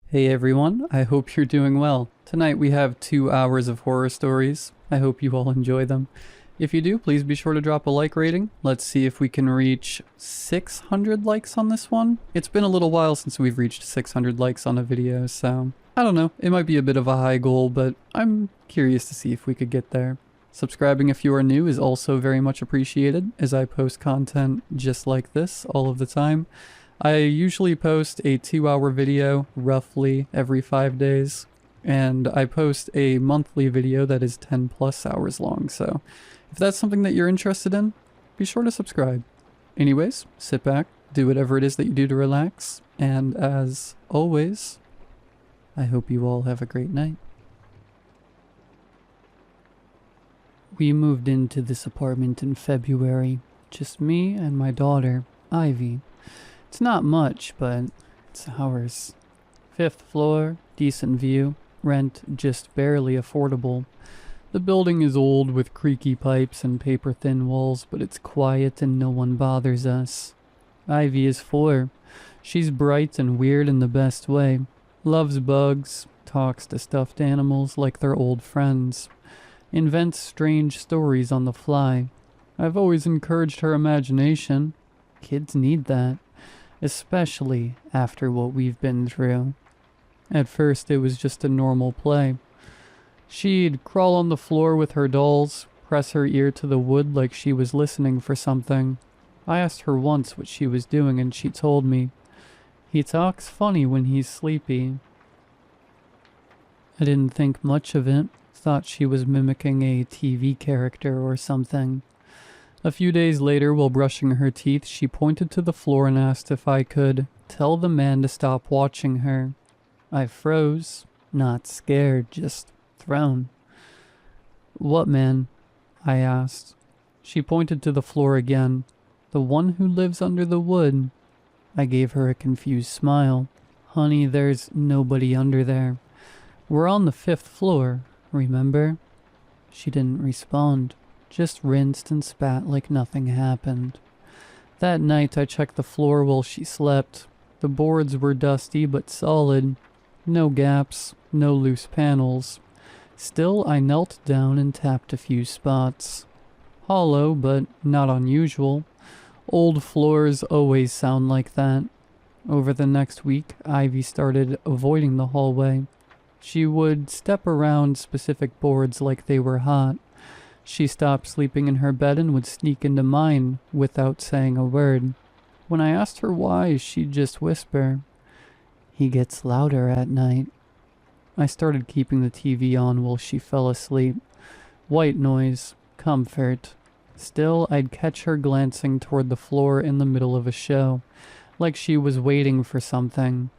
Hey everyone, I hope you're doing well. Tonight we have 2 hours of horror stories. I hope you all enjoy them. If you do, please be sure to drop a like rating. Let's see if we can reach 600 likes on this one. It's been a little while since we've reached 600 likes on a video, so I don't know. It might be a bit of a high goal, but I'm curious to see if we could get there. Subscribing if you are new is also very much appreciated, as I post content just like this all of the time. I usually post a 2 hour video roughly every 5 days, and I post a monthly video that is 10 plus hours long, so if that's something that you're interested in, be sure to subscribe. Anyways, sit back, do whatever it is that you do to relax, and as always, I hope you all have a great night. We moved into this apartment in February, just me and my daughter, Ivy. It's not much, but it's ours. 5th floor, decent view, rent just barely affordable. The building is old with creaky pipes and paper-thin walls, but it's quiet and no one bothers us. Ivy is 4. She's bright and weird in the best way. Loves bugs, talks to stuffed animals like they're old friends. Invents strange stories on the fly. I've always encouraged her imagination. Kids need that. Especially after what we've been through. At first it was just a normal play. She'd crawl on the floor with her dolls, press her ear to the wood like she was listening for something. I asked her once what she was doing and she told me, "He talks funny when he's sleepy." I didn't think much of it, thought she was mimicking a TV character or something. A few days later, while brushing her teeth, she pointed to the floor and asked if I could tell the man to stop watching her. I froze, not scared, just thrown. "What man?" I asked. She pointed to the floor again. "The one who lives under the wood." I gave her a confused smile. "Honey, there's nobody under there. We're on the 5th floor, remember?" She didn't respond. Just rinsed and spat like nothing happened. That night I checked the floor while she slept. The boards were dusty but solid. No gaps, no loose panels. Still, I knelt down and tapped a few spots. Hollow, but not unusual. Old floors always sound like that. Over the next week, Ivy started avoiding the hallway. She would step around specific boards like they were hot. She stopped sleeping in her bed and would sneak into mine without saying a word. When I asked her why, she'd just whisper, "He gets louder at night." I started keeping the TV on while she fell asleep. White noise, comfort. Still, I'd catch her glancing toward the floor in the middle of a show, like she was waiting for something.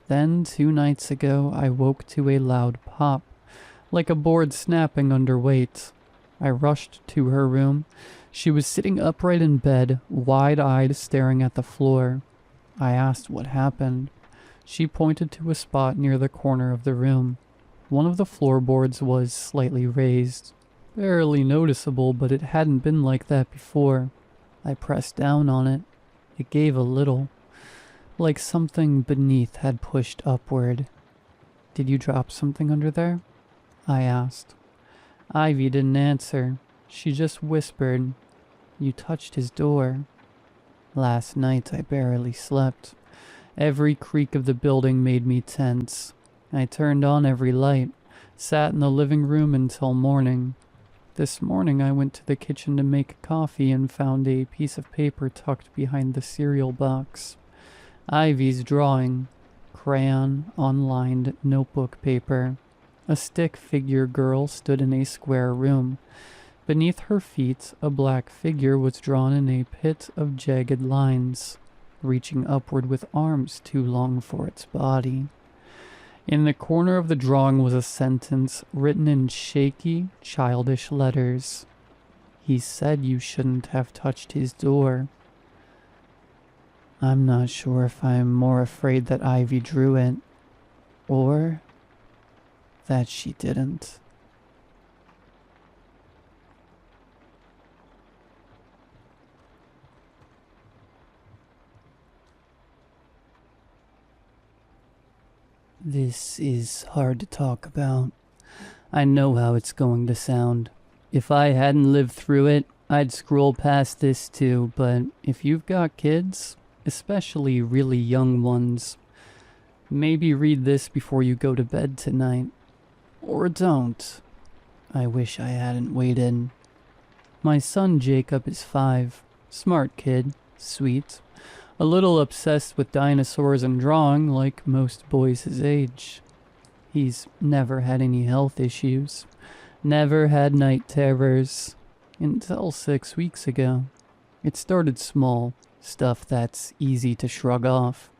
Then, 2 nights ago, I woke to a loud pop, like a board snapping under weight. I rushed to her room. She was sitting upright in bed, wide-eyed, staring at the floor. I asked what happened. She pointed to a spot near the corner of the room. One of the floorboards was slightly raised. Barely noticeable, but it hadn't been like that before. I pressed down on it. It gave a little, like something beneath had pushed upward. "Did you drop something under there?" I asked. Ivy didn't answer. She just whispered, "You touched his door." Last night I barely slept. Every creak of the building made me tense. I turned on every light, sat in the living room until morning. This morning I went to the kitchen to make coffee and found a piece of paper tucked behind the cereal box. Ivy's drawing. Crayon on lined notebook paper. A stick figure girl stood in a square room. Beneath her feet, a black figure was drawn in a pit of jagged lines, reaching upward with arms too long for its body. In the corner of the drawing was a sentence written in shaky, childish letters. "He said you shouldn't have touched his door." I'm not sure if I'm more afraid that Ivy drew it, or that she didn't. This is hard to talk about. I know how it's going to sound. If I hadn't lived through it, I'd scroll past this too, but if you've got kids, especially really young ones, maybe read this before you go to bed tonight. Or don't. I wish I hadn't waited. My son Jacob is 5. Smart kid. Sweet. A little obsessed with dinosaurs and drawing like most boys his age. He's never had any health issues. Never had night terrors. Until 6 weeks ago. It started small. Stuff that's easy to shrug off.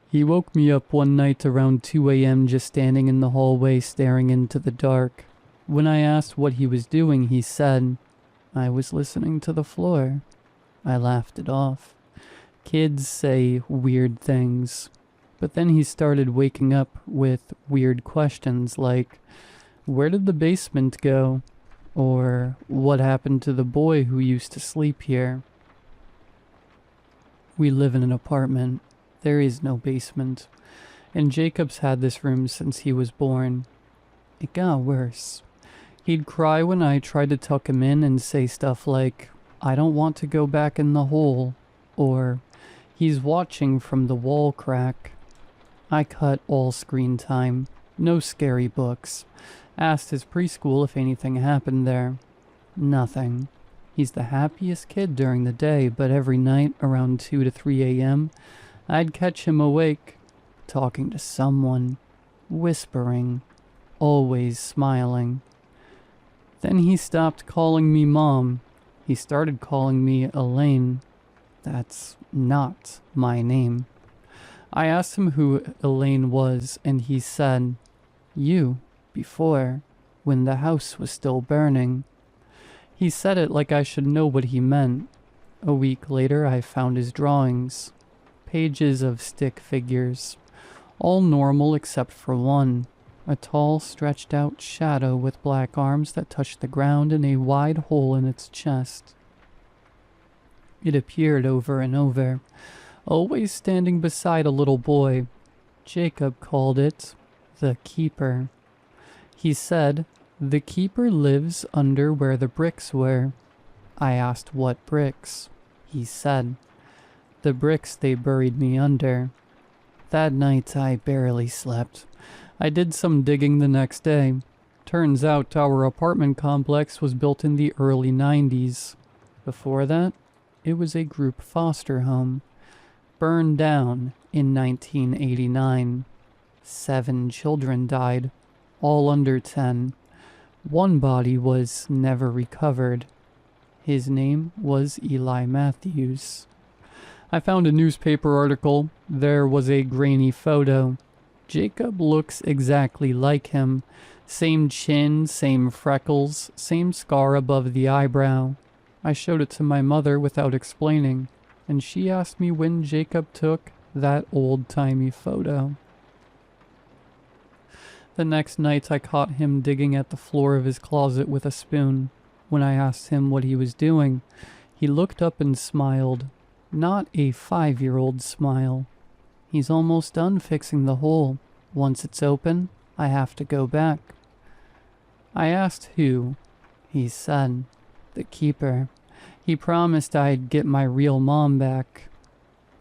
He woke me up one night around 2 a.m. just standing in the hallway staring into the dark. When I asked what he was doing, he said, "I was listening to the floor." I laughed it off. Kids say weird things. But then he started waking up with weird questions like, "Where did the basement go?" Or, "What happened to the boy who used to sleep here?" We live in an apartment. There is no basement. And Jacob's had this room since he was born. It got worse. He'd cry when I tried to tuck him in and say stuff like, "I don't want to go back in the hole," or "He's watching from the wall crack." I cut all screen time. No scary books. Asked his preschool if anything happened there. Nothing. He's the happiest kid during the day, but every night around 2 to 3 a.m., I'd catch him awake, talking to someone, whispering, always smiling. Then he stopped calling me Mom. He started calling me Elaine. That's not my name. I asked him who Elaine was, and he said, "You, before, when the house was still burning." He said it like I should know what he meant. A week later, I found his drawings. Pages of stick figures. All normal except for one. A tall, stretched-out shadow with black arms that touched the ground and a wide hole in its chest. It appeared over and over, always standing beside a little boy. Jacob called it the Keeper. He said, "The Keeper lives under where the bricks were." I asked what bricks. He said, "The bricks they buried me under." That night I barely slept. I did some digging the next day. Turns out our apartment complex was built in the early 90s. Before that, it was a group foster home. Burned down in 1989. 7 children died, all under 10. One body was never recovered. His name was Eli Matthews. I found a newspaper article. There was a grainy photo. Jacob looks exactly like him. Same chin, same freckles, same scar above the eyebrow. I showed it to my mother without explaining, and she asked me when Jacob took that old-timey photo. The next night I caught him digging at the floor of his closet with a spoon. When I asked him what he was doing, he looked up and smiled. Not a 5-year-old smile. He's almost done fixing the hole. Once it's open, I have to go back. I asked who. He said, "The Keeper." He promised I'd get my real mom back.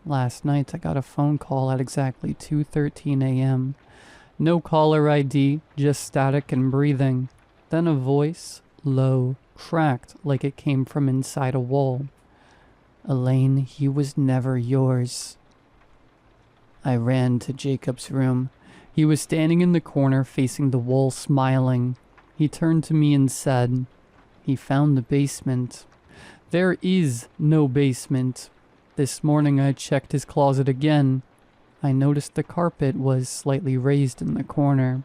Last night I got a phone call at exactly 2:13 a.m. No caller ID, just static and breathing. Then a voice, low, cracked like it came from inside a wall. "Elaine, he was never yours." I ran to Jacob's room. He was standing in the corner facing the wall smiling. He turned to me and said, "He found the basement." There is no basement. This morning I checked his closet again. I noticed the carpet was slightly raised in the corner.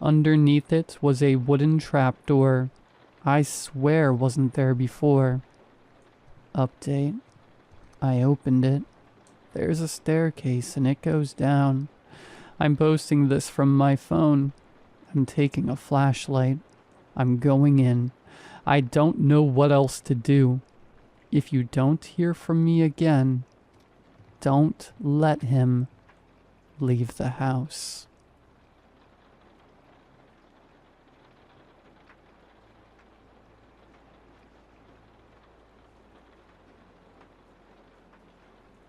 Underneath it was a wooden trapdoor. I swear wasn't there before. Update. I opened it. There's a staircase and it goes down. I'm posting this from my phone. I'm taking a flashlight. I'm going in. I don't know what else to do. If you don't hear from me again, don't let him. leave the house.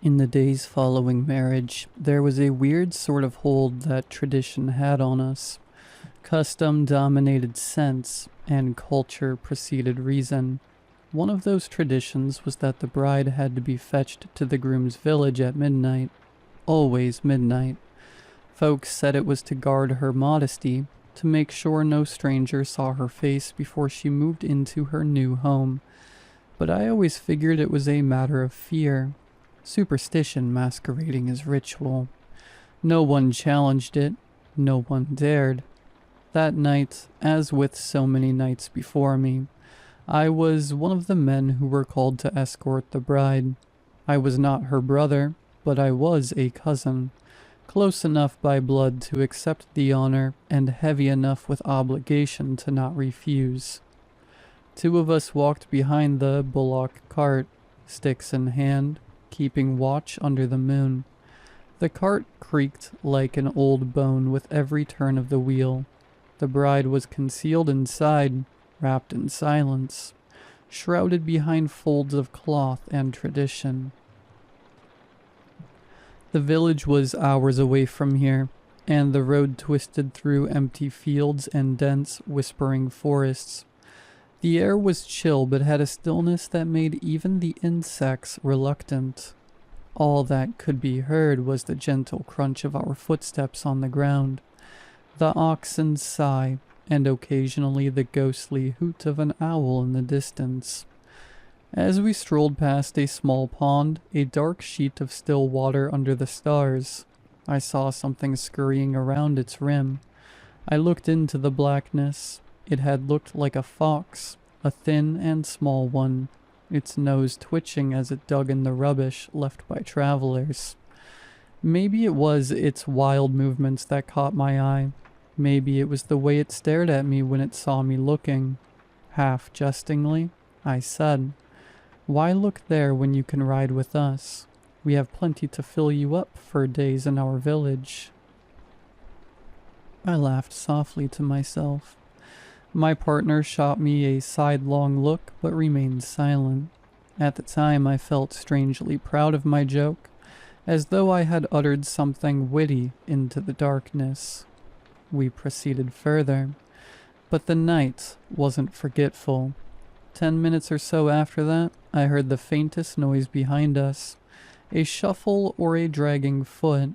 In the days following marriage, there was a weird sort of hold that tradition had on us. Custom dominated sense, and culture preceded reason. One of those traditions was that the bride had to be fetched to the groom's village at midnight. Always midnight. Folks said it was to guard her modesty, to make sure no stranger saw her face before she moved into her new home. But I always figured it was a matter of fear. Superstition masquerading as ritual. No one challenged it. No one dared. That night, as with so many nights before me, I was one of the men who were called to escort the bride. I was not her brother, but I was a cousin, close enough by blood to accept the honor and heavy enough with obligation to not refuse. Two of us walked behind the bullock cart, sticks in hand, keeping watch under the moon. The cart creaked like an old bone with every turn of the wheel. The bride was concealed inside, wrapped in silence, shrouded behind folds of cloth and tradition. The village was hours away from here, and the road twisted through empty fields and dense, whispering forests. The air was chill but had a stillness that made even the insects reluctant. All that could be heard was the gentle crunch of our footsteps on the ground, the oxen's sigh, and occasionally the ghostly hoot of an owl in the distance. As we strolled past a small pond, a dark sheet of still water under the stars, I saw something scurrying around its rim. I looked into the blackness. It had looked like a fox, a thin and small one, its nose twitching as it dug in the rubbish left by travelers. Maybe it was its wild movements that caught my eye. Maybe it was the way it stared at me when it saw me looking. Half jestingly, I said, "Why look there when you can ride with us? We have plenty to fill you up for days in our village." I laughed softly to myself. My partner shot me a sidelong look but remained silent. At the time I felt strangely proud of my joke, as though I had uttered something witty into the darkness. We proceeded further, but the night wasn't forgetful. 10 minutes or so after that, I heard the faintest noise behind us, a shuffle or a dragging foot.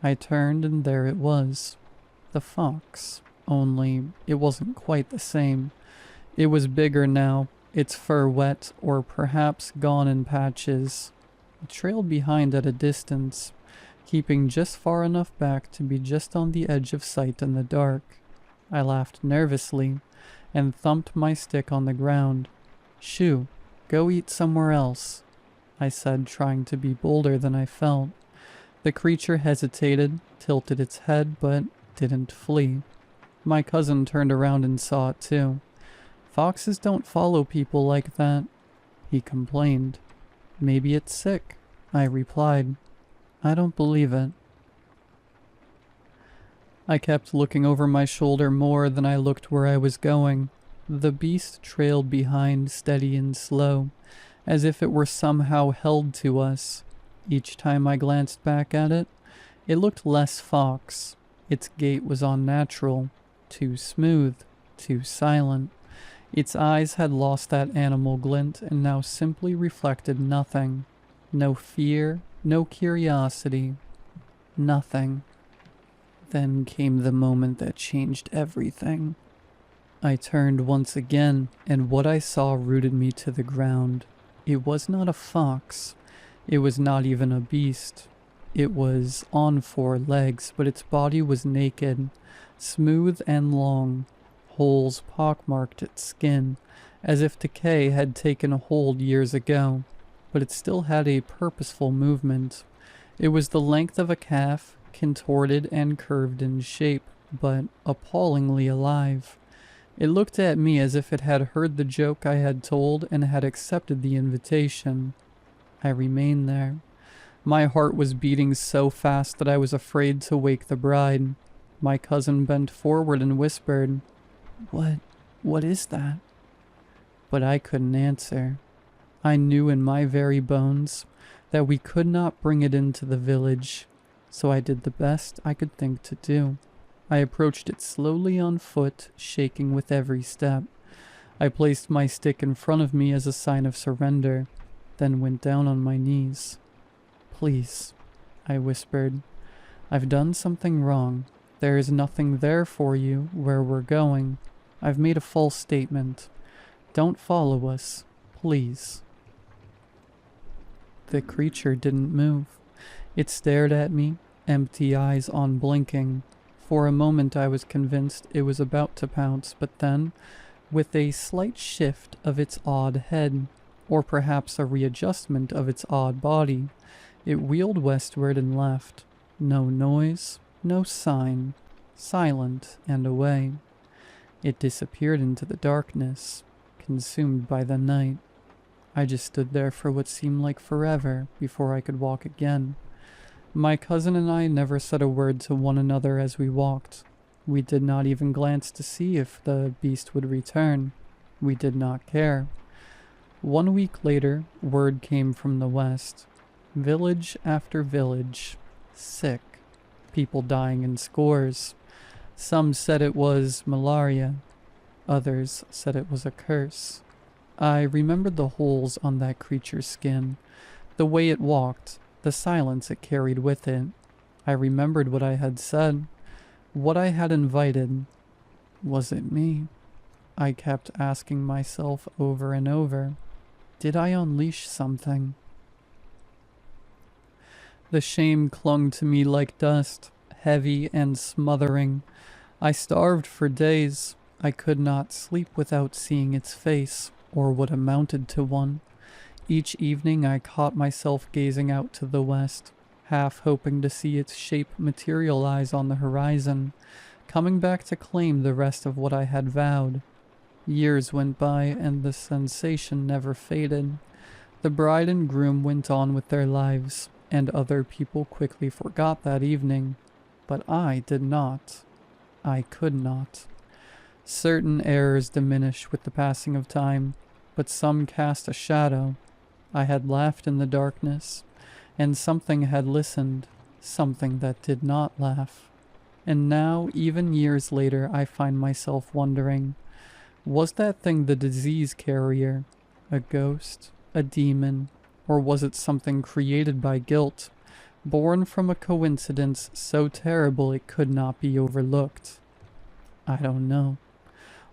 I turned and there it was, the fox, only it wasn't quite the same. It was bigger now, its fur wet or perhaps gone in patches. It trailed behind at a distance, keeping just far enough back to be just on the edge of sight in the dark. I laughed nervously and thumped my stick on the ground. "Shoo, go eat somewhere else," I said, trying to be bolder than I felt. The creature hesitated, tilted its head, but didn't flee. My cousin turned around and saw it too. "Foxes don't follow people like that," he complained. "Maybe it's sick," I replied. "I don't believe it." I kept looking over my shoulder more than I looked where I was going. The beast trailed behind, steady and slow, as if it were somehow held to us. Each time I glanced back at it, it looked less fox. Its gait was unnatural, too smooth, too silent. Its eyes had lost that animal glint and now simply reflected nothing. No fear, no curiosity, nothing. Then came the moment that changed everything. I turned once again, and what I saw rooted me to the ground. It was not a fox. It was not even a beast. It was on 4 legs, but its body was naked, smooth and long. Holes pockmarked its skin, as if decay had taken a hold years ago, but it still had a purposeful movement. It was the length of a calf, contorted and curved in shape, but appallingly alive. It looked at me as if it had heard the joke I had told and had accepted the invitation. I remained there. My heart was beating so fast that I was afraid to wake the bride. My cousin bent forward and whispered, "What? What is that?" But I couldn't answer. I knew in my very bones that we could not bring it into the village, so I did the best I could think to do. I approached it slowly on foot, shaking with every step. I placed my stick in front of me as a sign of surrender, then went down on my knees. "Please," I whispered. "I've done something wrong. There is nothing there for you where we're going. I've made a false statement. Don't follow us, please." The creature didn't move. It stared at me, empty eyes unblinking. For a moment I was convinced it was about to pounce, but then, with a slight shift of its odd head, or perhaps a readjustment of its odd body, it wheeled westward and left. No noise, no sign, silent and away. It disappeared into the darkness, consumed by the night. I just stood there for what seemed like forever before I could walk again. My cousin and I never said a word to one another as we walked. We did not even glance to see if the beast would return. We did not care. 1 week later, word came from the west. Village after village. Sick. People dying in scores. Some said it was malaria. Others said it was a curse. I remembered the holes on that creature's skin, the way it walked, the silence it carried with it. I remembered what I had said, what I had invited. Was it me? I kept asking myself over and over. Did I unleash something? The shame clung to me like dust, heavy and smothering. I starved for days. I could not sleep without seeing its face, or what amounted to one. Each evening I caught myself gazing out to the west, half hoping to see its shape materialize on the horizon, coming back to claim the rest of what I had vowed. Years went by, and the sensation never faded. The bride and groom went on with their lives, and other people quickly forgot that evening. But I did not. I could not. Certain errors diminished with the passing of time, but some cast a shadow. I had laughed in the darkness, and something had listened, something that did not laugh. And now, even years later, I find myself wondering, was that thing the disease carrier, a ghost, a demon, or was it something created by guilt, born from a coincidence so terrible it could not be overlooked? I don't know.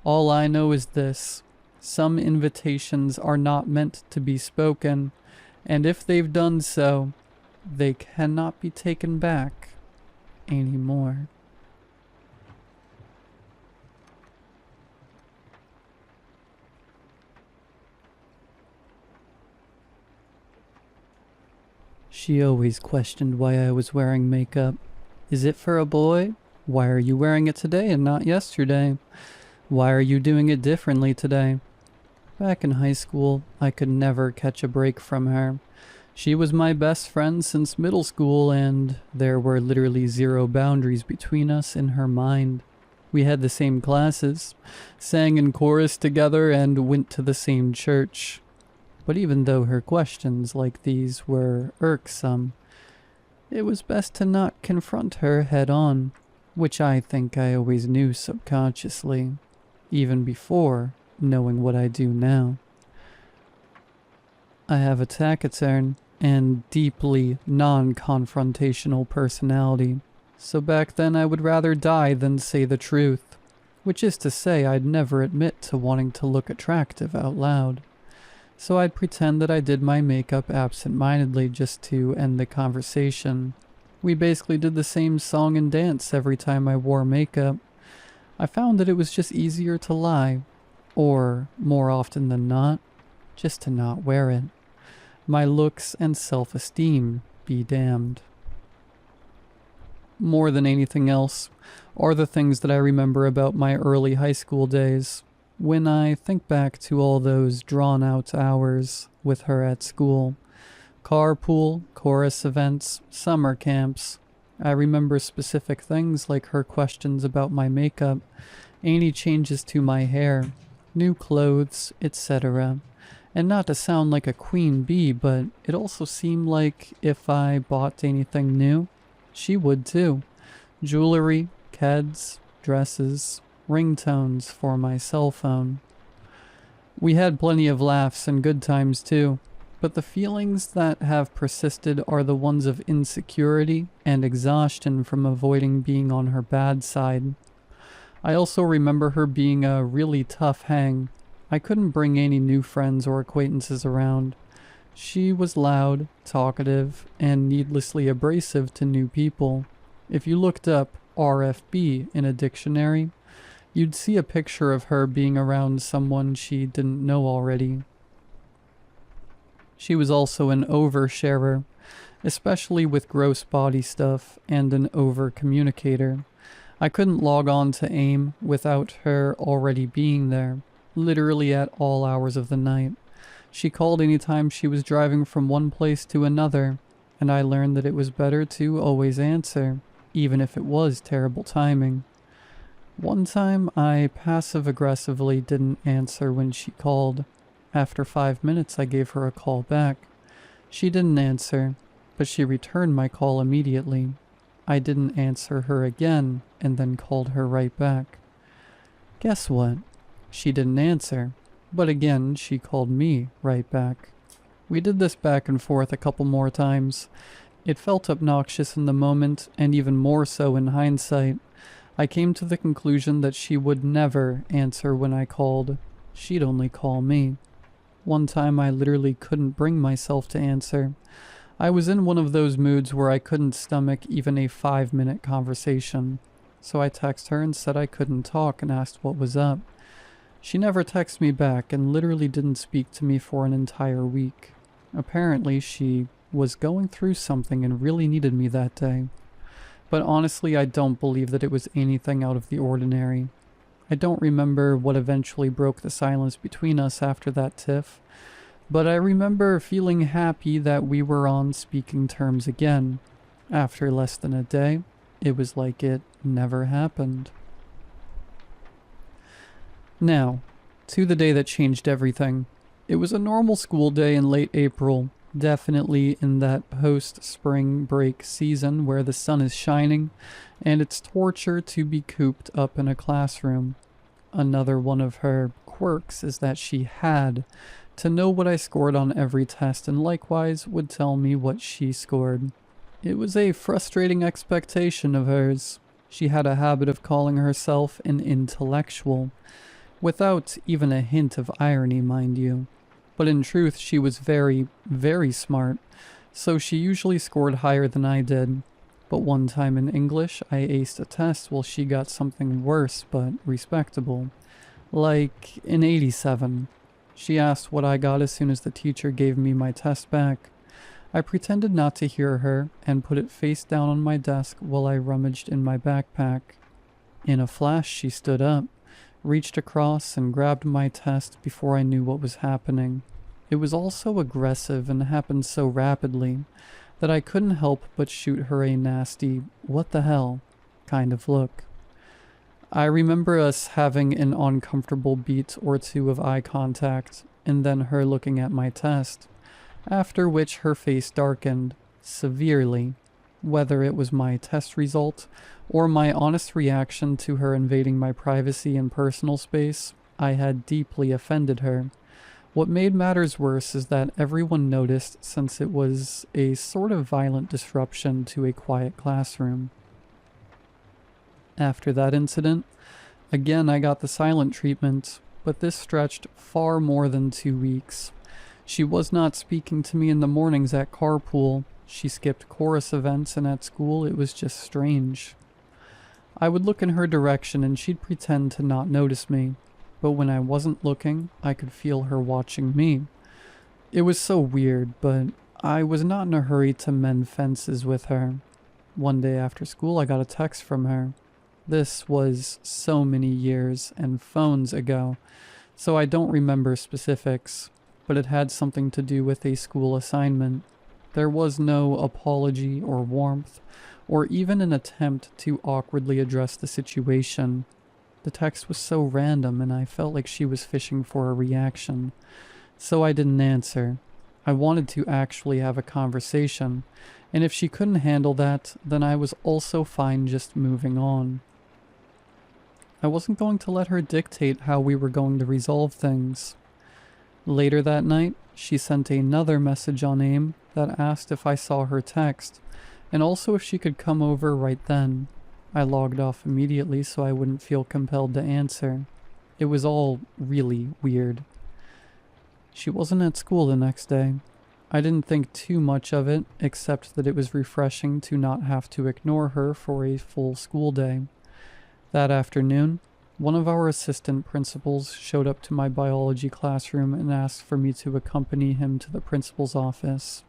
All I know is this: some invitations are not meant to be spoken, and if they've done so, they cannot be taken back anymore. She always questioned why I was wearing makeup. Is it for a boy? Why are you wearing it today and not yesterday? Why are you doing it differently today? Back in high school, I could never catch a break from her. She was my best friend since middle school, and there were literally zero boundaries between us in her mind. We had the same classes, sang in chorus together, and went to the same church. But even though her questions like these were irksome, it was best to not confront her head on, which I think I always knew subconsciously, even before knowing what I do now. I have a taciturn and deeply non-confrontational personality, so back then I would rather die than say the truth, which is to say I'd never admit to wanting to look attractive out loud. So I'd pretend that I did my makeup absent-mindedly just to end the conversation. We basically did the same song and dance every time I wore makeup. I found that it was just easier to lie, or, more often than not, just to not wear it. My looks and self-esteem be damned. More than anything else are the things that I remember about my early high school days. When I think back to all those drawn-out hours with her at school, Carpool, chorus events, summer camps. I remember specific things like her questions about my makeup, any changes to my hair, new clothes, etc. And not to sound like a queen bee, but it also seemed like if I bought anything new, she would too. Jewelry, keds, dresses, ringtones for my cell phone. We had plenty of laughs and good times too, but the feelings that have persisted are the ones of insecurity and exhaustion from avoiding being on her bad side. I also remember her being a really tough hang. I couldn't bring any new friends or acquaintances around. She was loud, talkative, and needlessly abrasive to new people. If you looked up RFB in a dictionary, you'd see a picture of her being around someone she didn't know already. She was also an oversharer, especially with gross body stuff, and an over-communicator. I couldn't log on to AIM without her already being there, literally at all hours of the night. She called anytime she was driving from one place to another, and I learned that it was better to always answer, even if it was terrible timing. One time, I passive-aggressively didn't answer when she called. After 5 minutes, I gave her a call back. She didn't answer, but she returned my call immediately. I didn't answer her again, and then called her right back. Guess what? She didn't answer, but again, she called me right back. We did this back and forth a couple more times. It felt obnoxious in the moment, and even more so in hindsight. I came to the conclusion that she would never answer when I called. She'd only call me. One time I literally couldn't bring myself to answer. I was in one of those moods where I couldn't stomach even a 5-minute conversation. So I texted her and said I couldn't talk and asked what was up. She never texted me back and literally didn't speak to me for an entire week. Apparently she was going through something and really needed me that day. But honestly, I don't believe that it was anything out of the ordinary. I don't remember what eventually broke the silence between us after that tiff, but I remember feeling happy that we were on speaking terms again. After less than a day, it was like it never happened. Now, to the day that changed everything. It was a normal school day in late April, definitely in that post-spring break season where the sun is shining, and it's torture to be cooped up in a classroom. Another one of her quirks is that she had to know what I scored on every test and likewise would tell me what she scored. It was a frustrating expectation of hers. She had a habit of calling herself an intellectual, without even a hint of irony, mind you. But in truth, she was very, very smart, so she usually scored higher than I did. But one time in English, I aced a test while she got something worse but respectable. Like an 87. She asked what I got as soon as the teacher gave me my test back. I pretended not to hear her and put it face down on my desk while I rummaged in my backpack. In a flash, she stood up, reached across and grabbed my test before I knew what was happening. It was all so aggressive and happened so rapidly that I couldn't help but shoot her a nasty, what the hell, kind of look. I remember us having an uncomfortable beat or two of eye contact, and then her looking at my test, after which her face darkened, severely. Whether it was my test result, or my honest reaction to her invading my privacy and personal space, I had deeply offended her. What made matters worse is that everyone noticed since it was a sort of violent disruption to a quiet classroom. After that incident, again I got the silent treatment, but this stretched far more than 2 weeks. She was not speaking to me in the mornings at carpool. She skipped chorus events, and at school it was just strange. I would look in her direction and she'd pretend to not notice me, but when I wasn't looking, I could feel her watching me. It was so weird, but I was not in a hurry to mend fences with her. One day after school, I got a text from her. This was so many years and phones ago, so I don't remember specifics, but it had something to do with a school assignment. There was no apology or warmth, or even an attempt to awkwardly address the situation. The text was so random, and I felt like she was fishing for a reaction. So I didn't answer. I wanted to actually have a conversation, and if she couldn't handle that, then I was also fine just moving on. I wasn't going to let her dictate how we were going to resolve things. Later that night, she sent another message on AIM that asked if I saw her text, and also if she could come over right then. I logged off immediately so I wouldn't feel compelled to answer. It was all really weird. She wasn't at school the next day. I didn't think too much of it, except that it was refreshing to not have to ignore her for a full school day. That afternoon, one of our assistant principals showed up to my biology classroom and asked for me to accompany him to the principal's office.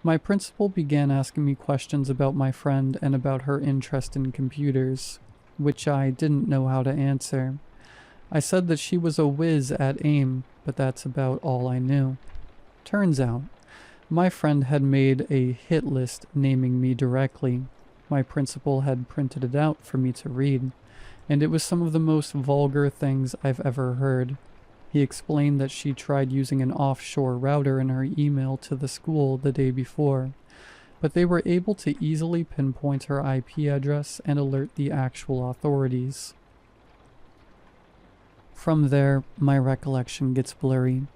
My principal began asking me questions about my friend and about her interest in computers, which I didn't know how to answer. I said that she was a whiz at AIM, but that's about all I knew. Turns out, my friend had made a hit list naming me directly. My principal had printed it out for me to read, and it was some of the most vulgar things I've ever heard. He explained that she tried using an offshore router in her email to the school the day before, but they were able to easily pinpoint her IP address and alert the actual authorities. From there, my recollection gets blurry,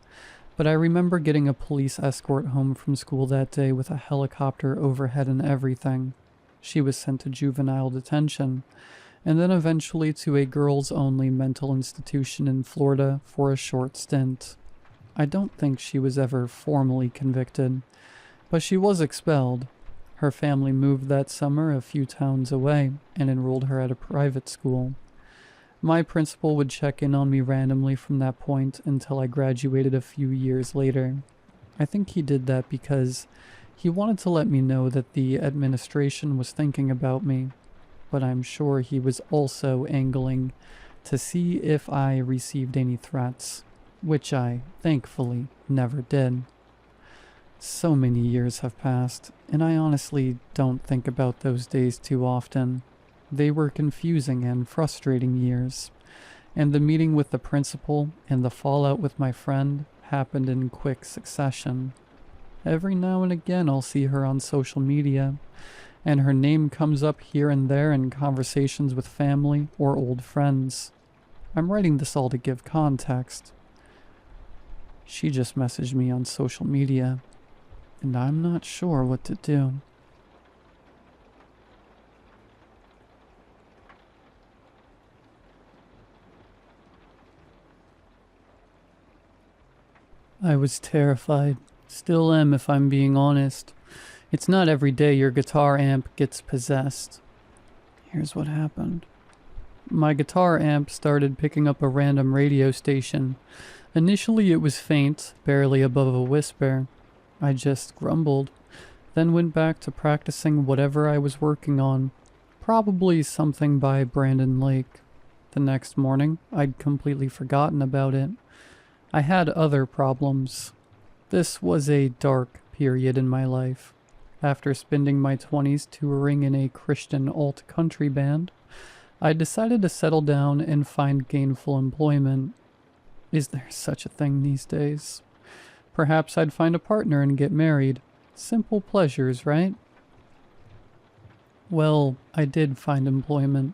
but I remember getting a police escort home from school that day with a helicopter overhead and everything. She was sent to juvenile detention, and then eventually to a girls-only mental institution in Florida for a short stint. I don't think she was ever formally convicted, but she was expelled. Her family moved that summer a few towns away and enrolled her at a private school. My principal would check in on me randomly from that point until I graduated a few years later. I think he did that because he wanted to let me know that the administration was thinking about me, but I'm sure he was also angling to see if I received any threats, which I, thankfully, never did. So many years have passed, and I honestly don't think about those days too often. They were confusing and frustrating years, and the meeting with the principal and the fallout with my friend happened in quick succession. Every now and again I'll see her on social media, and her name comes up here and there in conversations with family or old friends. I'm writing this all to give context. She just messaged me on social media, and I'm not sure what to do. I was terrified. Still am, if I'm being honest. It's not every day your guitar amp gets possessed. Here's what happened. My guitar amp started picking up a random radio station. Initially it was faint, barely above a whisper. I just grumbled, then went back to practicing whatever I was working on. Probably something by Brandon Lake. The next morning, I'd completely forgotten about it. I had other problems. This was a dark period in my life. After spending my 20s touring in a Christian alt-country band, I decided to settle down and find gainful employment. Is there such a thing these days? Perhaps I'd find a partner and get married. Simple pleasures, right? Well, I did find employment.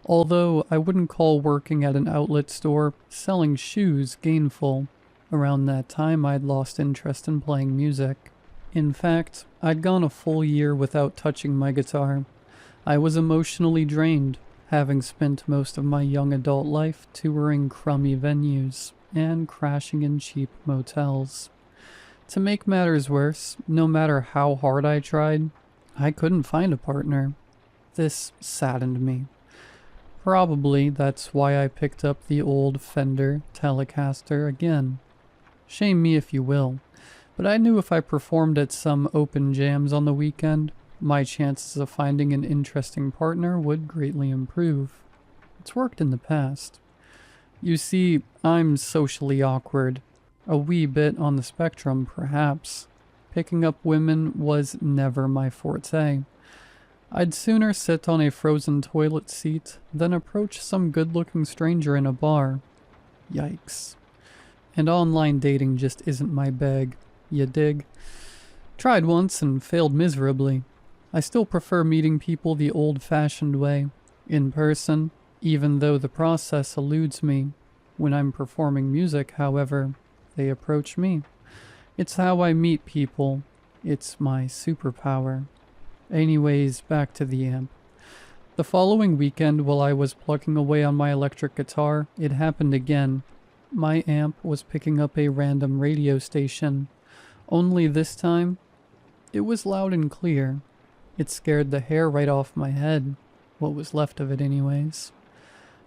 Although I wouldn't call working at an outlet store selling shoes gainful. Around that time, I'd lost interest in playing music. In fact, I'd gone a full year without touching my guitar. I was emotionally drained, having spent most of my young adult life touring crummy venues and crashing in cheap motels. To make matters worse, no matter how hard I tried, I couldn't find a partner. This saddened me. Probably that's why I picked up the old Fender Telecaster again. Shame me if you will, but I knew if I performed at some open jams on the weekend, my chances of finding an interesting partner would greatly improve. It's worked in the past. You see, I'm socially awkward. A wee bit on the spectrum, perhaps. picking up women was never my forte. I'd sooner sit on a frozen toilet seat than approach some good-looking stranger in a bar. Yikes. And online dating just isn't my bag, you dig? Tried once and failed miserably. I still prefer meeting people the old-fashioned way, in person, even though the process eludes me. When I'm performing music, however, they approach me. It's how I meet people. It's my superpower. Anyways, back to the amp. The following weekend, while I was plugging away on my electric guitar, it happened again. My amp was picking up a random radio station. Only this time, it was loud and clear. It scared the hair right off my head. What was left of it anyways.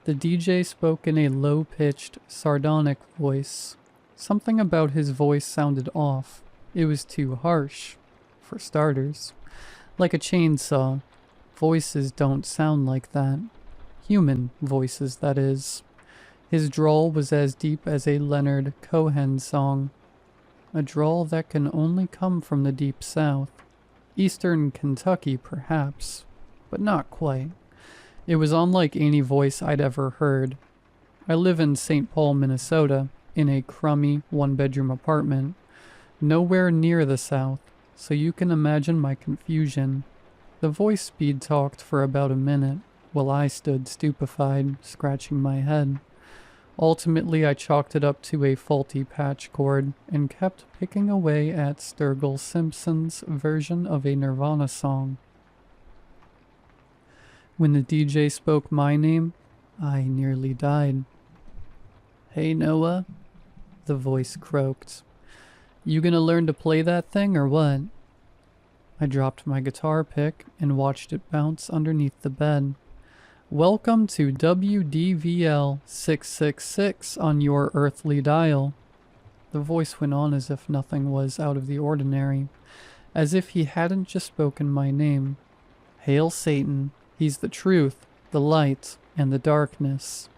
The DJ spoke in a low-pitched, sardonic voice. Something about his voice sounded off. It was too harsh, for starters. Like a chainsaw. Voices don't sound like that. Human voices, that is. His drawl was as deep as a Leonard Cohen song. A drawl that can only come from the deep south. Eastern Kentucky, perhaps, but not quite. It was unlike any voice I'd ever heard. I live in St. Paul, Minnesota, in a crummy one-bedroom apartment, nowhere near the south, so you can imagine my confusion. The voice speed talked for about a minute, while I stood stupefied, scratching my head. Ultimately, I chalked it up to a faulty patch cord and kept picking away at Sturgill Simpson's version of a Nirvana song. When the DJ spoke my name, I nearly died. "Hey Noah," the voice croaked. "You gonna learn to play that thing or what?" I dropped my guitar pick and watched it bounce underneath the bed. "Welcome to WDVL 666 on your earthly dial." The voice went on as if nothing was out of the ordinary, as if he hadn't just spoken my name. "Hail Satan, he's the truth, the light, and the darkness."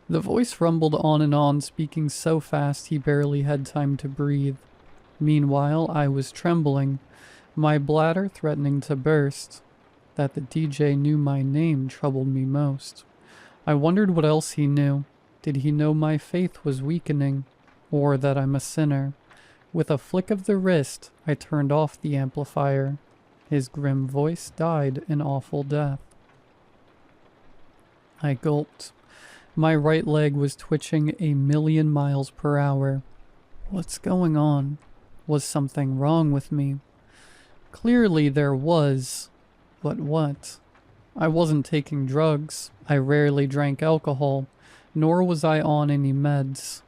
The voice rumbled on and on, speaking so fast he barely had time to breathe. Meanwhile, I was trembling, my bladder threatening to burst. That the DJ knew my name troubled me most. I wondered what else he knew. Did he know my faith was weakening, or that I'm a sinner? With a flick of the wrist, I turned off the amplifier. His grim voice died an awful death. I gulped. My right leg was twitching 1,000,000 miles per hour. What's going on? Was something wrong with me? Clearly there was. But what? I wasn't taking drugs. I rarely drank alcohol, nor was I on any meds.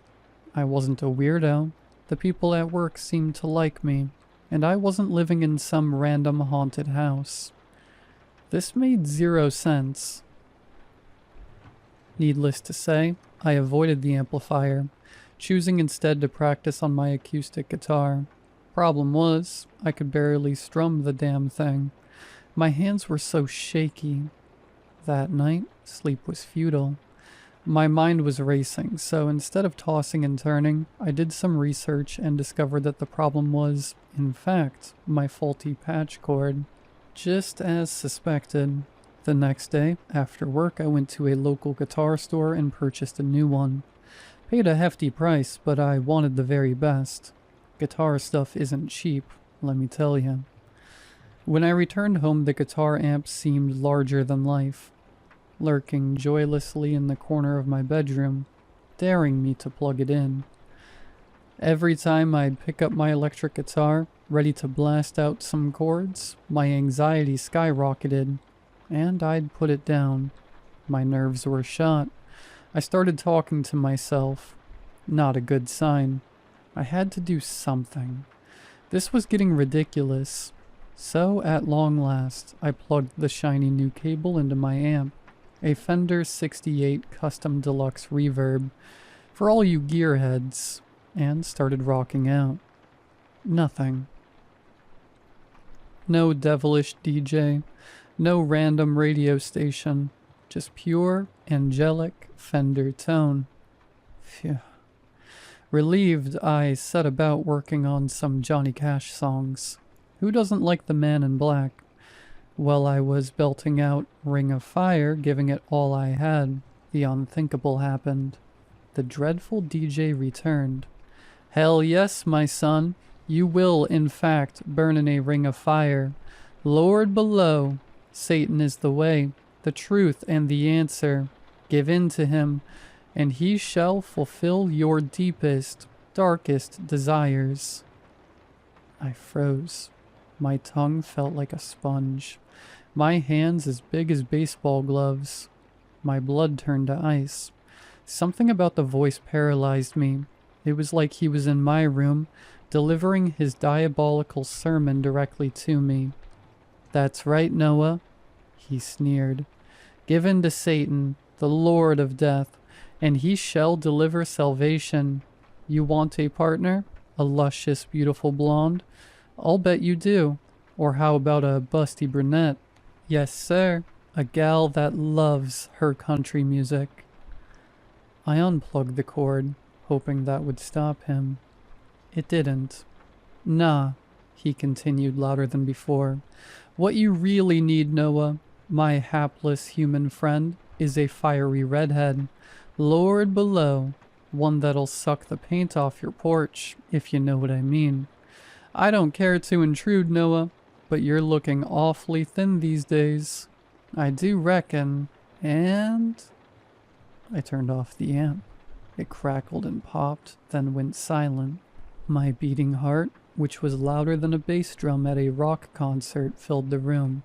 I wasn't a weirdo. The people at work seemed to like me, and I wasn't living in some random haunted house. This made 0 sense. Needless to say, I avoided the amplifier, choosing instead to practice on my acoustic guitar. Problem was, I could barely strum the damn thing. My hands were so shaky. That night, sleep was futile. My mind was racing, so instead of tossing and turning, I did some research and discovered that the problem was, in fact, my faulty patch cord. Just as suspected. The next day, after work, I went to a local guitar store and purchased a new one. Paid a hefty price, but I wanted the very best. Guitar stuff isn't cheap, let me tell you. When I returned home, the guitar amp seemed larger than life, lurking joylessly in the corner of my bedroom, daring me to plug it in. Every time I'd pick up my electric guitar, ready to blast out some chords, my anxiety skyrocketed, and I'd put it down. My nerves were shot. I started talking to myself. Not a good sign. I had to do something. This was getting ridiculous. So, at long last, I plugged the shiny new cable into my amp, a Fender 68 Custom Deluxe Reverb, for all you gearheads, and started rocking out. Nothing. No devilish DJ, no random radio station, just pure, angelic Fender tone. Phew. Relieved, I set about working on some Johnny Cash songs. Who doesn't like the Man in Black? While I was belting out Ring of Fire, giving it all I had, the unthinkable happened. The dreadful DJ returned. Hell yes, my son. You will, in fact, burn in a ring of fire. Lord below, Satan is the way, the truth, and the answer. Give in to him, and he shall fulfill your deepest, darkest desires. I froze. My tongue felt like a sponge. My hands as big as baseball gloves. My blood turned to ice. Something about the voice paralyzed me. It was like he was in my room, delivering his diabolical sermon directly to me. That's right, Noah, he sneered. Give in to Satan, the Lord of Death, and he shall deliver salvation. You want a partner? A luscious, beautiful blonde? I'll bet you do. Or how about a busty brunette? Yes, sir. A gal that loves her country music. I unplugged the cord, hoping that would stop him. It didn't. Nah, he continued louder than before. What you really need, Noah, my hapless human friend, is a fiery redhead. Lord below, one that'll suck the paint off your porch, if you know what I mean. I don't care to intrude, Noah, but you're looking awfully thin these days. I do reckon. And I turned off the amp. It crackled and popped, then went silent. My beating heart, which was louder than a bass drum at a rock concert, filled the room.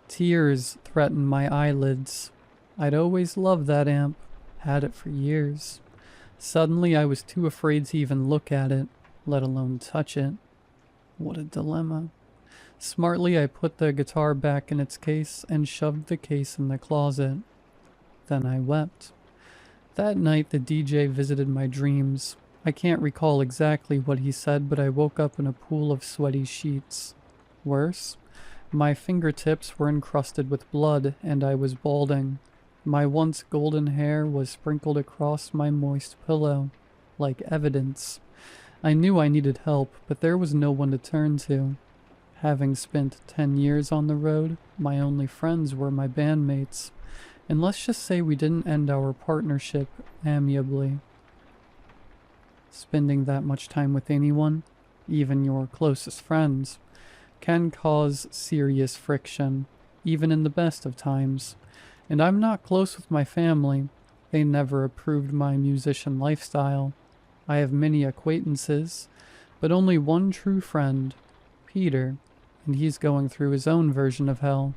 Tears threatened my eyelids. I'd always loved that amp, had it for years. Suddenly I was too afraid to even look at it, let alone touch it. What a dilemma. Smartly, I put the guitar back in its case and shoved the case in the closet. Then I wept. That night, the DJ visited my dreams. I can't recall exactly what he said, but I woke up in a pool of sweaty sheets. Worse, my fingertips were encrusted with blood, and I was balding. My once golden hair was sprinkled across my moist pillow, like evidence. I knew I needed help, but there was no one to turn to. Having spent 10 years on the road, my only friends were my bandmates, and let's just say we didn't end our partnership amicably. Spending that much time with anyone, even your closest friends, can cause serious friction, even in the best of times. And I'm not close with my family. They never approved my musician lifestyle. I have many acquaintances, but only one true friend, Peter, and he's going through his own version of hell,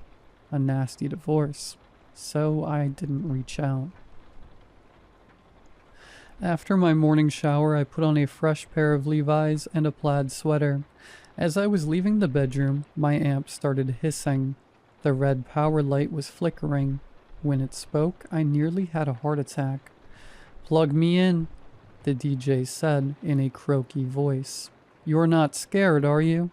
a nasty divorce. So I didn't reach out. After my morning shower, I put on a fresh pair of Levi's and a plaid sweater. As I was leaving the bedroom, my amp started hissing. The red power light was flickering. When it spoke, I nearly had a heart attack. "Plug me in," the DJ said in a croaky voice. "You're not scared, are you?"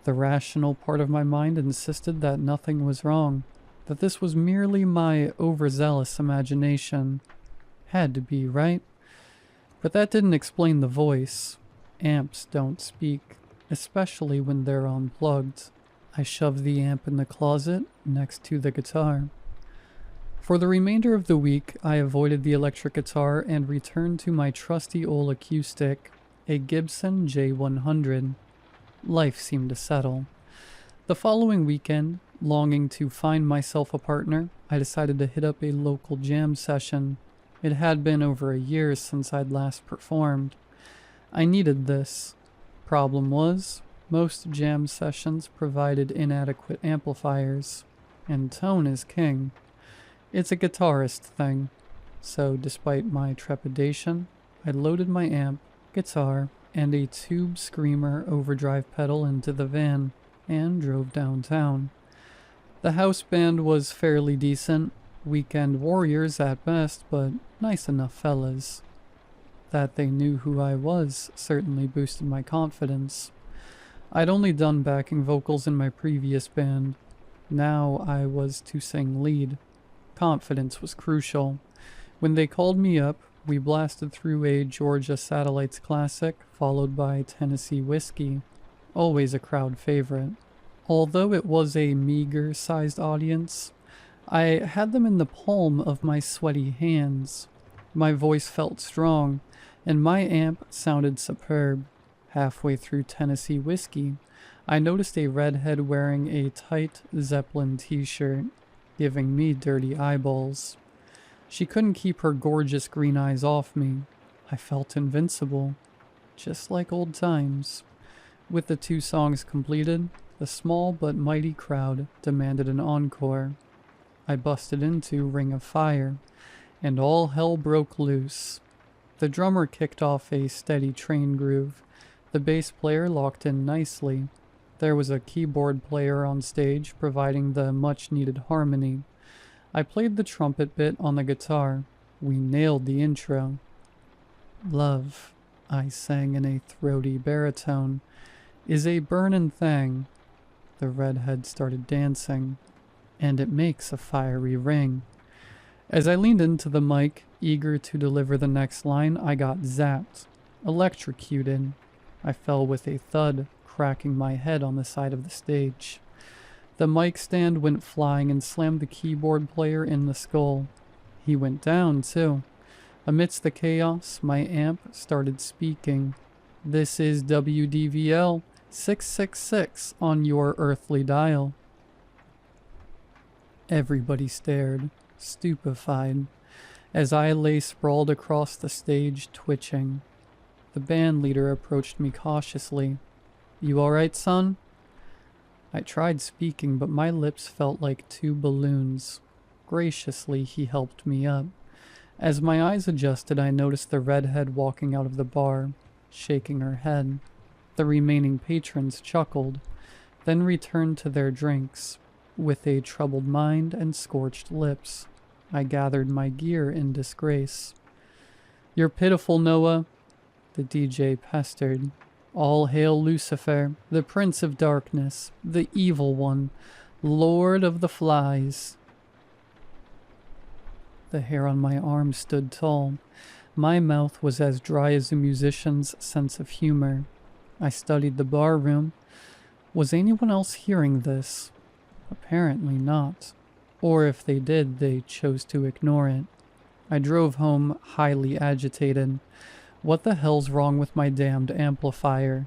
The rational part of my mind insisted that nothing was wrong, that this was merely my overzealous imagination. Had to be, right? But that didn't explain the voice. Amps don't speak, especially when they're unplugged. I shoved the amp in the closet next to the guitar. For the remainder of the week, I avoided the electric guitar and returned to my trusty old acoustic, a Gibson J100. Life seemed to settle. The following weekend, longing to find myself a partner, I decided to hit up a local jam session. It had been over a year since I'd last performed. I needed this. Problem was, most jam sessions provided inadequate amplifiers, and tone is king. It's a guitarist thing. So despite my trepidation, I loaded my amp, guitar, and a tube screamer overdrive pedal into the van and drove downtown. The house band was fairly decent, weekend warriors at best, but nice enough fellas. That they knew who I was certainly boosted my confidence. I'd only done backing vocals in my previous band. Now I was to sing lead. Confidence was crucial. When they called me up, We blasted through a Georgia Satellites classic, followed by Tennessee Whiskey, always a crowd favorite. Although it was a meager-sized audience, I had them in the palm of my sweaty hands. My voice felt strong, and my amp sounded superb. Halfway through Tennessee Whiskey, I noticed a redhead wearing a tight Zeppelin t-shirt, giving me dirty eyeballs. She couldn't keep her gorgeous green eyes off me. I felt invincible, just like old times. With the 2 songs completed, the small but mighty crowd demanded an encore. I busted into Ring of Fire, and all hell broke loose. The drummer kicked off a steady train groove. The bass player locked in nicely. There was a keyboard player on stage providing the much-needed harmony. I played the trumpet bit on the guitar. We nailed the intro. Love, I sang in a throaty baritone, is a burnin' thing. The redhead started dancing, and it makes a fiery ring. As I leaned into the mic, eager to deliver the next line, I got zapped, electrocuted. I fell with a thud, cracking my head on the side of the stage. The mic stand went flying and slammed the keyboard player in the skull. He went down, too. Amidst the chaos, my amp started speaking. This is WDVL 666 on your earthly dial. Everybody stared, stupefied, as I lay sprawled across the stage, twitching. The band leader approached me cautiously. You all right, son? I tried speaking, but my lips felt like 2 balloons. Graciously, he helped me up. As my eyes adjusted, I noticed the redhead walking out of the bar, shaking her head. The remaining patrons chuckled, then returned to their drinks. With a troubled mind and scorched lips, I gathered my gear in disgrace. You're pitiful, Noah, the DJ pestered. All hail Lucifer, the Prince of Darkness, the Evil One, Lord of the Flies. The hair on my arm stood tall. My mouth was as dry as a musician's sense of humor. I studied the bar room. Was anyone else hearing this? Apparently not. Or if they did, they chose to ignore it. I drove home highly agitated. What the hell's wrong with my damned amplifier?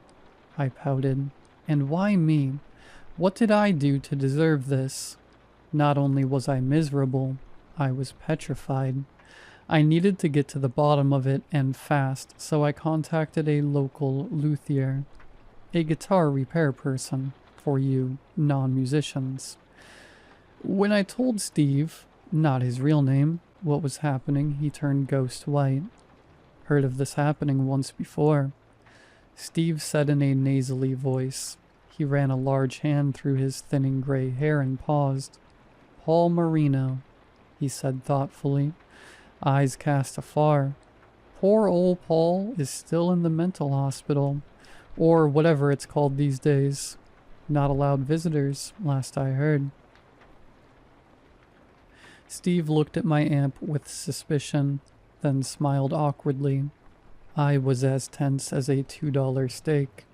I pouted. And why me? What did I do to deserve this? Not only was I miserable, I was petrified. I needed to get to the bottom of it, and fast, so I contacted a local luthier, a guitar repair person, for you non-musicians. When I told Steve, not his real name, what was happening, he turned ghost white. Heard of this happening once before. Steve said in a nasally voice. He ran a large hand through his thinning gray hair and paused. Paul Marino, he said thoughtfully, eyes cast afar. Poor old Paul is still in the mental hospital, or whatever it's called these days. Not allowed visitors, last I heard. Steve looked at my amp with suspicion, then smiled awkwardly. I was as tense as a $2 steak.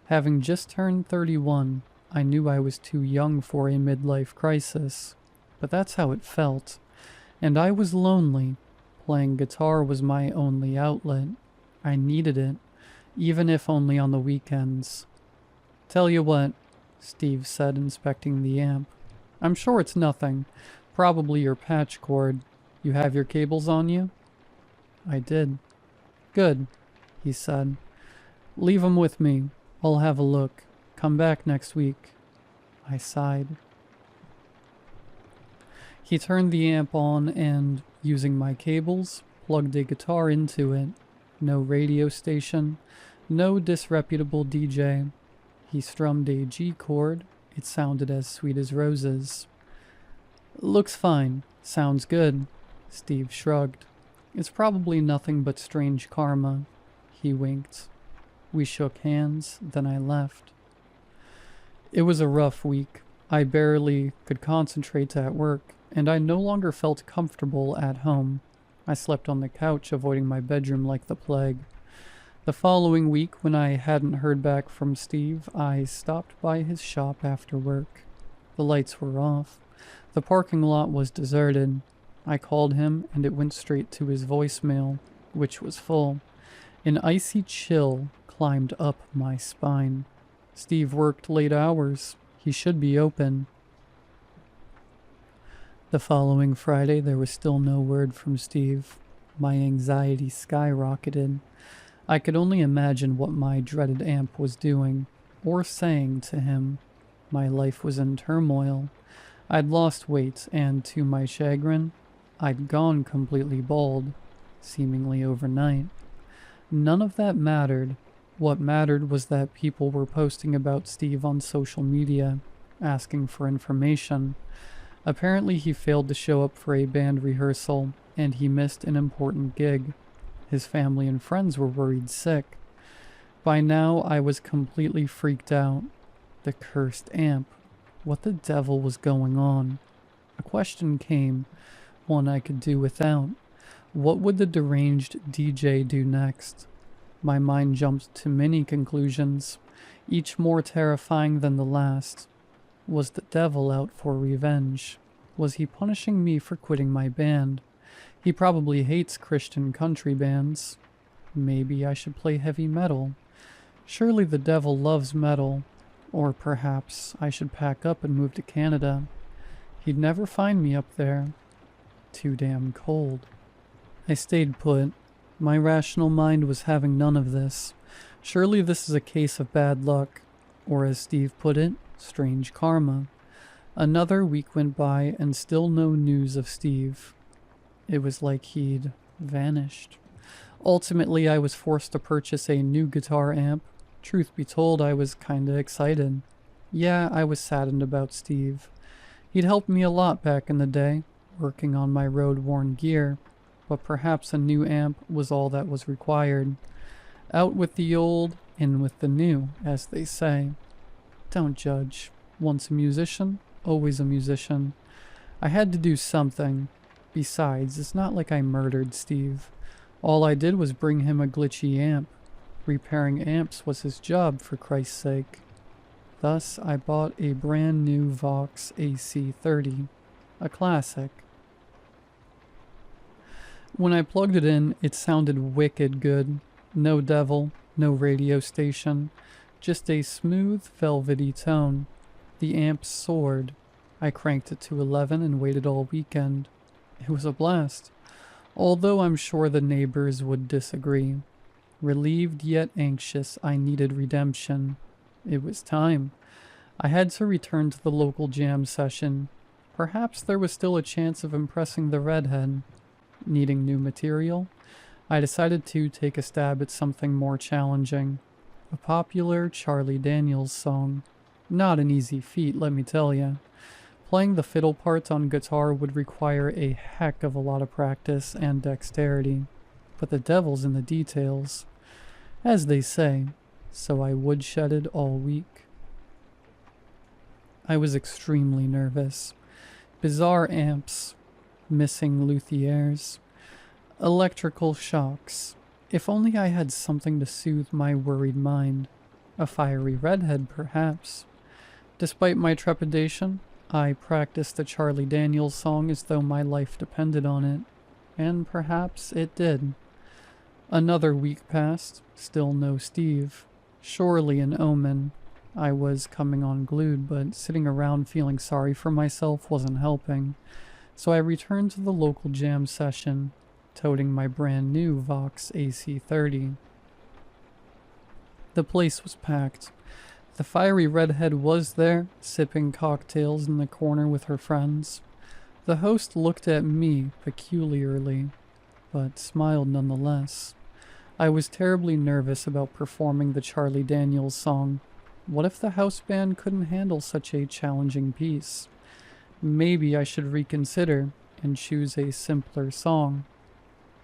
Having just turned 31, I knew I was too young for a midlife crisis, but that's how it felt. And I was lonely. Playing guitar was my only outlet. I needed it, even if only on the weekends. Tell you what, Steve said, inspecting the amp. I'm sure it's nothing. Probably your patch cord. You have your cables on you? I did. Good, he said. Leave 'em with me. I'll have a look. Come back next week. I sighed. He turned the amp on and, using my cables, plugged a guitar into it. No radio station, no disreputable DJ. He strummed a G chord. It sounded as sweet as roses. Looks fine. Sounds good. Steve shrugged. It's probably nothing but strange karma. He winked. We shook hands, then I left. It was a rough week. I barely could concentrate at work, and I no longer felt comfortable at home. I slept on the couch, avoiding my bedroom like the plague. The following week, when I hadn't heard back from Steve, I stopped by his shop after work. The lights were off. The parking lot was deserted. I called him, and it went straight to his voicemail, which was full. An icy chill climbed up my spine. Steve worked late hours. He should be open. The following Friday, there was still no word from Steve. My anxiety skyrocketed. I could only imagine what my dreaded amp was doing, or saying to him. My life was in turmoil. I'd lost weight, and to my chagrin, I'd gone completely bald, seemingly overnight. None of that mattered. What mattered was that people were posting about Steve on social media, asking for information. Apparently he failed to show up for a band rehearsal, and he missed an important gig. His family and friends were worried sick. By now, I was completely freaked out. The cursed amp. What the devil was going on? A question came, one I could do without. What would the deranged DJ do next? My mind jumped to many conclusions, each more terrifying than the last. Was the devil out for revenge? Was he punishing me for quitting my band? He probably hates Christian country bands. Maybe I should play heavy metal. Surely the devil loves metal. Or perhaps I should pack up and move to Canada. He'd never find me up there. Too damn cold. I stayed put. My rational mind was having none of this. Surely this is a case of bad luck. Or as Steve put it, strange karma. Another week went by and still no news of Steve. It was like he'd vanished. Ultimately, I was forced to purchase a new guitar amp. Truth be told, I was kinda excited. Yeah, I was saddened about Steve. He'd helped me a lot back in the day, working on my road-worn gear, but perhaps a new amp was all that was required. Out with the old, in with the new, as they say. Don't judge. Once a musician, always a musician. I had to do something. Besides, it's not like I murdered Steve. All I did was bring him a glitchy amp. Repairing amps was his job, for Christ's sake. Thus, I bought a brand new Vox AC30, a classic. When I plugged it in, it sounded wicked good. No devil, no radio station, just a smooth, velvety tone. The amp soared. I cranked it to 11 and waited all weekend. It was a blast, although I'm sure the neighbors would disagree. Relieved yet anxious, I needed redemption. It was time. I had to return to the local jam session. Perhaps there was still a chance of impressing the redhead. Needing new material, I decided to take a stab at something more challenging. A popular Charlie Daniels song. Not an easy feat, let me tell ya. Playing the fiddle parts on guitar would require a heck of a lot of practice and dexterity. But the devil's in the details, as they say, so I woodshedded all week. I was extremely nervous. Bizarre amps, missing luthiers, electrical shocks. If only I had something to soothe my worried mind. A fiery redhead, perhaps. Despite my trepidation, I practiced the Charlie Daniels song as though my life depended on it, and perhaps it did. Another week passed, still no Steve. Surely an omen. I was coming unglued, but sitting around feeling sorry for myself wasn't helping. So I returned to the local jam session, toting my brand new Vox AC30. The place was packed. The fiery redhead was there, sipping cocktails in the corner with her friends. The host looked at me peculiarly, but smiled nonetheless. I was terribly nervous about performing the Charlie Daniels song. What if the house band couldn't handle such a challenging piece? Maybe I should reconsider and choose a simpler song.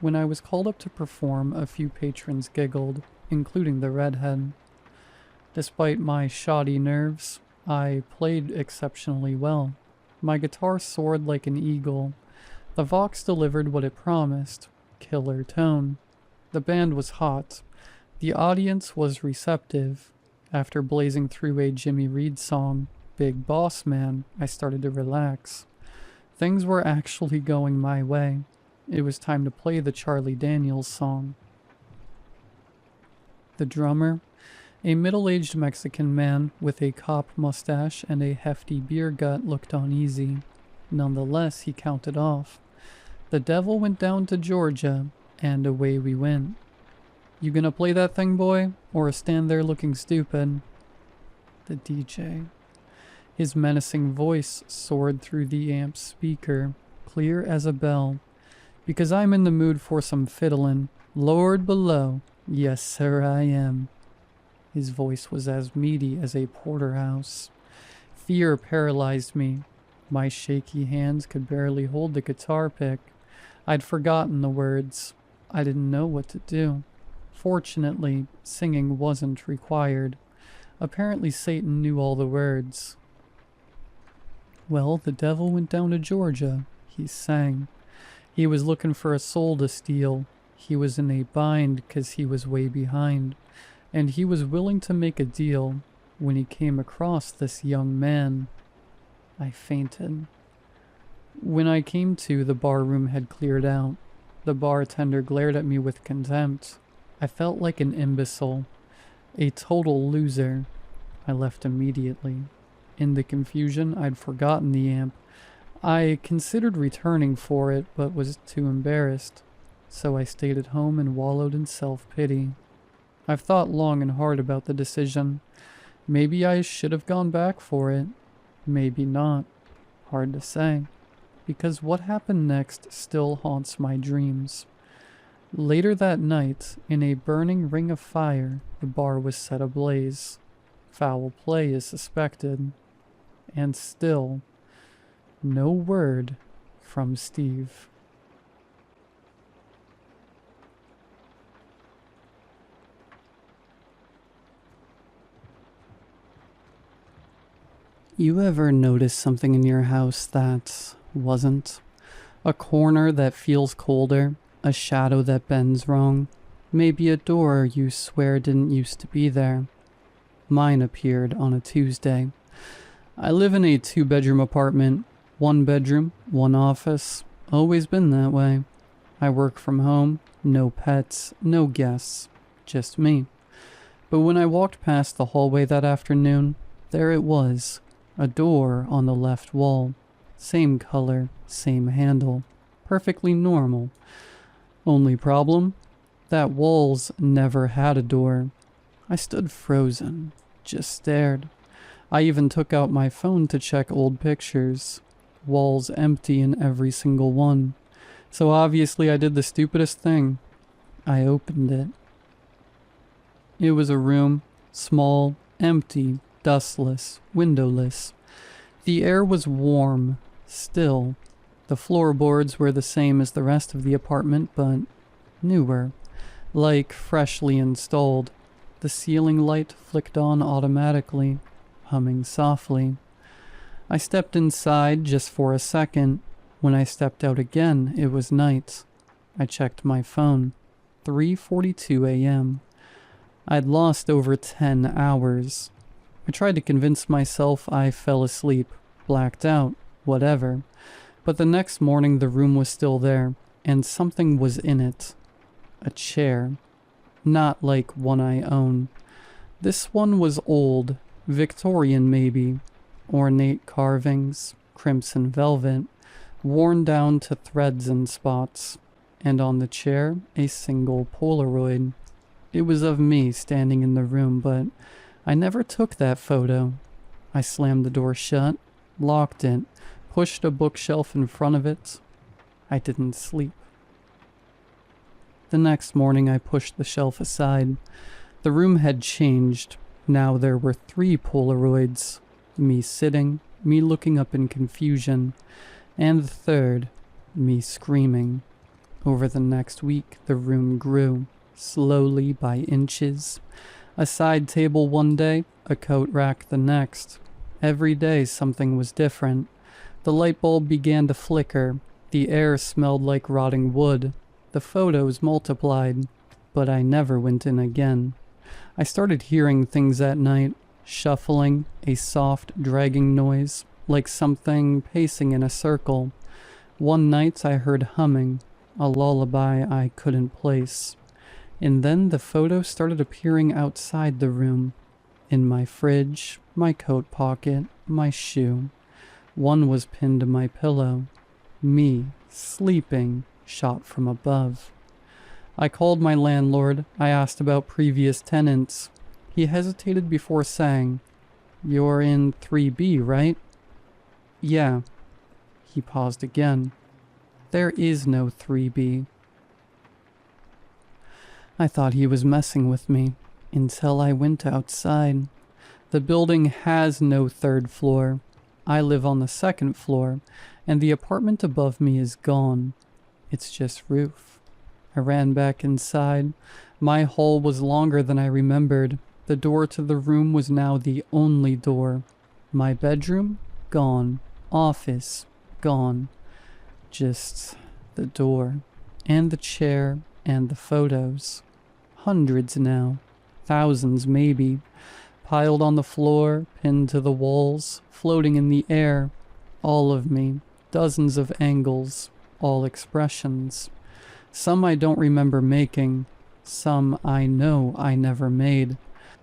When I was called up to perform, a few patrons giggled, including the redhead. Despite my shoddy nerves, I played exceptionally well. My guitar soared like an eagle. The Vox delivered what it promised, killer tone. The band was hot. The audience was receptive. After blazing through a Jimmy Reed song, Big Boss Man, I started to relax. Things were actually going my way. It was time to play the Charlie Daniels song. The drummer, a middle-aged Mexican man with a cop mustache and a hefty beer gut, looked uneasy. Nonetheless, he counted off. The devil went down to Georgia, and away we went. You gonna play that thing, boy, or stand there looking stupid? The DJ. His menacing voice soared through the amp speaker, clear as a bell. Because I'm in the mood for some fiddlin', Lord below, yes sir I am. His voice was as meaty as a porterhouse. Fear paralyzed me. My shaky hands could barely hold the guitar pick. I'd forgotten the words. I didn't know what to do. Fortunately, singing wasn't required. Apparently Satan knew all the words. Well, the devil went down to Georgia, he sang. He was looking for a soul to steal. He was in a bind 'cause he was way behind. And he was willing to make a deal when he came across this young man. I fainted. When I came to, the bar room had cleared out. The bartender glared at me with contempt. I felt like an imbecile, a total loser. I left immediately. In the confusion, I'd forgotten the amp. I considered returning for it, but was too embarrassed. So I stayed at home and wallowed in self-pity. I've thought long and hard about the decision. Maybe I should have gone back for it. Maybe not. Hard to say. Because what happened next still haunts my dreams. Later that night, in a burning ring of fire, the bar was set ablaze. Foul play is suspected. And still, no word from Steve. You ever notice something in your house that wasn't? A corner that feels colder, a shadow that bends wrong, maybe a door you swear didn't used to be there. Mine appeared on a Tuesday. I live in a 2-bedroom apartment, 1 bedroom, 1 office, always been that way. I work from home, no pets, no guests, just me. But when I walked past the hallway that afternoon, there it was. A door on the left wall. Same color, same handle. Perfectly normal. Only problem? That wall's never had a door. I stood frozen, just stared. I even took out my phone to check old pictures. Walls empty in every single one. So obviously I did the stupidest thing. I opened it. It was a room, small, empty, dustless, windowless. The air was warm, still. The floorboards were the same as the rest of the apartment, but newer, like freshly installed. The ceiling light flicked on automatically, humming softly. I stepped inside just for a second. When I stepped out again, it was night. I checked my phone. 3:42 a.m. I'd lost over 10 hours. I tried to convince myself I fell asleep, blacked out, whatever. But the next morning the room was still there, and something was in it. A chair. Not like one I own. This one was old, Victorian maybe. Ornate carvings, crimson velvet, worn down to threads and spots. And on the chair, a single Polaroid. It was of me standing in the room, but I never took that photo. I slammed the door shut, locked it, pushed a bookshelf in front of it. I didn't sleep. The next morning I pushed the shelf aside. The room had changed. Now there were 3 Polaroids. Me sitting, me looking up in confusion, and the third, me screaming. Over the next week the room grew, slowly by inches. A side table one day, a coat rack the next. Every day something was different. The light bulb began to flicker, The air smelled like rotting wood. The photos multiplied, but I never went in again. I started hearing things at night, shuffling, a soft, dragging noise, like something pacing in a circle. One night I heard humming, a lullaby I couldn't place. And then the photos started appearing outside the room, in my fridge, my coat pocket, my shoe. One was pinned to my pillow. Me, sleeping, shot from above. I called my landlord. I asked about previous tenants. He hesitated before saying, "You're in 3B, right?" "Yeah." He paused again. "There is no 3B. I thought he was messing with me, until I went outside. The building has no third floor. I live on the second floor, and the apartment above me is gone. It's just roof. I ran back inside. My hole was longer than I remembered. The door to the room was now the only door. My bedroom? Gone. Office? Gone. Just the door, and the chair, and the photos. Hundreds now. Thousands, maybe. Piled on the floor, pinned to the walls, floating in the air. All of me. Dozens of angles. All expressions. Some I don't remember making. Some I know I never made.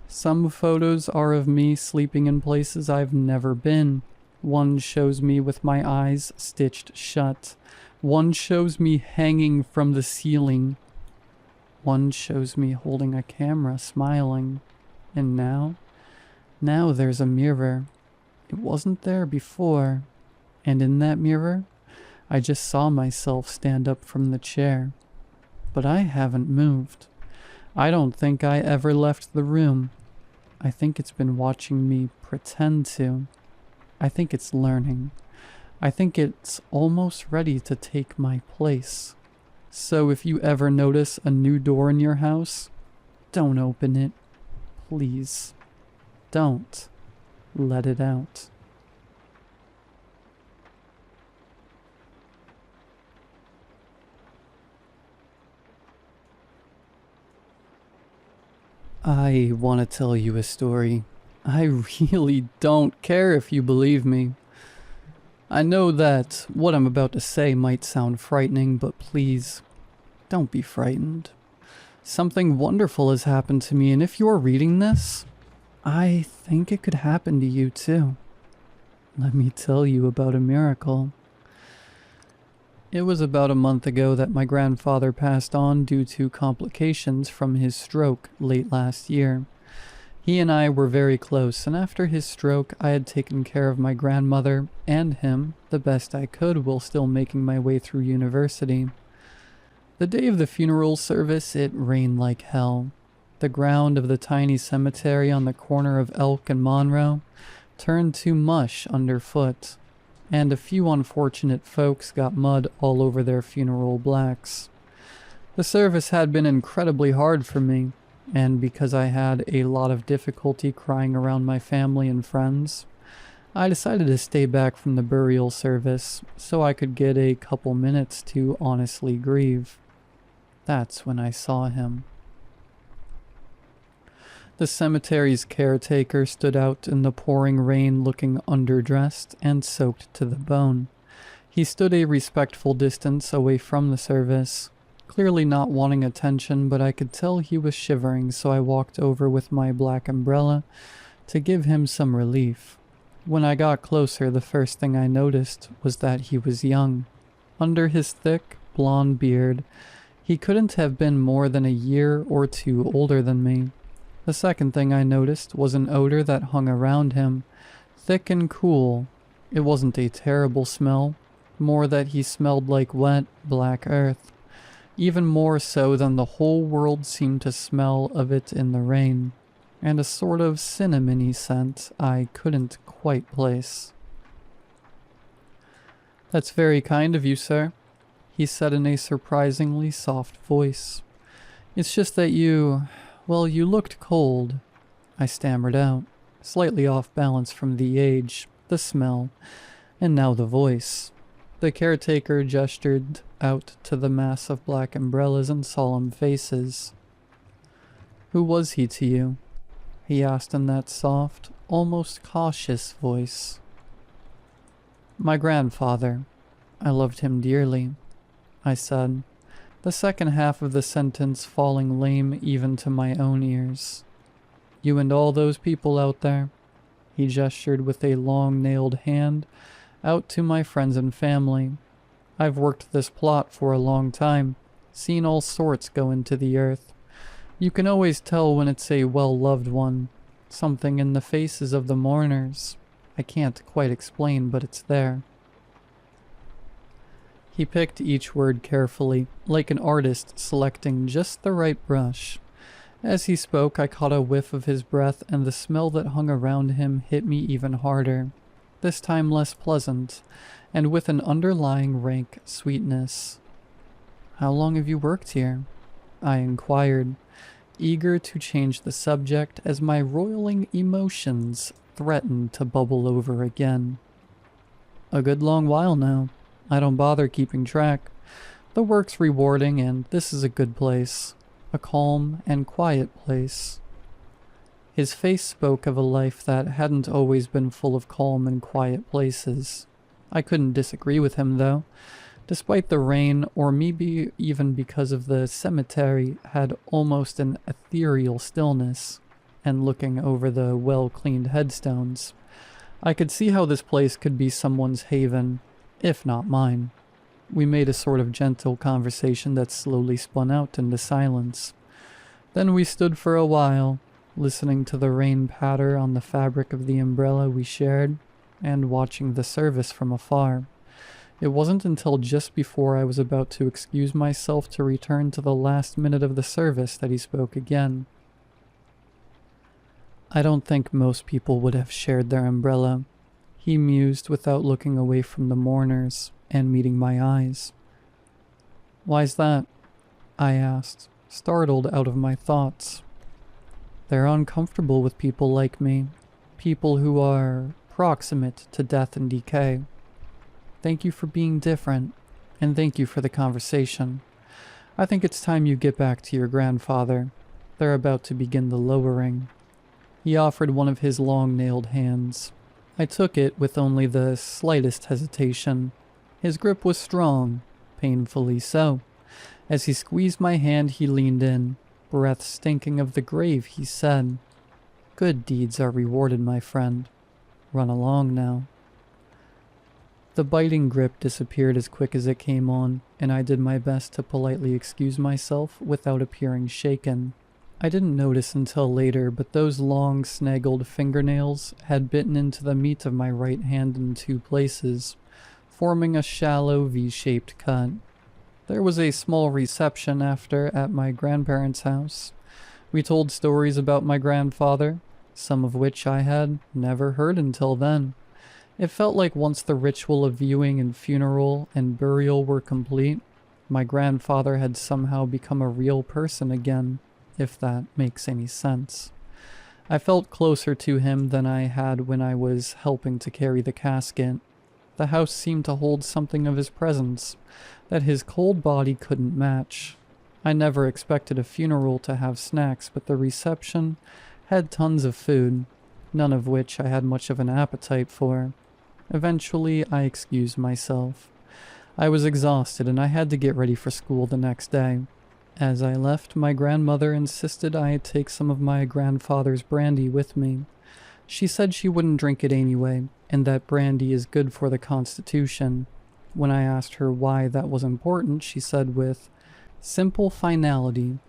Some photos are of me sleeping in places I've never been. One shows me with my eyes stitched shut. One shows me hanging from the ceiling. One shows me holding a camera, smiling. And now there's a mirror. It wasn't there before. And in that mirror, I just saw myself stand up from the chair. But I haven't moved. I don't think I ever left the room. I think it's been watching me pretend to. I think it's learning. I think it's almost ready to take my place. So if you ever notice a new door in your house, don't open it. Please. Don't let it out. I want to tell you a story. I really don't care if you believe me. I know that what I'm about to say might sound frightening, but please, don't be frightened. Something wonderful has happened to me, and if you're reading this, I think it could happen to you too. Let me tell you about a miracle. It was about a month ago that my grandfather passed on due to complications from his stroke late last year. He and I were very close, and after his stroke, I had taken care of my grandmother and him the best I could while still making my way through university. The day of the funeral service, it rained like hell. The ground of the tiny cemetery on the corner of Elk and Monroe turned to mush underfoot, and a few unfortunate folks got mud all over their funeral blacks. The service had been incredibly hard for me, and because I had a lot of difficulty crying around my family and friends, I decided to stay back from the burial service so I could get a couple minutes to honestly grieve. That's when I saw him. The cemetery's caretaker stood out in the pouring rain looking underdressed and soaked to the bone. He stood a respectful distance away from the service, clearly not wanting attention, but I could tell he was shivering, so I walked over with my black umbrella to give him some relief. When I got closer, the first thing I noticed was that he was young. Under his thick, blonde beard, he couldn't have been more than a year or two older than me. The second thing I noticed was an odor that hung around him, thick and cool. It wasn't a terrible smell, more that he smelled like wet, black earth, even more so than the whole world seemed to smell of it in the rain, and a sort of cinnamony scent I couldn't quite place. "That's very kind of you, sir," he said in a surprisingly soft voice. "It's just that you looked cold," I stammered out, slightly off balance from the age, the smell, and now the voice. The caretaker gestured out to the mass of black umbrellas and solemn faces. "Who was he to you?" he asked in that soft, almost cautious voice. "My grandfather. I loved him dearly," I said, the second half of the sentence falling lame even to my own ears. "You and all those people out there," he gestured with a long-nailed hand out to my friends and family. "I've worked this plot for a long time, seen all sorts go into the earth. You can always tell when it's a well-loved one. Something in the faces of the mourners. I can't quite explain, but it's there." He picked each word carefully, like an artist selecting just the right brush. As he spoke, I caught a whiff of his breath, and the smell that hung around him hit me even harder, this time less pleasant, and with an underlying rank sweetness. "How long have you worked here?" I inquired, eager to change the subject as my roiling emotions threatened to bubble over again. "A good long while now. I don't bother keeping track. The work's rewarding, and this is a good place. A calm and quiet place." His face spoke of a life that hadn't always been full of calm and quiet places. I couldn't disagree with him, though. Despite the rain, or maybe even because of the cemetery had almost an ethereal stillness, and looking over the well-cleaned headstones, I could see how this place could be someone's haven, if not mine. We made a sort of gentle conversation that slowly spun out into silence. Then we stood for a while, listening to the rain patter on the fabric of the umbrella we shared, and watching the service from afar. It wasn't until just before I was about to excuse myself to return to the last minute of the service that he spoke again. "I don't think most people would have shared their umbrella," he mused without looking away from the mourners and meeting my eyes. "Why's that?" I asked, startled out of my thoughts. "They're uncomfortable with people like me, people who are proximate to death and decay. Thank you for being different, and thank you for the conversation. I think it's time you get back to your grandfather. They're about to begin the lowering." He offered one of his long-nailed hands. I took it with only the slightest hesitation. His grip was strong, painfully so. As he squeezed my hand, he leaned in, breath stinking of the grave, he said, "Good deeds are rewarded, my friend. Run along now." The biting grip disappeared as quick as it came on, and I did my best to politely excuse myself without appearing shaken. I didn't notice until later, but those long, snaggled fingernails had bitten into the meat of my right hand in 2 places, forming a shallow V-shaped cut. There was a small reception after at my grandparents' house. We told stories about my grandfather, some of which I had never heard until then. It felt like once the ritual of viewing and funeral and burial were complete, my grandfather had somehow become a real person again, if that makes any sense. I felt closer to him than I had when I was helping to carry the casket. The house seemed to hold something of his presence that his cold body couldn't match. I never expected a funeral to have snacks, but the reception had tons of food, none of which I had much of an appetite for. Eventually, I excused myself. I was exhausted and I had to get ready for school the next day. As I left, my grandmother insisted I take some of my grandfather's brandy with me. She said she wouldn't drink it anyway, and that brandy is good for the constitution. When I asked her why that was important, she said with simple finality,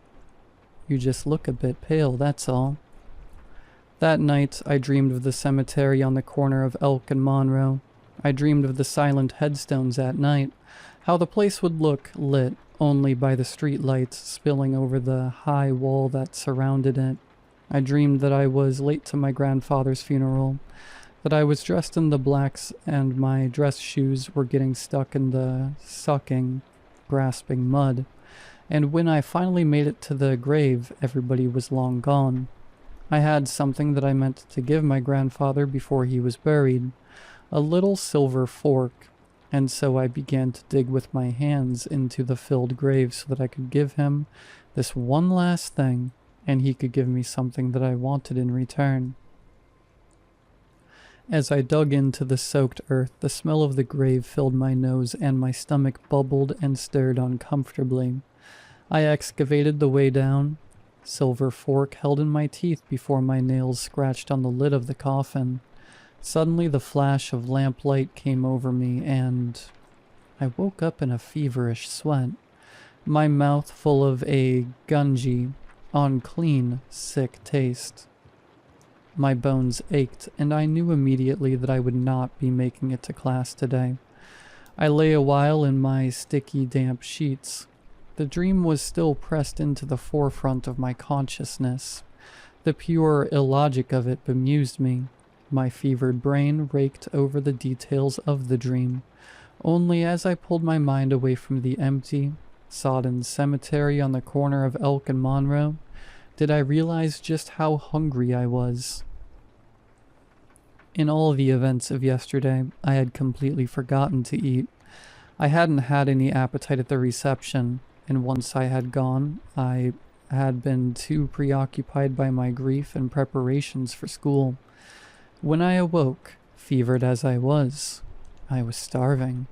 "You just look a bit pale, that's all." That night, I dreamed of the cemetery on the corner of Elk and Monroe. I dreamed of the silent headstones at night, how the place would look lit only by the street lights spilling over the high wall that surrounded it. I dreamed that I was late to my grandfather's funeral, that I was dressed in the blacks and my dress shoes were getting stuck in the sucking, grasping mud, and when I finally made it to the grave, everybody was long gone. I had something that I meant to give my grandfather before he was buried, a little silver fork. and so I began to dig with my hands into the filled grave so that I could give him this one last thing, and he could give me something that I wanted in return. As I dug into the soaked earth, the smell of the grave filled my nose and my stomach bubbled and stirred uncomfortably. I excavated the way down, silver fork held in my teeth before my nails scratched on the lid of the coffin. Suddenly the flash of lamplight came over me and I woke up in a feverish sweat, my mouth full of a gungy, unclean, sick taste. My bones ached, and I knew immediately that I would not be making it to class today. I lay a while in my sticky, damp sheets. The dream was still pressed into the forefront of my consciousness. The pure illogic of it bemused me. My fevered brain raked over the details of the dream. Only as I pulled my mind away from the empty, sodden cemetery on the corner of Elk and Monroe, did I realize just how hungry I was. In all the events of yesterday, I had completely forgotten to eat. I hadn't had any appetite at the reception, and once I had gone, I had been too preoccupied by my grief and preparations for school. When I awoke, fevered as I was starving.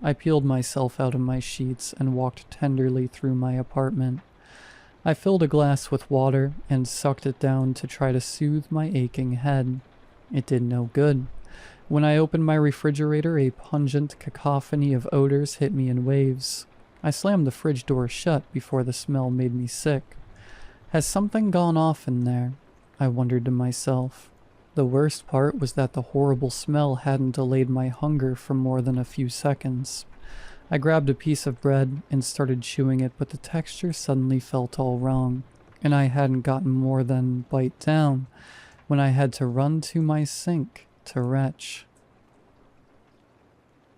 I peeled myself out of my sheets and walked tenderly through my apartment. I filled a glass with water and sucked it down to try to soothe my aching head. It did no good. When I opened my refrigerator, a pungent cacophony of odors hit me in waves. I slammed the fridge door shut before the smell made me sick. Has something gone off in there? I wondered to myself. The worst part was that the horrible smell hadn't allayed my hunger for more than a few seconds. I grabbed a piece of bread and started chewing it, but the texture suddenly felt all wrong, and I hadn't gotten more than bite down when I had to run to my sink to retch.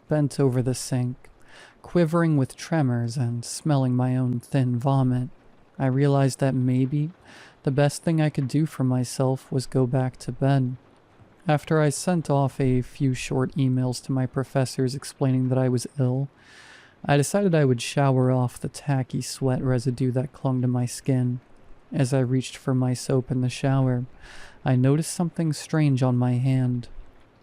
Bent over the sink, quivering with tremors and smelling my own thin vomit, I realized that maybe the best thing I could do for myself was go back to bed. After I sent off a few short emails to my professors explaining that I was ill, I decided I would shower off the tacky sweat residue that clung to my skin. As I reached for my soap in the shower, I noticed something strange on my hand.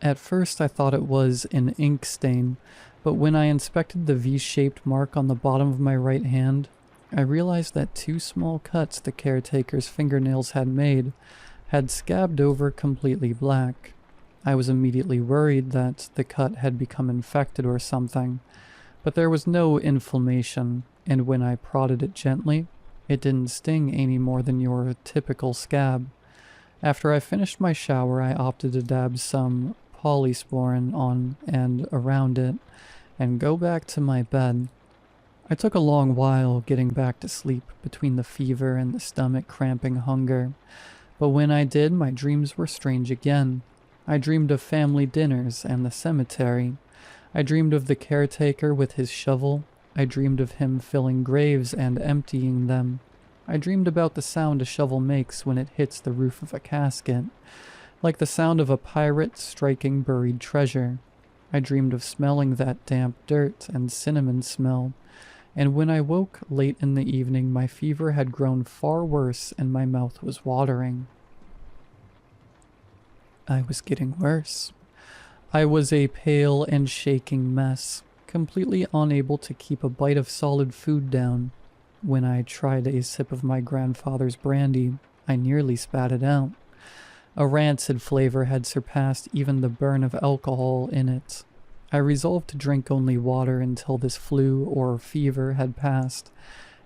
At first I thought it was an ink stain, but when I inspected the V-shaped mark on the bottom of my right hand, I realized that two small cuts the caretaker's fingernails had made had scabbed over completely black. I was immediately worried that the cut had become infected or something, but there was no inflammation, and when I prodded it gently, it didn't sting any more than your typical scab. After I finished my shower, I opted to dab some polysporin on and around it and go back to my bed. I took a long while getting back to sleep between the fever and the stomach cramping hunger, but when I did, my dreams were strange again. I dreamed of family dinners and the cemetery. I dreamed of the caretaker with his shovel. I dreamed of him filling graves and emptying them. I dreamed about the sound a shovel makes when it hits the roof of a casket, like the sound of a pirate striking buried treasure. I dreamed of smelling that damp dirt and cinnamon smell, and when I woke late in the evening, my fever had grown far worse and my mouth was watering. I was getting worse. I was a pale and shaking mess, completely unable to keep a bite of solid food down. When I tried a sip of my grandfather's brandy, I nearly spat it out. A rancid flavor had surpassed even the burn of alcohol in it. I resolved to drink only water until this flu or fever had passed,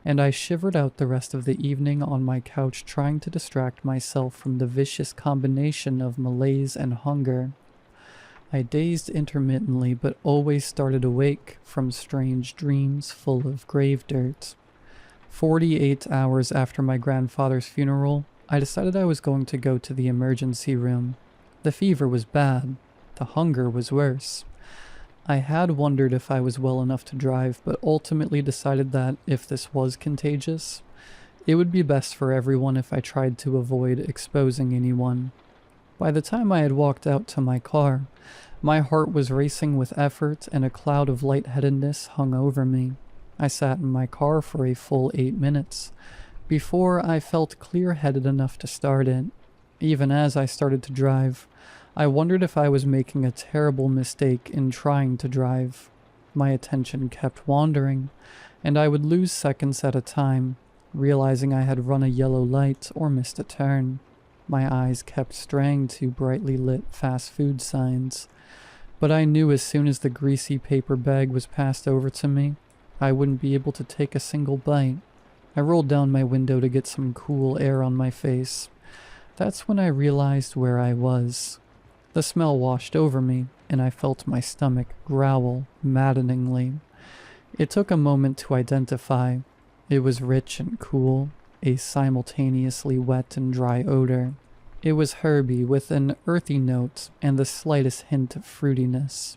and I shivered out the rest of the evening on my couch trying to distract myself from the vicious combination of malaise and hunger. I dazed intermittently but always started awake from strange dreams full of grave dirt. 48 hours after my grandfather's funeral, I decided I was going to go to the emergency room. The fever was bad. The hunger was worse. I had wondered if I was well enough to drive, but ultimately decided that if this was contagious, it would be best for everyone if I tried to avoid exposing anyone. By the time I had walked out to my car, my heart was racing with effort and a cloud of lightheadedness hung over me. I sat in my car for a full 8 minutes before I felt clear-headed enough to start it. Even as I started to drive, I wondered if I was making a terrible mistake in trying to drive. My attention kept wandering, and I would lose seconds at a time, realizing I had run a yellow light or missed a turn. My eyes kept straying to brightly lit fast food signs, but I knew as soon as the greasy paper bag was passed over to me, I wouldn't be able to take a single bite. I rolled down my window to get some cool air on my face. That's when I realized where I was. The smell washed over me, and I felt my stomach growl maddeningly. It took a moment to identify. It was rich and cool, a simultaneously wet and dry odor. It was herby with an earthy note and the slightest hint of fruitiness.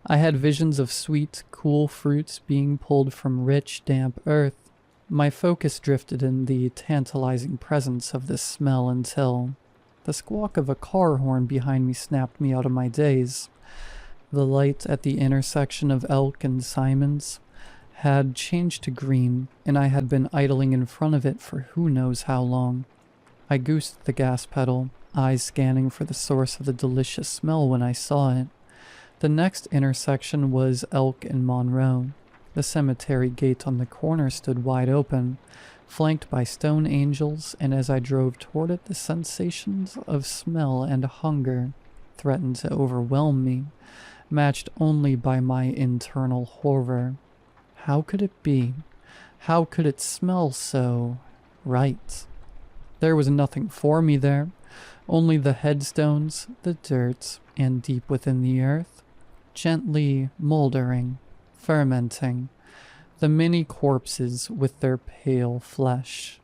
I had visions of sweet, cool fruits being pulled from rich, damp earth. My focus drifted in the tantalizing presence of this smell until the squawk of a car horn behind me snapped me out of my daze. The light at the intersection of Elk and Simons had changed to green, and I had been idling in front of it for who knows how long. I goosed the gas pedal, eyes scanning for the source of the delicious smell when I saw it. The next intersection was Elk and Monroe. The cemetery gate on the corner stood wide open, flanked by stone angels, and as I drove toward it, the sensations of smell and hunger threatened to overwhelm me, matched only by my internal horror. How could it be? How could it smell so right? There was nothing for me there, only the headstones, the dirt, and deep within the earth, gently moldering, fermenting, the many corpses with their pale flesh.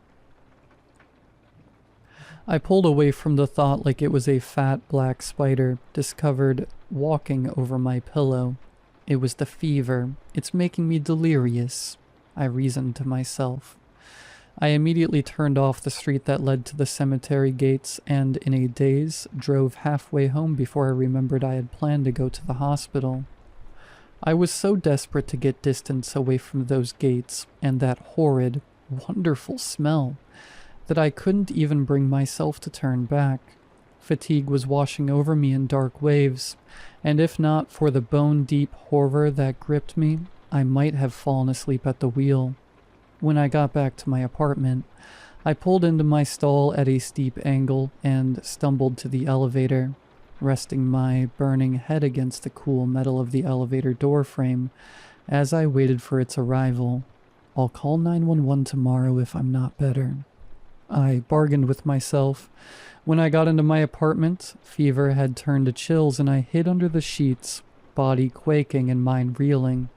I pulled away from the thought like it was a fat black spider discovered walking over my pillow. It was the fever. It's making me delirious, I reasoned to myself. I immediately turned off the street that led to the cemetery gates and, in a daze, drove halfway home before I remembered I had planned to go to the hospital. I was so desperate to get distance away from those gates and that horrid, wonderful smell that I couldn't even bring myself to turn back. Fatigue was washing over me in dark waves, and if not for the bone-deep horror that gripped me, I might have fallen asleep at the wheel. When I got back to my apartment, I pulled into my stall at a steep angle and stumbled to the elevator, resting my burning head against the cool metal of the elevator door frame as I waited for its arrival. I'll call 911 tomorrow if I'm not better, I bargained with myself. When I got into my apartment, fever had turned to chills and I hid under the sheets, body quaking and mind reeling.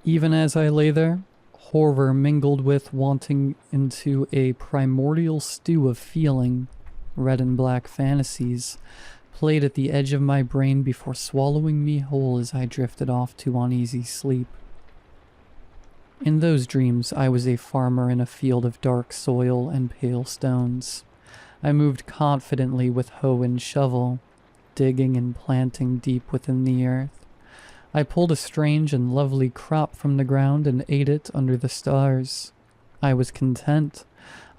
Even as I lay there, horror mingled with wanting into a primordial stew of feeling. Red and black fantasies played at the edge of my brain before swallowing me whole as I drifted off to uneasy sleep. In those dreams, I was a farmer in a field of dark soil and pale stones. I moved confidently with hoe and shovel, digging and planting deep within the earth. I pulled a strange and lovely crop from the ground and ate it under the stars. I was content.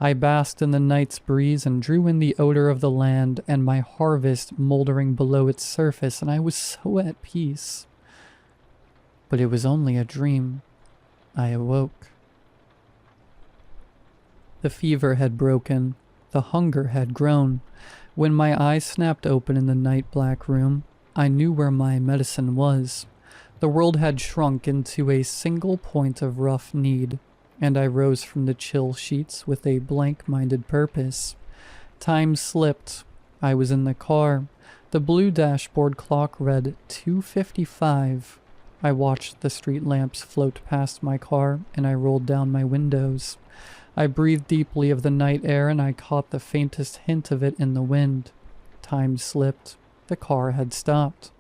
I basked in the night's breeze and drew in the odor of the land and my harvest moldering below its surface, and I was so at peace. But it was only a dream. I awoke. The fever had broken. The hunger had grown. When my eyes snapped open in the night-black room, I knew where my medicine was. The world had shrunk into a single point of rough need, and I rose from the chill sheets with a blank-minded purpose. Time slipped. I was in the car. The blue dashboard clock read 2:55. I watched the street lamps float past my car, and I rolled down my windows. I breathed deeply of the night air, and I caught the faintest hint of it in the wind. Time slipped. The car had stopped.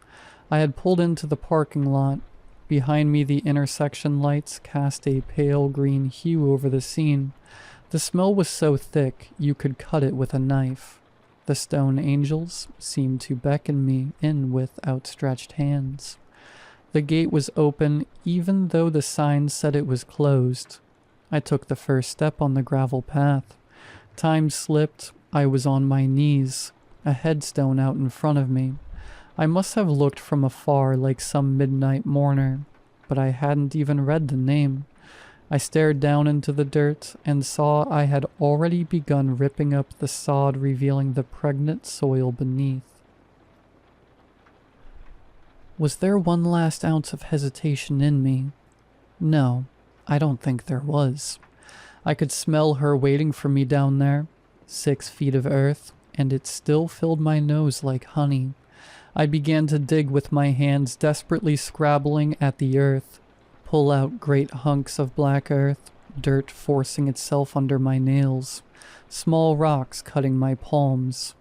I had pulled into the parking lot. Behind me, the intersection lights cast a pale green hue over the scene. The smell was so thick you could cut it with a knife. The stone angels seemed to beckon me in with outstretched hands. The gate was open even though the sign said it was closed. I took the first step on the gravel path. Time slipped. I was on my knees, a headstone out in front of me. I must have looked from afar like some midnight mourner, but I hadn't even read the name. I stared down into the dirt and saw I had already begun ripping up the sod, revealing the pregnant soil beneath. Was there one last ounce of hesitation in me? No, I don't think there was. I could smell her waiting for me down there, 6 feet of earth, and it still filled my nose like honey. I began to dig with my hands, desperately scrabbling at the earth, pull out great hunks of black earth, dirt forcing itself under my nails, small rocks cutting my palms.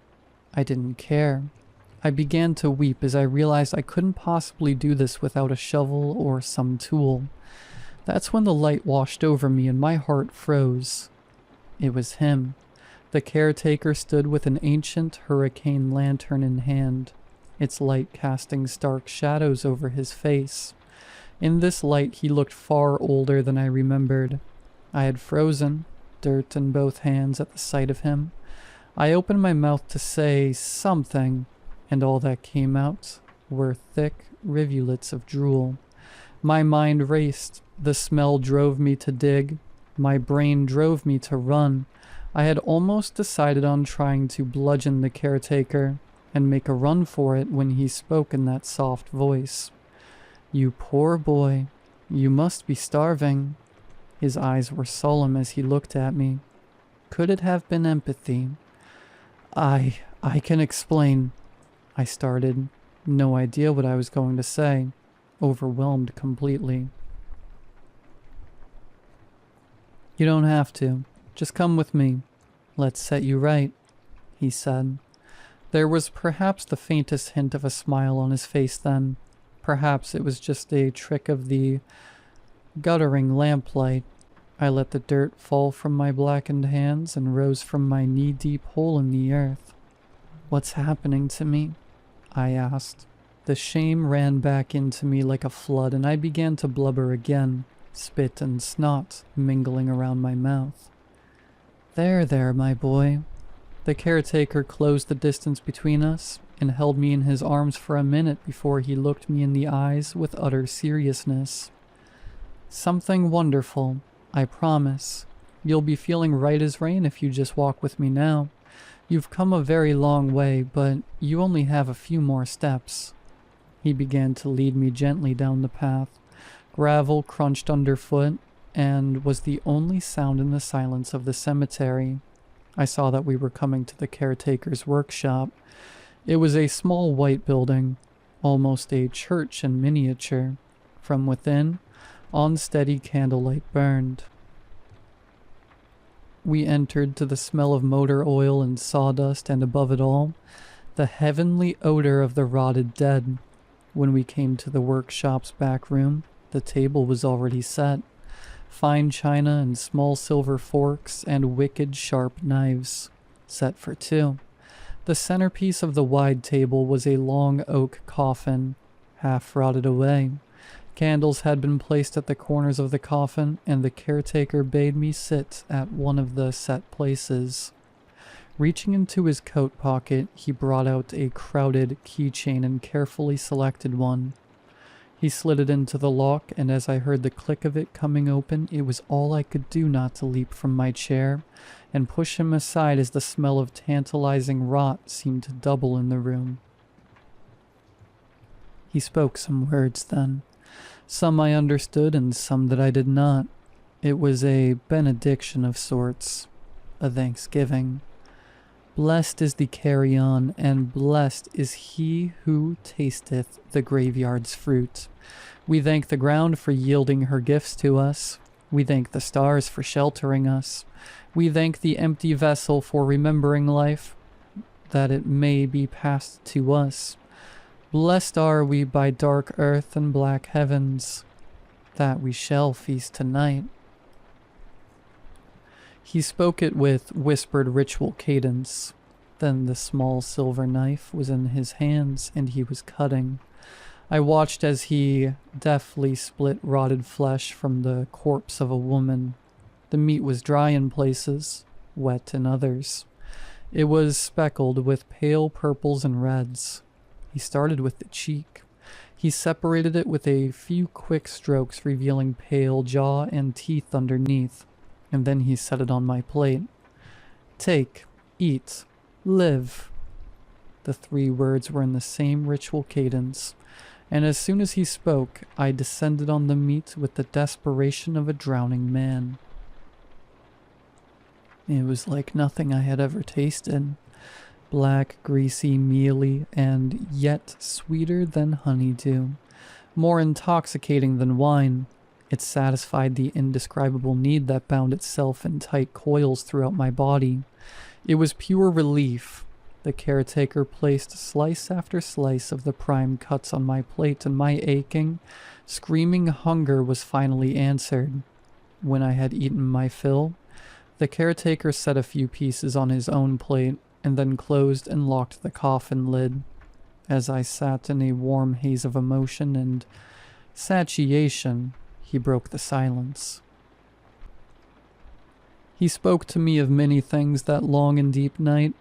I didn't care. I began to weep as I realized I couldn't possibly do this without a shovel or some tool. That's when the light washed over me and my heart froze. It was him. The caretaker stood with an ancient hurricane lantern in hand, its light casting stark shadows over his face. In this light he looked far older than I remembered. I had frozen, dirt in both hands at the sight of him. I opened my mouth to say something, and all that came out were thick rivulets of drool. My mind raced. The smell drove me to dig. My brain drove me to run. I had almost decided on trying to bludgeon the caretaker and make a run for it when he spoke in that soft voice. "You poor boy, you must be starving." His eyes were solemn as he looked at me. Could it have been empathy? I can explain," I started, no idea what I was going to say, overwhelmed completely. "You don't have to. Just come with me. Let's set you right," he said. There was perhaps the faintest hint of a smile on his face then. Perhaps it was just a trick of the guttering lamplight. I let the dirt fall from my blackened hands and rose from my knee-deep hole in the earth. "What's happening to me?" I asked. The shame ran back into me like a flood, and I began to blubber again, spit and snot mingling around my mouth. There, my boy." The caretaker closed the distance between us and held me in his arms for a minute before he looked me in the eyes with utter seriousness. "Something wonderful, I promise. You'll be feeling right as rain if you just walk with me now. You've come a very long way, but you only have a few more steps." He began to lead me gently down the path. Gravel crunched underfoot and was the only sound in the silence of the cemetery. I saw that we were coming to the caretaker's workshop. It was a small white building, almost a church in miniature. From within, unsteady candlelight burned. We entered to the smell of motor oil and sawdust, and above it all, the heavenly odor of the rotted dead. When we came to the workshop's back room, the table was already set. Fine china and small silver forks and wicked sharp knives, set for 2. The centerpiece of the wide table was a long oak coffin, half rotted away. Candles had been placed at the corners of the coffin, and the caretaker bade me sit at one of the set places. Reaching into his coat pocket, he brought out a crowded keychain and carefully selected one. He slid it into the lock, and as I heard the click of it coming open, it was all I could do not to leap from my chair and push him aside as the smell of tantalizing rot seemed to double in the room. He spoke some words then. Some I understood and some that I did not. It was a benediction of sorts, a thanksgiving. "Blessed is the carrion, and blessed is he who tasteth the graveyard's fruit. We thank the ground for yielding her gifts to us. We thank the stars for sheltering us. We thank the empty vessel for remembering life, that it may be passed to us. Blessed are we by dark earth and black heavens, that we shall feast tonight." He spoke it with whispered ritual cadence. Then the small silver knife was in his hands, and he was cutting. I watched as he deftly split rotted flesh from the corpse of a woman. The meat was dry in places, wet in others. It was speckled with pale purples and reds. He started with the cheek. He separated it with a few quick strokes, revealing pale jaw and teeth underneath, and then he set it on my plate. Take, eat, live. The 3 words were in the same ritual cadence, and as soon as he spoke, I descended on the meat with the desperation of a drowning man. It was like nothing I had ever tasted. Black, greasy, mealy, and yet sweeter than honeydew. More intoxicating than wine. It satisfied the indescribable need that bound itself in tight coils throughout my body. It was pure relief. The caretaker placed slice after slice of the prime cuts on my plate, and my aching, screaming hunger was finally answered. When I had eaten my fill, the caretaker set a few pieces on his own plate, and then closed and locked the coffin lid. As I sat in a warm haze of emotion and satiation, he broke the silence. He spoke to me of many things that long and deep night.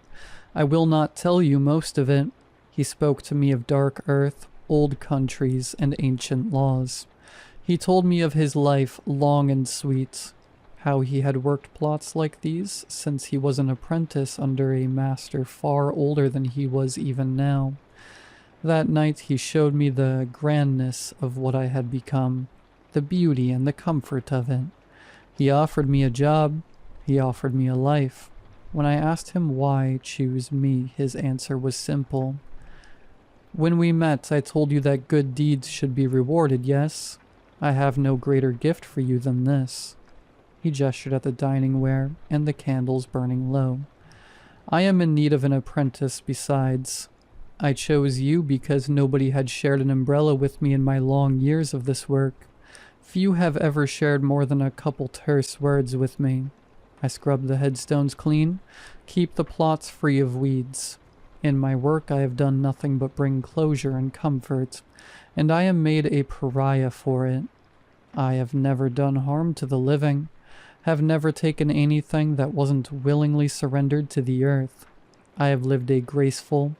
I will not tell you most of it. He spoke to me of dark earth, old countries, and ancient laws. He told me of his life long and sweet, how he had worked plots like these since he was an apprentice under a master far older than he was even now. That night he showed me the grandness of what I had become, the beauty and the comfort of it. He offered me a job. He offered me a life. When I asked him why choose me, his answer was simple. When we met, I told you that good deeds should be rewarded, yes? I have no greater gift for you than this. He gestured at the dining ware and the candles burning low. I am in need of an apprentice besides. I chose you because nobody had shared an umbrella with me in my long years of this work. Few have ever shared more than a couple terse words with me. I scrub the headstones clean, keep the plots free of weeds. In my work I have done nothing but bring closure and comfort, and I am made a pariah for it. I have never done harm to the living, have never taken anything that wasn't willingly surrendered to the earth. I have lived a graceful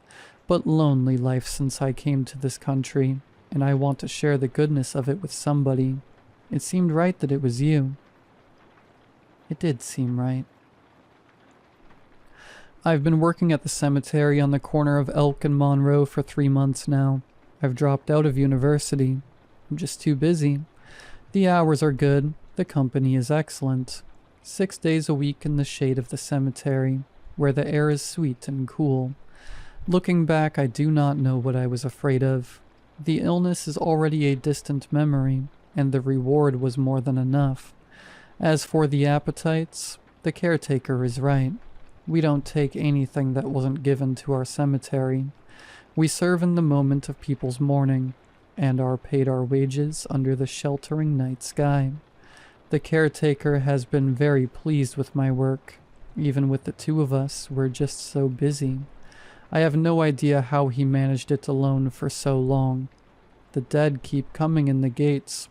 but lonely life since I came to this country, and I want to share the goodness of it with somebody. It seemed right that it was you. It did seem right. I've been working at the cemetery on the corner of Elk and Monroe for 3 months now. I've dropped out of university. I'm just too busy. The hours are good. The company is excellent. 6 days a week in the shade of the cemetery, where the air is sweet and cool. Looking back, I do not know what I was afraid of. The illness is already a distant memory, and the reward was more than enough. As for the appetites, the caretaker is right. We don't take anything that wasn't given to our cemetery. We serve in the moment of people's mourning, and are paid our wages under the sheltering night sky. The caretaker has been very pleased with my work. Even with the 2 of us, we're just so busy. I have no idea how he managed it alone for so long. The dead keep coming in the gates,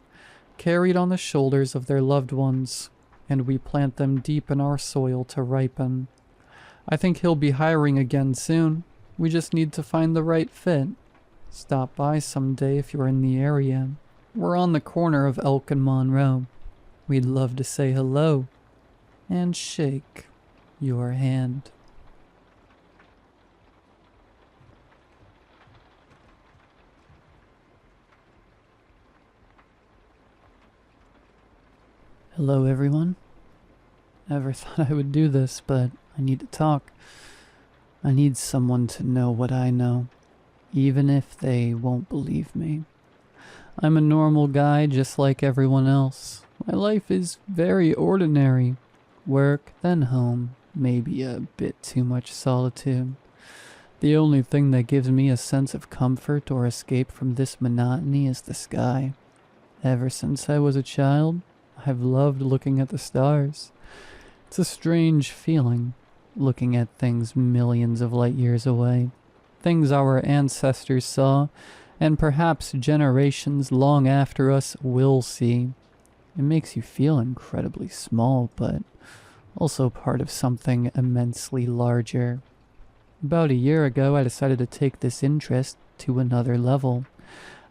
carried on the shoulders of their loved ones, and we plant them deep in our soil to ripen. I think he'll be hiring again soon. We just need to find the right fit. Stop by someday if you're in the area. We're on the corner of Elk and Monroe. We'd love to say hello and shake your hand. Hello, everyone. Never thought I would do this, but I need to talk. I need someone to know what I know, even if they won't believe me. I'm a normal guy just like everyone else. My life is very ordinary. Work, then home, maybe a bit too much solitude. The only thing that gives me a sense of comfort or escape from this monotony is the sky. Ever since I was a child, I've loved looking at the stars. It's a strange feeling. looking at things millions of light years away, things our ancestors saw, and perhaps generations long after us will see. It makes you feel incredibly small, but also part of something immensely larger. About a year ago, I decided to take this interest to another level.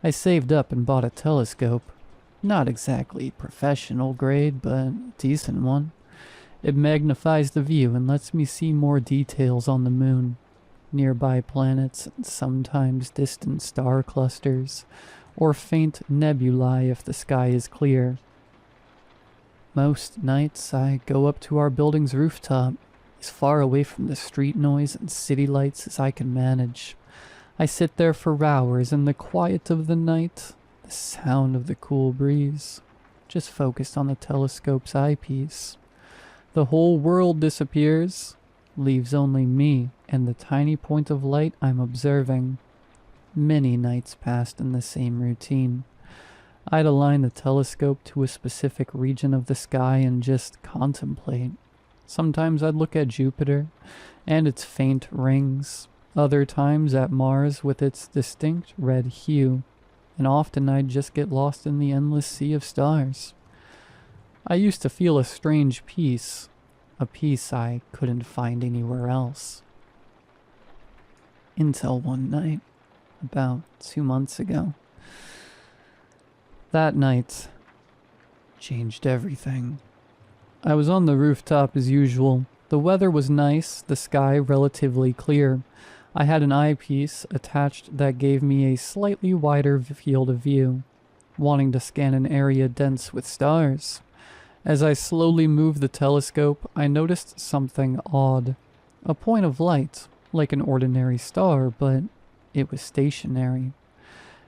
I saved up and bought a telescope. Not exactly professional grade, but decent one. It magnifies the view and lets me see more details on the moon, nearby planets, and sometimes distant star clusters, or faint nebulae if the sky is clear. Most nights I go up to our building's rooftop, as far away from the street noise and city lights as I can manage. I sit there for hours in the quiet of the night, the sound of the cool breeze, just focused on the telescope's eyepiece. The whole world disappears, leaves only me and the tiny point of light I'm observing. Many nights passed in the same routine. I'd align the telescope to a specific region of the sky and just contemplate. Sometimes I'd look at Jupiter and its faint rings, other times at Mars with its distinct red hue, and often I'd just get lost in the endless sea of stars. I used to feel a strange peace, a peace I couldn't find anywhere else. Until one night, about 2 months ago. That night changed everything. I was on the rooftop as usual. The weather was nice, the sky relatively clear. I had an eyepiece attached that gave me a slightly wider field of view, wanting to scan an area dense with stars. As I slowly moved the telescope, I noticed something odd. A point of light, like an ordinary star, but it was stationary.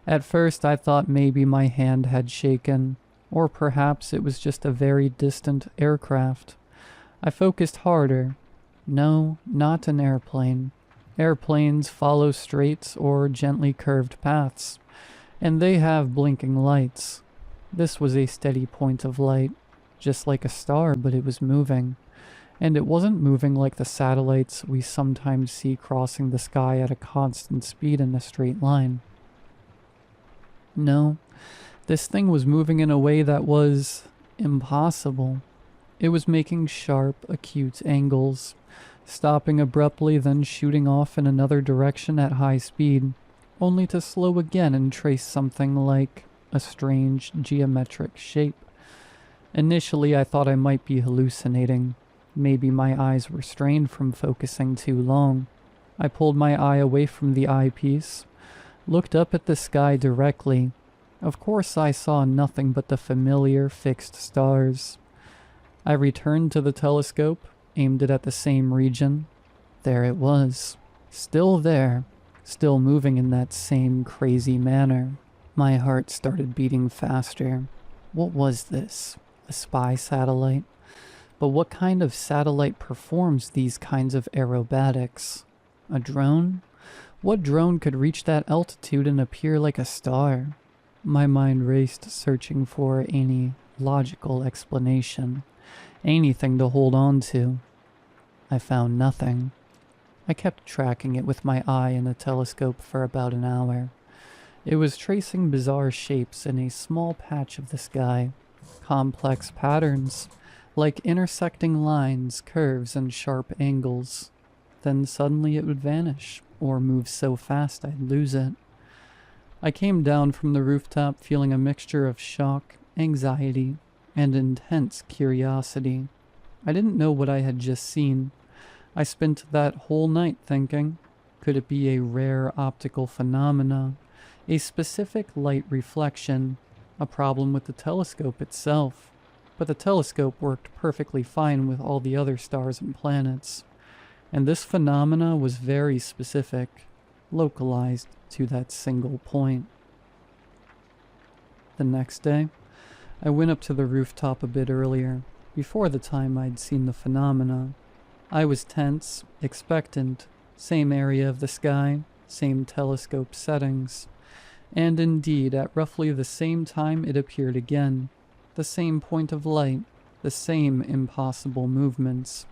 At first I thought maybe my hand had shaken, or perhaps it was just a very distant aircraft. I focused harder. No, not an airplane. Airplanes follow straight or gently curved paths, and they have blinking lights. This was a steady point of light, just like a star, but it was moving. And it wasn't moving like the satellites we sometimes see crossing the sky at a constant speed in a straight line. No, this thing was moving in a way that was impossible. It was making sharp, acute angles, stopping abruptly, then shooting off in another direction at high speed, only to slow again and trace something like a strange geometric shape. Initially, I thought I might be hallucinating. Maybe my eyes were strained from focusing too long. I pulled my eye away from the eyepiece, looked up at the sky directly. Of course, I saw nothing but the familiar fixed stars. I returned to the telescope, aimed it at the same region. There it was. Still there. Still moving in that same crazy manner. My heart started beating faster. What was this? A spy satellite? But what kind of satellite performs these kinds of aerobatics? A drone? What drone could reach that altitude and appear like a star? My mind raced, searching for any logical explanation, anything to hold on to. I found nothing. I kept tracking it with my eye in the telescope for about an hour. It was tracing bizarre shapes in a small patch of the sky, complex patterns, like intersecting lines, curves, and sharp angles. Then suddenly it would vanish, or move so fast I'd lose it. I came down from the rooftop feeling a mixture of shock, anxiety, and intense curiosity. I didn't know what I had just seen. I spent that whole night thinking, could it be a rare optical phenomena, a specific light reflection, a problem with the telescope itself? But the telescope worked perfectly fine with all the other stars and planets. And this phenomena was very specific, localized to that single point. The next day, I went up to the rooftop a bit earlier, before the time I'd seen the phenomena. I was tense, expectant, same area of the sky, same telescope settings. And indeed, at roughly the same time it appeared again. The same point of light, the same impossible movements.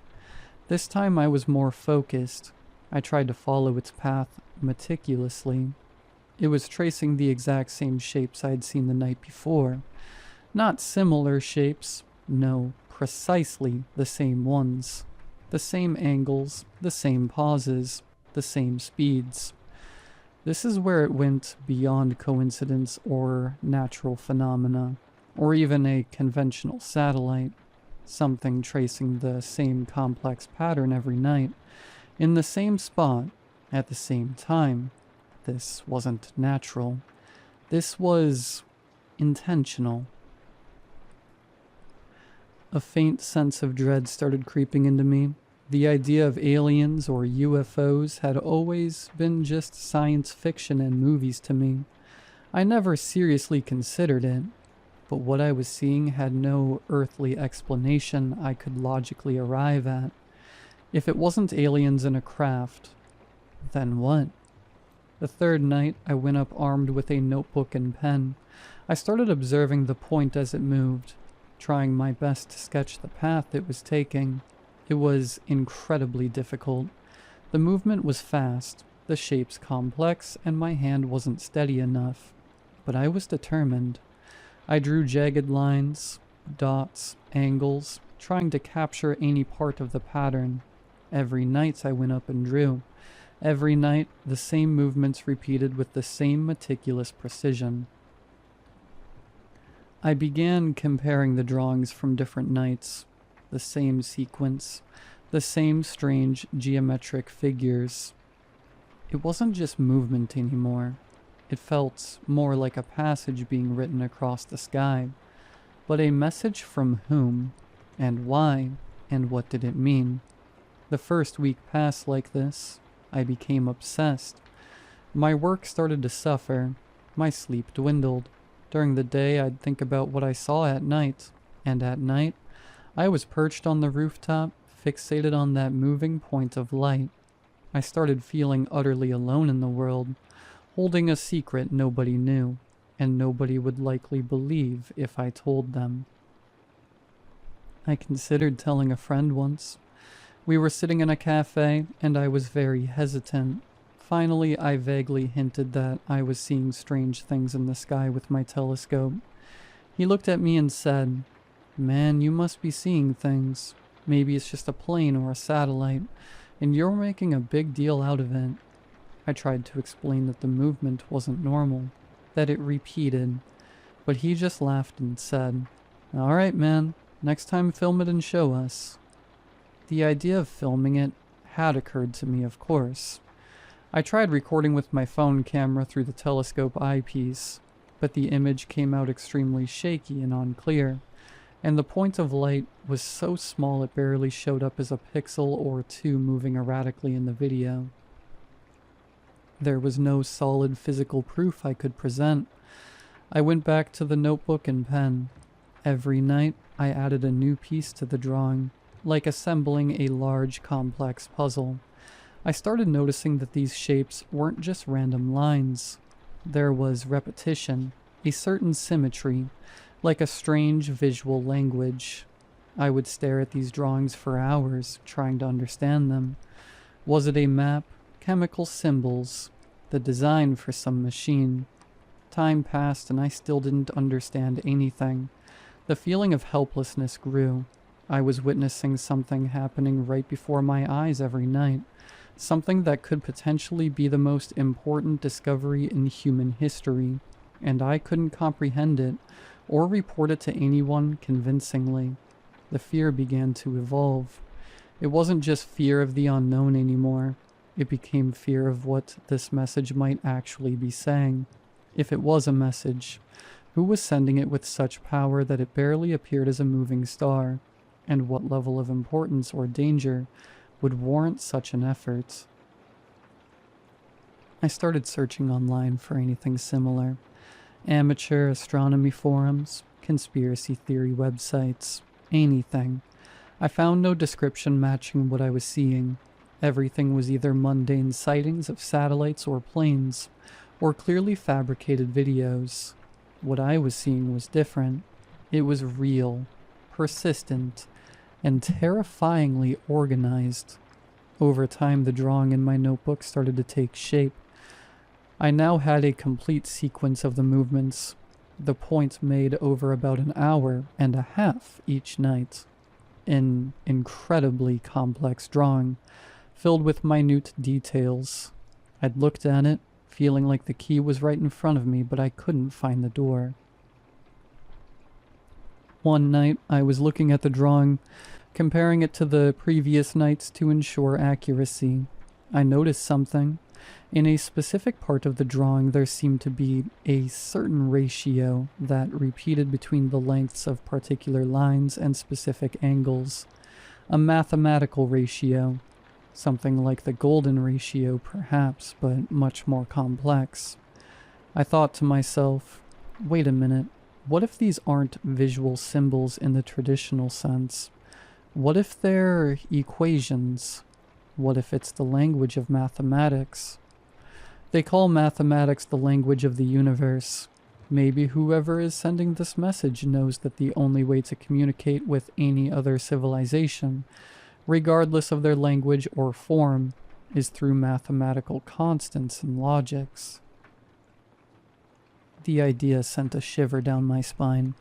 This time I was more focused. I tried to follow its path meticulously. It was tracing the exact same shapes I had seen the night before. Not similar shapes, no, precisely the same ones. The same angles, the same pauses, the same speeds. This is where it went beyond coincidence or natural phenomena, or even a conventional satellite, something tracing the same complex pattern every night, in the same spot, at the same time. This wasn't natural. This was intentional. A faint sense of dread started creeping into me. The idea of aliens or UFOs had always been just science fiction and movies to me. I never seriously considered it, but what I was seeing had no earthly explanation I could logically arrive at. If it wasn't aliens in a craft, then what? The third night, I went up armed with a notebook and pen. I started observing the point as it moved, trying my best to sketch the path it was taking. It was incredibly difficult. The movement was fast, the shapes complex, and my hand wasn't steady enough. But I was determined. I drew jagged lines, dots, angles, trying to capture any part of the pattern. Every night I went up and drew. Every night, the same movements repeated with the same meticulous precision. I began comparing the drawings from different nights. The same sequence, the same strange geometric figures. It wasn't just movement anymore. It felt more like a passage being written across the sky. But a message from whom, and why, and what did it mean? The first week passed like this. I became obsessed. My work started to suffer. My sleep dwindled. During the day, I'd think about what I saw at night. And at night, I was perched on the rooftop, fixated on that moving point of light. I started feeling utterly alone in the world, holding a secret nobody knew, and nobody would likely believe if I told them. I considered telling a friend once. We were sitting in a cafe, and I was very hesitant. Finally, I vaguely hinted that I was seeing strange things in the sky with my telescope. He looked at me and said, "Man, you must be seeing things. Maybe it's just a plane or a satellite, and you're making a big deal out of it." I tried to explain that the movement wasn't normal, that it repeated, but he just laughed and said, "All right, man, next time film it and show us." The idea of filming it had occurred to me, of course. I tried recording with my phone camera through the telescope eyepiece, but the image came out extremely shaky and unclear, and the point of light was so small it barely showed up as a pixel or two moving erratically in the video. There was no solid physical proof I could present. I went back to the notebook and pen. Every night, I added a new piece to the drawing, like assembling a large, complex puzzle. I started noticing that these shapes weren't just random lines. There was repetition, a certain symmetry, like a strange visual language. I would stare at these drawings for hours, trying to understand them. Was it a map, chemical symbols, the design for some machine? Time passed and I still didn't understand anything. The feeling of helplessness grew. I was witnessing something happening right before my eyes every night. Something that could potentially be the most important discovery in human history, and I couldn't comprehend it or report it to anyone convincingly. The fear began to evolve. It wasn't just fear of the unknown anymore. It became fear of what this message might actually be saying. If it was a message, who was sending it with such power that it barely appeared as a moving star? And what level of importance or danger would warrant such an effort? I started searching online for anything similar. Amateur astronomy forums, conspiracy theory websites, anything. I found no description matching what I was seeing. Everything was either mundane sightings of satellites or planes, or clearly fabricated videos. What I was seeing was different. It was real, persistent, and terrifyingly organized. Over time, the drawing in my notebook started to take shape. I now had a complete sequence of the movements, the points made over about an hour and a half each night. An incredibly complex drawing, filled with minute details. I'd looked at it, feeling like the key was right in front of me, but I couldn't find the door. One night, I was looking at the drawing, comparing it to the previous nights to ensure accuracy. I noticed something. In a specific part of the drawing, there seemed to be a certain ratio that repeated between the lengths of particular lines and specific angles. A mathematical ratio. Something like the golden ratio, perhaps, but much more complex. I thought to myself, wait a minute, what if these aren't visual symbols in the traditional sense? What if they're equations? What if it's the language of mathematics? They call mathematics the language of the universe. Maybe whoever is sending this message knows that the only way to communicate with any other civilization, regardless of their language or form, is through mathematical constants and logics. The idea sent a shiver down my spine.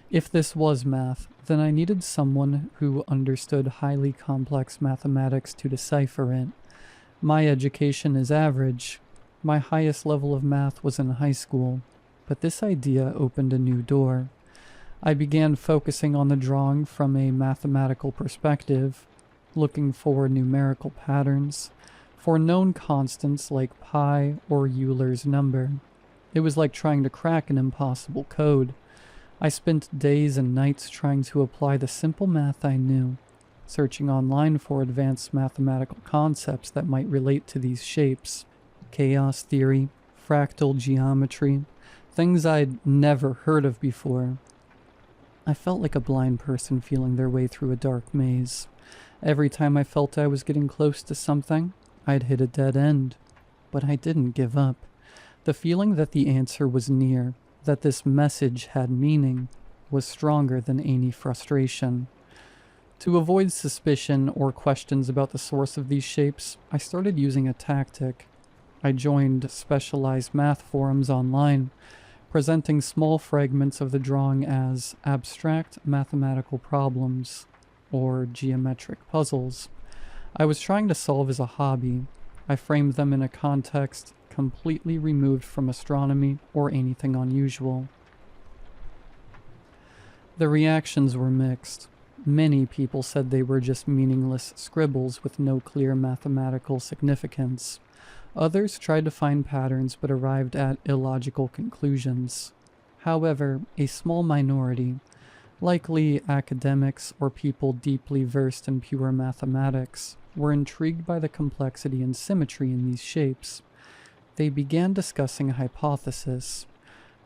If this was math, then I needed someone who understood highly complex mathematics to decipher it. My education is average. My highest level of math was in high school, but this idea opened a new door. I began focusing on the drawing from a mathematical perspective, looking for numerical patterns, for known constants like pi or Euler's number. It was like trying to crack an impossible code. I spent days and nights trying to apply the simple math I knew, searching online for advanced mathematical concepts that might relate to these shapes. Chaos theory, fractal geometry, things I'd never heard of before. I felt like a blind person feeling their way through a dark maze. Every time I felt I was getting close to something, I'd hit a dead end. But I didn't give up. The feeling that the answer was near, that this message had meaning, was stronger than any frustration. To avoid suspicion or questions about the source of these shapes, I started using a tactic. I joined specialized math forums online, presenting small fragments of the drawing as abstract mathematical problems, or geometric puzzles. I was trying to solve as a hobby. I framed them in a context completely removed from astronomy or anything unusual. The reactions were mixed. Many people said they were just meaningless scribbles with no clear mathematical significance. Others tried to find patterns but arrived at illogical conclusions. However, a small minority, likely academics or people deeply versed in pure mathematics, were intrigued by the complexity and symmetry in these shapes. They began discussing a hypothesis,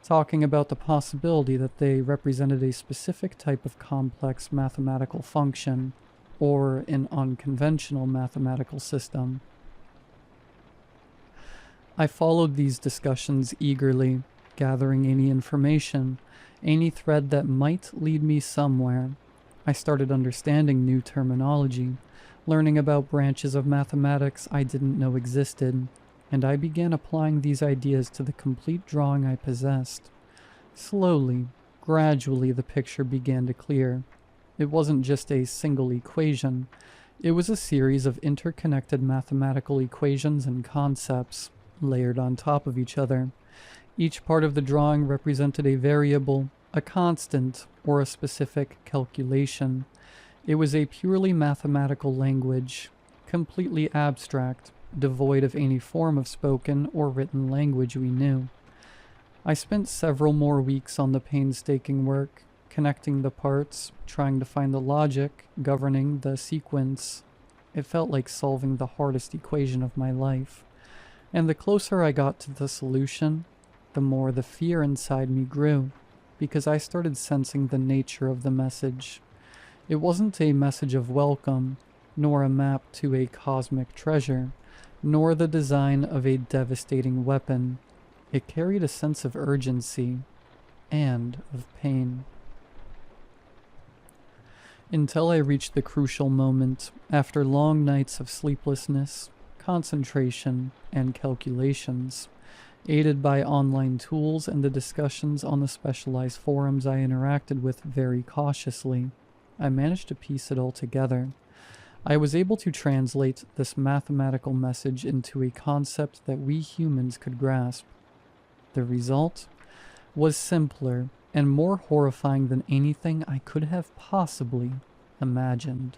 talking about the possibility that they represented a specific type of complex mathematical function, or an unconventional mathematical system. I followed these discussions eagerly, gathering any information, any thread that might lead me somewhere. I started understanding new terminology, learning about branches of mathematics I didn't know existed, and I began applying these ideas to the complete drawing I possessed. Slowly, gradually, the picture began to clear. It wasn't just a single equation. It was a series of interconnected mathematical equations and concepts, layered on top of each other. Each part of the drawing represented a variable, a constant, or a specific calculation. It was a purely mathematical language, completely abstract, devoid of any form of spoken or written language we knew. I spent several more weeks on the painstaking work, connecting the parts, trying to find the logic governing the sequence. It felt like solving the hardest equation of my life. And the closer I got to the solution, the more the fear inside me grew, because I started sensing the nature of the message. It wasn't a message of welcome, nor a map to a cosmic treasure, nor the design of a devastating weapon. It carried a sense of urgency and of pain. until I reached the crucial moment after long nights of sleeplessness, concentration, and calculations, aided by online tools and the discussions on the specialized forums I interacted with very cautiously. I managed to piece it all together. I was able to translate this mathematical message into a concept that we humans could grasp. The result was simpler and more horrifying than anything I could have possibly imagined.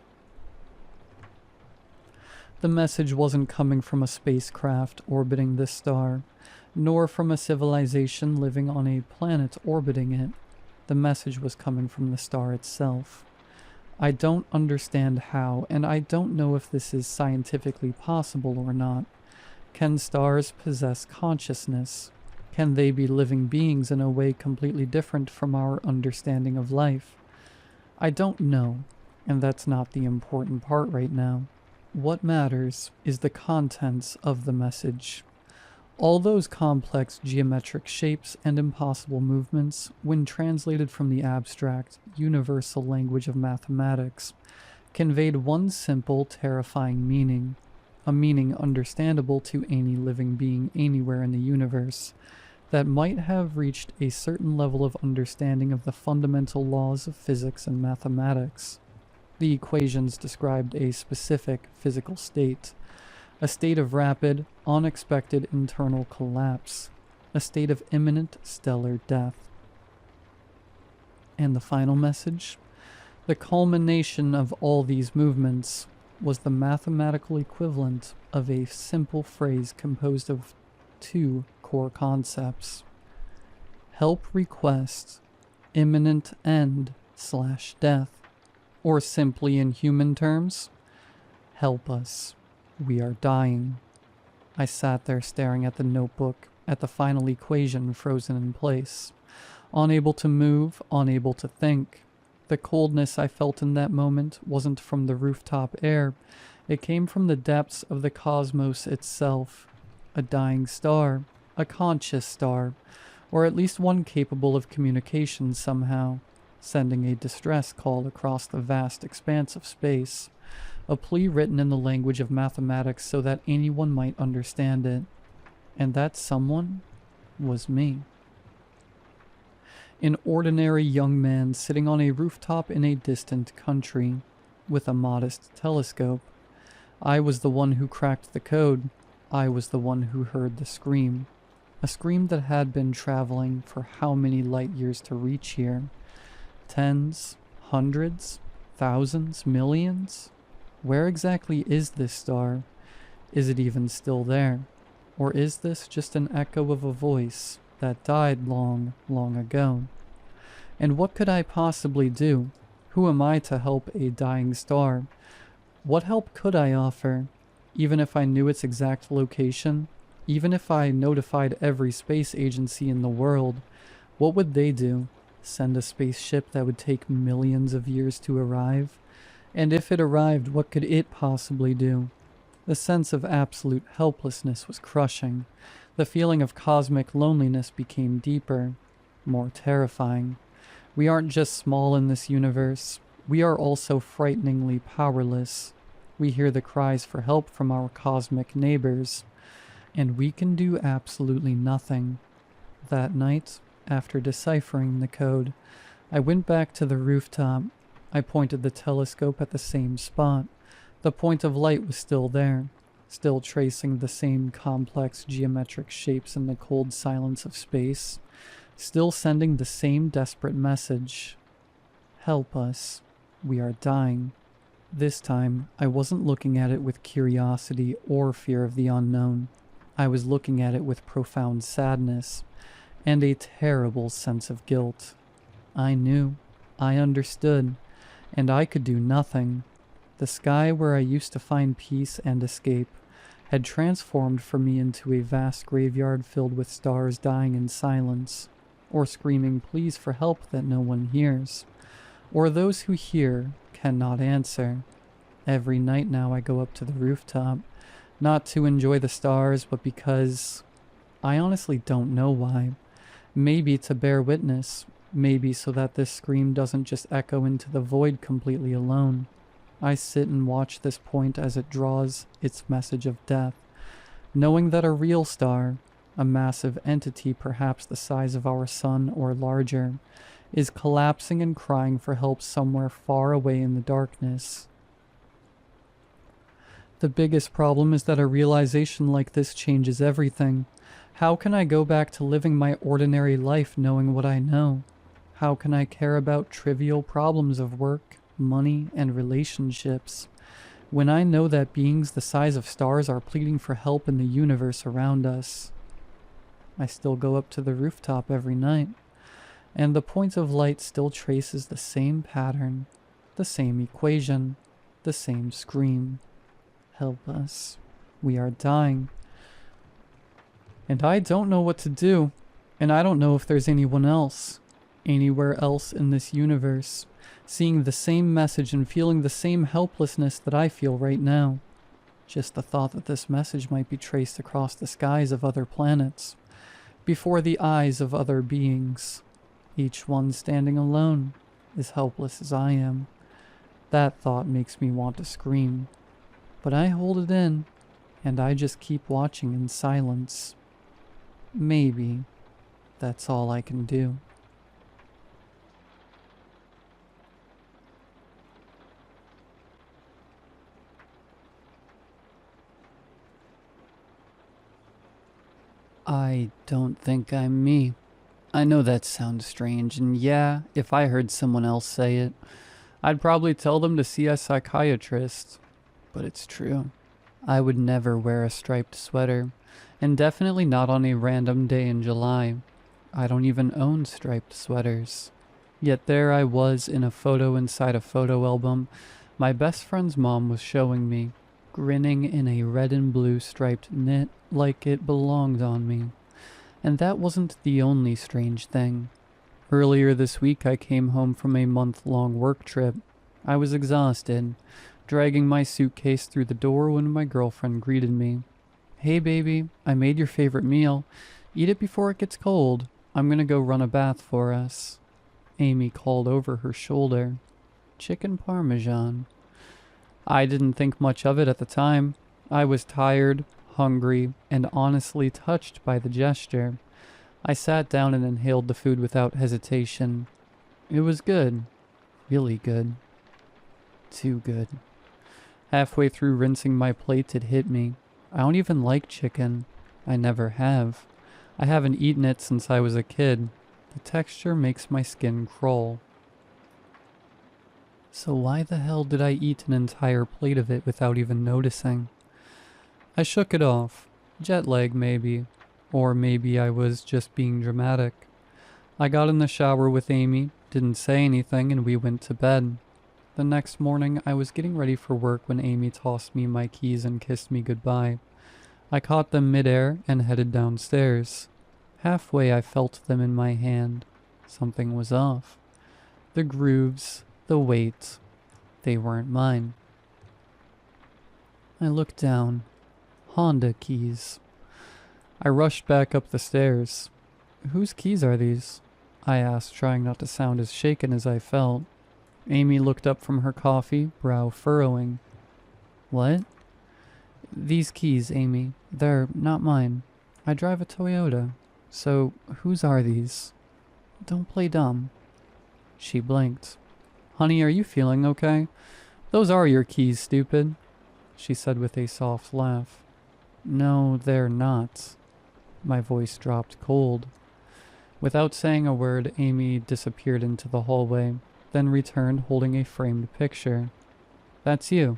The message wasn't coming from a spacecraft orbiting this star, nor from a civilization living on a planet orbiting it. The message was coming from the star itself. I don't understand how, and I don't know if this is scientifically possible or not. Can stars possess consciousness? Can they be living beings in a way completely different from our understanding of life? I don't know, and that's not the important part right now. What matters is the contents of the message. All those complex geometric shapes and impossible movements, when translated from the abstract, universal language of mathematics, conveyed one simple, terrifying meaning, a meaning understandable to any living being anywhere in the universe, that might have reached a certain level of understanding of the fundamental laws of physics and mathematics. The equations described a specific physical state, a state of rapid, unexpected internal collapse, a state of imminent stellar death. And the final message? The culmination of all these movements was the mathematical equivalent of a simple phrase composed of two core concepts. Help request, imminent end/death, or simply in human terms, help us. We are dying. I sat there staring at the notebook, at the final equation frozen in place, unable to move, unable to think. The coldness I felt in that moment wasn't from the rooftop air. It came from the depths of the cosmos itself. A dying star, a conscious star, or at least one capable of communication somehow, sending a distress call across the vast expanse of space. A plea written in the language of mathematics so that anyone might understand it. And that someone was me. An ordinary young man sitting on a rooftop in a distant country, with a modest telescope. I was the one who cracked the code. I was the one who heard the scream. A scream that had been traveling for how many light years to reach here? Tens, hundreds, thousands, millions? Where exactly is this star? Is it even still there? Or is this just an echo of a voice that died long, long ago? And what could I possibly do? Who am I to help a dying star? What help could I offer? Even if I knew its exact location? Even if I notified every space agency in the world? What would they do? Send a spaceship that would take millions of years to arrive? And if it arrived, what could it possibly do? The sense of absolute helplessness was crushing. The feeling of cosmic loneliness became deeper, more terrifying. We aren't just small in this universe. We are also frighteningly powerless. We hear the cries for help from our cosmic neighbors, and we can do absolutely nothing. That night, after deciphering the code, I went back to the rooftop. I pointed the telescope at the same spot. The point of light was still there, still tracing the same complex geometric shapes in the cold silence of space, still sending the same desperate message. Help us. We are dying. This time, I wasn't looking at it with curiosity or fear of the unknown. I was looking at it with profound sadness and a terrible sense of guilt. I knew, I understood, and I could do nothing. The sky where I used to find peace and escape had transformed for me into a vast graveyard filled with stars dying in silence, or screaming pleas for help that no one hears, or those who hear cannot answer. Every night now I go up to the rooftop, not to enjoy the stars, but because I honestly don't know why. Maybe to bear witness, Maybe so that this scream doesn't just echo into the void completely alone. I sit and watch this point as it draws its message of death, knowing that a real star, a massive entity perhaps the size of our sun or larger, is collapsing and crying for help somewhere far away in the darkness. The biggest problem is that a realization like this changes everything. How can I go back to living my ordinary life knowing what I know? How can I care about trivial problems of work, money, and relationships when I know that beings the size of stars are pleading for help in the universe around us? I still go up to the rooftop every night, and the point of light still traces the same pattern, the same equation, the same scream. Help us. We are dying. And I don't know what to do, and I don't know if there's anyone else, anywhere else in this universe, seeing the same message and feeling the same helplessness that I feel right now. Just the thought that this message might be traced across the skies of other planets, before the eyes of other beings, each one standing alone, as helpless as I am. That thought makes me want to scream, but I hold it in, and I just keep watching in silence. Maybe that's all I can do. I don't think I'm me. I know that sounds strange, and yeah, if I heard someone else say it, I'd probably tell them to see a psychiatrist. But it's true. I would never wear a striped sweater, and definitely not on a random day in July. I don't even own striped sweaters. Yet there I was in a photo inside a photo album my best friend's mom was showing me, grinning in a red and blue striped knit like it belonged on me. And that wasn't the only strange thing. Earlier this week I came home from a month-long work trip. I was exhausted, dragging my suitcase through the door when my girlfriend greeted me. "Hey baby, I made your favorite meal. Eat it before it gets cold. I'm gonna go run a bath for us." Amy called over her shoulder. "Chicken parmesan." I didn't think much of it at the time. I was tired, hungry, and honestly touched by the gesture. I sat down and inhaled the food without hesitation. It was good. Really good. Too good. Halfway through rinsing my plate, it hit me. I don't even like chicken. I never have. I haven't eaten it since I was a kid. The texture makes my skin crawl. So why the hell did I eat an entire plate of it without even noticing? I shook it off. Jet lag, maybe. Or maybe I was just being dramatic. I got in the shower with Amy, didn't say anything, and we went to bed. The next morning, I was getting ready for work when Amy tossed me my keys and kissed me goodbye. I caught them midair and headed downstairs. Halfway, I felt them in my hand. Something was off. The grooves, the weight, they weren't mine. I looked down. Honda keys. I rushed back up the stairs. "Whose keys are these?" I asked, trying not to sound as shaken as I felt. Amy looked up from her coffee, brow furrowing. "What?" "These keys, Amy. They're not mine. I drive a Toyota. So, whose are these?" "Don't play dumb." She blinked. "Honey, are you feeling okay? Those are your keys, stupid," she said with a soft laugh. "No, they're not." My voice dropped cold. Without saying a word, Amy disappeared into the hallway, then returned holding a framed picture. "That's you,"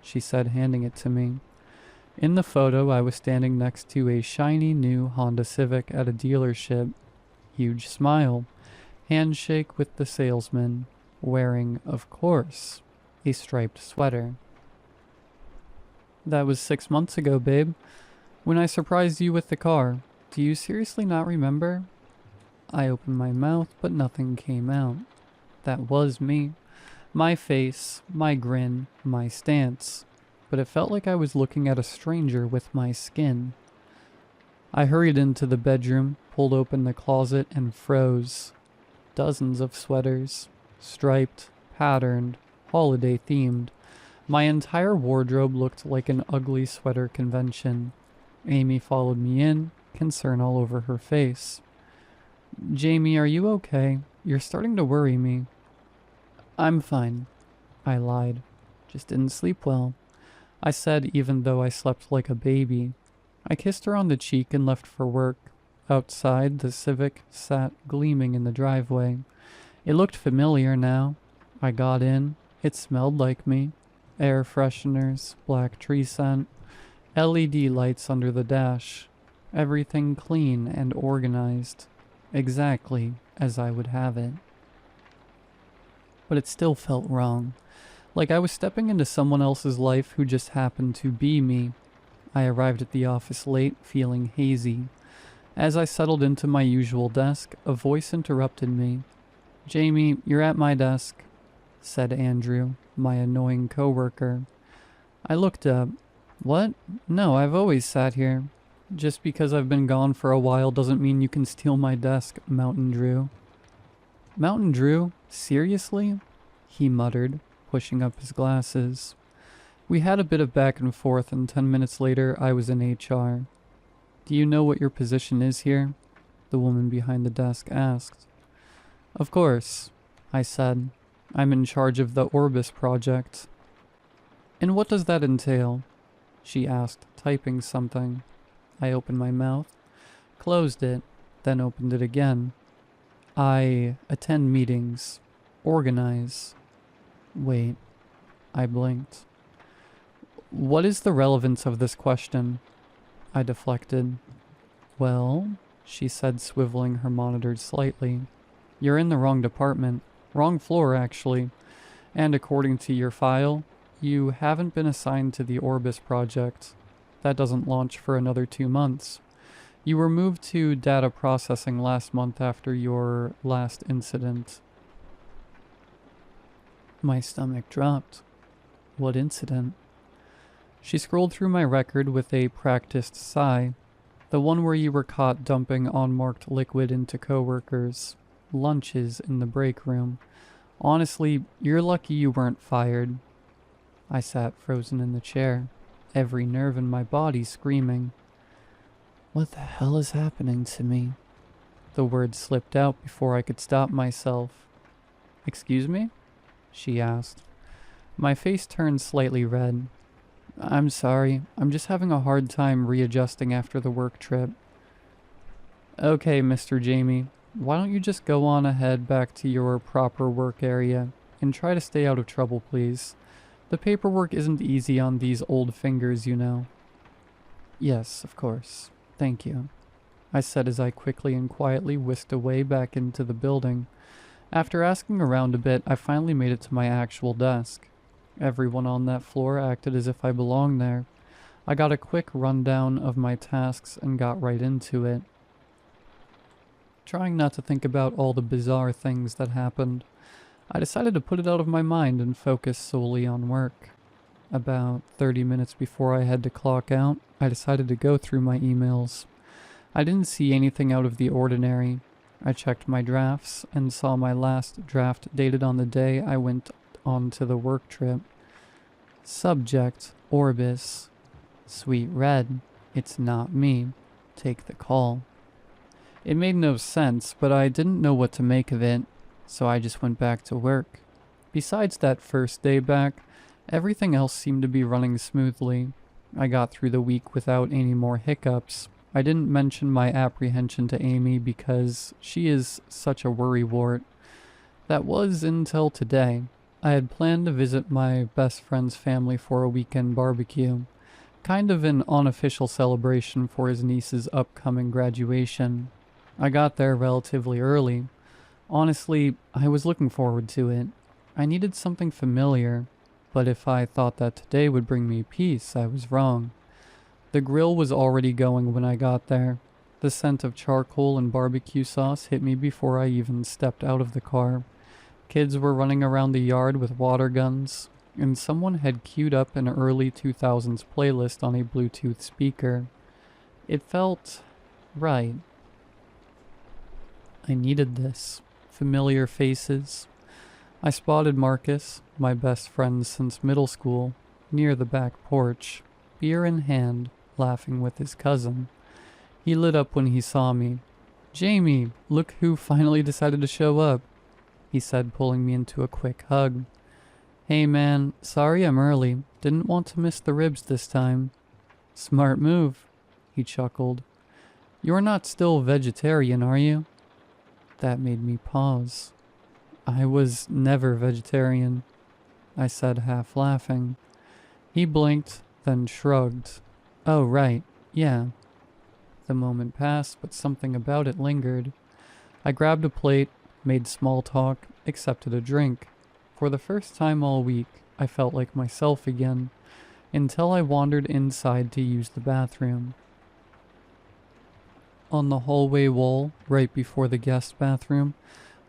she said, handing it to me. In the photo, I was standing next to a shiny new Honda Civic at a dealership. Huge smile. Handshake with the salesman, wearing, of course, a striped sweater. "That was 6 months ago, babe. When I surprised you with the car. Do you seriously not remember?" I opened my mouth, but nothing came out. That was me. My face, my grin, my stance. But it felt like I was looking at a stranger with my skin. I hurried into the bedroom, pulled open the closet, and froze. Dozens of sweaters, striped, patterned, holiday themed. My entire wardrobe looked like an ugly sweater convention. Amy followed me in, concern all over her face. Jamie, are you okay? You're starting to worry me. I'm fine, I lied. Just didn't sleep well, I said, even though I slept like a baby. I kissed her on the cheek and left for work. Outside, the Civic sat gleaming in the driveway. It looked familiar now. I got in. It smelled like me. Air fresheners, black tree scent, LED lights under the dash. Everything clean and organized. Exactly as I would have it. But it still felt wrong. Like I was stepping into someone else's life who just happened to be me. I arrived at the office late, feeling hazy. As I settled into my usual desk, a voice interrupted me. Jamie, you're at my desk, said Andrew, my annoying coworker. I looked up. What? No, I've always sat here. Just because I've been gone for a while doesn't mean you can steal my desk, Mountain Drew. Mountain Drew? Seriously? He muttered, pushing up his glasses. We had a bit of back and forth, and 10 minutes later I was in HR. Do you know what your position is here? The woman behind the desk asked. Of course, I said. I'm in charge of the Orbis project. And what does that entail? She asked, typing something. I opened my mouth, closed it, then opened it again. I attend meetings, organize. Wait, I blinked. What is the relevance of this question? I deflected. Well, she said, swiveling her monitor slightly. You're in the wrong department. Wrong floor, actually. And according to your file, you haven't been assigned to the Orbis project. That doesn't launch for another 2 months. You were moved to data processing last month after your last incident. My stomach dropped. What incident? She scrolled through my record with a practiced sigh. The one where you were caught dumping unmarked liquid into coworkers. Lunches in the break room. Honestly, you're lucky you weren't fired. I sat frozen in the chair, every nerve in my body screaming. What the hell is happening to me? The words slipped out before I could stop myself. Excuse me? She asked. My face turned slightly red. I'm sorry, I'm just having a hard time readjusting after the work trip. Okay, Mr. Jamie, why don't you just go on ahead back to your proper work area and try to stay out of trouble, please. The paperwork isn't easy on these old fingers, you know. Yes, of course. Thank you, I said as I quickly and quietly whisked away back into the building. After asking around a bit, I finally made it to my actual desk. Everyone on that floor acted as if I belonged there. I got a quick rundown of my tasks and got right into it. Trying not to think about all the bizarre things that happened, I decided to put it out of my mind and focus solely on work. About 30 minutes before I had to clock out, I decided to go through my emails. I didn't see anything out of the ordinary. I checked my drafts and saw my last draft dated on the day I went on to the work trip. Subject, Orbis. Sweet Red, it's not me. Take the call. It made no sense, but I didn't know what to make of it, so I just went back to work. Besides that first day back, everything else seemed to be running smoothly. I got through the week without any more hiccups. I didn't mention my apprehension to Amy because she is such a worrywart. That was until today. I had planned to visit my best friend's family for a weekend barbecue. Kind of an unofficial celebration for his niece's upcoming graduation. I got there relatively early. Honestly, I was looking forward to it. I needed something familiar, but if I thought that today would bring me peace, I was wrong. The grill was already going when I got there. The scent of charcoal and barbecue sauce hit me before I even stepped out of the car. Kids were running around the yard with water guns, and someone had queued up an early 2000s playlist on a Bluetooth speaker. It felt right. I needed this. familiar faces. I spotted Marcus, my best friend since middle school, near the back porch, beer in hand, laughing with his cousin. He lit up when he saw me. "Jamie, look who finally decided to show up," he said, pulling me into a quick hug. "Hey man, sorry I'm early. Didn't want to miss the ribs this time." "Smart move," he chuckled. "You're not still vegetarian, are you?" That made me pause. "I was never vegetarian," I said, half laughing. He blinked, then shrugged. "Oh, right, yeah." The moment passed, but something about it lingered. I grabbed a plate, made small talk, accepted a drink. For the first time all week, I felt like myself again, until I wandered inside to use the bathroom. On the hallway wall, right before the guest bathroom,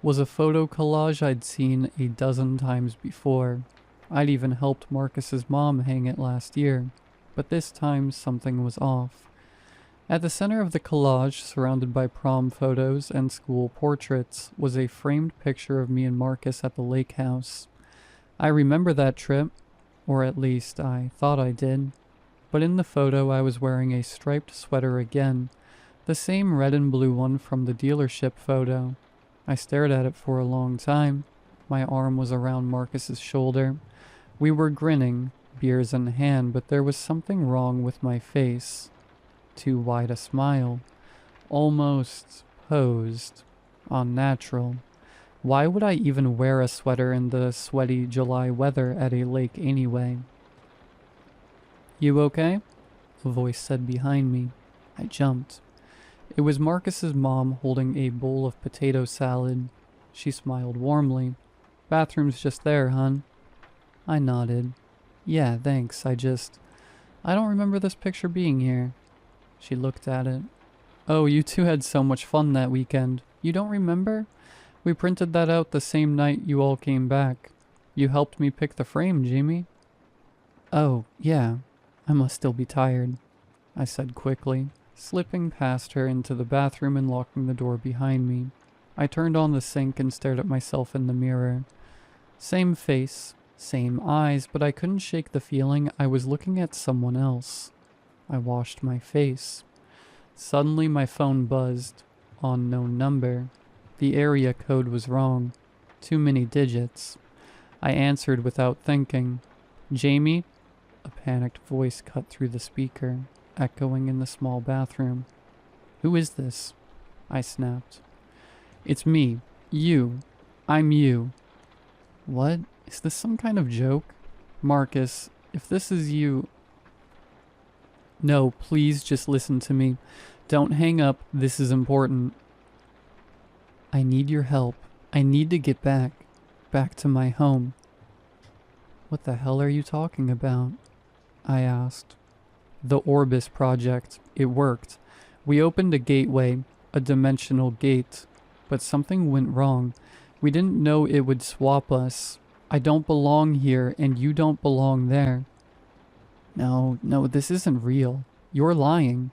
was a photo collage I'd seen a dozen times before. I'd even helped Marcus's mom hang it last year, but this time something was off. At the center of the collage, surrounded by prom photos and school portraits, was a framed picture of me and Marcus at the lake house. I remember that trip, or at least I thought I did, but in the photo I was wearing a striped sweater again, the same red and blue one from the dealership photo. I stared at it for a long time. My arm was around Marcus's shoulder. We were grinning, beers in hand, but there was something wrong with my face. Too wide a smile. Almost posed. Unnatural. Why would I even wear a sweater in the sweaty July weather at a lake anyway? "You okay?" a voice said behind me. I jumped. It was Marcus's mom holding a bowl of potato salad. She smiled warmly. "Bathroom's just there, hun." I nodded. "Yeah, thanks. I don't remember this picture being here." She looked at it. "Oh, you two had so much fun that weekend. You don't remember? We printed that out the same night you all came back. You helped me pick the frame, Jamie." "Oh, yeah. I must still be tired," I said quickly, slipping past her into the bathroom and locking the door behind me. I turned on the sink and stared at myself in the mirror. Same face, same eyes, but I couldn't shake the feeling I was looking at someone else. I washed my face. Suddenly my phone buzzed. Unknown number. The area code was wrong. Too many digits. I answered without thinking. "Jamie?" A panicked voice cut through the speaker, echoing in the small bathroom. "Who is this?" I snapped. "It's me. You. I'm you." What? Is this some kind of joke? "Marcus, if this is you..." "No, please just listen to me. Don't hang up. This is important." "I need your help. I need to get back to my home." "What the hell are you talking about?" I asked. "The Orbis project. It worked. We opened a gateway, a dimensional gate, but something went wrong. We didn't know it would swap us. I don't belong here, and you don't belong there." No, this isn't real. You're lying."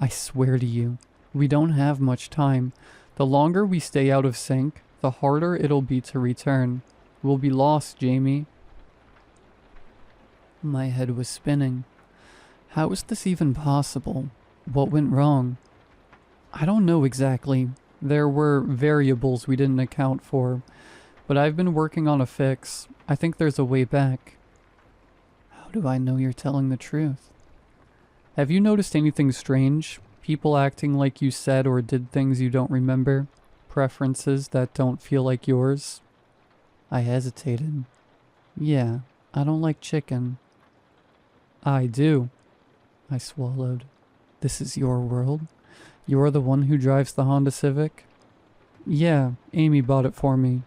"I swear to you, we don't have much time. The longer we stay out of sync, the harder it'll be to return. We'll be lost, Jamie." My head was spinning. How is this even possible? What went wrong? I don't know exactly. There were variables we didn't account for, but I've been working on a fix. I think there's a way back. How do I know you're telling the truth? Have you noticed anything strange? People acting like you said or did things you don't remember? Preferences that don't feel like yours? I hesitated. "Yeah, I don't like chicken." "I do." I swallowed. "This is your world? You're the one who drives the Honda Civic?" "Yeah, Amy bought it for me."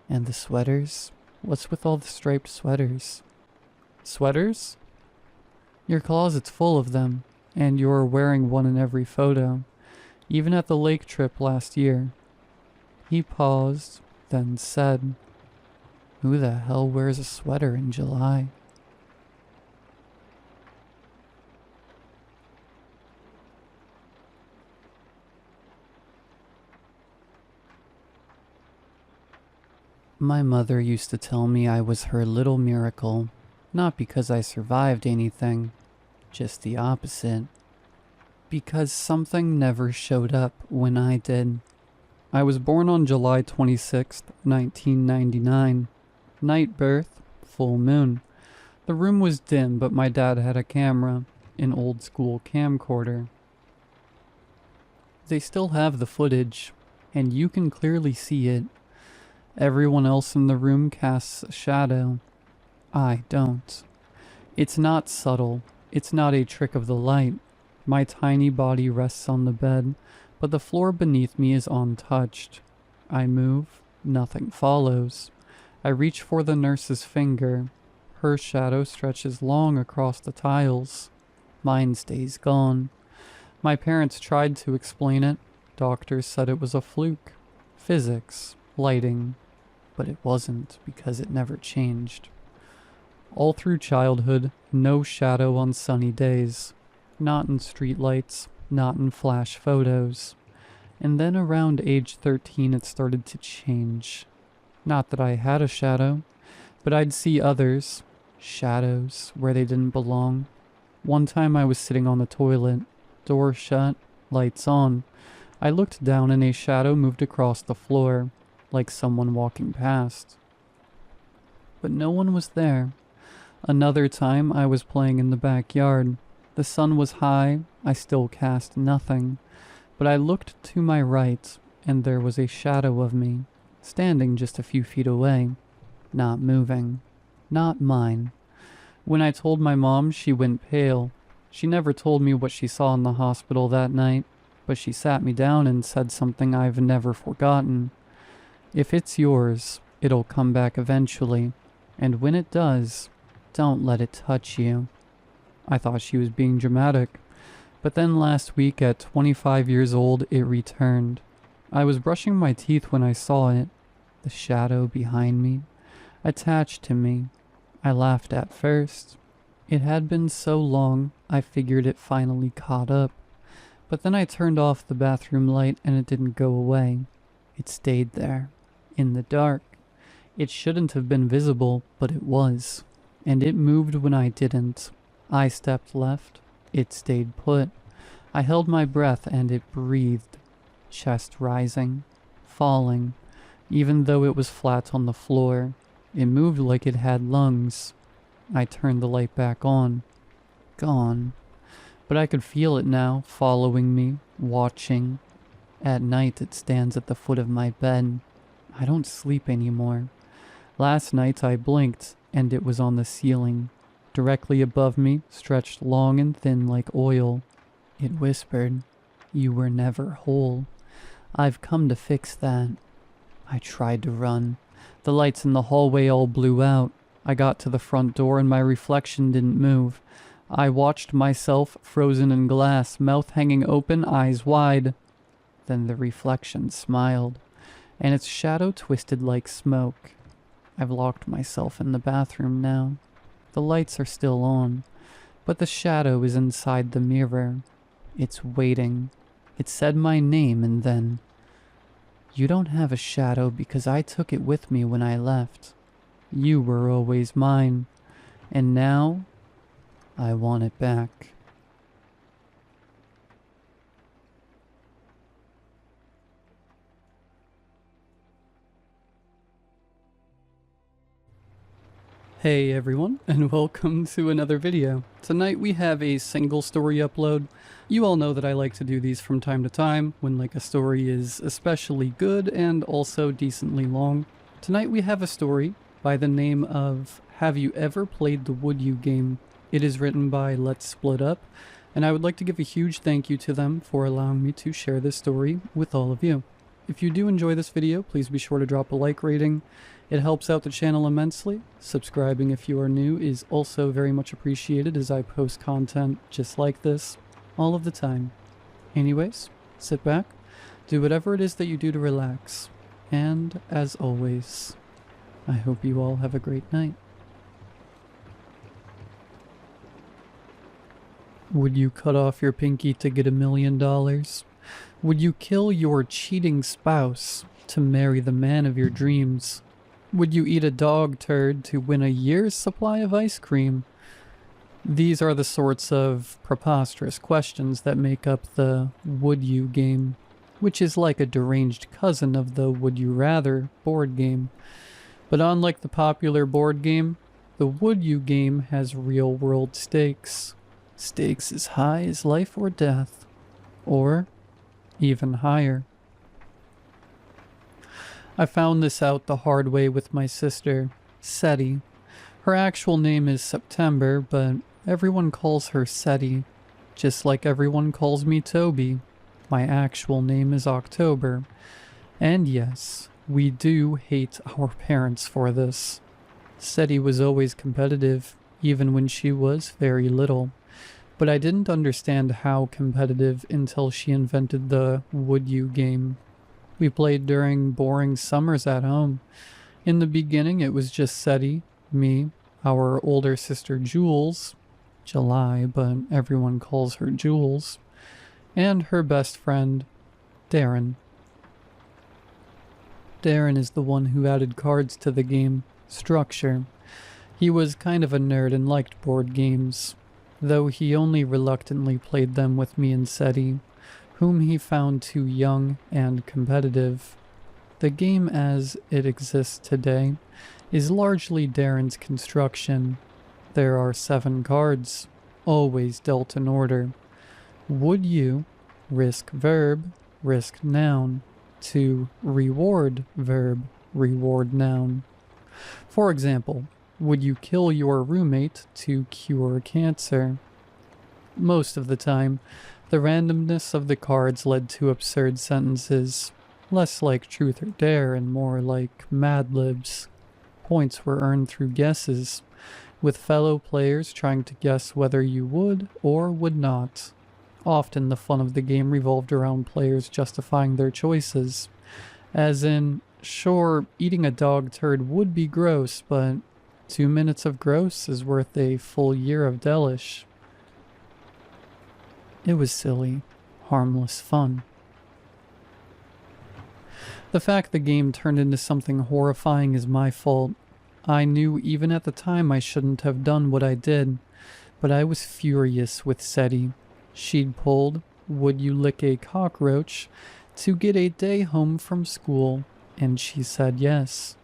"And the sweaters? What's with all the striped sweaters?" "Sweaters?" "Your closet's full of them, and you're wearing one in every photo, even at the lake trip last year." He paused, then said, "Who the hell wears a sweater in July?" My mother used to tell me I was her little miracle, not because I survived anything, just the opposite. Because something never showed up when I did. I was born on July 26th, 1999. Night birth, full moon. The room was dim, but my dad had a camera, an old school camcorder. They still have the footage, and you can clearly see it. Everyone else in the room casts a shadow. I don't. It's not subtle. It's not a trick of the light. My tiny body rests on the bed, but the floor beneath me is untouched. I move, nothing follows. I reach for the nurse's finger. Her shadow stretches long across the tiles. Mine stays gone. My parents tried to explain it. Doctors said it was a fluke. Physics, lighting. But it wasn't, because it never changed. All through childhood, no shadow on sunny days. Not in streetlights, not in flash photos. And then around age 13 it started to change. Not that I had a shadow, but I'd see others. Shadows where they didn't belong. One time I was sitting on the toilet, door shut, lights on. I looked down and a shadow moved across the floor, like someone walking past. But no one was there. Another time I was playing in the backyard. The sun was high, I still cast nothing. But I looked to my right, and there was a shadow of me, standing just a few feet away, not moving. Not mine. When I told my mom, she went pale. She never told me what she saw in the hospital that night, but she sat me down and said something I've never forgotten. If it's yours, it'll come back eventually, and when it does, don't let it touch you. I thought she was being dramatic, but then last week at 25 years old, it returned. I was brushing my teeth when I saw it, the shadow behind me, attached to me. I laughed at first. It had been so long, I figured it finally caught up. But then I turned off the bathroom light and it didn't go away. It stayed there, in the dark. It shouldn't have been visible, but it was. And it moved when I didn't. I stepped left. It stayed put. I held my breath and it breathed. Chest rising, falling, even though it was flat on the floor. It moved like it had lungs. I turned the light back on. Gone. But I could feel it now, following me, watching. At night it stands at the foot of my bed. I don't sleep anymore. Last night I blinked, and it was on the ceiling. Directly above me, stretched long and thin like oil. It whispered, "You were never whole. I've come to fix that." I tried to run. The lights in the hallway all blew out. I got to the front door and my reflection didn't move. I watched myself, frozen in glass, mouth hanging open, eyes wide. Then the reflection smiled, and its shadow twisted like smoke. I've locked myself in the bathroom now. The lights are still on, but the shadow is inside the mirror. It's waiting. It said my name and then, "You don't have a shadow because I took it with me when I left. You were always mine, and now I want it back." Hey everyone, and welcome to another video. Tonight we have a single story upload. You all know that I like to do these from time to time when like a story is especially good and also decently long. Tonight we have a story by the name of Have You Ever Played the Would You game? It is written by Let's Split Up, and I would like to give a huge thank you to them for allowing me to share this story with all of you. If you do enjoy this video, please be sure to drop a like rating. It helps out the channel immensely. Subscribing if you are new is also very much appreciated as I post content just like this all of the time. Anyways, sit back, do whatever it is that you do to relax, and as always, I hope you all have a great night. Would you cut off your pinky to get $1 million? Would you kill your cheating spouse to marry the man of your dreams? Would you eat a dog turd to win a year's supply of ice cream? These are the sorts of preposterous questions that make up the Would You game, which is like a deranged cousin of the Would You Rather board game. But unlike the popular board game, the Would You game has real-world stakes. Stakes as high as life or death, or even higher. I found this out the hard way with my sister, Seti. Her actual name is September, but everyone calls her Seti, just like everyone calls me Toby. My actual name is October. And yes, we do hate our parents for this. Seti was always competitive, even when she was very little. But I didn't understand how competitive until she invented the Would You game. We played during boring summers at home. In the beginning, it was just Seti, me, our older sister Jules, July, but everyone calls her Jules, and her best friend, Darren. Darren is the one who added cards to the game, Structure. He was kind of a nerd and liked board games, though he only reluctantly played them with me and Seti, whom he found too young and competitive. The game as it exists today is largely Darren's construction. There are 7 cards, always dealt in order. Would you risk verb, risk noun, to reward verb, reward noun? For example, would you kill your roommate to cure cancer? Most of the time, the randomness of the cards led to absurd sentences, less like truth or dare and more like Mad Libs. Points were earned through guesses, with fellow players trying to guess whether you would or would not. Often the fun of the game revolved around players justifying their choices, as in, sure, eating a dog turd would be gross, but 2 minutes of gross is worth a full year of delish. It was silly, harmless fun. The fact the game turned into something horrifying is my fault. I knew even at the time I shouldn't have done what I did, but I was furious with Seti. She'd pulled, would you lick a cockroach, to get a day home from school, and she said yes.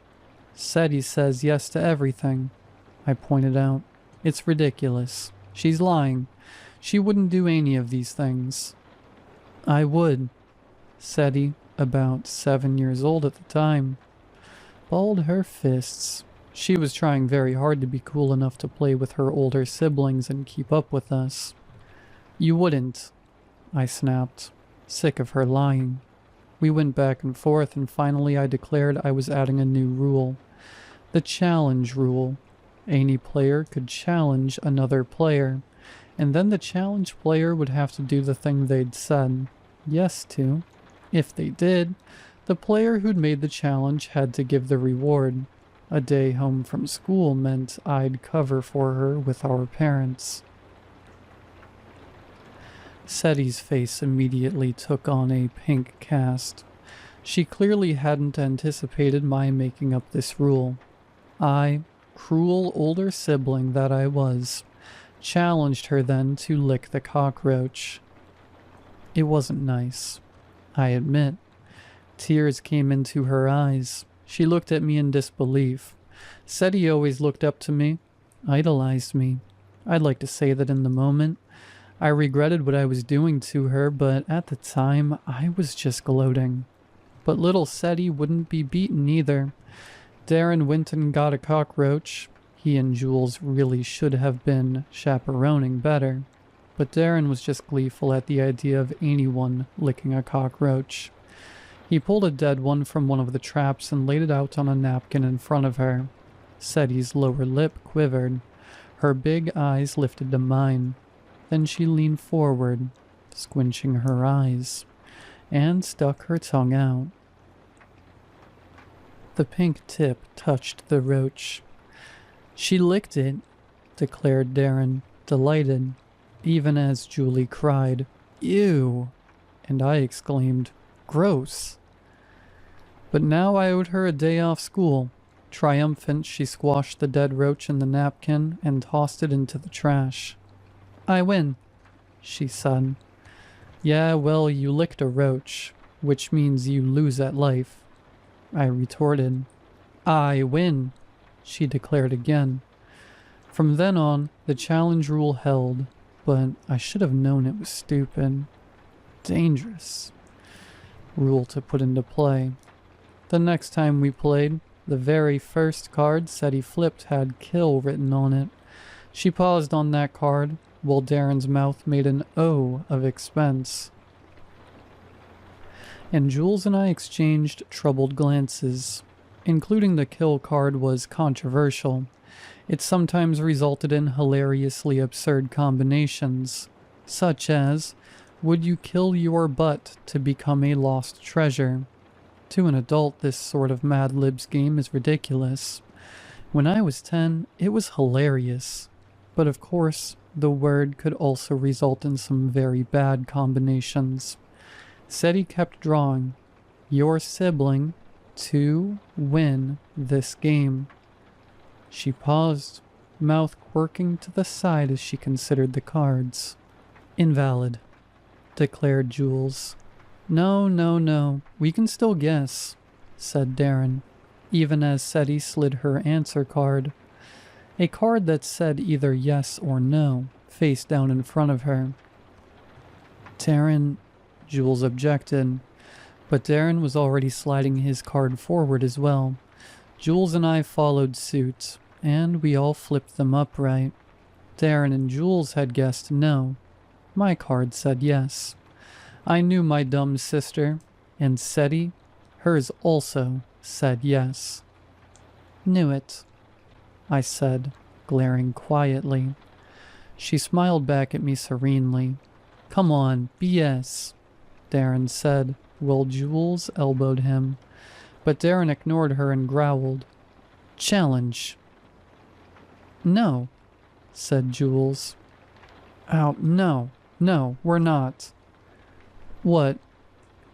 Seti says yes to everything, I pointed out. It's ridiculous. She's lying. She wouldn't do any of these things. I would. Seti, about 7 years old at the time, balled her fists. She was trying very hard to be cool enough to play with her older siblings and keep up with us. You wouldn't, I snapped, sick of her lying. We went back and forth, and finally I declared I was adding a new rule. The challenge rule. Any player could challenge another player, and then the challenge player would have to do the thing they'd said yes to. If they did, the player who'd made the challenge had to give the reward. A day home from school meant I'd cover for her with our parents. Seti's face immediately took on a pink cast. She clearly hadn't anticipated my making up this rule. I, cruel older sibling that I was, challenged her then to lick the cockroach. It wasn't nice, I admit. Tears came into her eyes. She looked at me in disbelief. Seti always looked up to me, idolized me. I'd like to say that in the moment, I regretted what I was doing to her, but at the time, I was just gloating. But little Seti wouldn't be beaten either. Darren went and got a cockroach. He and Jules really should have been chaperoning better, but Darren was just gleeful at the idea of anyone licking a cockroach. He pulled a dead one from one of the traps and laid it out on a napkin in front of her. Seti's lower lip quivered. Her big eyes lifted to mine. Then she leaned forward, squinching her eyes, and stuck her tongue out. The pink tip touched the roach. She licked it, declared Darren, delighted, even as Julie cried, "Ew!" and I exclaimed, "Gross!" But now I owed her a day off school. Triumphant, she squashed the dead roach in the napkin and tossed it into the trash. I win, she said. Yeah, well, you licked a roach, which means you lose at life, I retorted. I win, she declared again. From then on, the challenge rule held, but I should have known it was stupid. Dangerous rule to put into play. The next time we played, the very first card Seti flipped had kill written on it. She paused on that card, while Darren's mouth made an O of expense. And Jules and I exchanged troubled glances. Including the kill card was controversial. It sometimes resulted in hilariously absurd combinations, such as, would you kill your butt to become a lost treasure? To an adult, this sort of Mad Libs game is ridiculous. When I was 10, it was hilarious. But of course, the word could also result in some very bad combinations. Seti kept drawing, your sibling, to win this game. She paused, mouth quirking to the side as she considered the cards. Invalid, declared Jules. No, we can still guess, said Darren, even as Seti slid her answer card. A card that said either yes or no, face down in front of her. Darren, Jules objected, but Darren was already sliding his card forward as well. Jules and I followed suit, and we all flipped them upright. Darren and Jules had guessed no. My card said yes. I knew my dumb sister, and Seti, hers also, said yes. Knew it, I said, glaring quietly. She smiled back at me serenely. Come on, BS, Darren said, while Jules elbowed him. But Darren ignored her and growled, Challenge. No, said Jules. Oh, no, we're not. What?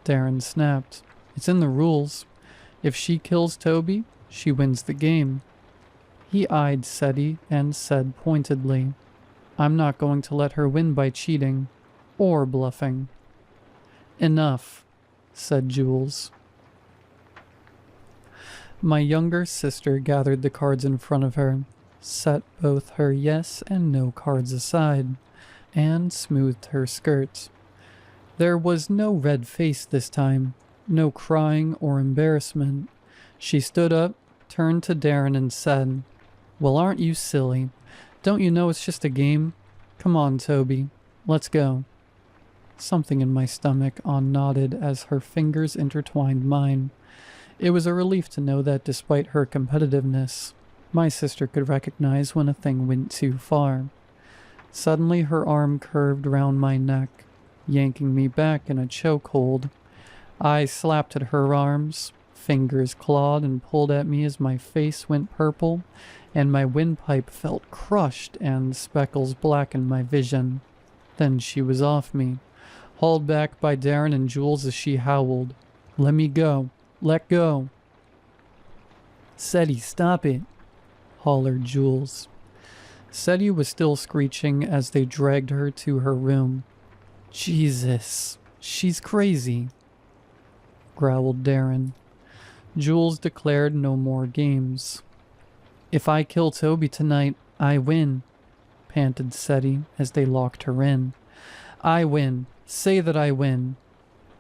Darren snapped. It's in the rules. If she kills Toby, she wins the game. He eyed Seti and said pointedly, I'm not going to let her win by cheating or bluffing. Enough, said Jules. My younger sister gathered the cards in front of her, set both her yes and no cards aside, and smoothed her skirt. There was no red face this time, no crying or embarrassment. She stood up, turned to Darren and said, Well, aren't you silly? Don't you know it's just a game? Come on, Toby. Let's go. Something in my stomach nodded as her fingers intertwined mine. It was a relief to know that despite her competitiveness, my sister could recognize when a thing went too far. Suddenly her arm curved round my neck, yanking me back in a chokehold. I slapped at her arms, fingers clawed and pulled at me as my face went purple, and my windpipe felt crushed and speckles blackened my vision. Then she was off me, hauled back by Darren and Jules as she howled, Let me go. Let go. Seti, stop it, hollered Jules. Seti was still screeching as they dragged her to her room. Jesus, she's crazy, growled Darren. Jules declared no more games. If I kill Toby tonight, I win, panted Seti as they locked her in. I win. Say that I win.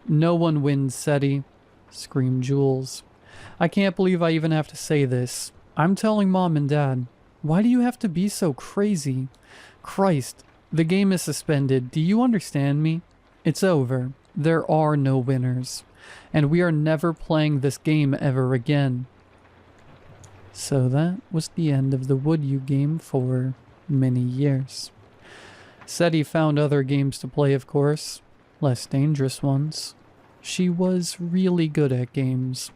No one wins, Seti, screamed Jules. I can't believe I even have to say this. I'm telling Mom and Dad. Why do you have to be so crazy? Christ, the game is suspended. Do you understand me? It's over. There are no winners. And we are never playing this game ever again. So that was the end of the Would You game for many years. Seti found other games to play, of course. Less dangerous ones. She was really good at games,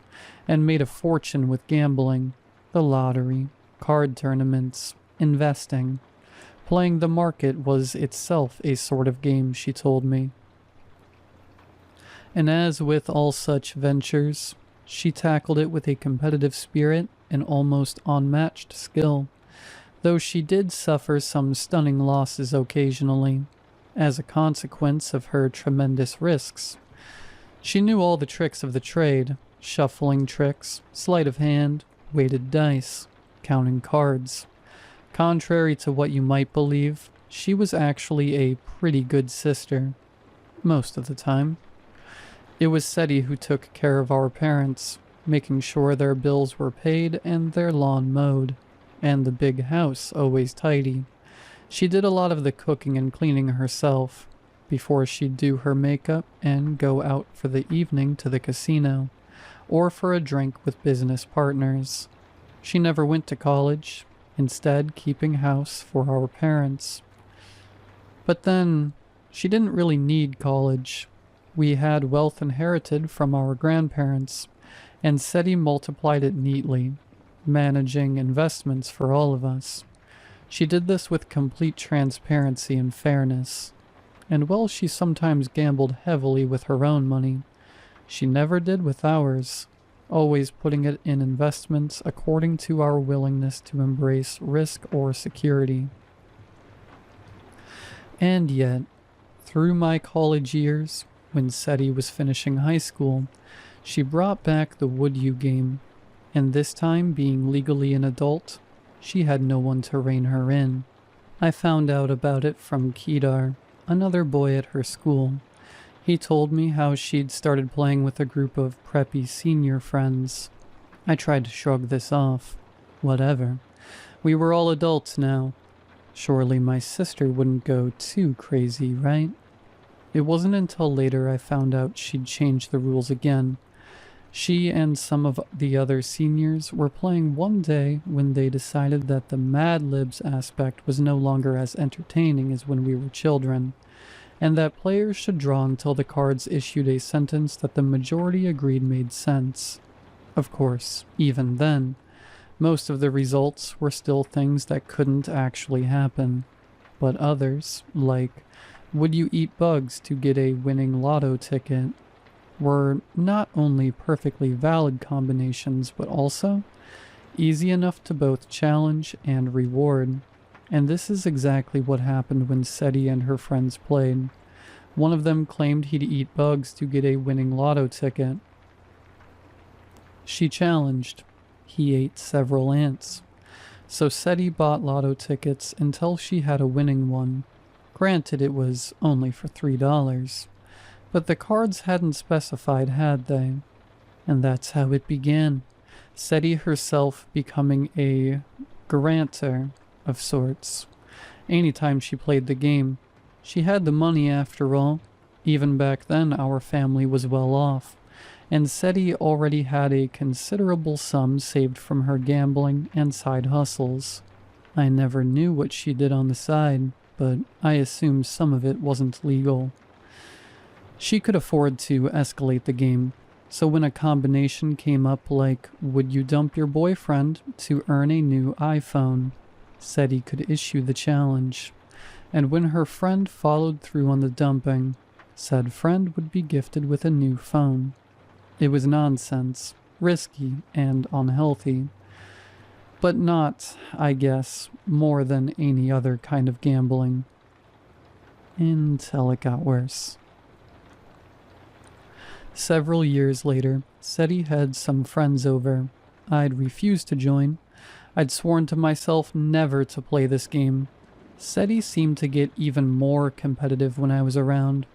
and made a fortune with gambling, the lottery, card tournaments, investing. Playing the market was itself a sort of game, she told me. And as with all such ventures, she tackled it with a competitive spirit an almost unmatched skill, though she did suffer some stunning losses occasionally, as a consequence of her tremendous risks. She knew all the tricks of the trade: shuffling tricks, sleight of hand, weighted dice, counting cards. Contrary to what you might believe, she was actually a pretty good sister, most of the time. It was Seti who took care of our parents, making sure their bills were paid and their lawn mowed, and the big house always tidy. She did a lot of the cooking and cleaning herself, before she'd do her makeup and go out for the evening to the casino, or for a drink with business partners. She never went to college, instead keeping house for our parents. But then, she didn't really need college. We had wealth inherited from our grandparents, and SETI multiplied it neatly, managing investments for all of us. She did this with complete transparency and fairness. And while she sometimes gambled heavily with her own money, she never did with ours, always putting it in investments according to our willingness to embrace risk or security. And yet, through my college years, when SETI was finishing high school, she brought back the Would You game, and this time being legally an adult, she had no one to rein her in. I found out about it from Kedar, another boy at her school. He told me how she'd started playing with a group of preppy senior friends. I tried to shrug this off. Whatever. We were all adults now. Surely my sister wouldn't go too crazy, right? It wasn't until later I found out she'd changed the rules again. She and some of the other seniors were playing one day when they decided that the Mad Libs aspect was no longer as entertaining as when we were children, and that players should draw until the cards issued a sentence that the majority agreed made sense. Of course, even then, most of the results were still things that couldn't actually happen, but others, like, would you eat bugs to get a winning lotto ticket, were not only perfectly valid combinations, but also easy enough to both challenge and reward. And this is exactly what happened when SETI and her friends played. One of them claimed he'd eat bugs to get a winning lotto ticket. She challenged. He ate several ants. So SETI bought lotto tickets until she had a winning one. Granted, it was only for $3. But the cards hadn't specified, had they? And that's how it began. SETI herself becoming a grantor of sorts. Anytime she played the game. She had the money after all. Even back then our family was well off. And SETI already had a considerable sum saved from her gambling and side hustles. I never knew what she did on the side, but I assume some of it wasn't legal. She could afford to escalate the game, so when a combination came up like, would you dump your boyfriend to earn a new iPhone, SETI could issue the challenge. And when her friend followed through on the dumping, said friend would be gifted with a new phone. It was nonsense, risky, and unhealthy. But not, I guess, more than any other kind of gambling. Until it got worse. Several years later, SETI had some friends over. I'd refused to join. I'd sworn to myself never to play this game. SETI seemed to get even more competitive when I was around,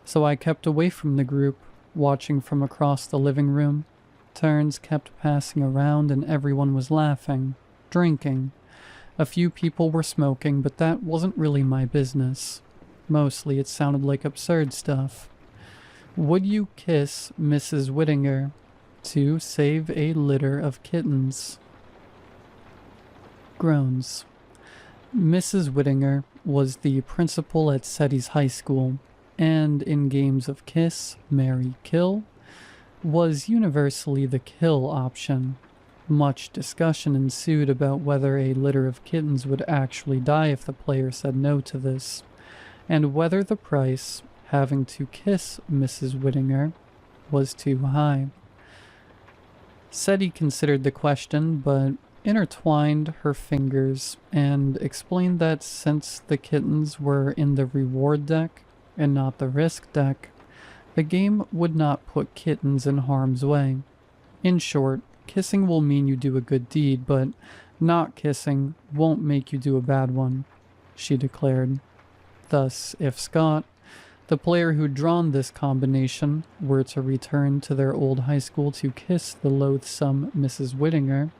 so I kept away from the group, watching from across the living room. Turns kept passing around and everyone was laughing, drinking. A few people were smoking, but that wasn't really my business. Mostly it sounded like absurd stuff. Would you kiss Mrs. Whittinger to save a litter of kittens? Groans. Mrs. Whittinger was the principal at SETI's high school, and in games of kiss, marry, kill, was universally the kill option. Much discussion ensued about whether a litter of kittens would actually die if the player said no to this, and whether the price, having to kiss Mrs. Whittinger, was too high. SETI considered the question, but intertwined her fingers and explained that since the kittens were in the reward deck and not the risk deck, the game would not put kittens in harm's way. In short, kissing will mean you do a good deed, but not kissing won't make you do a bad one, she declared. Thus, if Scott, the player who'd drawn this combination, were to return to their old high school to kiss the loathsome Mrs. Whittinger,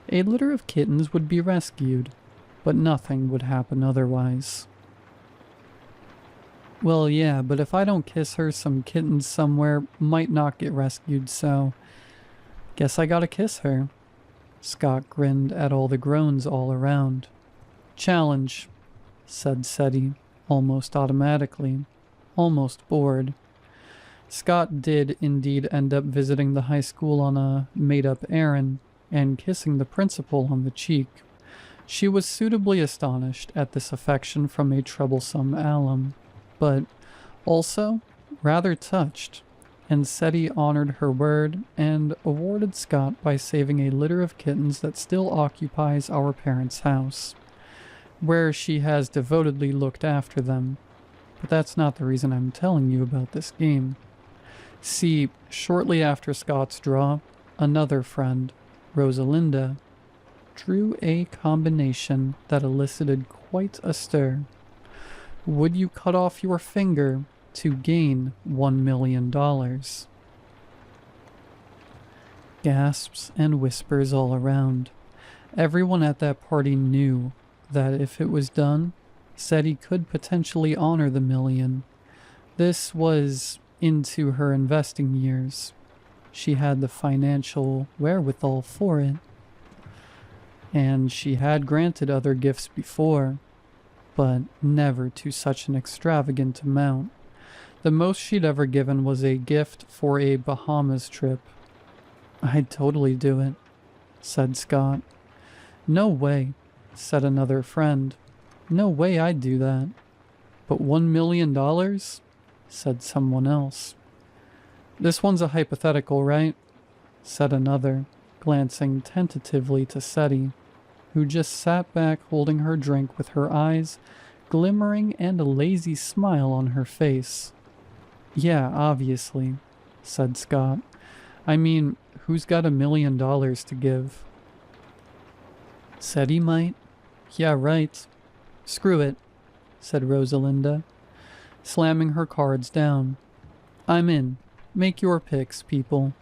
a litter of kittens would be rescued, but nothing would happen otherwise. Well, yeah, but if I don't kiss her, some kittens somewhere might not get rescued, so guess I gotta kiss her. Scott grinned at all the groans all around. Challenge, said SETI, almost automatically, almost bored. Scott did indeed end up visiting the high school on a made-up errand and kissing the principal on the cheek. She was suitably astonished at this affection from a troublesome alum, but also rather touched, and SETI honored her word and awarded Scott by saving a litter of kittens that still occupies our parents' house, where she has devotedly looked after them. But that's not the reason I'm telling you about this game. See, shortly after Scott's draw, another friend, Rosalinda, drew a combination that elicited quite a stir. Would you cut off your finger to gain $1 million? Gasps and whispers all around. Everyone at that party knew that if it was done, SETI could potentially honor the million. This was into her investing years. She had the financial wherewithal for it. And she had granted other gifts before, but never to such an extravagant amount. The most she'd ever given was a gift for a Bahamas trip. I'd totally do it, said Scott. No way, said another friend. No way I'd do that. But $1 million? Said someone else. This one's a hypothetical, right? Said another, glancing tentatively to SETI, who just sat back holding her drink with her eyes glimmering and a lazy smile on her face. Yeah, obviously, said Scott. I mean, who's got $1 million to give? SETI might. Yeah, right. Screw it, said Rosalinda, slamming her cards down. I'm in. Make your picks, people.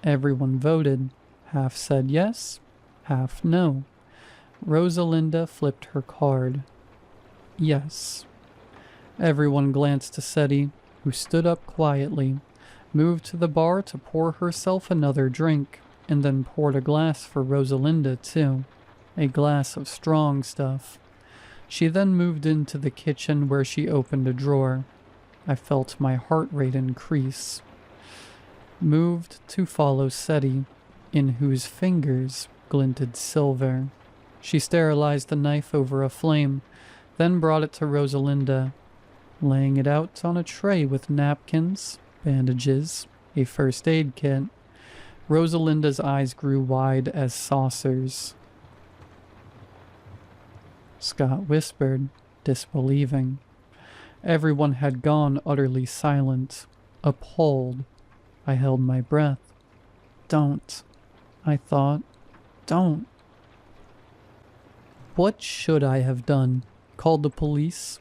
Everyone voted. Half said yes, half no. Rosalinda flipped her card. Yes. Everyone glanced to SETI, who stood up quietly, moved to the bar to pour herself another drink, and then poured a glass for Rosalinda, too. A glass of strong stuff. She then moved into the kitchen where she opened a drawer. I felt my heart rate increase. Moved to follow SETI, in whose fingers glinted silver. She sterilized the knife over a flame, then brought it to Rosalinda, laying it out on a tray with napkins, bandages, a first aid kit. Rosalinda's eyes grew wide as saucers. Scott whispered, disbelieving. Everyone had gone utterly silent, appalled. I held my breath. Don't, I thought. Don't. What should I have done? Called the police?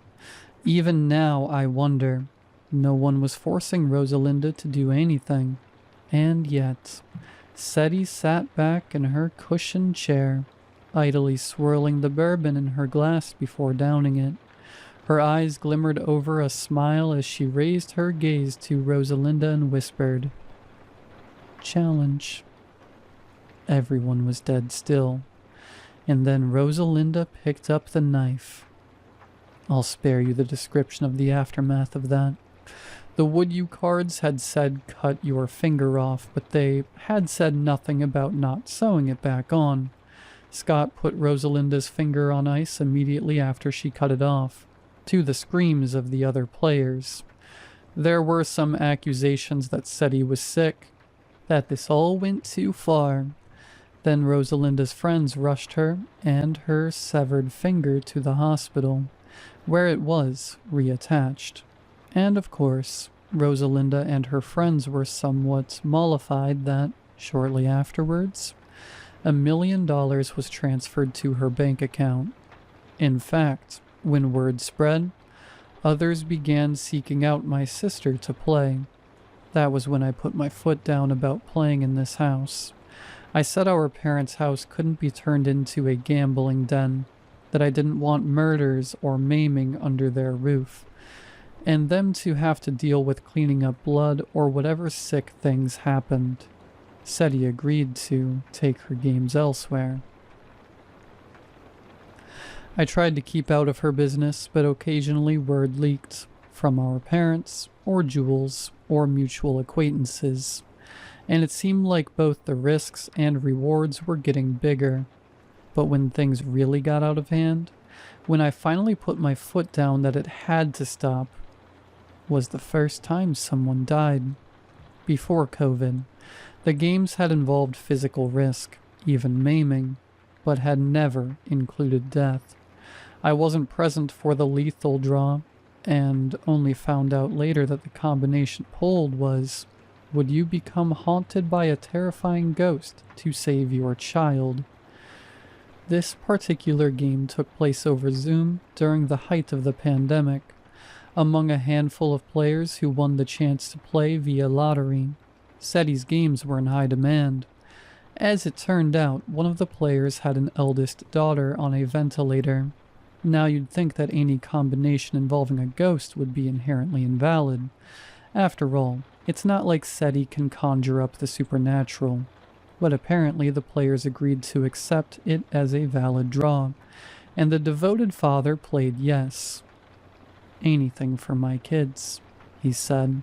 Even now, I wonder. No one was forcing Rosalinda to do anything. And yet, SETI sat back in her cushioned chair, idly swirling the bourbon in her glass before downing it. Her eyes glimmered over a smile as she raised her gaze to Rosalinda and whispered, "Challenge." Everyone was dead still, and then Rosalinda picked up the knife. I'll spare you the description of the aftermath of that. The would you cards had said cut your finger off, but they had said nothing about not sewing it back on. Scott put Rosalinda's finger on ice immediately after she cut it off, to the screams of the other players. There were some accusations that SETI was sick, that this all went too far. Then Rosalinda's friends rushed her and her severed finger to the hospital, where it was reattached. And of course, Rosalinda and her friends were somewhat mollified that, shortly afterwards, $1 million was transferred to her bank account. In fact, when word spread, others began seeking out my sister to play. That was when I put my foot down about playing in this house. I said our parents' house couldn't be turned into a gambling den, that I didn't want murders or maiming under their roof, and them to have to deal with cleaning up blood or whatever sick things happened. Seti agreed to take her games elsewhere. I tried to keep out of her business, but occasionally word leaked from our parents, or Jules, or mutual acquaintances, and it seemed like both the risks and rewards were getting bigger. But when things really got out of hand, when I finally put my foot down that it had to stop, was the first time someone died. Before COVID, the games had involved physical risk, even maiming, but had never included death. I wasn't present for the lethal draw, and only found out later that the combination pulled was, would you become haunted by a terrifying ghost to save your child? This particular game took place over Zoom during the height of the pandemic, among a handful of players who won the chance to play via lottery. Seti's games were in high demand. As it turned out, one of the players had an eldest daughter on a ventilator. Now you'd think that any combination involving a ghost would be inherently invalid. After all, it's not like Seti can conjure up the supernatural. But apparently the players agreed to accept it as a valid draw, and the devoted father played yes. Anything for my kids, he said.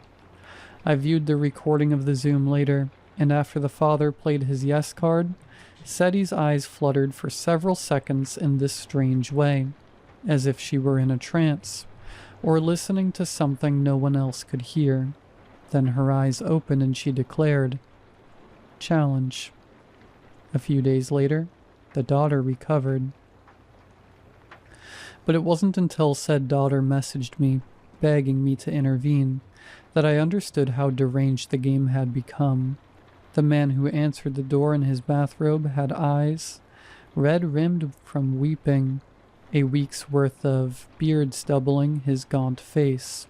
I viewed the recording of the Zoom later, and after the father played his yes card, Seti's eyes fluttered for several seconds in this strange way, as if she were in a trance, or listening to something no one else could hear. Then her eyes opened and she declared, "Challenge." A few days later, the daughter recovered. But it wasn't until said daughter messaged me, begging me to intervene, that I understood how deranged the game had become. The man who answered the door in his bathrobe had eyes, red-rimmed from weeping, a week's worth of beard stubbling his gaunt face.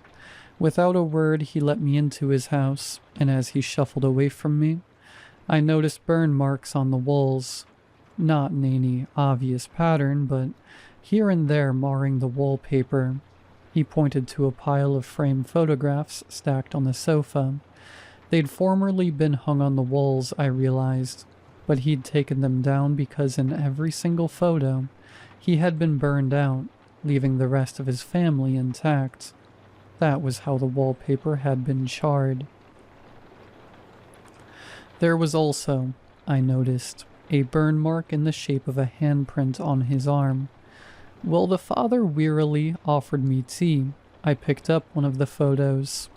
Without a word, he let me into his house, and as he shuffled away from me, I noticed burn marks on the walls, not in any obvious pattern, but here and there marring the wallpaper. He pointed to a pile of framed photographs stacked on the sofa. They'd formerly been hung on the walls, I realized, but he'd taken them down because in every single photo, he had been burned out, leaving the rest of his family intact. That was how the wallpaper had been charred. There was also, I noticed, a burn mark in the shape of a handprint on his arm. While the father wearily offered me tea, I picked up one of the photos,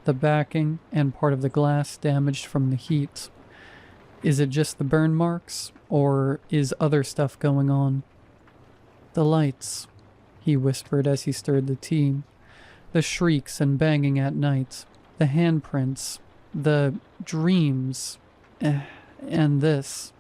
the backing and part of the glass damaged from the heat. Is it just the burn marks, or is other stuff going on? The lights, he whispered as he stirred the tea. The shrieks and banging at night, the handprints, the dreams, and this.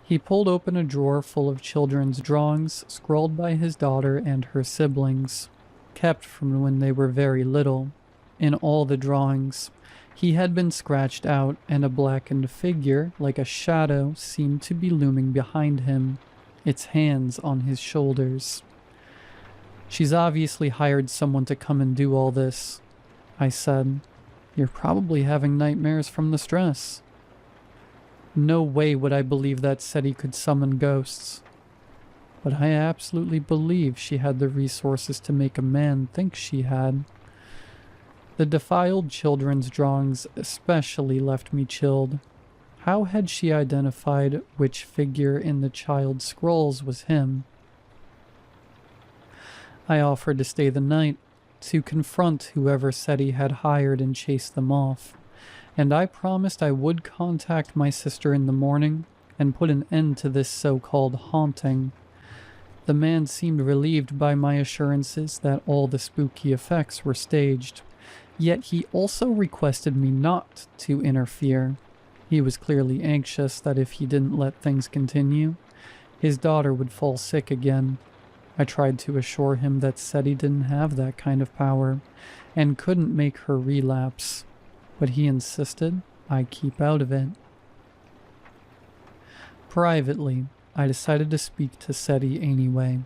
He pulled open a drawer full of children's drawings scrawled by his daughter and her siblings, kept from when they were very little. In all the drawings, he had been scratched out, and a blackened figure, like a shadow, seemed to be looming behind him, its hands on his shoulders. She's obviously hired someone to come and do all this, I said. You're probably having nightmares from the stress. No way would I believe that Seti could summon ghosts. But I absolutely believe she had the resources to make a man think she had. The defiled children's drawings especially left me chilled. How had she identified which figure in the child's scrolls was him? I offered to stay the night, to confront whoever Seti had hired and chase them off. and I promised I would contact my sister in the morning and put an end to this so-called haunting. The man seemed relieved by my assurances that all the spooky effects were staged, yet he also requested me not to interfere. He was clearly anxious that if he didn't let things continue, his daughter would fall sick again. I tried to assure him that SETI didn't have that kind of power and couldn't make her relapse, but he insisted I keep out of it. Privately, I decided to speak to SETI anyway.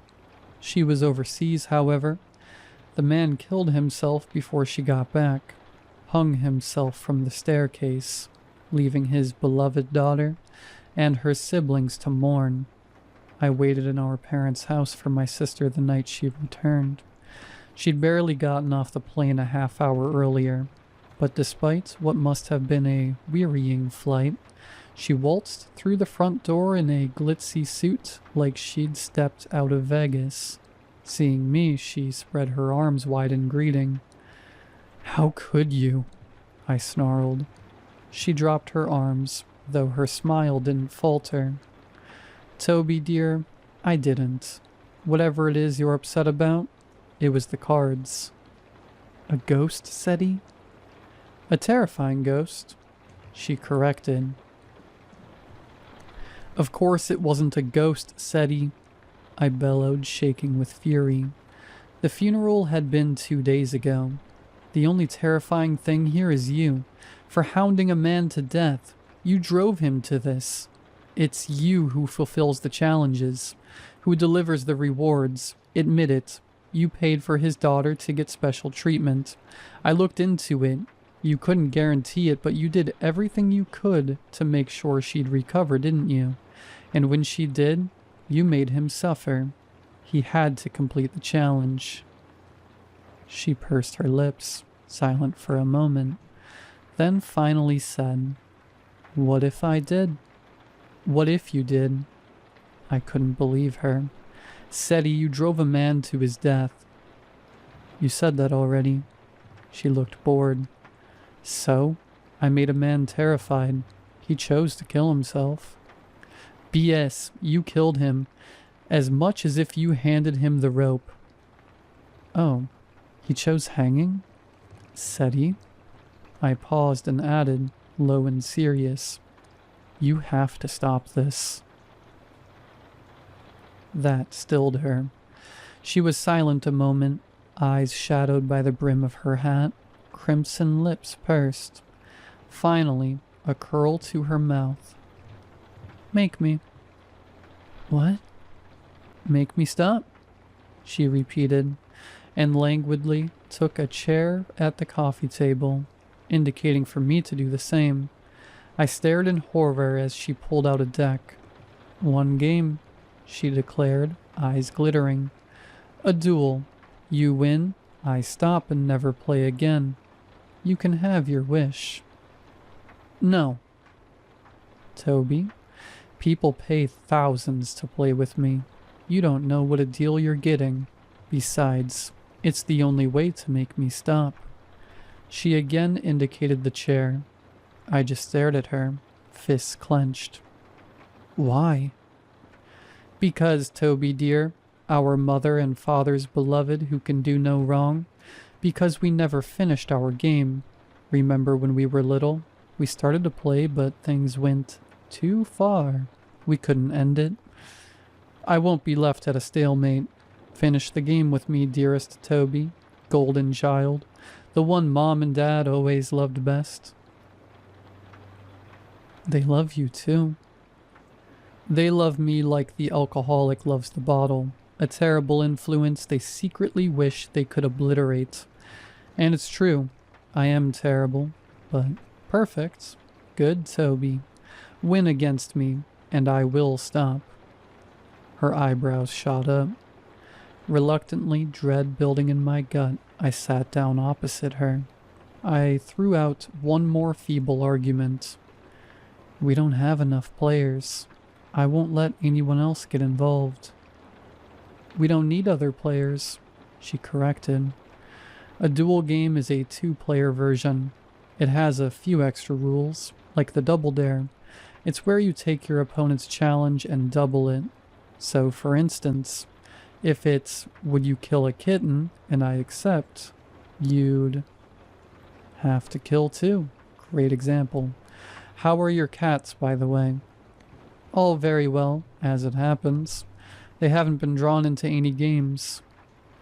She was overseas, however. The man killed himself before she got back, hung himself from the staircase, leaving his beloved daughter and her siblings to mourn. I waited in our parents' house for my sister the night she returned. She'd barely gotten off the plane a half hour earlier, but despite what must have been a wearying flight, she waltzed through the front door in a glitzy suit like she'd stepped out of Vegas. Seeing me, she spread her arms wide in greeting. "How could you?" I snarled. She dropped her arms, though her smile didn't falter. "Toby, dear, I didn't. Whatever it is you're upset about, it was the cards." "A ghost, SETI?" "A terrifying ghost," she corrected. "Of course it wasn't a ghost, SETI," I bellowed, shaking with fury. "The funeral had been 2 days ago. The only terrifying thing here is you, for hounding a man to death. You drove him to this. It's you who fulfills the challenges, who delivers the rewards. Admit it. You paid for his daughter to get special treatment. I looked into it. You couldn't guarantee it, but you did everything you could to make sure she'd recover, didn't you? And when she did, you made him suffer. He had to complete the challenge." She pursed her lips, silent for a moment, then finally said, "What if I did? What if you did?" I couldn't believe her. "SETI, you drove a man to his death." "You said that already." She looked bored. "So, I made a man terrified. He chose to kill himself." "BS, you killed him, as much as if you handed him the rope." "Oh, he chose hanging? SETI?" I paused and added, low and serious, "You have to stop this." That stilled her. She was silent a moment, eyes shadowed by the brim of her hat, crimson lips pursed. Finally, a curl to her mouth. "Make me." "What?" "Make me stop," she repeated, and languidly took a chair at the coffee table, indicating for me to do the same. I stared in horror as she pulled out a deck. "One game," she declared, eyes glittering. "A duel. You win, I stop and never play again. You can have your wish." "No." "Toby, people pay thousands to play with me. You don't know what a deal you're getting. Besides, it's the only way to make me stop." She again indicated the chair. I just stared at her, fists clenched. "Why?" "Because, Toby dear, our mother and father's beloved who can do no wrong. Because we never finished our game. Remember when we were little? We started to play, but things went too far. We couldn't end it. I won't be left at a stalemate. Finish the game with me, dearest Toby, golden child, the one Mom and Dad always loved best." "They love you too." "They love me like the alcoholic loves the bottle, a terrible influence they secretly wish they could obliterate. And it's true, I am terrible, but perfect. Good Toby. Win against me, and I will stop." Her eyebrows shot up. Reluctantly, dread building in my gut, I sat down opposite her. I threw out one more feeble argument. "We don't have enough players. I won't let anyone else get involved." "We don't need other players," she corrected. "A duel game is a 2-player version. It has a few extra rules, like the double dare. It's where you take your opponent's challenge and double it. So, for instance, if it's would you kill a kitten and I accept, you'd have to kill two. Great example. How are your cats, by the way? All very well, as it happens. They haven't been drawn into any games.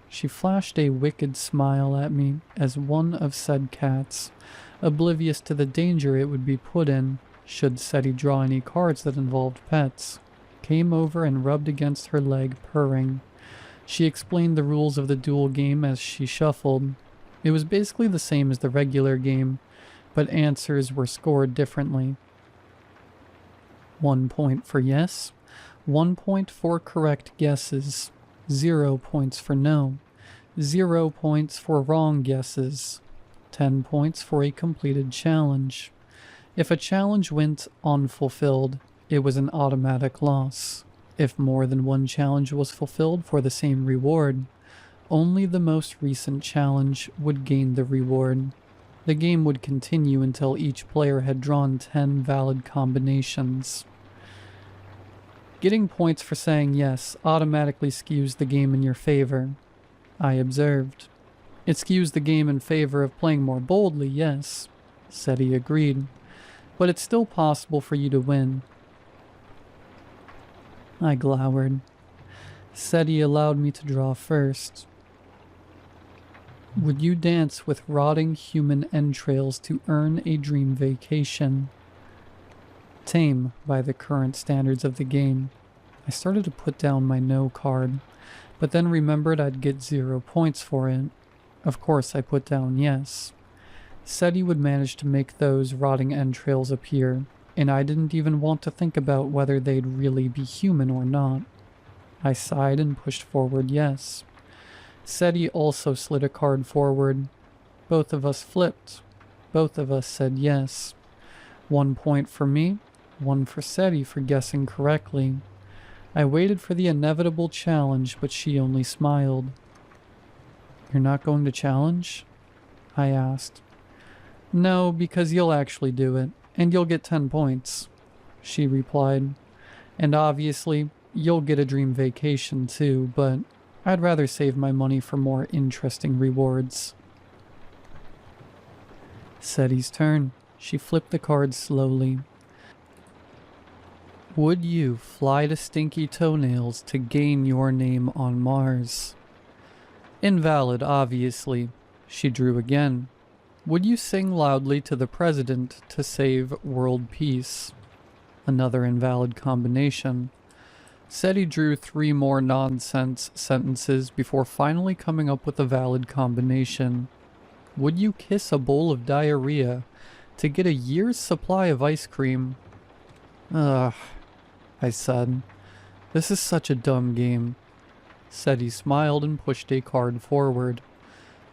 She flashed a wicked smile at me as one of said cats, oblivious to the danger it would be put in should SETI draw any cards that involved pets, came over and rubbed against her leg, purring. She explained the rules of the duel game as she shuffled. It was basically the same as the regular game, but answers were scored differently. 1 point for yes, 1 point for correct guesses, 0 points for no, 0 points for wrong guesses, 10 points for a completed challenge. If a challenge went unfulfilled, it was an automatic loss. If more than one challenge was fulfilled for the same reward, only the most recent challenge would gain the reward. The game would continue until each player had drawn 10 valid combinations. Getting points for saying yes automatically skews the game in your favor, I observed. It skews the game in favor of playing more boldly, yes, SETI agreed, but it's still possible for you to win. I glowered. SETI allowed me to draw first. Would you dance with rotting human entrails to earn a dream vacation? Tame by the current standards of the game. I started to put down my no card, but then remembered I'd get 0 points for it. Of course I put down yes. SETI would manage to make those rotting entrails appear, and I didn't even want to think about whether they'd really be human or not. I sighed and pushed forward yes. SETI also slid a card forward. Both of us flipped. Both of us said yes. 1 point for me, 1 for SETI for guessing correctly. I waited for the inevitable challenge, but she only smiled. You're not going to challenge? I asked. No, because you'll actually do it, and you'll get 10 points, she replied. And obviously, you'll get a dream vacation too, but I'd rather save my money for more interesting rewards. SETI's turn. She flipped the cards slowly. Would you fly to stinky toenails to gain your name on Mars? Invalid, obviously. She drew again. Would you sing loudly to the president to save world peace? Another invalid combination. SETI drew 3 more nonsense sentences before finally coming up with a valid combination. Would you kiss a bowl of diarrhea to get a year's supply of ice cream? Ugh, I said. This is such a dumb game. SETI smiled and pushed a card forward.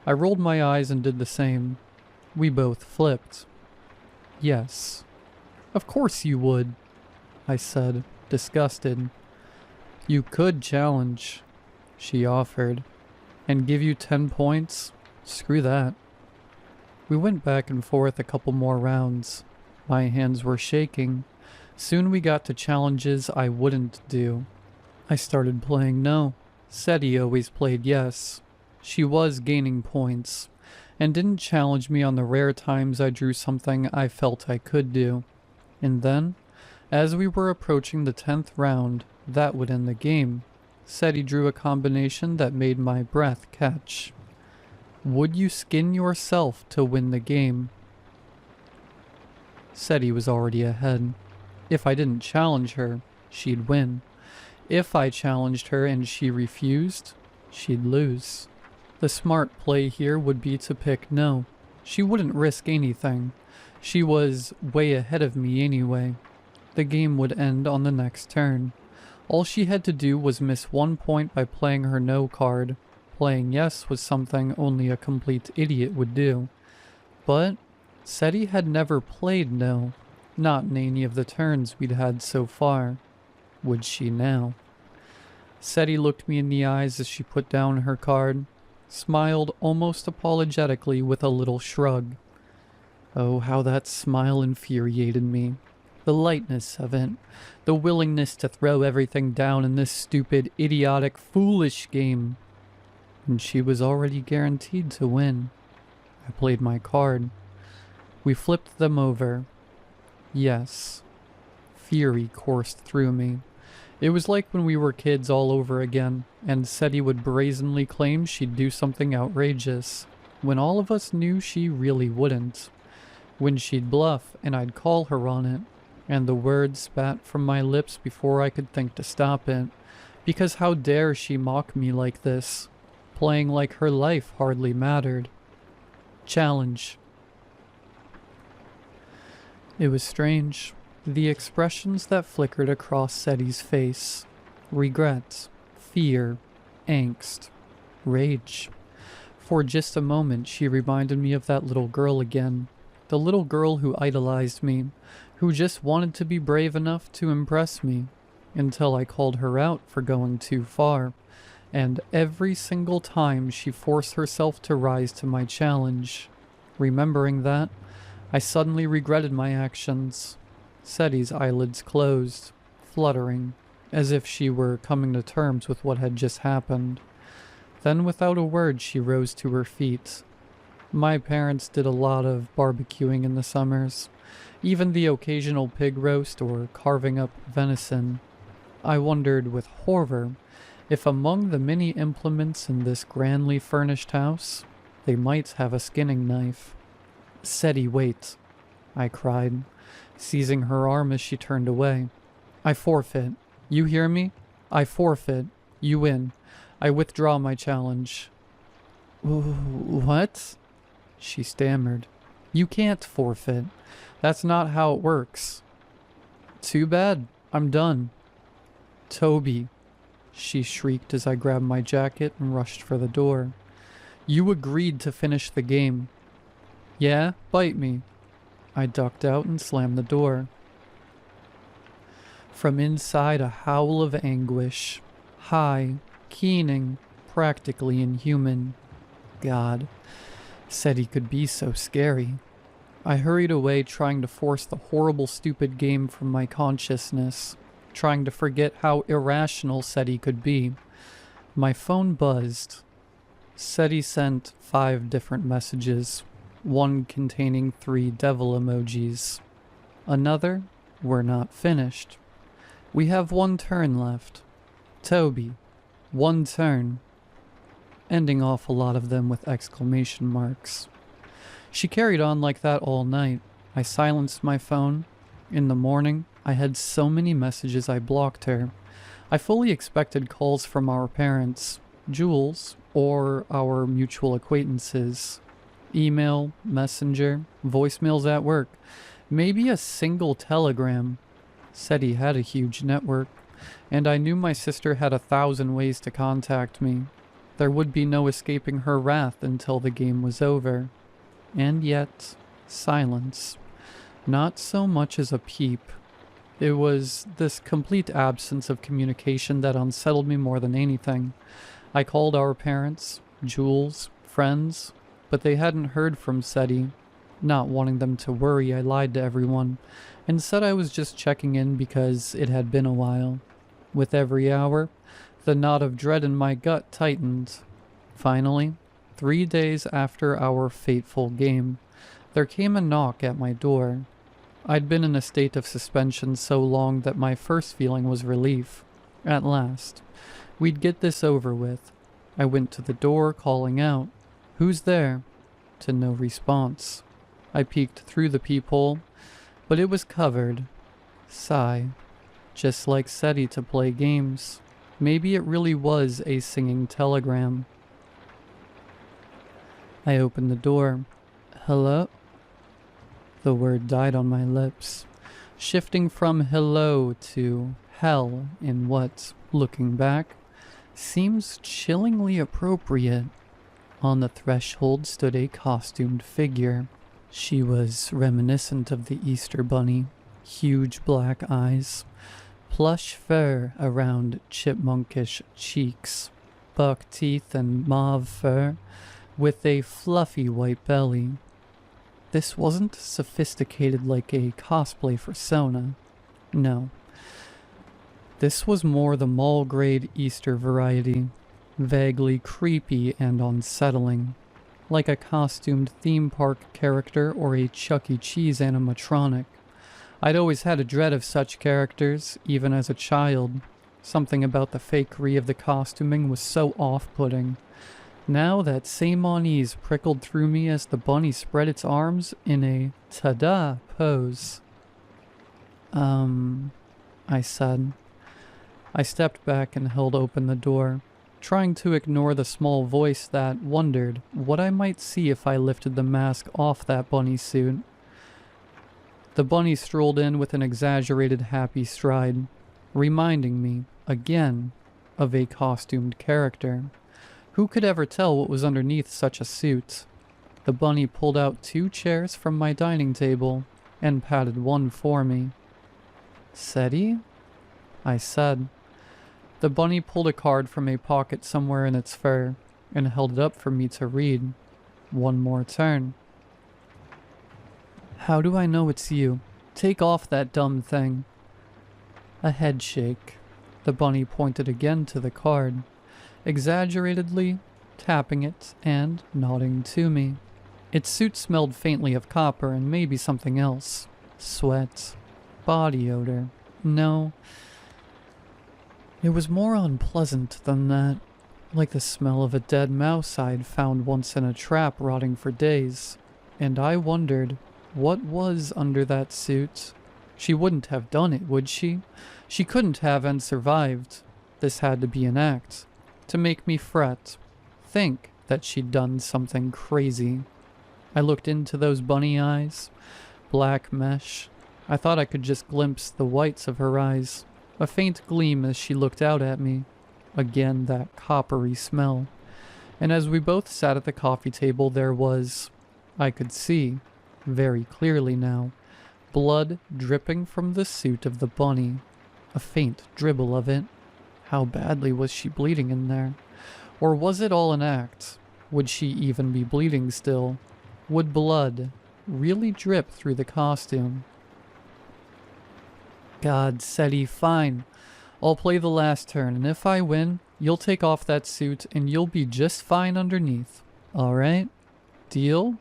I rolled my eyes and did the same. We both flipped. Yes. Of course you would, I said, disgusted. You could challenge, she offered, and give you 10 points. Screw that. We went back and forth a couple more rounds. My hands were shaking. Soon we got to challenges I wouldn't do. I started playing no. SETI always played yes. She was gaining points, and didn't challenge me on the rare times I drew something I felt I could do. And then, as we were approaching the 10th round, that would end the game. SETI drew a combination that made my breath catch. Would you skin yourself to win the game? SETI was already ahead. If I didn't challenge her, she'd win. If I challenged her and she refused, she'd lose. The smart play here would be to pick no. She wouldn't risk anything. She was way ahead of me anyway. The game would end on the next turn. All she had to do was miss 1 point by playing her no card. Playing yes was something only a complete idiot would do. But SETI had never played no, not in any of the turns we'd had so far. Would she now? SETI looked me in the eyes as she put down her card, smiled almost apologetically with a little shrug. Oh, how that smile infuriated me. The lightness of it. The willingness to throw everything down in this stupid, idiotic, foolish game. And she was already guaranteed to win. I played my card. We flipped them over. Yes. Fury coursed through me. It was like when we were kids all over again, and Seti would brazenly claim she'd do something outrageous, when all of us knew she really wouldn't. When she'd bluff, and I'd call her on it, and the words spat from my lips before I could think to stop it. Because how dare she mock me like this, playing like her life hardly mattered. Challenge. It was strange. The expressions that flickered across Seti's face. Regret, fear, angst, rage. For just a moment she reminded me of that little girl again. The little girl who idolized me, who just wanted to be brave enough to impress me, until I called her out for going too far. And every single time she forced herself to rise to my challenge. Remembering that, I suddenly regretted my actions. Seti's eyelids closed, fluttering, as if she were coming to terms with what had just happened. Then without a word she rose to her feet. My parents did a lot of barbecuing in the summers, even the occasional pig roast or carving up venison. I wondered with horror if among the many implements in this grandly furnished house, they might have a skinning knife. "Seti, wait," I cried, seizing her arm as she turned away. "I forfeit. You hear me? I forfeit. You win. I withdraw my challenge." "What?" she stammered. "You can't forfeit. That's not how it works." "Too bad. I'm done." "Toby," she shrieked as I grabbed my jacket and rushed for the door. "You agreed to finish the game." "Yeah, bite me." I ducked out and slammed the door. From inside, a howl of anguish. High, keening, practically inhuman. God, Seti could be so scary. I hurried away, trying to force the horrible, stupid game from my consciousness, trying to forget how irrational Seti could be. My phone buzzed. Seti sent 5 different messages, one containing 3 devil emojis. Another, "We're not finished. We have 1 turn left. Toby, 1 turn." Ending off a lot of them with exclamation marks. She carried on like that all night. I silenced my phone. In the morning, I had so many messages I blocked her. I fully expected calls from our parents, Jules, or our mutual acquaintances. Email, messenger, voicemails at work, maybe a single telegram. Seti had a huge network, and I knew my sister had 1,000 ways to contact me. There would be no escaping her wrath until the game was over. And yet, silence. Not so much as a peep. It was this complete absence of communication that unsettled me more than anything. I called our parents, Jules, friends, but they hadn't heard from Seti. Not wanting them to worry, I lied to everyone and said I was just checking in because it had been a while. With every hour, the knot of dread in my gut tightened. Finally, 3 days after our fateful game, there came a knock at my door. I'd been in a state of suspension so long that my first feeling was relief. At last, we'd get this over with. I went to the door, calling out, "Who's there?" To no response. I peeked through the peephole, but it was covered. Sigh. Just like Seti to play games. Maybe it really was a singing telegram. I opened the door. "Hello?" The word died on my lips, shifting from hello to hell in what, looking back, seems chillingly appropriate. On the threshold stood a costumed figure. She was reminiscent of the Easter Bunny. Huge black eyes, plush fur around chipmunkish cheeks, buck teeth and mauve fur, with a fluffy white belly. This wasn't sophisticated like a cosplay persona. No. This was more the mall-grade Easter variety, vaguely creepy and unsettling, like a costumed theme park character or a Chuck E. Cheese animatronic. I'd always had a dread of such characters, even as a child. Something about the fakery of the costuming was so off-putting. Now that same unease prickled through me as the bunny spread its arms in a ta-da pose. I said. I stepped back and held open the door, trying to ignore the small voice that wondered what I might see if I lifted the mask off that bunny suit. The bunny strolled in with an exaggerated happy stride, reminding me, again, of a costumed character. Who could ever tell what was underneath such a suit? The bunny pulled out 2 chairs from my dining table and patted one for me. "Seti?" I said. The bunny pulled a card from a pocket somewhere in its fur and held it up for me to read. One more turn. "How do I know it's you? Take off that dumb thing." A head shake. The bunny pointed again to the card, exaggeratedly tapping it and nodding to me. Its suit smelled faintly of copper and maybe something else. Sweat. Body odor. No. It was more unpleasant than that, like the smell of a dead mouse I'd found once in a trap rotting for days. And I wondered, what was under that suit? She wouldn't have done it, would she? She couldn't have and survived. This had to be an act. To make me fret. Think that she'd done something crazy. I looked into those bunny eyes. Black mesh. I thought I could just glimpse the whites of her eyes. A faint gleam as she looked out at me. Again that coppery smell. And as we both sat at the coffee table there was, I could see, very clearly now, blood dripping from the suit of the bunny. A faint dribble of it. How badly was she bleeding in there? Or was it all an act? Would she even be bleeding still? Would blood really drip through the costume? God, Seti, fine. I'll play the last turn, and if I win, you'll take off that suit and you'll be just fine underneath. Alright? Deal?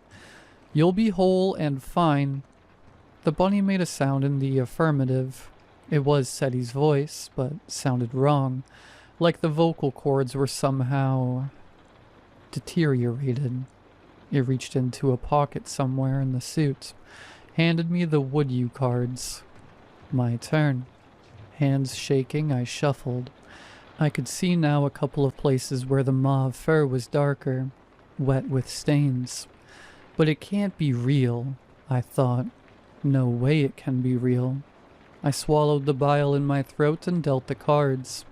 You'll be whole and fine. The bunny made a sound in the affirmative. It was Seti's voice, but sounded wrong, like the vocal cords were somehow deteriorated. It reached into a pocket somewhere in the suit, handed me the would you cards. My turn. Hands shaking, I shuffled. I could see now a couple of places where the mauve fur was darker, wet with stains. But it can't be real, I thought. No way it can be real. I swallowed the bile in my throat and dealt the cards.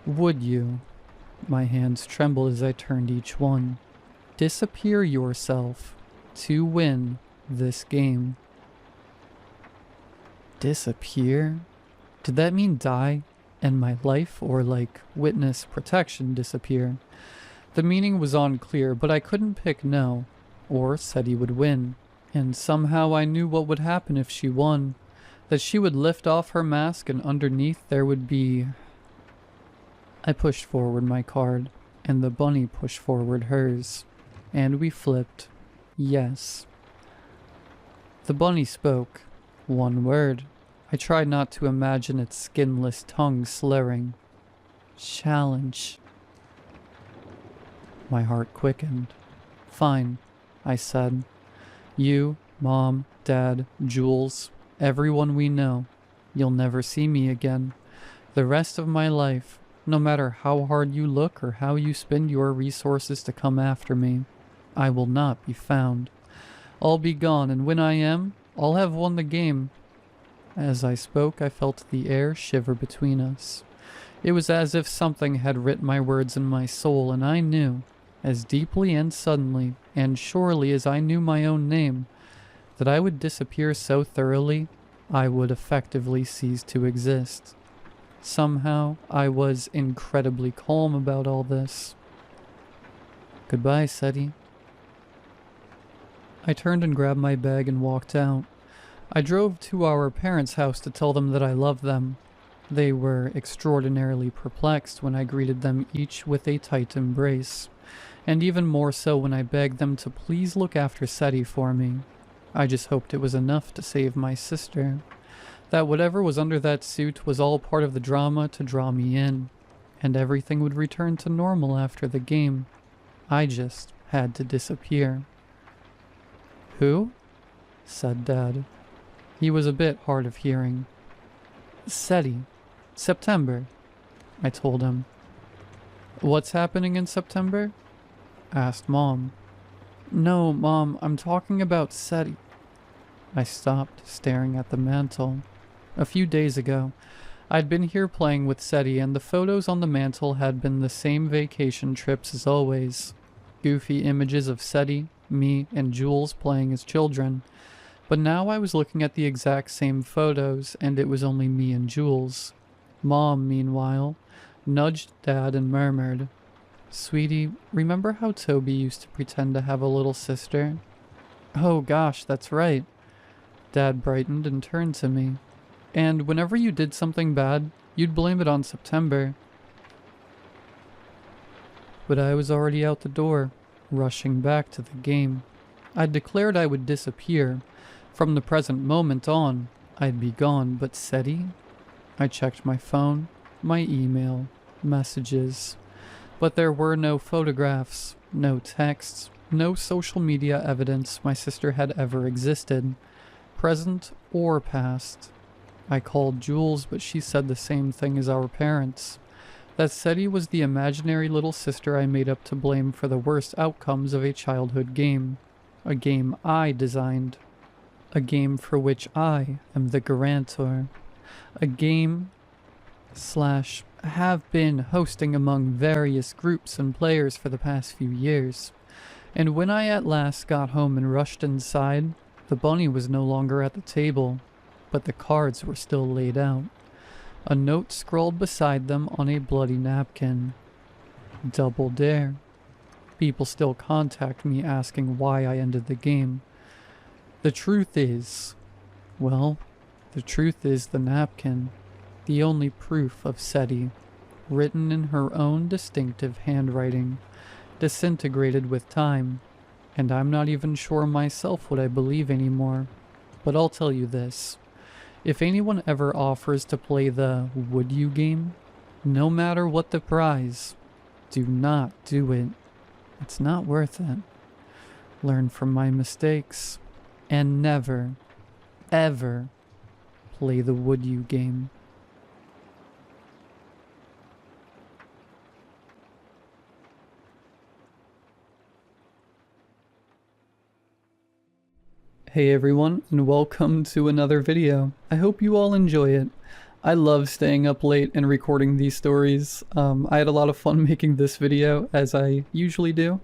Would you? My hands trembled as I turned each one. Disappear yourself to win this game. Disappear? Did that mean die and my life, or like witness protection disappear? The meaning was unclear, but I couldn't pick no, or said he would win. And somehow I knew what would happen if she won. That she would lift off her mask and underneath there would be... I pushed forward my card, and the bunny pushed forward hers. And we flipped. Yes. The bunny spoke. One word. I tried not to imagine its skinless tongue slurring. Challenge. My heart quickened. Fine, I said. You, Mom, Dad, Jules, everyone we know. You'll never see me again. The rest of my life, no matter how hard you look or how you spend your resources to come after me, I will not be found. I'll be gone, and when I am, I'll have won the game. As I spoke, I felt the air shiver between us. It was as if something had writ my words in my soul, and I knew, as deeply and suddenly, and surely as I knew my own name, that I would disappear so thoroughly, I would effectively cease to exist. Somehow, I was incredibly calm about all this. Goodbye, Seti. I turned and grabbed my bag and walked out. I drove to our parents' house to tell them that I loved them. They were extraordinarily perplexed when I greeted them each with a tight embrace, and even more so when I begged them to please look after Seti for me. I just hoped it was enough to save my sister. That whatever was under that suit was all part of the drama to draw me in, and everything would return to normal after the game. I just had to disappear. "Who?" said Dad. He was a bit hard of hearing. "Seti. September," I told him. "What's happening in September?" asked Mom. "No, Mom, I'm talking about Seti." I stopped, staring at the mantle. A few days ago, I'd been here playing with Seti, and the photos on the mantle had been the same vacation trips as always. Goofy images of Seti, me, and Jules playing as children. But now I was looking at the exact same photos, and it was only me and Jules. Mom, meanwhile, nudged Dad and murmured, "Sweetie, remember how Toby used to pretend to have a little sister?" "Oh gosh, that's right." Dad brightened and turned to me. "And whenever you did something bad, you'd blame it on September." But I was already out the door, rushing back to the game. I'd declared I would disappear. From the present moment on, I'd be gone, but Seti? I checked my phone, my email, messages. But there were no photographs, no texts, no social media evidence my sister had ever existed, present or past. I called Jules, but she said the same thing as our parents. That Seti was the imaginary little sister I made up to blame for the worst outcomes of a childhood game. A game I designed. A game for which I am the guarantor. A game / have been hosting among various groups and players for the past few years. And when I at last got home and rushed inside, the bunny was no longer at the table, but the cards were still laid out. A note scrawled beside them on a bloody napkin. Double dare. People still contact me asking why I ended the game. The truth is the napkin, the only proof of Seti, written in her own distinctive handwriting, disintegrated with time, and I'm not even sure myself what I believe anymore. But I'll tell you this, if anyone ever offers to play the "would you" game, no matter what the prize, do not do it. It's not worth it. Learn from my mistakes. And never, ever play the "would you" game. Hey everyone, and welcome to another video. I hope you all enjoy it. I love staying up late and recording these stories. I had a lot of fun making this video, as I usually do,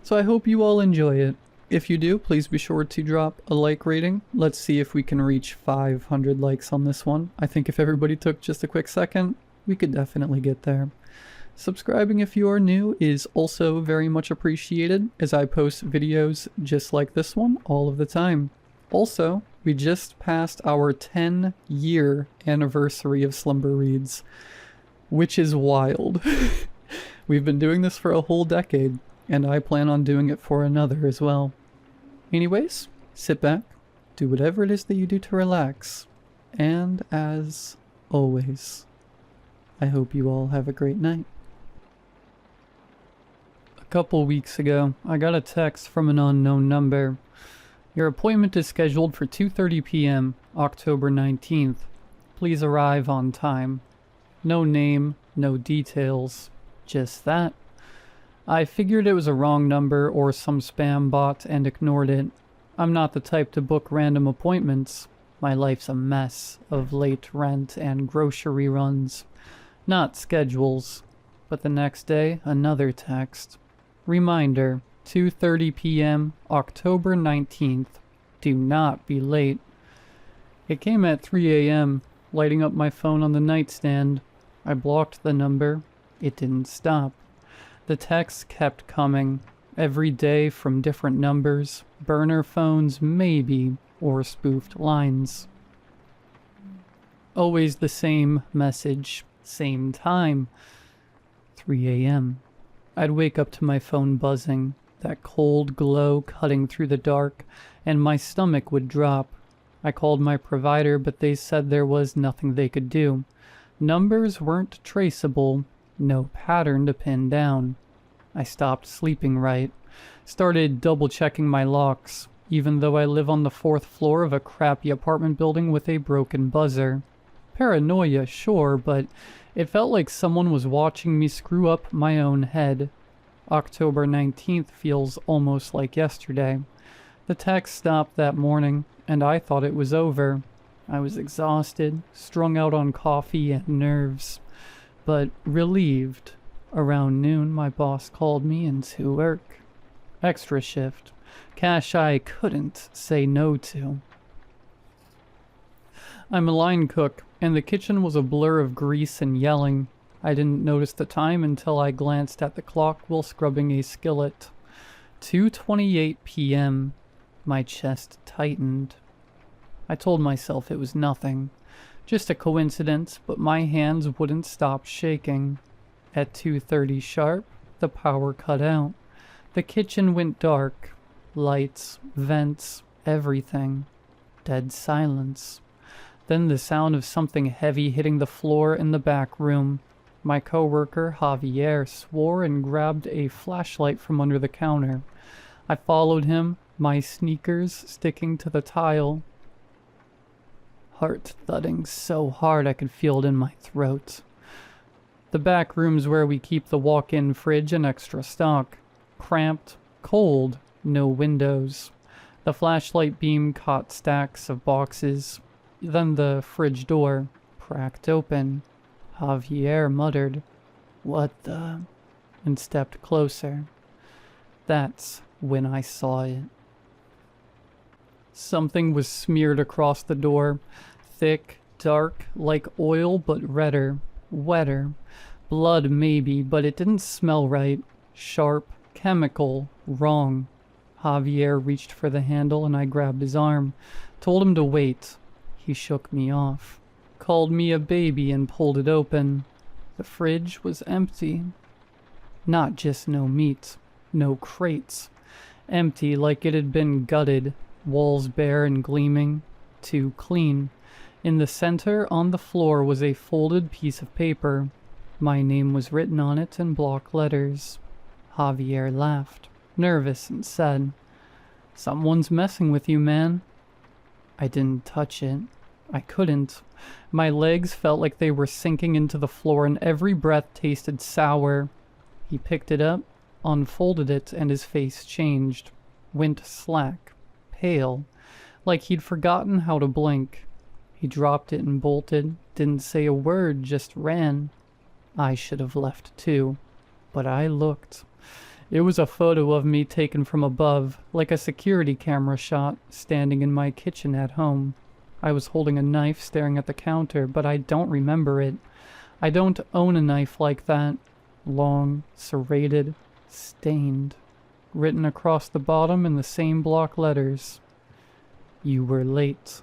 so I hope you all enjoy it. If you do, please be sure to drop a like rating. Let's see if we can reach 500 likes on this one. I think if everybody took just a quick second, we could definitely get there. Subscribing if you are new is also very much appreciated, as I post videos just like this one all of the time. Also, we just passed our 10-year anniversary of Slumber Reads, which is wild. We've been doing this for a whole decade, and I plan on doing it for another as well. Anyways, sit back, do whatever it is that you do to relax, and as always, I hope you all have a great night. A couple weeks ago, I got a text from an unknown number. Your appointment is scheduled for 2:30 p.m., October 19th. Please arrive on time. No name, no details, just that. I figured it was a wrong number or some spam bot and ignored it. I'm not the type to book random appointments. My life's a mess of late rent and grocery runs. Not schedules. But the next day, another text. Reminder, 2:30 p.m., October 19th. Do not be late. It came at 3 a.m., lighting up my phone on the nightstand. I blocked the number. It didn't stop. The texts kept coming. Every day from different numbers, burner phones maybe, or spoofed lines. Always the same message, same time, 3 a.m. I'd wake up to my phone buzzing, that cold glow cutting through the dark, and my stomach would drop. I called my provider, but they said there was nothing they could do. Numbers weren't traceable, no pattern to pin down. I stopped sleeping right, started double-checking my locks, even though I live on the 4th floor of a crappy apartment building with a broken buzzer. Paranoia, sure, but it felt like someone was watching me screw up my own head. October 19th feels almost like yesterday. The text stopped that morning, and I thought it was over. I was exhausted, strung out on coffee and nerves, but relieved. Around noon, my boss called me into work. Extra shift. Cash I couldn't say no to. I'm a line cook, and the kitchen was a blur of grease and yelling. I didn't notice the time until I glanced at the clock while scrubbing a skillet. 2:28 p.m. My chest tightened. I told myself it was nothing. Just a coincidence, but my hands wouldn't stop shaking. At 2:30 sharp, the power cut out. The kitchen went dark. Lights, vents, everything. Dead silence. Then the sound of something heavy hitting the floor in the back room. My coworker, Javier, swore and grabbed a flashlight from under the counter. I followed him, my sneakers sticking to the tile. Heart thudding so hard I could feel it in my throat. The back room's where we keep the walk-in fridge and extra stock. Cramped, cold, no windows. The flashlight beam caught stacks of boxes. Then the fridge door cracked open. Javier muttered, "What the?" and stepped closer. That's when I saw it. Something was smeared across the door. Thick, dark, like oil, but redder, wetter. Blood maybe, but it didn't smell right. Sharp, chemical, wrong. Javier reached for the handle and I grabbed his arm. Told him to wait. He shook me off. Called me a baby and pulled it open. The fridge was empty. Not just no meat, no crates. Empty like it had been gutted, walls bare and gleaming. Too clean. In the center on the floor was a folded piece of paper. My name was written on it in block letters. Javier laughed, nervous, and said, "Someone's messing with you, man." I didn't touch it. I couldn't. My legs felt like they were sinking into the floor and every breath tasted sour. He picked it up, unfolded it, and his face changed. Went slack, pale, like he'd forgotten how to blink. He dropped it and bolted, didn't say a word, just ran. I should have left too, but I looked. It was a photo of me taken from above, like a security camera shot, standing in my kitchen at home. I was holding a knife staring at the counter, but I don't remember it. I don't own a knife like that. Long, serrated, stained. Written across the bottom in the same block letters. You were late.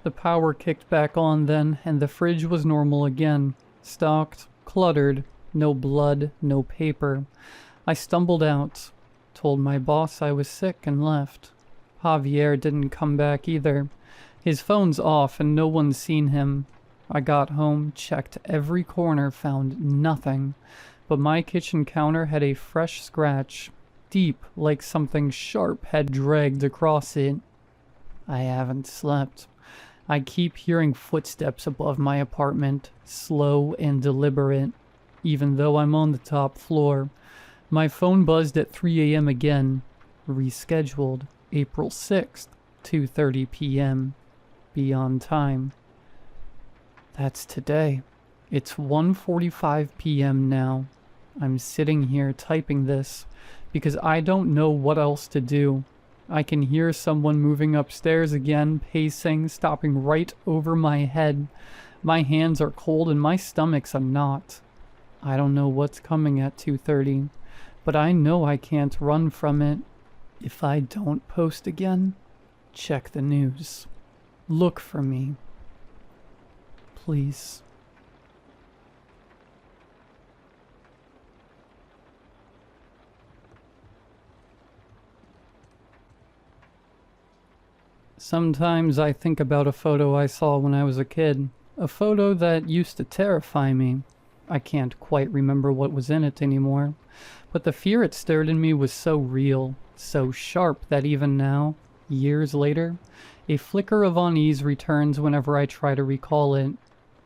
The power kicked back on then, and the fridge was normal again. Stocked, cluttered, no blood, no paper. I stumbled out, told my boss I was sick, and left. Javier didn't come back either. His phone's off and no one's seen him. I got home, checked every corner, found nothing. But my kitchen counter had a fresh scratch, deep like something sharp had dragged across it. I haven't slept. I keep hearing footsteps above my apartment, slow and deliberate, even though I'm on the top floor. My phone buzzed at 3 a.m. again. Rescheduled. April 6th, 2:30 p.m. Beyond time. That's today. It's 1:45 p.m. now. I'm sitting here typing this because I don't know what else to do. I can hear someone moving upstairs again, pacing, stopping right over my head. My hands are cold and my stomach's a knot. I don't know what's coming at 2:30. but I know I can't run from it. If I don't post again, check the news. Look for me. Please. Sometimes I think about a photo I saw when I was a kid. A photo that used to terrify me. I can't quite remember what was in it anymore, but the fear it stirred in me was so real, so sharp that even now, years later, a flicker of unease returns whenever I try to recall it.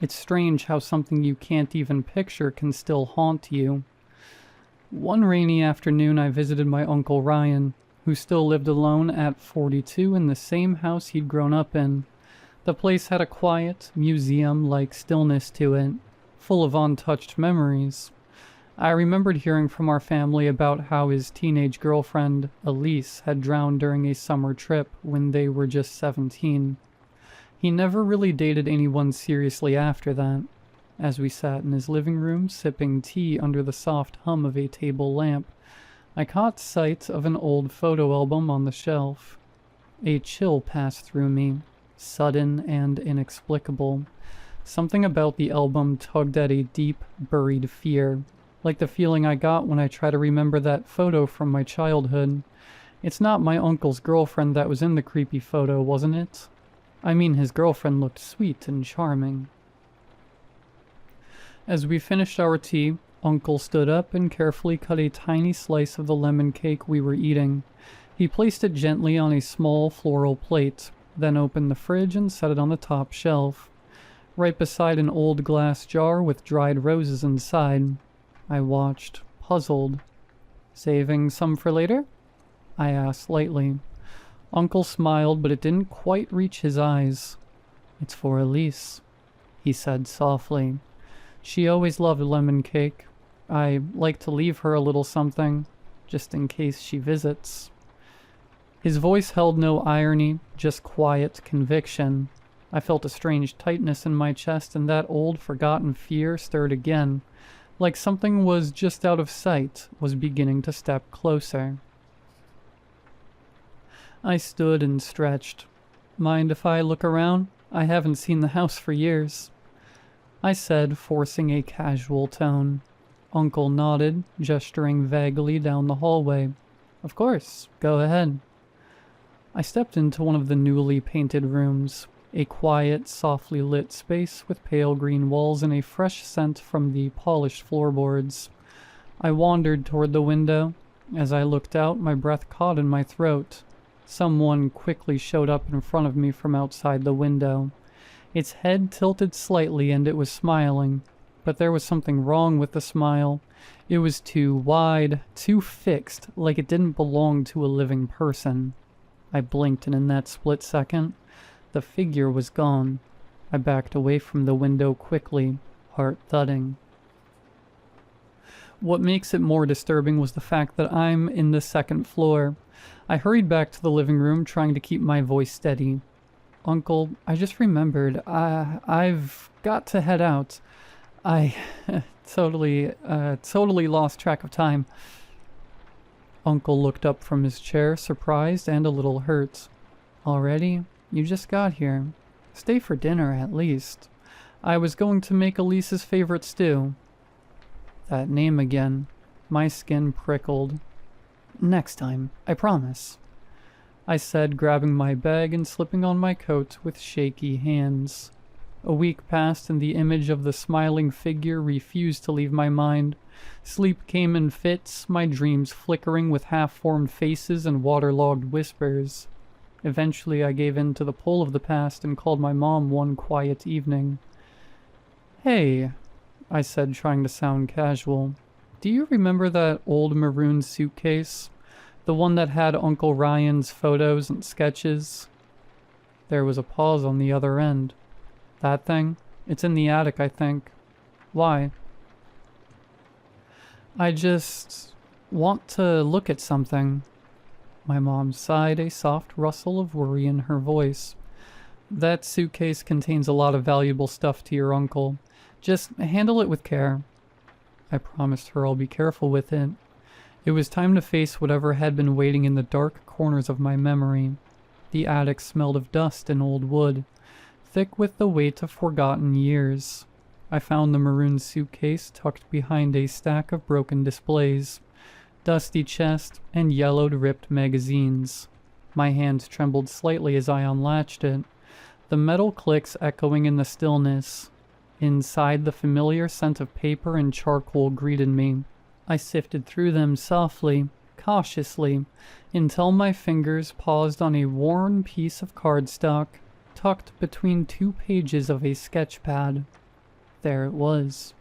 It's strange how something you can't even picture can still haunt you. One rainy afternoon I visited my Uncle Ryan, who still lived alone at 42 in the same house he'd grown up in. The place had a quiet, museum-like stillness to it, full of untouched memories. I remembered hearing from our family about how his teenage girlfriend, Elise, had drowned during a summer trip when they were just 17. He never really dated anyone seriously after that. As we sat in his living room, sipping tea under the soft hum of a table lamp, I caught sight of an old photo album on the shelf. A chill passed through me, sudden and inexplicable. Something about the album tugged at a deep, buried fear, like the feeling I got when I try to remember that photo from my childhood. It's not my uncle's girlfriend that was in the creepy photo, wasn't it? I mean, his girlfriend looked sweet and charming. As we finished our tea, Uncle stood up and carefully cut a tiny slice of the lemon cake we were eating. He placed it gently on a small floral plate, then opened the fridge and set it on the top shelf, right beside an old glass jar with dried roses inside. I watched, puzzled. "Saving some for later?" I asked lightly. Uncle smiled, but it didn't quite reach his eyes. "It's for Elise," he said softly. "She always loved lemon cake. I like to leave her a little something, just in case she visits." His voice held no irony, just quiet conviction. I felt a strange tightness in my chest, and that old, forgotten fear stirred again, like something was just out of sight, was beginning to step closer. I stood and stretched. "Mind if I look around? I haven't seen the house for years," I said, forcing a casual tone. Uncle nodded, gesturing vaguely down the hallway. "Of course, go ahead." I stepped into one of the newly painted rooms, a quiet, softly lit space with pale green walls and a fresh scent from the polished floorboards. I wandered toward the window. As I looked out, my breath caught in my throat. Someone quickly showed up in front of me from outside the window. Its head tilted slightly and it was smiling, but there was something wrong with the smile. It was too wide, too fixed, like it didn't belong to a living person. I blinked, and in that split second, the figure was gone. I backed away from the window quickly, heart thudding. What makes it more disturbing was the fact that I'm in the second floor. I hurried back to the living room, trying to keep my voice steady. "Uncle, I just remembered. I've got to head out. I totally lost track of time." Uncle looked up from his chair, surprised and a little hurt. "Already? You just got here. Stay for dinner, at least. I was going to make Elise's favorite stew." That name again. My skin prickled. "Next time, I promise," I said, grabbing my bag and slipping on my coat with shaky hands. A week passed and the image of the smiling figure refused to leave my mind. Sleep came in fits, my dreams flickering with half-formed faces and waterlogged whispers. Eventually I gave in to the pull of the past and called my mom one quiet evening. "Hey," I said, trying to sound casual. "Do you remember that old maroon suitcase? The one that had Uncle Ryan's photos and sketches?" There was a pause on the other end. "That thing? It's in the attic, I think. Why?" "I just want to look at something." My mom sighed, a soft rustle of worry in her voice. "That suitcase contains a lot of valuable stuff to your uncle. Just handle it with care." I promised her I'll be careful with it. It was time to face whatever had been waiting in the dark corners of my memory. The attic smelled of dust and old wood, thick with the weight of forgotten years. I found the maroon suitcase tucked behind a stack of broken displays, dusty chest, and yellowed ripped magazines. My hand trembled slightly as I unlatched it, the metal clicks echoing in the stillness. Inside, the familiar scent of paper and charcoal greeted me. I sifted through them softly, cautiously, until my fingers paused on a worn piece of cardstock tucked between 2 pages of a sketch pad. There it was.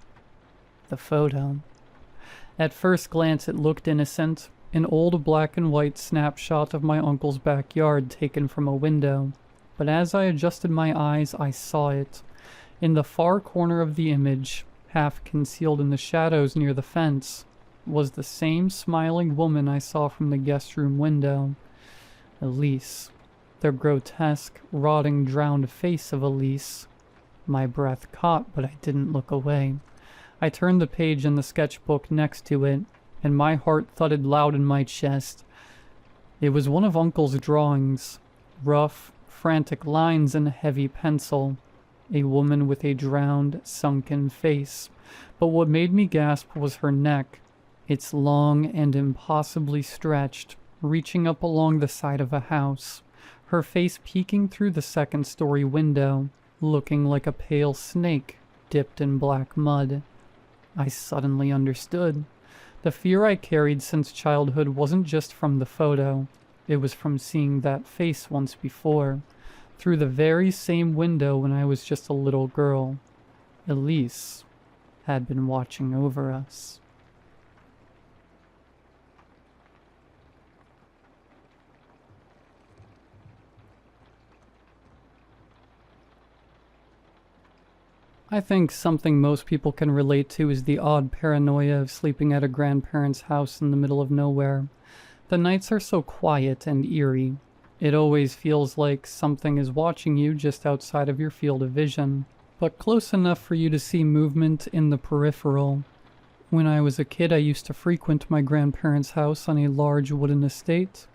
The photo. At first glance it looked innocent, an old black and white snapshot of my uncle's backyard taken from a window. But as I adjusted my eyes, I saw it. In the far corner of the image, half concealed in the shadows near the fence, was the same smiling woman I saw from the guest room window. Elise. The grotesque, rotting, drowned face of Elise. My breath caught, but I didn't look away. I turned the page in the sketchbook next to it, and my heart thudded loud in my chest. It was one of Uncle's drawings. Rough, frantic lines in heavy pencil. A woman with a drowned, sunken face. But what made me gasp was her neck. It's long and impossibly stretched, reaching up along the side of a house. Her face peeking through the second-story window, looking like a pale snake dipped in black mud. I suddenly understood. The fear I carried since childhood wasn't just from the photo. It was from seeing that face once before, through the very same window when I was just a little girl. Elise had been watching over us. I think something most people can relate to is the odd paranoia of sleeping at a grandparent's house in the middle of nowhere. The nights are so quiet and eerie. It always feels like something is watching you just outside of your field of vision, but close enough for you to see movement in the peripheral. When I was a kid, I used to frequent my grandparents' house on a large wooden estate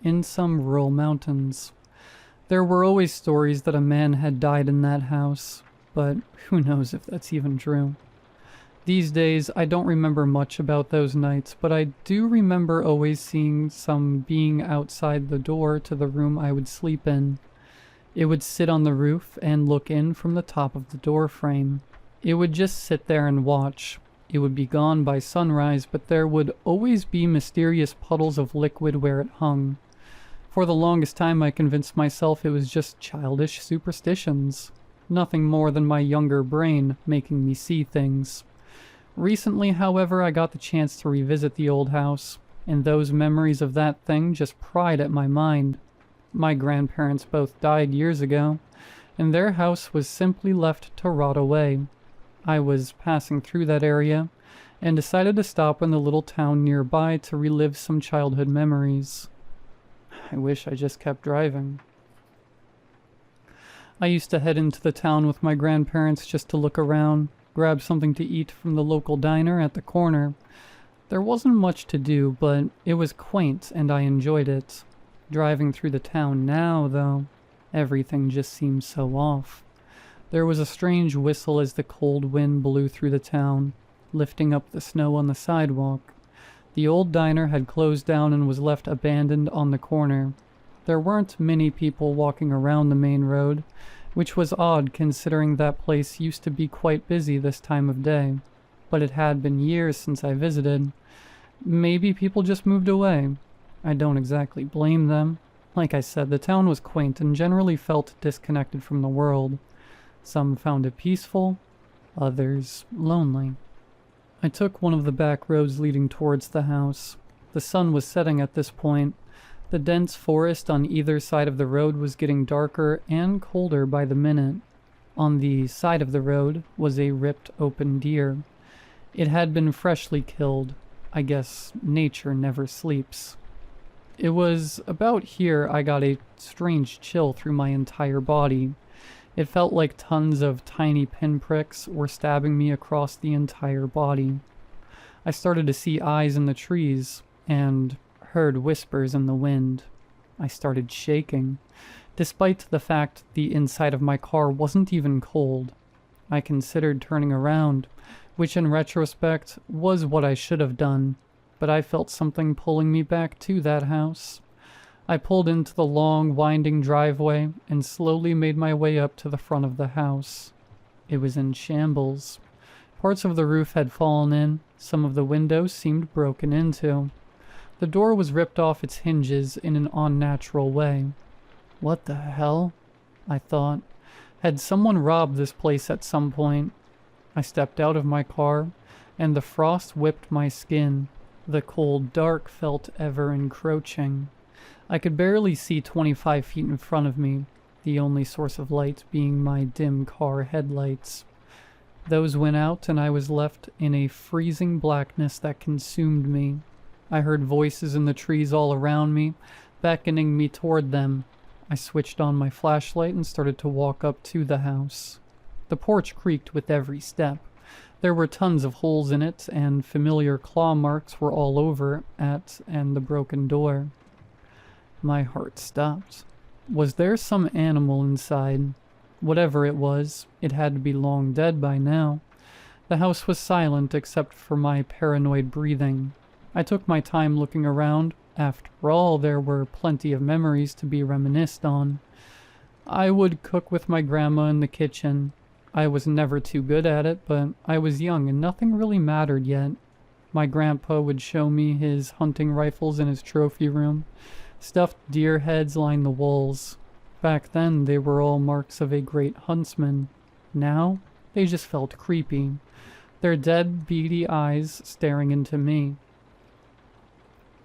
in some rural mountains. There were always stories that a man had died in that house, but who knows if that's even true. These days, I don't remember much about those nights, but I do remember always seeing some being outside the door to the room I would sleep in. It would sit on the roof and look in from the top of the door frame. It would just sit there and watch. It would be gone by sunrise, but there would always be mysterious puddles of liquid where it hung. For the longest time, I convinced myself it was just childish superstitions. Nothing more than my younger brain making me see things. Recently, however, I got the chance to revisit the old house, and those memories of that thing just pried at my mind. My grandparents both died years ago, and their house was simply left to rot away. I was passing through that area, and decided to stop in the little town nearby to relive some childhood memories. I wish I just kept driving. I used to head into the town with my grandparents just to look around, grab something to eat from the local diner at the corner. There wasn't much to do, but it was quaint and I enjoyed it. Driving through the town now, though, everything just seemed so off. There was a strange whistle as the cold wind blew through the town, lifting up the snow on the sidewalk. The old diner had closed down and was left abandoned on the corner. There weren't many people walking around the main road, which was odd considering that place used to be quite busy this time of day. But it had been years since I visited. Maybe people just moved away. I don't exactly blame them. Like I said, the town was quaint and generally felt disconnected from the world. Some found it peaceful, others lonely. I took one of the back roads leading towards the house. The sun was setting at this point. The dense forest on either side of the road was getting darker and colder by the minute. On the side of the road was a ripped open deer. It had been freshly killed. I guess nature never sleeps. It was about here I got a strange chill through my entire body. It felt like tons of tiny pinpricks were stabbing me across the entire body. I started to see eyes in the trees, and heard whispers in the wind. I started shaking, despite the fact the inside of my car wasn't even cold. I considered turning around, which in retrospect was what I should have done, but I felt something pulling me back to that house. I pulled into the long, winding driveway and slowly made my way up to the front of the house. It was in shambles. Parts of the roof had fallen in, some of the windows seemed broken into. The door was ripped off its hinges in an unnatural way. What the hell? I thought. Had someone robbed this place at some point? I stepped out of my car, and the frost whipped my skin. The cold dark felt ever encroaching. I could barely see 25 feet in front of me, the only source of light being my dim car headlights. Those went out, and I was left in a freezing blackness that consumed me. I heard voices in the trees all around me, beckoning me toward them. I switched on my flashlight and started to walk up to the house. The porch creaked with every step. There were tons of holes in it, and familiar claw marks were all over it and the broken door. My heart stopped. Was there some animal inside? Whatever it was, it had to be long dead by now. The house was silent except for my paranoid breathing. I took my time looking around. After all, there were plenty of memories to be reminisced on. I would cook with my grandma in the kitchen. I was never too good at it, but I was young and nothing really mattered yet. My grandpa would show me his hunting rifles in his trophy room. Stuffed deer heads lined the walls. Back then, they were all marks of a great huntsman. Now, they just felt creepy. Their dead, beady eyes staring into me.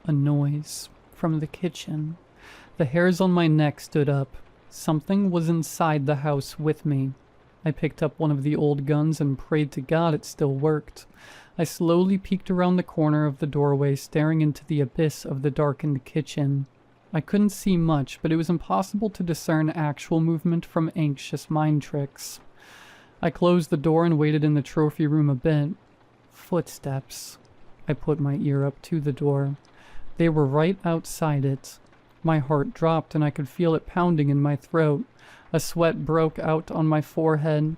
A noise from the kitchen. The hairs on my neck stood up. Something was inside the house with me. I picked up one of the old guns and prayed to God it still worked. I slowly peeked around the corner of the doorway, staring into the abyss of the darkened kitchen. I couldn't see much, but it was impossible to discern actual movement from anxious mind tricks. I closed the door and waited in the trophy room a bit. Footsteps. I put my ear up to the door. They were right outside it. My heart dropped and I could feel it pounding in my throat. A sweat broke out on my forehead.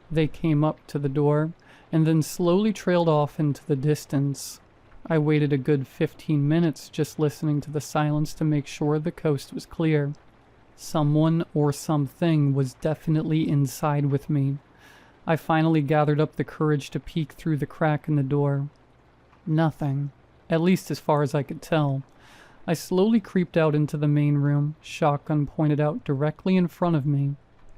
They came up to the door and then slowly trailed off into the distance. I waited a good 15 minutes just listening to the silence to make sure the coast was clear. Someone or something was definitely inside with me. I finally gathered up the courage to peek through the crack in the door. Nothing. At least as far as I could tell. I slowly creeped out into the main room, shotgun pointed out directly in front of me.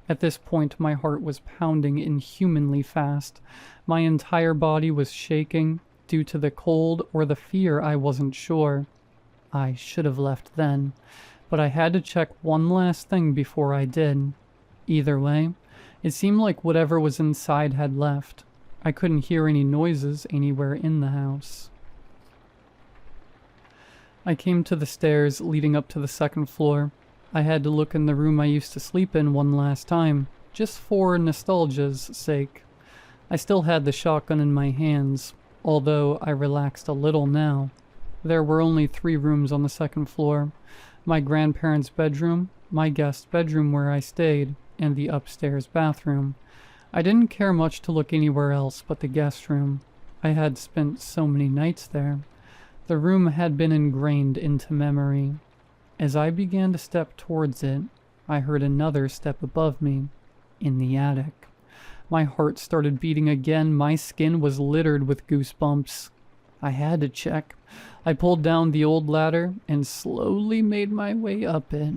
At this point, my heart was pounding inhumanly fast. My entire body was shaking, due to the cold or the fear, I wasn't sure. I should have left then, but I had to check one last thing before I did. Either way, it seemed like whatever was inside had left. I couldn't hear any noises anywhere in the house. I came to the stairs leading up to the second floor. I had to look in the room I used to sleep in one last time, just for nostalgia's sake. I still had the shotgun in my hands, although I relaxed a little now. There were only 3 rooms on the second floor. My grandparents' bedroom, my guest bedroom where I stayed, and the upstairs bathroom. I didn't care much to look anywhere else but the guest room. I had spent so many nights there. The room had been ingrained into memory. As I began to step towards it, I heard another step above me, in the attic. My heart started beating again. My skin was littered with goosebumps. I had to check. I pulled down the old ladder and slowly made my way up it.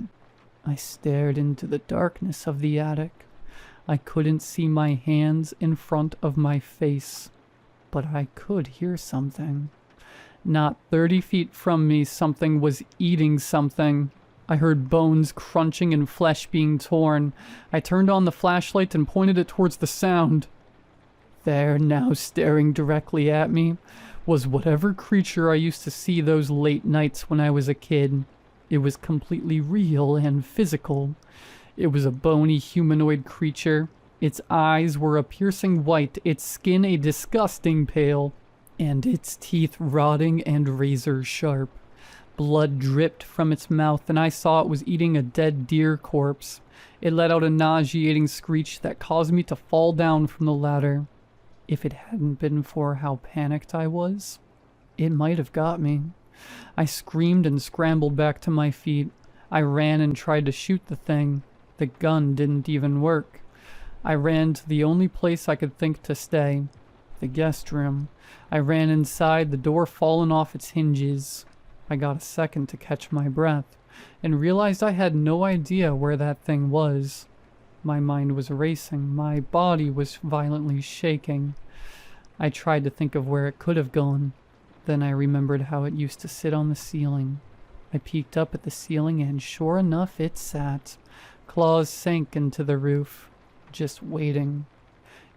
I stared into the darkness of the attic. I couldn't see my hands in front of my face, but I could hear something. Not 30 feet from me, something was eating something. I heard bones crunching and flesh being torn. I turned on the flashlight and pointed it towards the sound. There, now staring directly at me, was whatever creature I used to see those late nights when I was a kid. It was completely real and physical. It was a bony humanoid creature. Its eyes were a piercing white, its skin a disgusting pale. and its teeth rotting and razor sharp. Blood dripped from its mouth, and I saw it was eating a dead deer corpse. It let out a nauseating screech that caused me to fall down from the ladder. If it hadn't been for how panicked I was, it might have got me. I screamed and scrambled back to my feet. I ran and tried to shoot the thing. The gun didn't even work. I ran to the only place I could think to stay, the guest room. I ran inside, the door fallen off its hinges. I got a second to catch my breath and realized I had no idea where that thing was. My mind was racing. My body was violently shaking. I tried to think of where it could have gone. Then I remembered how it used to sit on the ceiling. I peeked up at the ceiling and sure enough it sat. Claws sank into the roof, just waiting.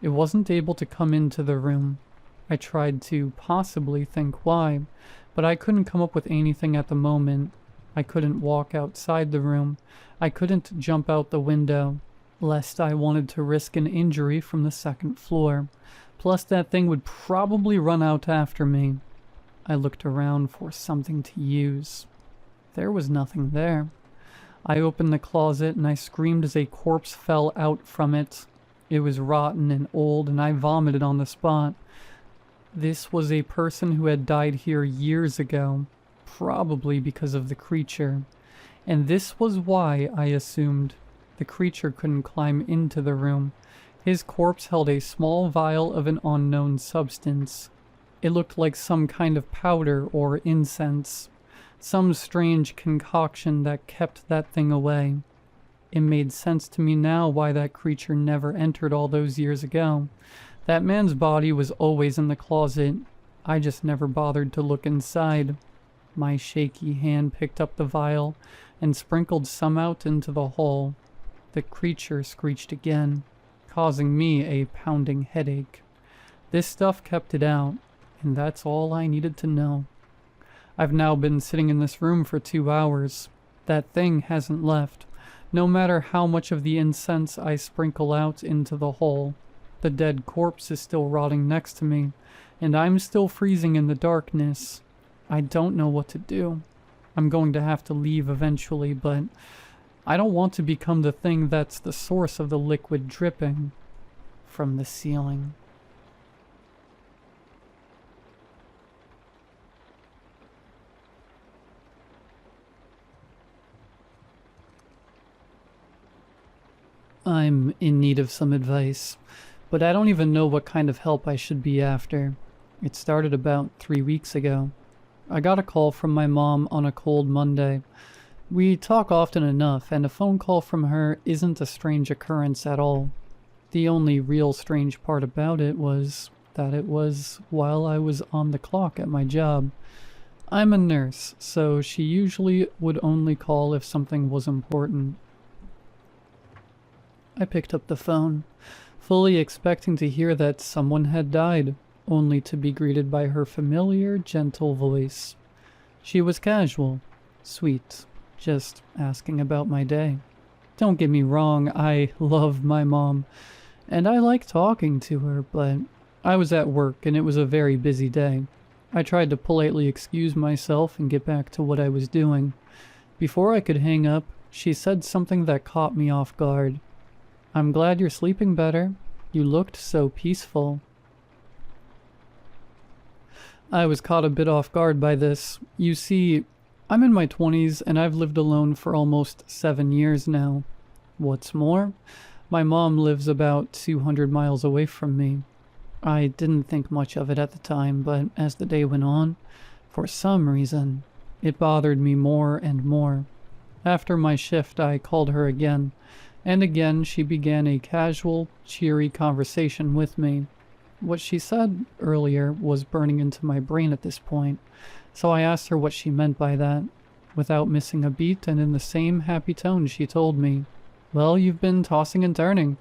It wasn't able to come into the room. I tried to possibly think why, but I couldn't come up with anything at the moment. I couldn't walk outside the room. I couldn't jump out the window, lest I wanted to risk an injury from the second floor. Plus that thing would probably run out after me. I looked around for something to use. There was nothing there. I opened the closet and I screamed as a corpse fell out from it. It was rotten and old and I vomited on the spot. This was a person who had died here years ago, probably because of the creature. And this was why, I assumed, the creature couldn't climb into the room. His corpse held a small vial of an unknown substance. It looked like some kind of powder or incense. Some strange concoction that kept that thing away. It made sense to me now why that creature never entered all those years ago. That man's body was always in the closet. I just never bothered to look inside. My shaky hand picked up the vial and sprinkled some out into the hole. The creature screeched again, causing me a pounding headache. This stuff kept it out, and that's all I needed to know. I've now been sitting in this room for 2 hours. That thing hasn't left, no matter how much of the incense I sprinkle out into the hole. The dead corpse is still rotting next to me, and I'm still freezing in the darkness. I don't know what to do. I'm going to have to leave eventually, but I don't want to become the thing that's the source of the liquid dripping from the ceiling. I'm in need of some advice, but I don't even know what kind of help I should be after. It started about 3 weeks ago. I got a call from my mom on a cold Monday. We talk often enough, and a phone call from her isn't a strange occurrence at all. The only real strange part about it was that it was while I was on the clock at my job. I'm a nurse, so she usually would only call if something was important. I picked up the phone, fully expecting to hear that someone had died, only to be greeted by her familiar, gentle voice. She was casual, sweet, just asking about my day. Don't get me wrong, I love my mom, and I like talking to her, but I was at work and it was a very busy day. I tried to politely excuse myself and get back to what I was doing. Before I could hang up, she said something that caught me off guard. "I'm glad you're sleeping better. You looked so peaceful." I was caught a bit off guard by this. You see, I'm in my 20s and I've lived alone for almost 7 years now. What's more, my mom lives about 200 miles away from me. I didn't think much of it at the time, but as the day went on, for some reason, it bothered me more and more. After my shift, I called her again. And again, she began a casual, cheery conversation with me. What she said earlier was burning into my brain at this point, so I asked her what she meant by that. Without missing a beat and in the same happy tone, she told me, "Well, you've been tossing and turning.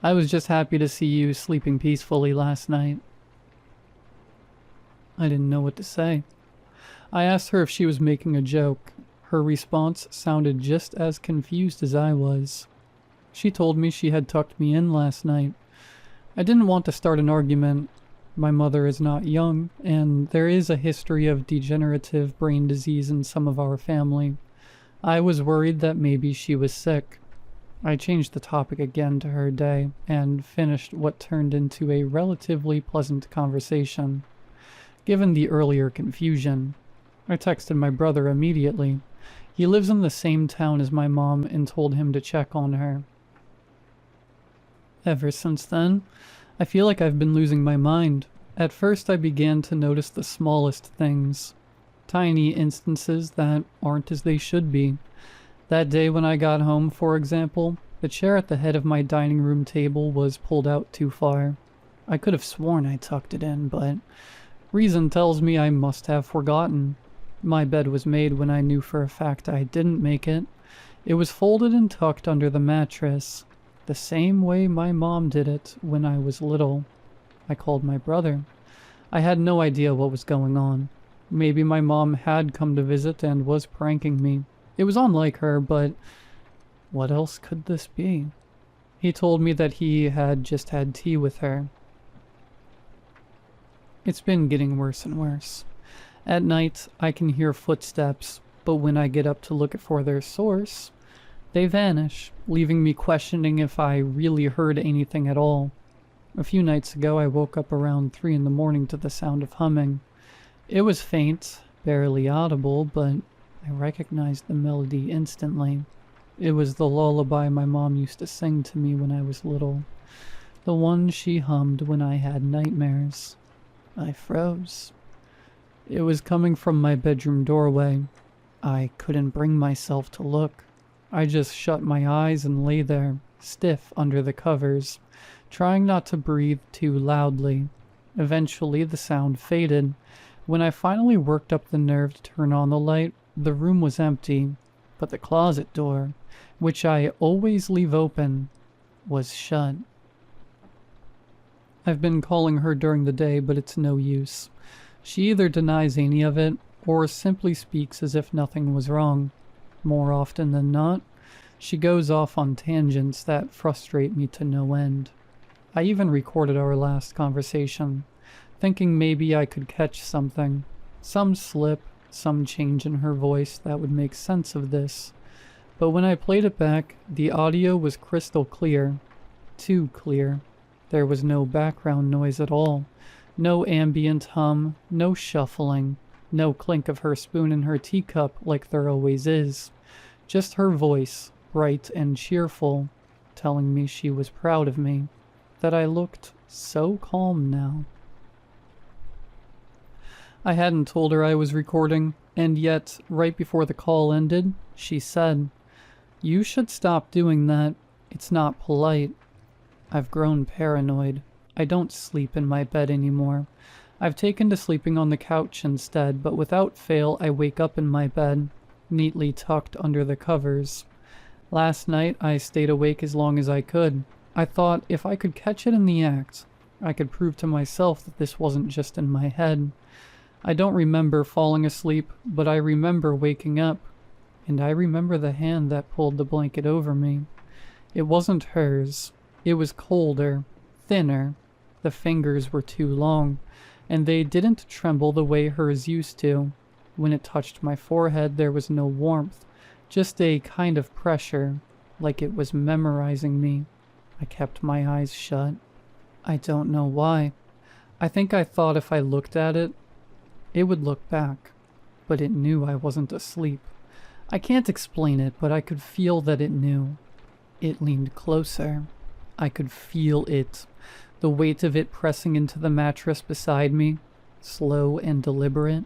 I was just happy to see you sleeping peacefully last night." I didn't know what to say. I asked her if she was making a joke. Her response sounded just as confused as I was. She told me she had tucked me in last night. I didn't want to start an argument. My mother is not young, and there is a history of degenerative brain disease in some of our family. I was worried that maybe she was sick. I changed the topic again to her day and finished what turned into a relatively pleasant conversation. Given the earlier confusion, I texted my brother immediately. He lives in the same town as my mom and told him to check on her. Ever since then, I feel like I've been losing my mind. At first, I began to notice the smallest things. Tiny instances that aren't as they should be. That day when I got home, for example, the chair at the head of my dining room table was pulled out too far. I could have sworn I tucked it in, but reason tells me I must have forgotten. My bed was made when I knew for a fact I didn't make it. It was folded and tucked under the mattress, the same way my mom did it when I was little. I called my brother. I had no idea what was going on. Maybe my mom had come to visit and was pranking me. It was unlike her, but what else could this be? He told me that he had just had tea with her. It's been getting worse and worse. At night, I can hear footsteps, but when I get up to look for their source, they vanish, leaving me questioning if I really heard anything at all. A few nights ago, I woke up around 3 in the morning to the sound of humming. It was faint, barely audible, but I recognized the melody instantly. It was the lullaby my mom used to sing to me when I was little. The one she hummed when I had nightmares. I froze. It was coming from my bedroom doorway. I couldn't bring myself to look. I just shut my eyes and lay there, stiff under the covers, trying not to breathe too loudly. Eventually, the sound faded. When I finally worked up the nerve to turn on the light, the room was empty, but the closet door, which I always leave open, was shut. I've been calling her during the day, but it's no use. She either denies any of it, or simply speaks as if nothing was wrong. More often than not, she goes off on tangents that frustrate me to no end. I even recorded our last conversation, thinking maybe I could catch something, some slip, some change in her voice that would make sense of this. But when I played it back, the audio was crystal clear. Too clear. There was no background noise at all. No ambient hum, no shuffling, no clink of her spoon in her teacup like there always is. Just her voice, bright and cheerful, telling me she was proud of me, that I looked so calm now. I hadn't told her I was recording, and yet, right before the call ended, she said, "You should stop doing that. It's not polite." I've grown paranoid. I don't sleep in my bed anymore. I've taken to sleeping on the couch instead, but without fail I wake up in my bed, neatly tucked under the covers. Last night I stayed awake as long as I could. I thought if I could catch it in the act, I could prove to myself that this wasn't just in my head. I don't remember falling asleep, but I remember waking up, and I remember the hand that pulled the blanket over me. It wasn't hers. It was colder, thinner. The fingers were too long, and they didn't tremble the way hers used to. When it touched my forehead, there was no warmth, just a kind of pressure, like it was memorizing me. I kept my eyes shut. I don't know why. I think I thought if I looked at it, it would look back, but it knew I wasn't asleep. I can't explain it, but I could feel that it knew. It leaned closer. I could feel it, the weight of it pressing into the mattress beside me, slow and deliberate.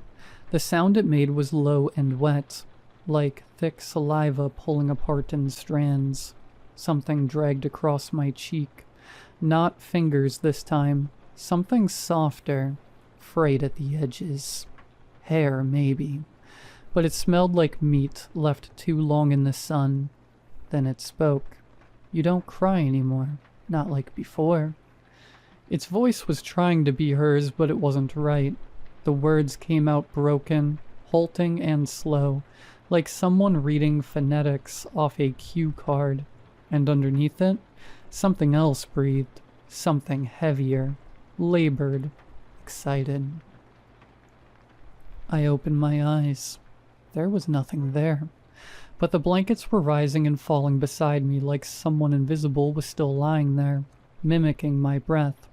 The sound it made was low and wet, like thick saliva pulling apart in strands. Something dragged across my cheek. Not fingers this time. Something softer, frayed at the edges. Hair, maybe. But it smelled like meat left too long in the sun. Then it spoke. "You don't cry anymore. Not like before." Its voice was trying to be hers, but it wasn't right. The words came out broken, halting and slow, like someone reading phonetics off a cue card. And underneath it, something else breathed. Something heavier, labored, excited. I opened my eyes. There was nothing there, but the blankets were rising and falling beside me like someone invisible was still lying there, mimicking my breath.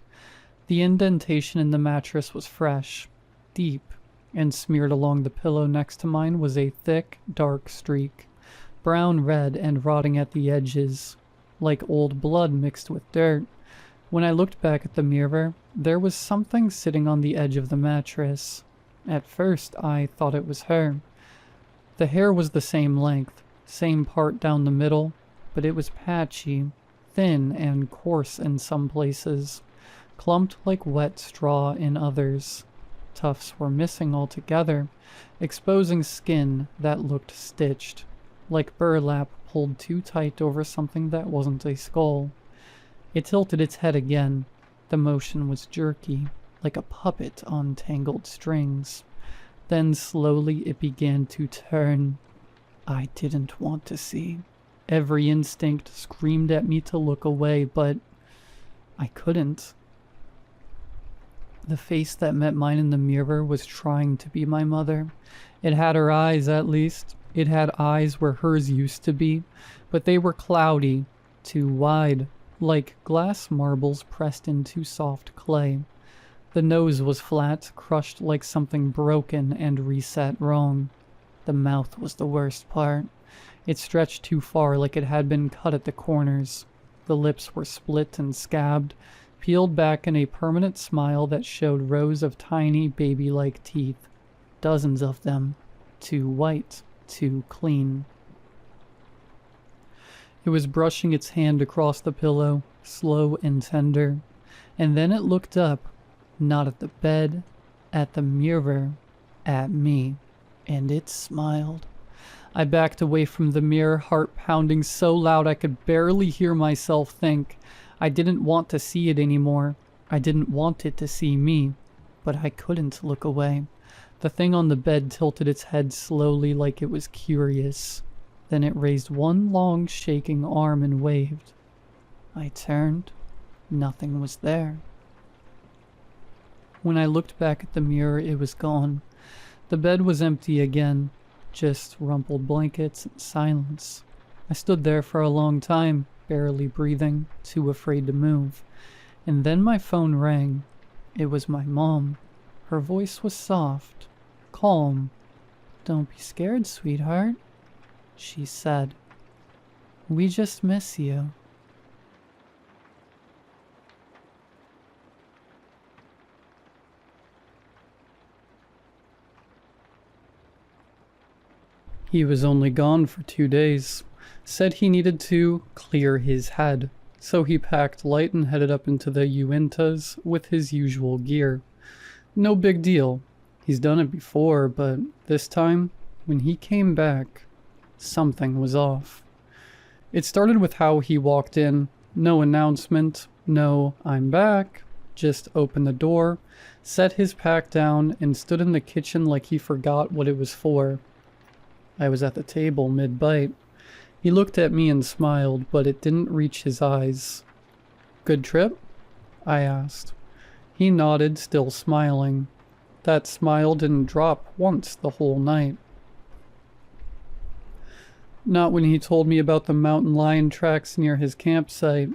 The indentation in the mattress was fresh, deep, and smeared along the pillow next to mine was a thick, dark streak, brown-red and rotting at the edges, like old blood mixed with dirt. When I looked back at the mirror, there was something sitting on the edge of the mattress. At first, I thought it was her. The hair was the same length, same part down the middle, but it was patchy, thin and coarse in some places, clumped like wet straw in others. Tufts were missing altogether, exposing skin that looked stitched, like burlap pulled too tight over something that wasn't a skull. It tilted its head again. The motion was jerky, like a puppet on tangled strings. Then slowly it began to turn. I didn't want to see. Every instinct screamed at me to look away, but I couldn't. The face that met mine in the mirror was trying to be my mother. It had her eyes, at least. It had eyes where hers used to be, but they were cloudy, too wide, like glass marbles pressed into soft clay. The nose was flat, crushed like something broken and reset wrong. The mouth was the worst part. It stretched too far, like it had been cut at the corners. The lips were split and scabbed, peeled back in a permanent smile that showed rows of tiny baby-like teeth. Dozens of them. Too white, too clean. It was brushing its hand across the pillow, slow and tender. And then it looked up, not at the bed, at the mirror, at me. And it smiled. I backed away from the mirror, heart pounding so loud I could barely hear myself think. I didn't want to see it anymore. I didn't want it to see me. But I couldn't look away. The thing on the bed tilted its head slowly like it was curious. Then it raised one long shaking arm and waved. I turned. Nothing was there. When I looked back at the mirror, it was gone. The bed was empty again. Just rumpled blankets and silence. I stood there for a long time, barely breathing, too afraid to move. And then my phone rang. It was my mom. Her voice was soft, calm. "Don't be scared, sweetheart," she said. "We just miss you." He was only gone for 2 days. Said he needed to clear his head, so he packed light and headed up into the Uintas with his usual gear. No big deal. He's done it before, but this time, when he came back, something was off. It started with how he walked in. No announcement, no "I'm back," just opened the door, set his pack down, and stood in the kitchen like he forgot what it was for. I was at the table mid-bite. He looked at me and smiled, but it didn't reach his eyes. "Good trip?" I asked. He nodded, still smiling. That smile didn't drop once the whole night. Not when he told me about the mountain lion tracks near his campsite.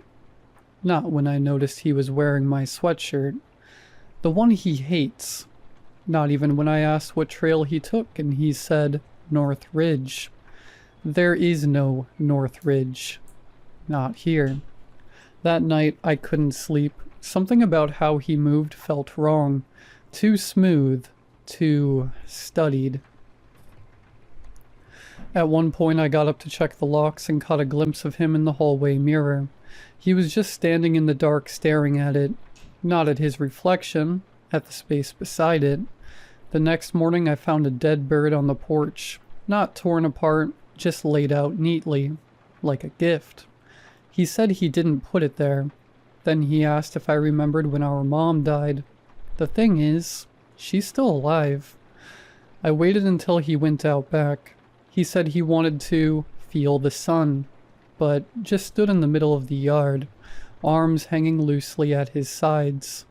Not when I noticed he was wearing my sweatshirt. The one he hates. Not even when I asked what trail he took and he said, "North Ridge." There is no North Ridge. Not here. That night I couldn't sleep. Something about how he moved felt wrong. Too smooth. Too studied. At one point I got up to check the locks and caught a glimpse of him in the hallway mirror. He was just standing in the dark staring at it. Not at his reflection, at the space beside it. The next morning I found a dead bird on the porch. Not torn apart, just laid out neatly, like a gift. He said he didn't put it there. Then he asked if I remembered when our mom died. The thing is, she's still alive. I waited until he went out back. He said he wanted to feel the sun, but just stood in the middle of the yard, arms hanging loosely at his sides.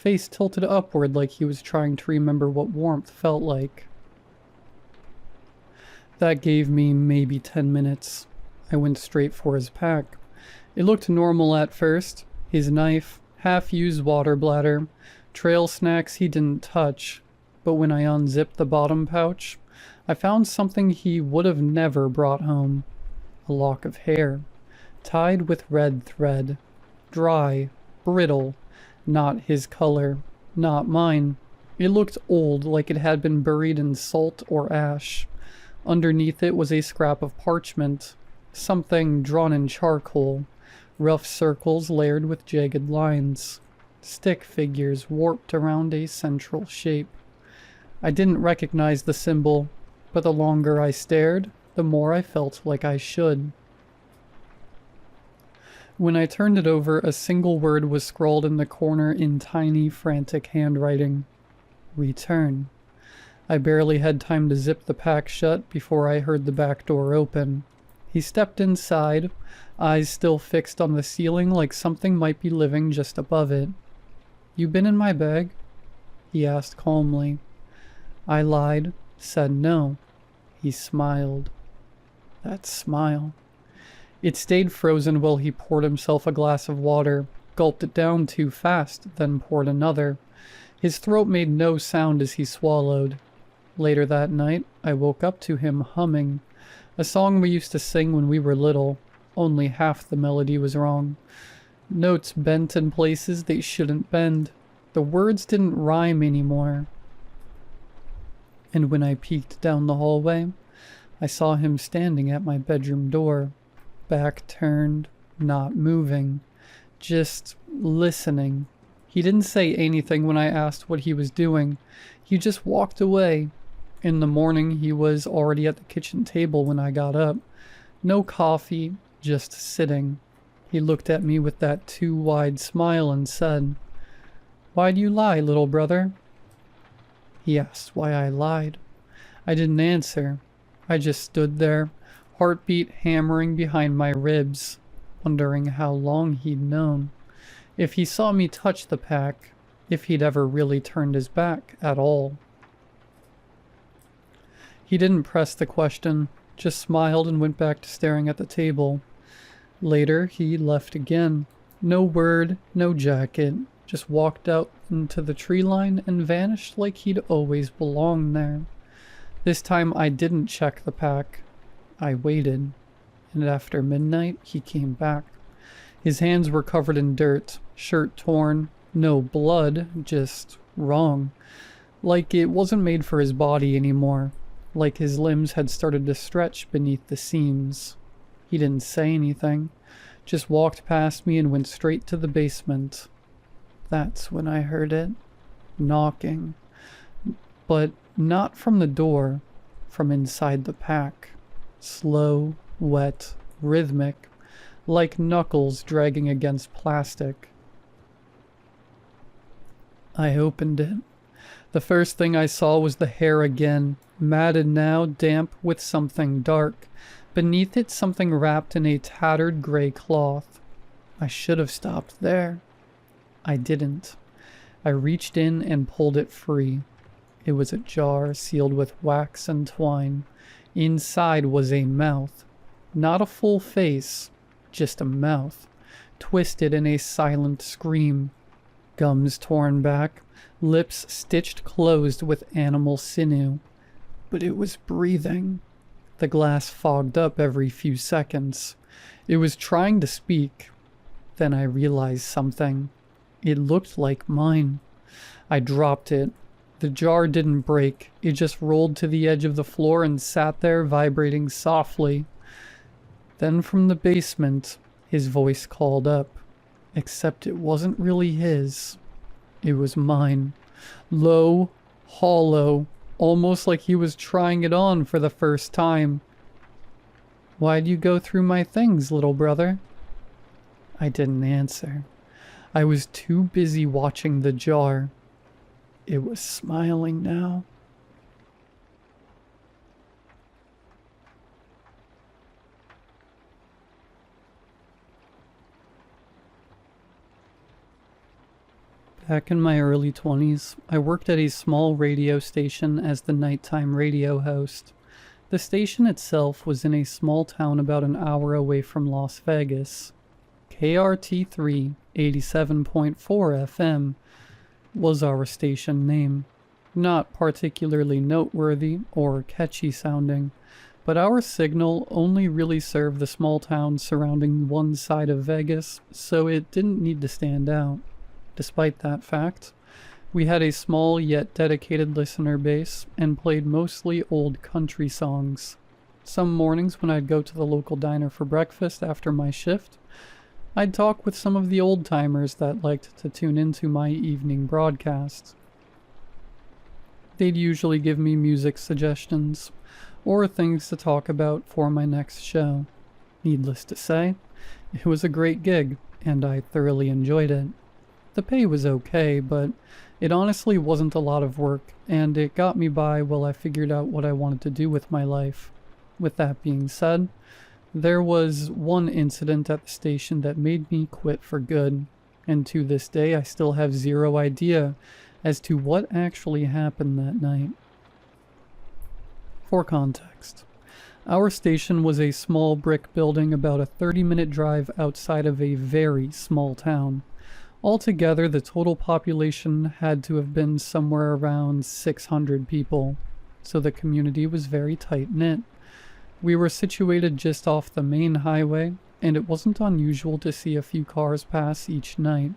face tilted upward like he was trying to remember what warmth felt like. That gave me maybe 10 minutes. I went straight for his pack. It looked normal at first. His knife, half-used water bladder, trail snacks he didn't touch. But when I unzipped the bottom pouch, I found something he would have never brought home. A lock of hair, tied with red thread. Dry, brittle, not his color, not mine. It looked old, like it had been buried in salt or ash. Underneath it was a scrap of parchment, something drawn in charcoal, rough circles layered with jagged lines, stick figures warped around a central shape. I didn't recognize the symbol, but the longer I stared, the more I felt like I should. When I turned it over, a single word was scrawled in the corner in tiny, frantic handwriting. Return. I barely had time to zip the pack shut before I heard the back door open. He stepped inside, eyes still fixed on the ceiling like something might be living just above it. "You been in my bag?" he asked calmly. I lied, said no. He smiled. That smile. It stayed frozen while he poured himself a glass of water, gulped it down too fast, then poured another. His throat made no sound as he swallowed. Later that night, I woke up to him humming, a song we used to sing when we were little. Only half the melody was wrong. Notes bent in places they shouldn't bend. The words didn't rhyme anymore. And when I peeked down the hallway, I saw him standing at my bedroom door, back turned, not moving, just listening. He didn't say anything when I asked what he was doing. He just walked away. In the morning, he was already at the kitchen table when I got up. No coffee, just sitting. He looked at me with that too wide smile and said, "Why'd you lie, little brother?" He asked why I lied. I didn't answer. I just stood there, heartbeat hammering behind my ribs, wondering how long he'd known. If he saw me touch the pack, if he'd ever really turned his back at all. He didn't press the question, just smiled and went back to staring at the table. Later, he left again. No word, no jacket, just walked out into the tree line and vanished like he'd always belonged there. This time I didn't check the pack. I waited, and after midnight, he came back. His hands were covered in dirt, shirt torn, no blood, just wrong. Like it wasn't made for his body anymore. Like his limbs had started to stretch beneath the seams. He didn't say anything, just walked past me and went straight to the basement. That's when I heard it. Knocking. But not from the door, from inside the pack. Slow, wet, rhythmic, like knuckles dragging against plastic. I opened it. The first thing I saw was the hair again, matted now, damp with something dark. Beneath it, something wrapped in a tattered gray cloth. I should have stopped there. I didn't. I reached in and pulled it free. It was a jar sealed with wax and twine. Inside was a mouth. Not a full face, just a mouth, twisted in a silent scream. Gums torn back, lips stitched closed with animal sinew. But it was breathing. The glass fogged up every few seconds. It was trying to speak. Then I realized something. It looked like mine. I dropped it. The jar didn't break. It just rolled to the edge of the floor and sat there vibrating softly. Then from the basement, his voice called up. Except it wasn't really his. It was mine. Low, hollow, almost like he was trying it on for the first time. "Why'd you go through my things, little brother?" I didn't answer. I was too busy watching the jar. It was smiling now. Back in my early 20s, I worked at a small radio station as the nighttime radio host. The station itself was in a small town about an hour away from Las Vegas. KRT3 87.4 FM was our station name. Not particularly noteworthy or catchy sounding, but our signal only really served the small town surrounding one side of Vegas, so it didn't need to stand out. Despite that fact, we had a small yet dedicated listener base and played mostly old country songs. Some mornings when I'd go to the local diner for breakfast after my shift, I'd talk with some of the old-timers that liked to tune into my evening broadcasts. They'd usually give me music suggestions, or things to talk about for my next show. Needless to say, it was a great gig, and I thoroughly enjoyed it. The pay was okay, but it honestly wasn't a lot of work, and it got me by while I figured out what I wanted to do with my life. With that being said, there was one incident at the station that made me quit for good, and to this day I still have zero idea as to what actually happened that night. For context, our station was a small brick building about a 30-minute drive outside of a very small town. Altogether, the total population had to have been somewhere around 600 people, so the community was very tight-knit. We were situated just off the main highway, and it wasn't unusual to see a few cars pass each night,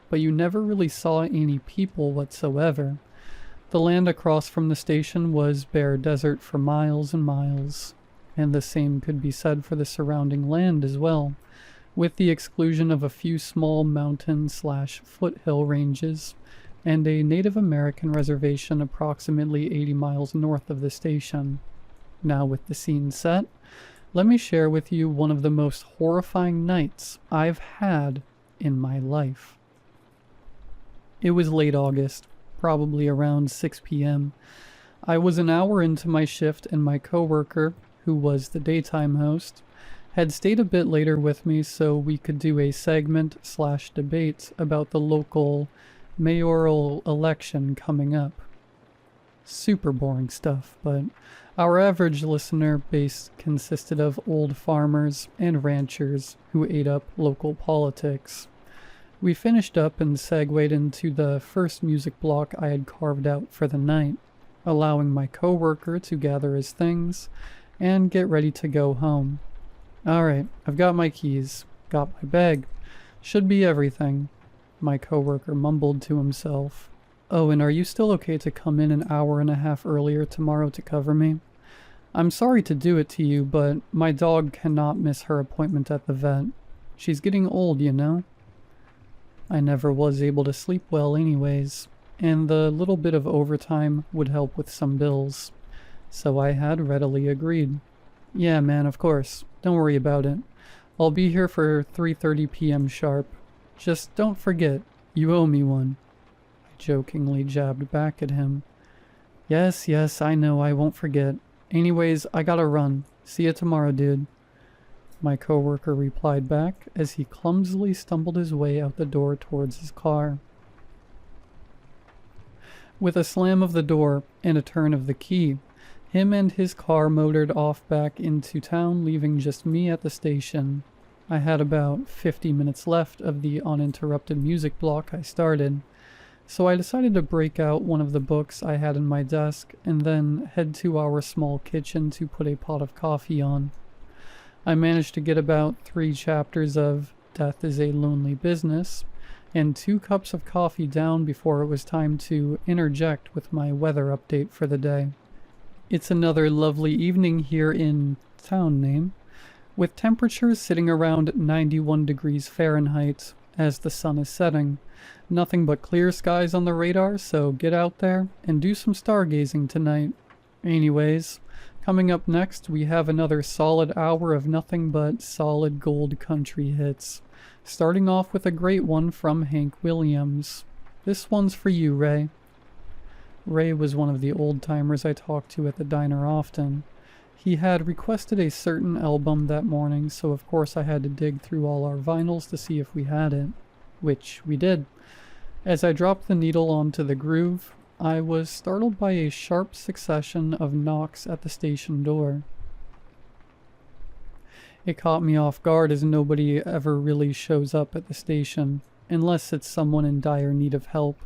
but you never really saw any people whatsoever. The land across from the station was bare desert for miles and miles, and the same could be said for the surrounding land as well, with the exclusion of a few small mountain/foothill ranges and a Native American reservation approximately 80 miles north of the station. Now with the scene set, let me share with you one of the most horrifying nights I've had in my life. It was late August, probably around 6 p.m. I was an hour into my shift and my coworker, who was the daytime host, had stayed a bit later with me so we could do a segment/debate about the local mayoral election coming up. Super boring stuff, but our average listener base consisted of old farmers and ranchers who ate up local politics. We finished up and segued into the first music block I had carved out for the night, allowing my coworker to gather his things and get ready to go home. Alright, I've got my keys, got my bag, should be everything, my coworker mumbled to himself. Oh, and are you still okay to come in an hour and a half earlier tomorrow to cover me? I'm sorry to do it to you, but my dog cannot miss her appointment at the vet. She's getting old, you know? I never was able to sleep well anyways, and the little bit of overtime would help with some bills, so I had readily agreed. Yeah, man, of course. Don't worry about it. I'll be here for 3:30 p.m. sharp. Just don't forget, you owe me one. I jokingly jabbed back at him. Yes, I know, I won't forget. Anyways, I gotta run. See you tomorrow, dude. My coworker replied back as he clumsily stumbled his way out the door towards his car. With a slam of the door and a turn of the key, him and his car motored off back into town, leaving just me at the station. I had about 50 minutes left of the uninterrupted music block I started, so I decided to break out one of the books I had in my desk and then head to our small kitchen to put a pot of coffee on. I managed to get about 3 chapters of Death is a Lonely Business and 2 cups of coffee down before it was time to interject with my weather update for the day. It's another lovely evening here in town name, with temperatures sitting around 91 degrees Fahrenheit as the sun is setting. Nothing but clear skies on the radar, so get out there and do some stargazing tonight. Anyways, coming up next we have another solid hour of nothing but solid gold country hits, starting off with a great one from Hank Williams. This one's for you, Ray. Ray was one of the old-timers I talked to at the diner often. He had requested a certain album that morning, so of course I had to dig through all our vinyls to see if we had it, which we did. As I dropped the needle onto the groove, I was startled by a sharp succession of knocks at the station door. It caught me off guard as nobody ever really shows up at the station, unless it's someone in dire need of help,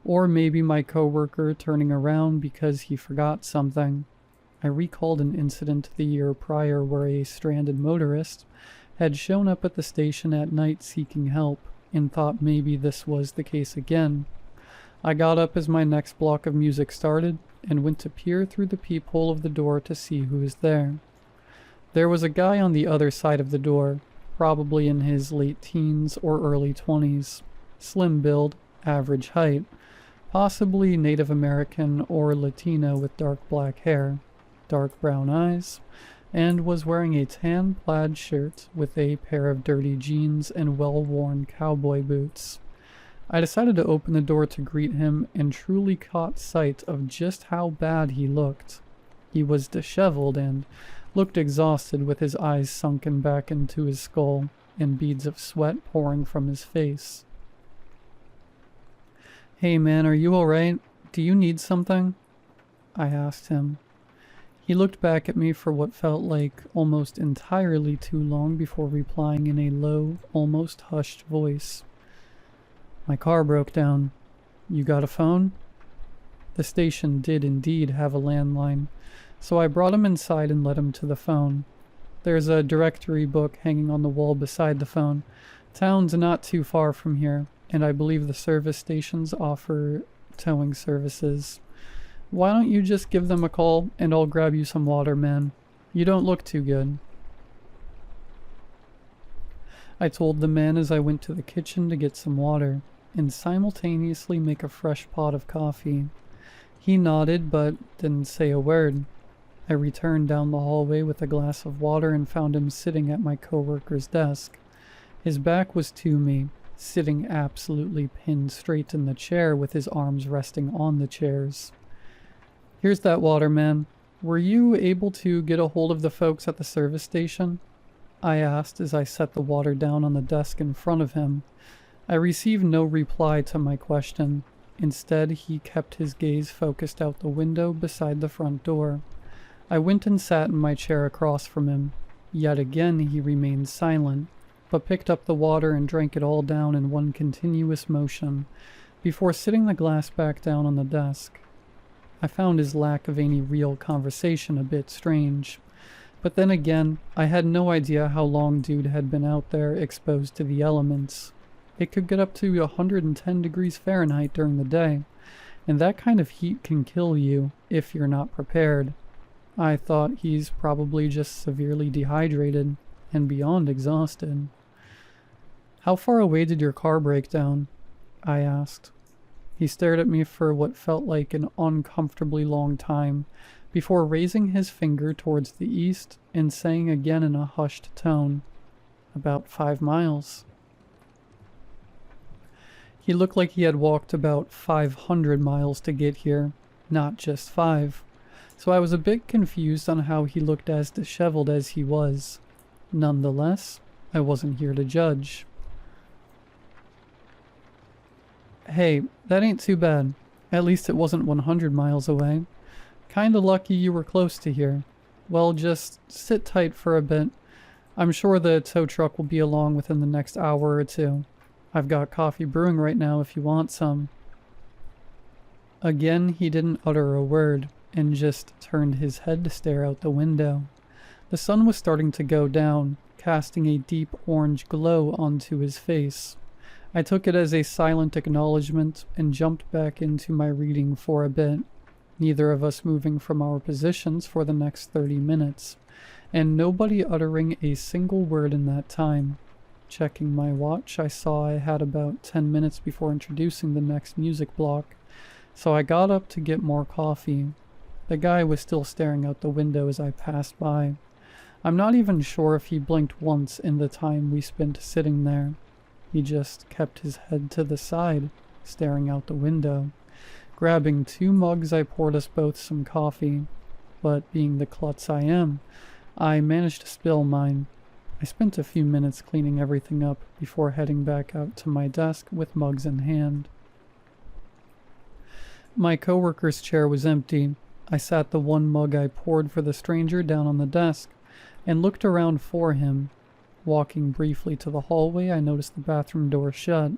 or maybe my coworker turning around because he forgot something. I recalled an incident the year prior where a stranded motorist had shown up at the station at night seeking help, and thought maybe this was the case again. I got up as my next block of music started, and went to peer through the peephole of the door to see who was there. There was a guy on the other side of the door, probably in his late teens or early 20s, slim build, average height, possibly Native American or Latino with dark black hair, dark brown eyes, and was wearing a tan plaid shirt with a pair of dirty jeans and well-worn cowboy boots. I decided to open the door to greet him and truly caught sight of just how bad he looked. He was disheveled and looked exhausted with his eyes sunken back into his skull and beads of sweat pouring from his face. "Hey man, are you alright? Do you need something?" I asked him. He looked back at me for what felt like almost entirely too long before replying in a low, almost hushed voice. "My car broke down. You got a phone?" The station did indeed have a landline, so I brought him inside and led him to the phone. There's a directory book hanging on the wall beside the phone. Town's not too far from here, and I believe the service stations offer towing services. Why don't you just give them a call and I'll grab you some water, man? You don't look too good." I told the man as I went to the kitchen to get some water and simultaneously make a fresh pot of coffee. He nodded but didn't say a word. I returned down the hallway with a glass of water and found him sitting at my coworker's desk. His back was to me, sitting absolutely pinned straight in the chair with his arms resting on the chairs. "Here's that water, man. Were you able to get a hold of the folks at the service station?" I asked as I set the water down on the desk in front of him. I received no reply to my question. Instead, he kept his gaze focused out the window beside the front door. I went and sat in my chair across from him. Yet again he remained silent, but picked up the water and drank it all down in one continuous motion, before sitting the glass back down on the desk. I found his lack of any real conversation a bit strange. But then again, I had no idea how long dude had been out there exposed to the elements. It could get up to 110 degrees Fahrenheit during the day, and that kind of heat can kill you if you're not prepared. I thought he's probably just severely dehydrated and beyond exhausted. "How far away did your car break down?" I asked. He stared at me for what felt like an uncomfortably long time, before raising his finger towards the east and saying again in a hushed tone, "About 5 miles." He looked like he had walked about 500 miles to get here, not just 5. So I was a bit confused on how he looked as disheveled as he was. Nonetheless, I wasn't here to judge. "Hey, that ain't too bad. At least it wasn't 100 miles away. Kinda lucky you were close to here. Well, just sit tight for a bit. I'm sure the tow truck will be along within the next hour or two. I've got coffee brewing right now if you want some." Again, he didn't utter a word, and just turned his head to stare out the window. The sun was starting to go down, casting a deep orange glow onto his face. I took it as a silent acknowledgement and jumped back into my reading for a bit, neither of us moving from our positions for the next 30 minutes, and nobody uttering a single word in that time. Checking my watch, I saw I had about 10 minutes before introducing the next music block, so I got up to get more coffee. The guy was still staring out the window as I passed by. I'm not even sure if he blinked once in the time we spent sitting there. He just kept his head to the side, staring out the window. Grabbing 2 mugs, I poured us both some coffee, but being the klutz I am, I managed to spill mine. I spent a few minutes cleaning everything up before heading back out to my desk with mugs in hand. My coworker's chair was empty. I sat the one mug I poured for the stranger down on the desk and looked around for him. Walking briefly to the hallway, I noticed the bathroom door shut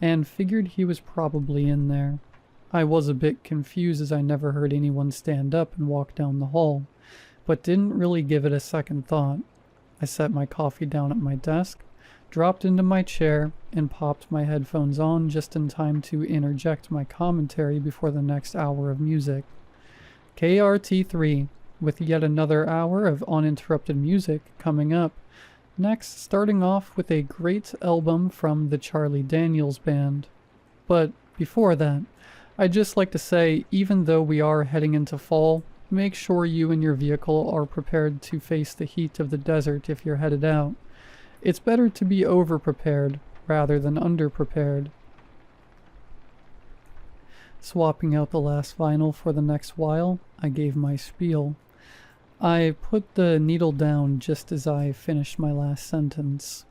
and figured he was probably in there. I was a bit confused as I never heard anyone stand up and walk down the hall, but didn't really give it a second thought. I set my coffee down at my desk, dropped into my chair, and popped my headphones on just in time to interject my commentary before the next hour of music. KRT3, with yet another hour of uninterrupted music coming up. Next, starting off with a great album from the Charlie Daniels Band. But before that, I'd just like to say, even though we are heading into fall, make sure you and your vehicle are prepared to face the heat of the desert if you're headed out. It's better to be over-prepared rather than under-prepared. Swapping out the last vinyl for the next while, I gave my spiel. I put the needle down just as I finished my last sentence.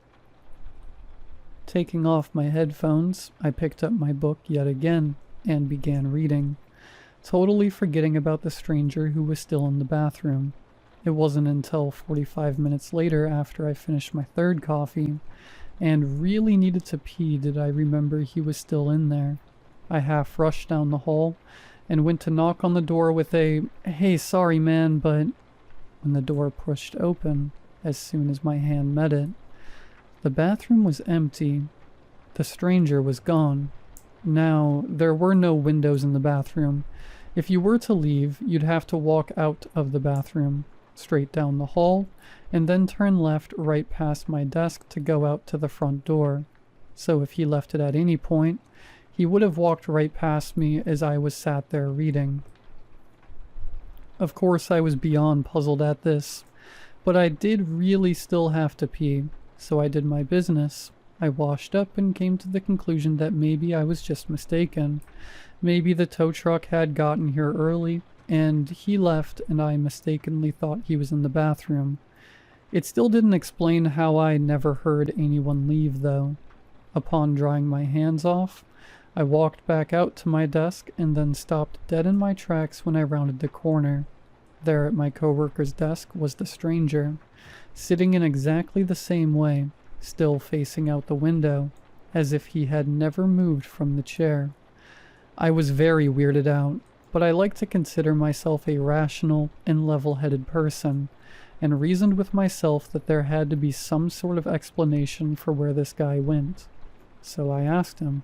Taking off my headphones, I picked up my book yet again and began reading, totally forgetting about the stranger who was still in the bathroom. It wasn't until 45 minutes later, after I finished my third coffee and really needed to pee, did I remember he was still in there. I half rushed down the hall and went to knock on the door with a, "Hey, sorry man, but..." When the door pushed open, as soon as my hand met it, the bathroom was empty. The stranger was gone. Now, there were no windows in the bathroom. If you were to leave, you'd have to walk out of the bathroom, straight down the hall, and then turn left right past my desk to go out to the front door. So if he left it at any point, he would have walked right past me as I was sat there reading. Of course, I was beyond puzzled at this, but I did really still have to pee, so I did my business. I washed up and came to the conclusion that maybe I was just mistaken. Maybe the tow truck had gotten here early, and he left and I mistakenly thought he was in the bathroom. It still didn't explain how I never heard anyone leave, though. Upon drying my hands off, I walked back out to my desk and then stopped dead in my tracks when I rounded the corner. There at my coworker's desk was the stranger, sitting in exactly the same way, still facing out the window, as if he had never moved from the chair. I was very weirded out, but I like to consider myself a rational and level-headed person, and reasoned with myself that there had to be some sort of explanation for where this guy went. So I asked him,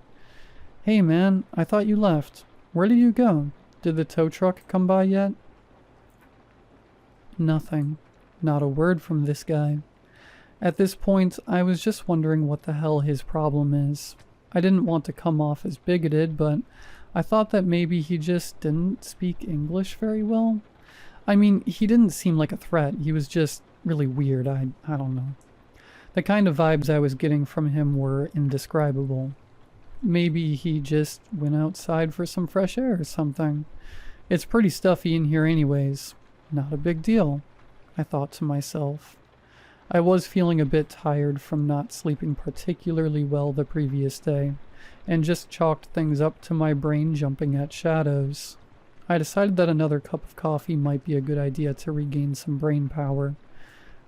"Hey man, I thought you left. Where did you go? Did the tow truck come by yet?" Nothing. Not a word from this guy. At this point, I was just wondering what the hell his problem is. I didn't want to come off as bigoted, but I thought that maybe he just didn't speak English very well. I mean, he didn't seem like a threat. He was just really weird. I don't know. The kind of vibes I was getting from him were indescribable. Maybe he just went outside for some fresh air or something. It's pretty stuffy in here anyways. Not a big deal, I thought to myself. I was feeling a bit tired from not sleeping particularly well the previous day, and just chalked things up to my brain jumping at shadows. I decided that another cup of coffee might be a good idea to regain some brain power.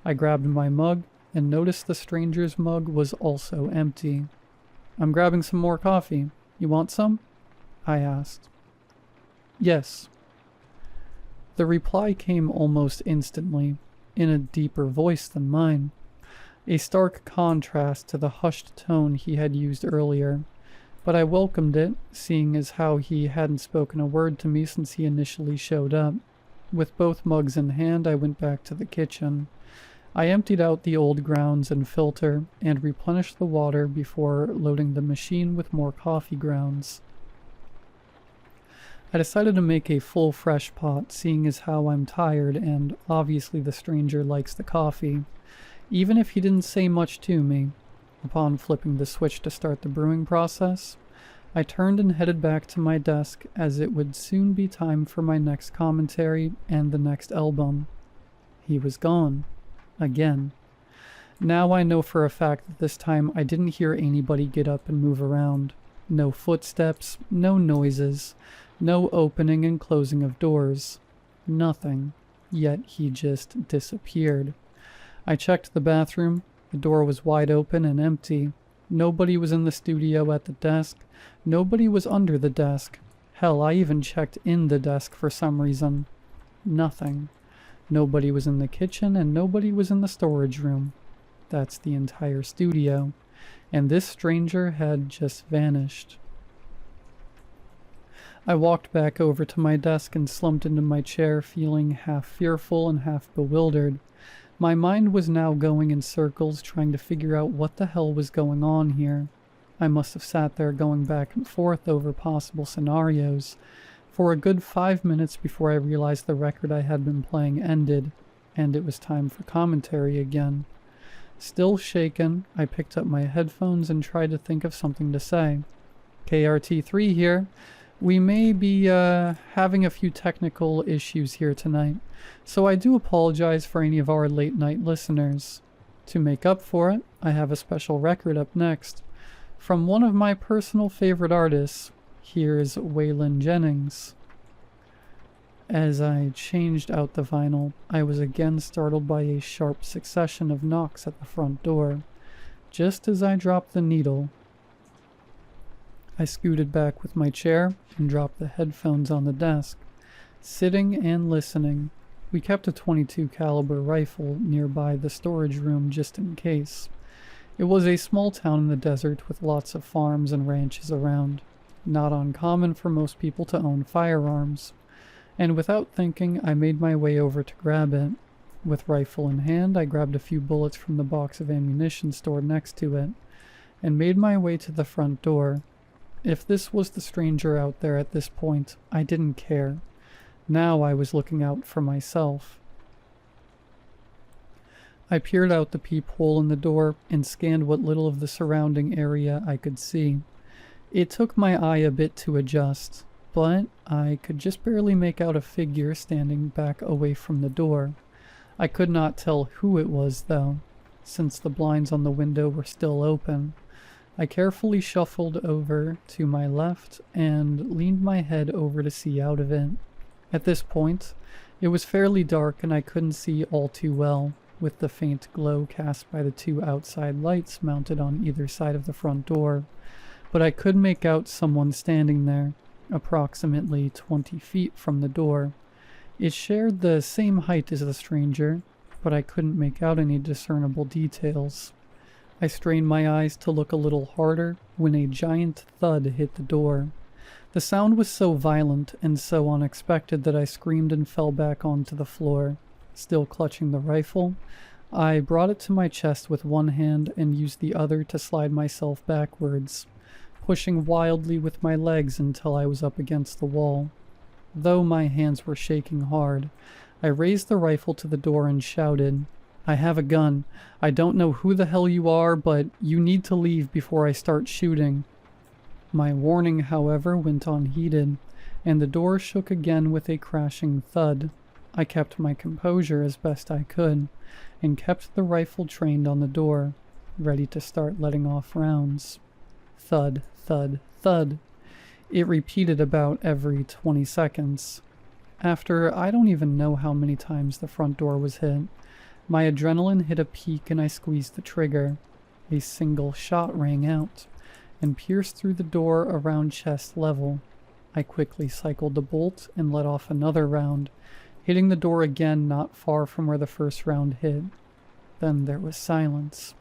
I grabbed my mug and noticed the stranger's mug was also empty. "I'm grabbing some more coffee. You want some?" I asked. "Yes." The reply came almost instantly, in a deeper voice than mine, a stark contrast to the hushed tone he had used earlier, but I welcomed it, seeing as how he hadn't spoken a word to me since he initially showed up. With both mugs in hand, I went back to the kitchen. I emptied out the old grounds and filter and replenished the water before loading the machine with more coffee grounds. I decided to make a full fresh pot, seeing as how I'm tired and obviously the stranger likes the coffee, even if he didn't say much to me. Upon flipping the switch to start the brewing process, I turned and headed back to my desk as it would soon be time for my next commentary and the next album. He was gone. Again. Now I know for a fact that this time I didn't hear anybody get up and move around. No footsteps, no noises, No opening and closing of doors. Nothing. Yet he just disappeared. I checked the bathroom. The door was wide open and empty. Nobody was in the studio at the desk. Nobody was under the desk. Hell, I even checked in the desk for some reason. Nothing. Nobody was in the kitchen and nobody was in the storage room. That's the entire studio. And this stranger had just vanished. I walked back over to my desk and slumped into my chair, feeling half fearful and half bewildered. My mind was now going in circles, trying to figure out what the hell was going on here. I must have sat there going back and forth over possible scenarios for a good 5 minutes before I realized the record I had been playing ended, and it was time for commentary again. Still shaken, I picked up my headphones and tried to think of something to say. KRT3 here. We may be having a few technical issues here tonight, so I do apologize for any of our late night listeners. To make up for it, I have a special record up next. From one of my personal favorite artists, here's Waylon Jennings. As I changed out the vinyl, I was again startled by a sharp succession of knocks at the front door. Just as I dropped the needle, I scooted back with my chair and dropped the headphones on the desk. Sitting and listening, we kept a .22 caliber rifle nearby the storage room just in case. It was a small town in the desert with lots of farms and ranches around. Not uncommon for most people to own firearms. And without thinking, I made my way over to grab it. With rifle in hand, I grabbed a few bullets from the box of ammunition stored next to it, and made my way to the front door. If this was the stranger out there at this point, I didn't care. Now I was looking out for myself. I peered out the peephole in the door and scanned what little of the surrounding area I could see. It took my eye a bit to adjust, but I could just barely make out a figure standing back away from the door. I could not tell who it was, though, since the blinds on the window were still open. I carefully shuffled over to my left and leaned my head over to see out of it. At this point, it was fairly dark and I couldn't see all too well, with the faint glow cast by the two outside lights mounted on either side of the front door, but I could make out someone standing there, approximately 20 feet from the door. It shared the same height as the stranger, but I couldn't make out any discernible details. I strained my eyes to look a little harder when a giant thud hit the door. The sound was so violent and so unexpected that I screamed and fell back onto the floor. Still clutching the rifle, I brought it to my chest with one hand and used the other to slide myself backwards, pushing wildly with my legs until I was up against the wall. Though my hands were shaking hard, I raised the rifle to the door and shouted, "I have a gun. I don't know who the hell you are, but you need to leave before I start shooting." My warning, however, went unheeded, and the door shook again with a crashing thud. I kept my composure as best I could, and kept the rifle trained on the door, ready to start letting off rounds. Thud, thud, thud. It repeated about every 20 seconds. After I don't even know how many times the front door was hit, my adrenaline hit a peak and I squeezed the trigger. A single shot rang out and pierced through the door around chest level. I quickly cycled the bolt and let off another round, hitting the door again not far from where the first round hit. Then there was silence.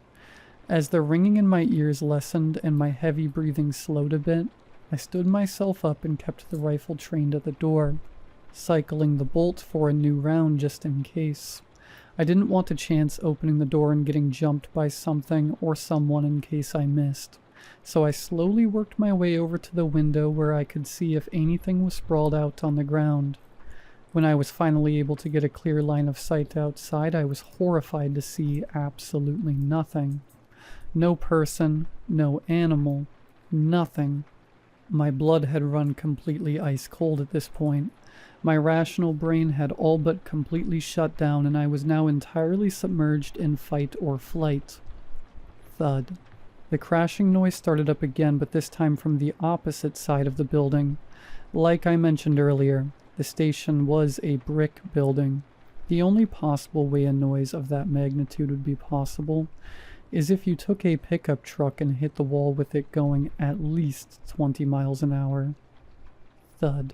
As the ringing in my ears lessened and my heavy breathing slowed a bit, I stood myself up and kept the rifle trained at the door, cycling the bolt for a new round just in case. I didn't want to chance opening the door and getting jumped by something or someone in case I missed, so I slowly worked my way over to the window where I could see if anything was sprawled out on the ground. When I was finally able to get a clear line of sight outside, I was horrified to see absolutely nothing. No person, no animal, nothing. My blood had run completely ice cold at this point. My rational brain had all but completely shut down, and I was now entirely submerged in fight or flight. Thud. The crashing noise started up again, but this time from the opposite side of the building. Like I mentioned earlier, the station was a brick building. The only possible way a noise of that magnitude would be possible is if you took a pickup truck and hit the wall with it going at least 20 miles an hour. Thud.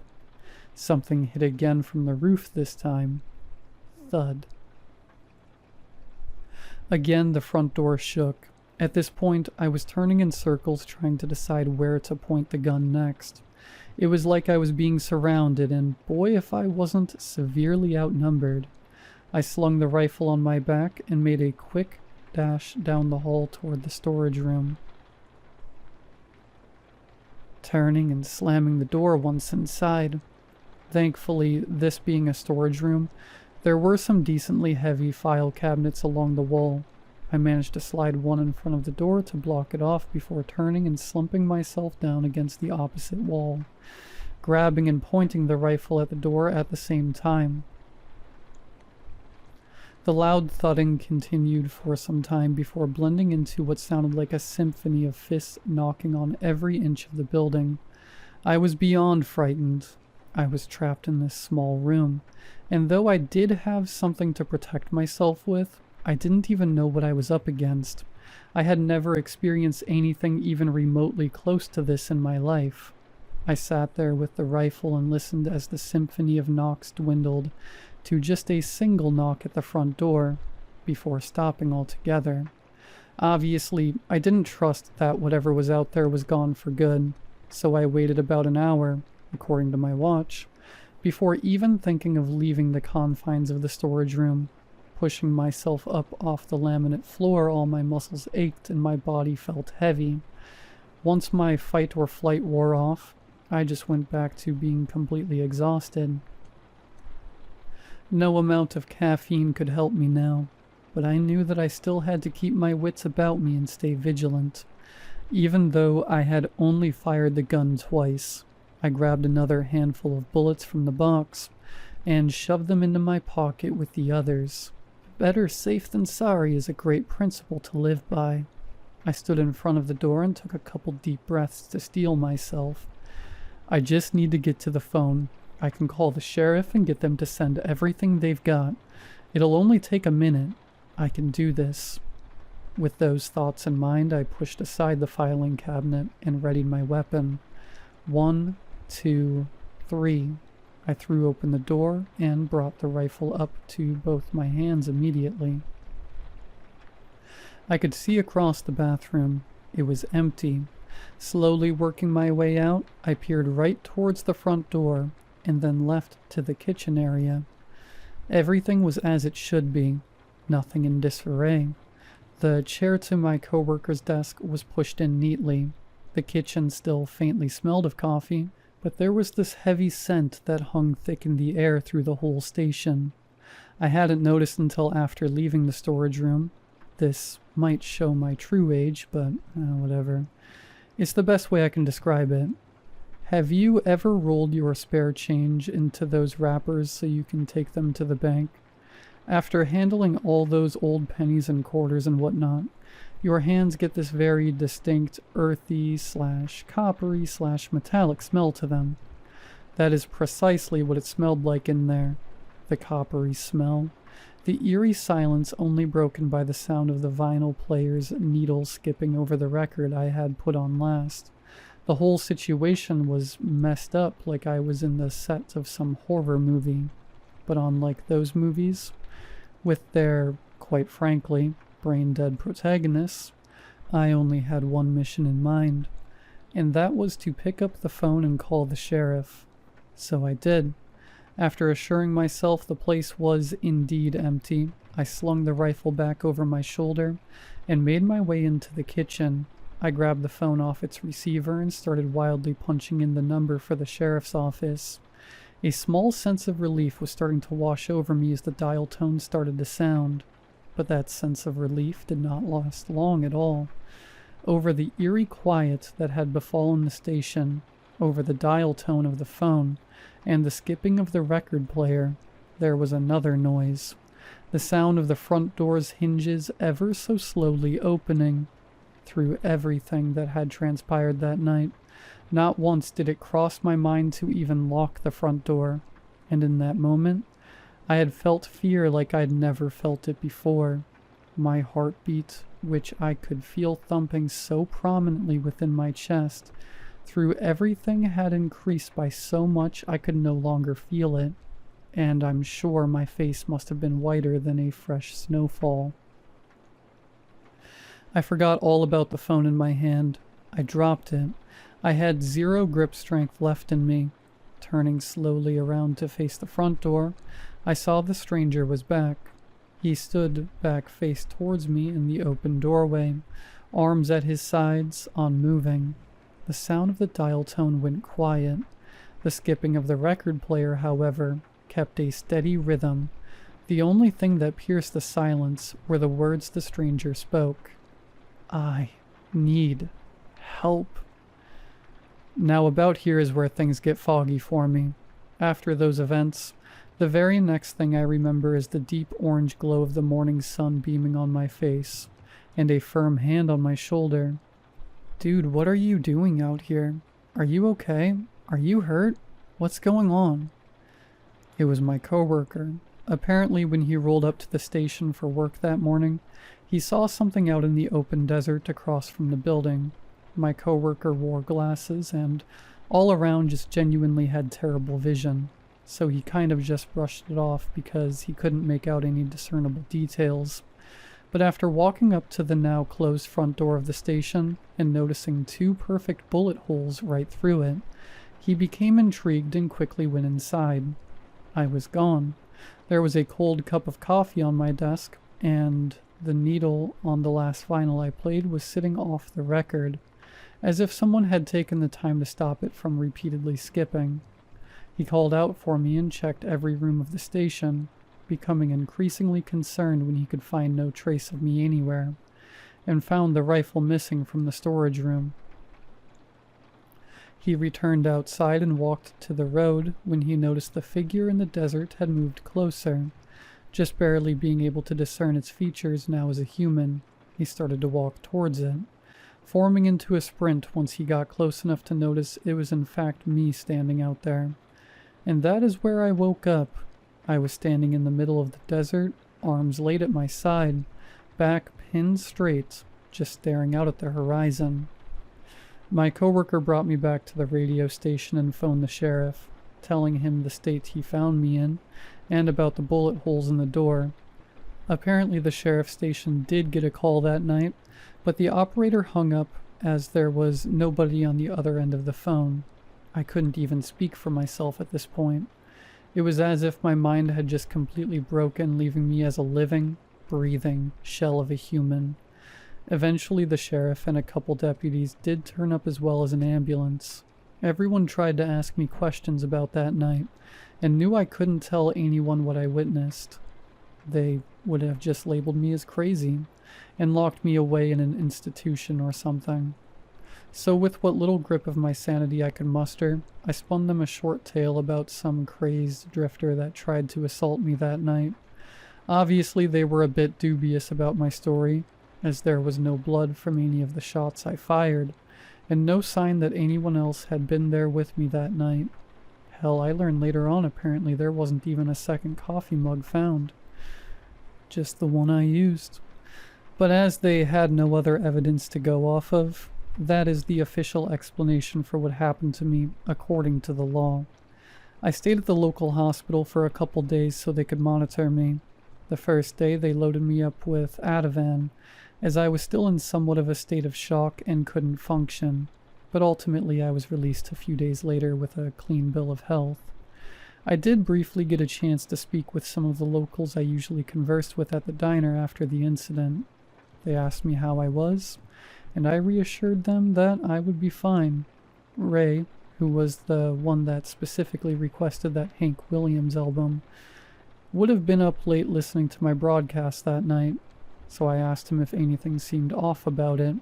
Something hit again from the roof this time. Thud. Again, the front door shook. At this point, I was turning in circles trying to decide where to point the gun next. It was like I was being surrounded, and boy if I wasn't severely outnumbered. I slung the rifle on my back and made a quick dash down the hall toward the storage room. Turning and slamming the door once inside. Thankfully, this being a storage room, there were some decently heavy file cabinets along the wall. I managed to slide one in front of the door to block it off before turning and slumping myself down against the opposite wall, grabbing and pointing the rifle at the door at the same time. The loud thudding continued for some time before blending into what sounded like a symphony of fists knocking on every inch of the building. I was beyond frightened. I was trapped in this small room, and though I did have something to protect myself with, I didn't even know what I was up against. I had never experienced anything even remotely close to this in my life. I sat there with the rifle and listened as the symphony of knocks dwindled to just a single knock at the front door, before stopping altogether. Obviously, I didn't trust that whatever was out there was gone for good, so I waited about an hour, according to my watch, before even thinking of leaving the confines of the storage room. Pushing myself up off the laminate floor, all my muscles ached and my body felt heavy. Once my fight or flight wore off, I just went back to being completely exhausted. No amount of caffeine could help me now, but I knew that I still had to keep my wits about me and stay vigilant. Even though I had only fired the gun twice, I grabbed another handful of bullets from the box and shoved them into my pocket with the others. Better safe than sorry is a great principle to live by. I stood in front of the door and took a couple deep breaths to steel myself. I just need to get to the phone. I can call the sheriff and get them to send everything they've got. It'll only take a minute. I can do this. With those thoughts in mind, I pushed aside the filing cabinet and readied my weapon. 1, 2, 3. I threw open the door and brought the rifle up to both my hands immediately. I could see across the bathroom. It was empty. Slowly working my way out, I peered right towards the front door and then left to the kitchen area. Everything was as it should be, nothing in disarray. The chair to my coworker's desk was pushed in neatly. The kitchen still faintly smelled of coffee, but there was this heavy scent that hung thick in the air through the whole station. I hadn't noticed until after leaving the storage room. This might show my true age, but whatever. It's the best way I can describe it. Have you ever rolled your spare change into those wrappers so you can take them to the bank? After handling all those old pennies and quarters and whatnot, your hands get this very distinct earthy / coppery / metallic smell to them. That is precisely what it smelled like in there. The coppery smell. The eerie silence only broken by the sound of the vinyl player's needle skipping over the record I had put on last. The whole situation was messed up like I was in the set of some horror movie. But unlike those movies, with their, quite frankly, brain-dead protagonists, I only had one mission in mind, and that was to pick up the phone and call the sheriff. So I did. After assuring myself the place was indeed empty, I slung the rifle back over my shoulder and made my way into the kitchen. I grabbed the phone off its receiver and started wildly punching in the number for the sheriff's office. A small sense of relief was starting to wash over me as the dial tone started to sound, but that sense of relief did not last long at all. Over the eerie quiet that had befallen the station, over the dial tone of the phone, and the skipping of the record player, there was another noise. The sound of the front door's hinges ever so slowly opening. Through everything that had transpired that night, Not once did it cross my mind to even lock the front door, and in that moment, I had felt fear like I'd never felt it before. My heartbeat, which I could feel thumping so prominently within my chest, through everything had increased by so much I could no longer feel it, and I'm sure my face must have been whiter than a fresh snowfall. I forgot all about the phone in my hand. I dropped it. I had zero grip strength left in me. Turning slowly around to face the front door, I saw the stranger was back. He stood back face towards me in the open doorway, arms at his sides, unmoving. The sound of the dial tone went quiet. The skipping of the record player, however, kept a steady rhythm. The only thing that pierced the silence were the words the stranger spoke. I need help. Now about here is where things get foggy for me. After those events, the very next thing I remember is the deep orange glow of the morning sun beaming on my face, and a firm hand on my shoulder. Dude, what are you doing out here? Are you okay? Are you hurt? What's going on? It was my coworker. Apparently, when he rolled up to the station for work that morning, he saw something out in the open desert across from the building. My coworker wore glasses and all around just genuinely had terrible vision, so he kind of just brushed it off because he couldn't make out any discernible details. But after walking up to the now closed front door of the station and noticing 2 perfect bullet holes right through it, he became intrigued and quickly went inside. I was gone. There was a cold cup of coffee on my desk, and the needle on the last vinyl I played was sitting off the record, as if someone had taken the time to stop it from repeatedly skipping. He called out for me and checked every room of the station, becoming increasingly concerned when he could find no trace of me anywhere, and found the rifle missing from the storage room. He returned outside and walked to the road when he noticed the figure in the desert had moved closer. Just barely being able to discern its features now as a human, he started to walk towards it, forming into a sprint once he got close enough to notice it was in fact me standing out there. And that is where I woke up. I was standing in the middle of the desert, arms laid at my side, back pinned straight, just staring out at the horizon. My coworker brought me back to the radio station and phoned the sheriff, telling him the state he found me in, and about the bullet holes in the door. Apparently the sheriff station did get a call that night, but the operator hung up as there was nobody on the other end of the phone. I couldn't even speak for myself at this point. It was as if my mind had just completely broken, leaving me as a living, breathing shell of a human. Eventually the sheriff and a couple deputies did turn up as well as an ambulance. Everyone tried to ask me questions about that night, and knew I couldn't tell anyone what I witnessed. They would have just labeled me as crazy, and locked me away in an institution or something. So with what little grip of my sanity I could muster, I spun them a short tale about some crazed drifter that tried to assault me that night. Obviously they were a bit dubious about my story, as there was no blood from any of the shots I fired, and no sign that anyone else had been there with me that night. Hell, I learned later on apparently there wasn't even a second coffee mug found. Just the one I used. But as they had no other evidence to go off of, that is the official explanation for what happened to me according to the law. I stayed at the local hospital for a couple days so they could monitor me. The first day they loaded me up with Ativan, as I was still in somewhat of a state of shock and couldn't function, but ultimately I was released a few days later with a clean bill of health. I did briefly get a chance to speak with some of the locals I usually conversed with at the diner after the incident. They asked me how I was, and I reassured them that I would be fine. Ray, who was the one that specifically requested that Hank Williams album, would have been up late listening to my broadcast that night, so I asked him if anything seemed off about it,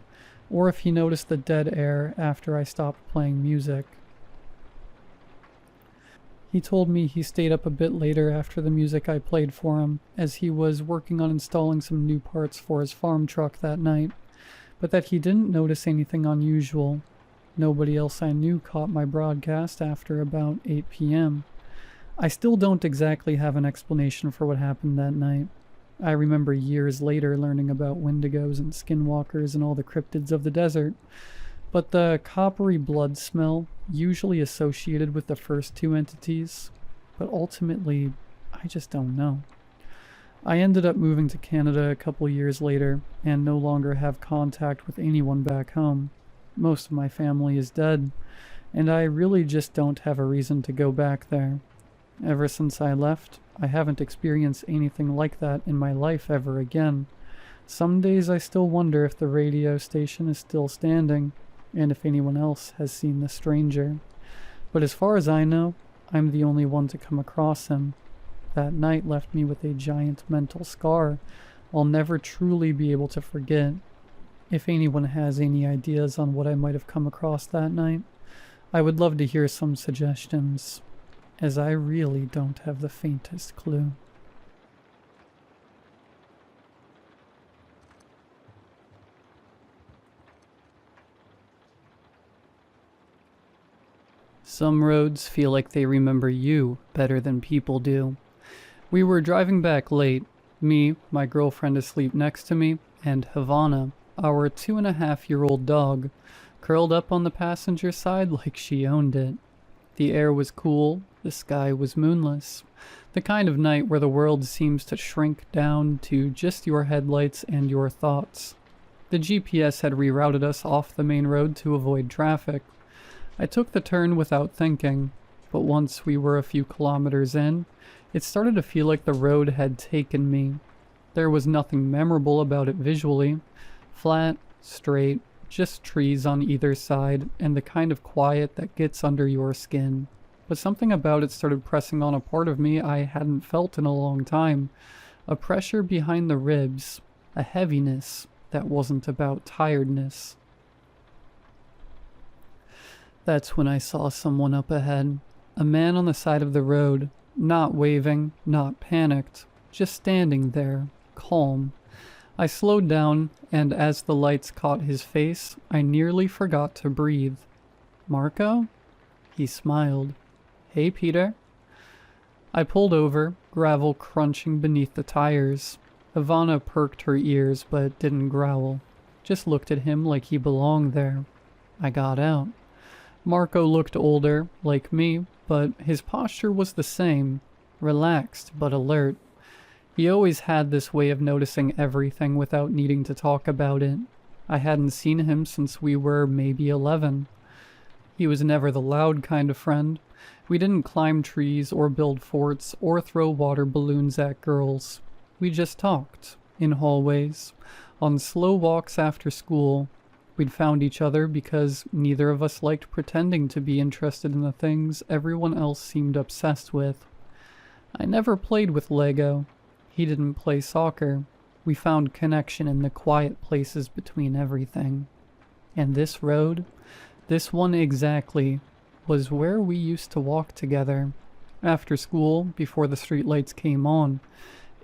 or if he noticed the dead air after I stopped playing music. He told me he stayed up a bit later after the music I played for him, as he was working on installing some new parts for his farm truck that night, but that he didn't notice anything unusual. Nobody else I knew caught my broadcast after about 8 p.m. I still don't exactly have an explanation for what happened that night. I remember years later learning about wendigos and skinwalkers and all the cryptids of the desert, but the coppery blood smell, usually associated with the first two entities, but ultimately, I just don't know. I ended up moving to Canada a couple years later and no longer have contact with anyone back home. Most of my family is dead, and I really just don't have a reason to go back there. Ever since I left, I haven't experienced anything like that in my life ever again. Some days I still wonder if the radio station is still standing, and if anyone else has seen the stranger. But as far as I know, I'm the only one to come across him. That night left me with a giant mental scar I'll never truly be able to forget. If anyone has any ideas on what I might have come across that night, I would love to hear some suggestions, as I really don't have the faintest clue. Some roads feel like they remember you better than people do. We were driving back late, me, my girlfriend asleep next to me, and Havana, our 2.5-year-old dog, curled up on the passenger side like she owned it. The air was cool, the sky was moonless, the kind of night where the world seems to shrink down to just your headlights and your thoughts. The GPS had rerouted us off the main road to avoid traffic. I took the turn without thinking, but once we were a few kilometers in, it started to feel like the road had taken me. There was nothing memorable about it visually. Flat, straight, just trees on either side, and the kind of quiet that gets under your skin. But something about it started pressing on a part of me I hadn't felt in a long time. A pressure behind the ribs, a heaviness that wasn't about tiredness. That's when I saw someone up ahead. A man on the side of the road, not waving, not panicked, just standing there, calm. I slowed down, and as the lights caught his face, I nearly forgot to breathe. "Marco?" He smiled. "Hey, Peter." I pulled over, gravel crunching beneath the tires. Ivana perked her ears but didn't growl, just looked at him like he belonged there. I got out. Marco looked older, like me, but his posture was the same, relaxed but alert. He always had this way of noticing everything without needing to talk about it. I hadn't seen him since we were maybe 11. He was never the loud kind of friend. We didn't climb trees or build forts or throw water balloons at girls. We just talked, in hallways, on slow walks after school. We'd found each other because neither of us liked pretending to be interested in the things everyone else seemed obsessed with. I never played with Lego. He didn't play soccer. We found connection in the quiet places between everything. And this road, this one exactly, was where we used to walk together. After school, before the streetlights came on,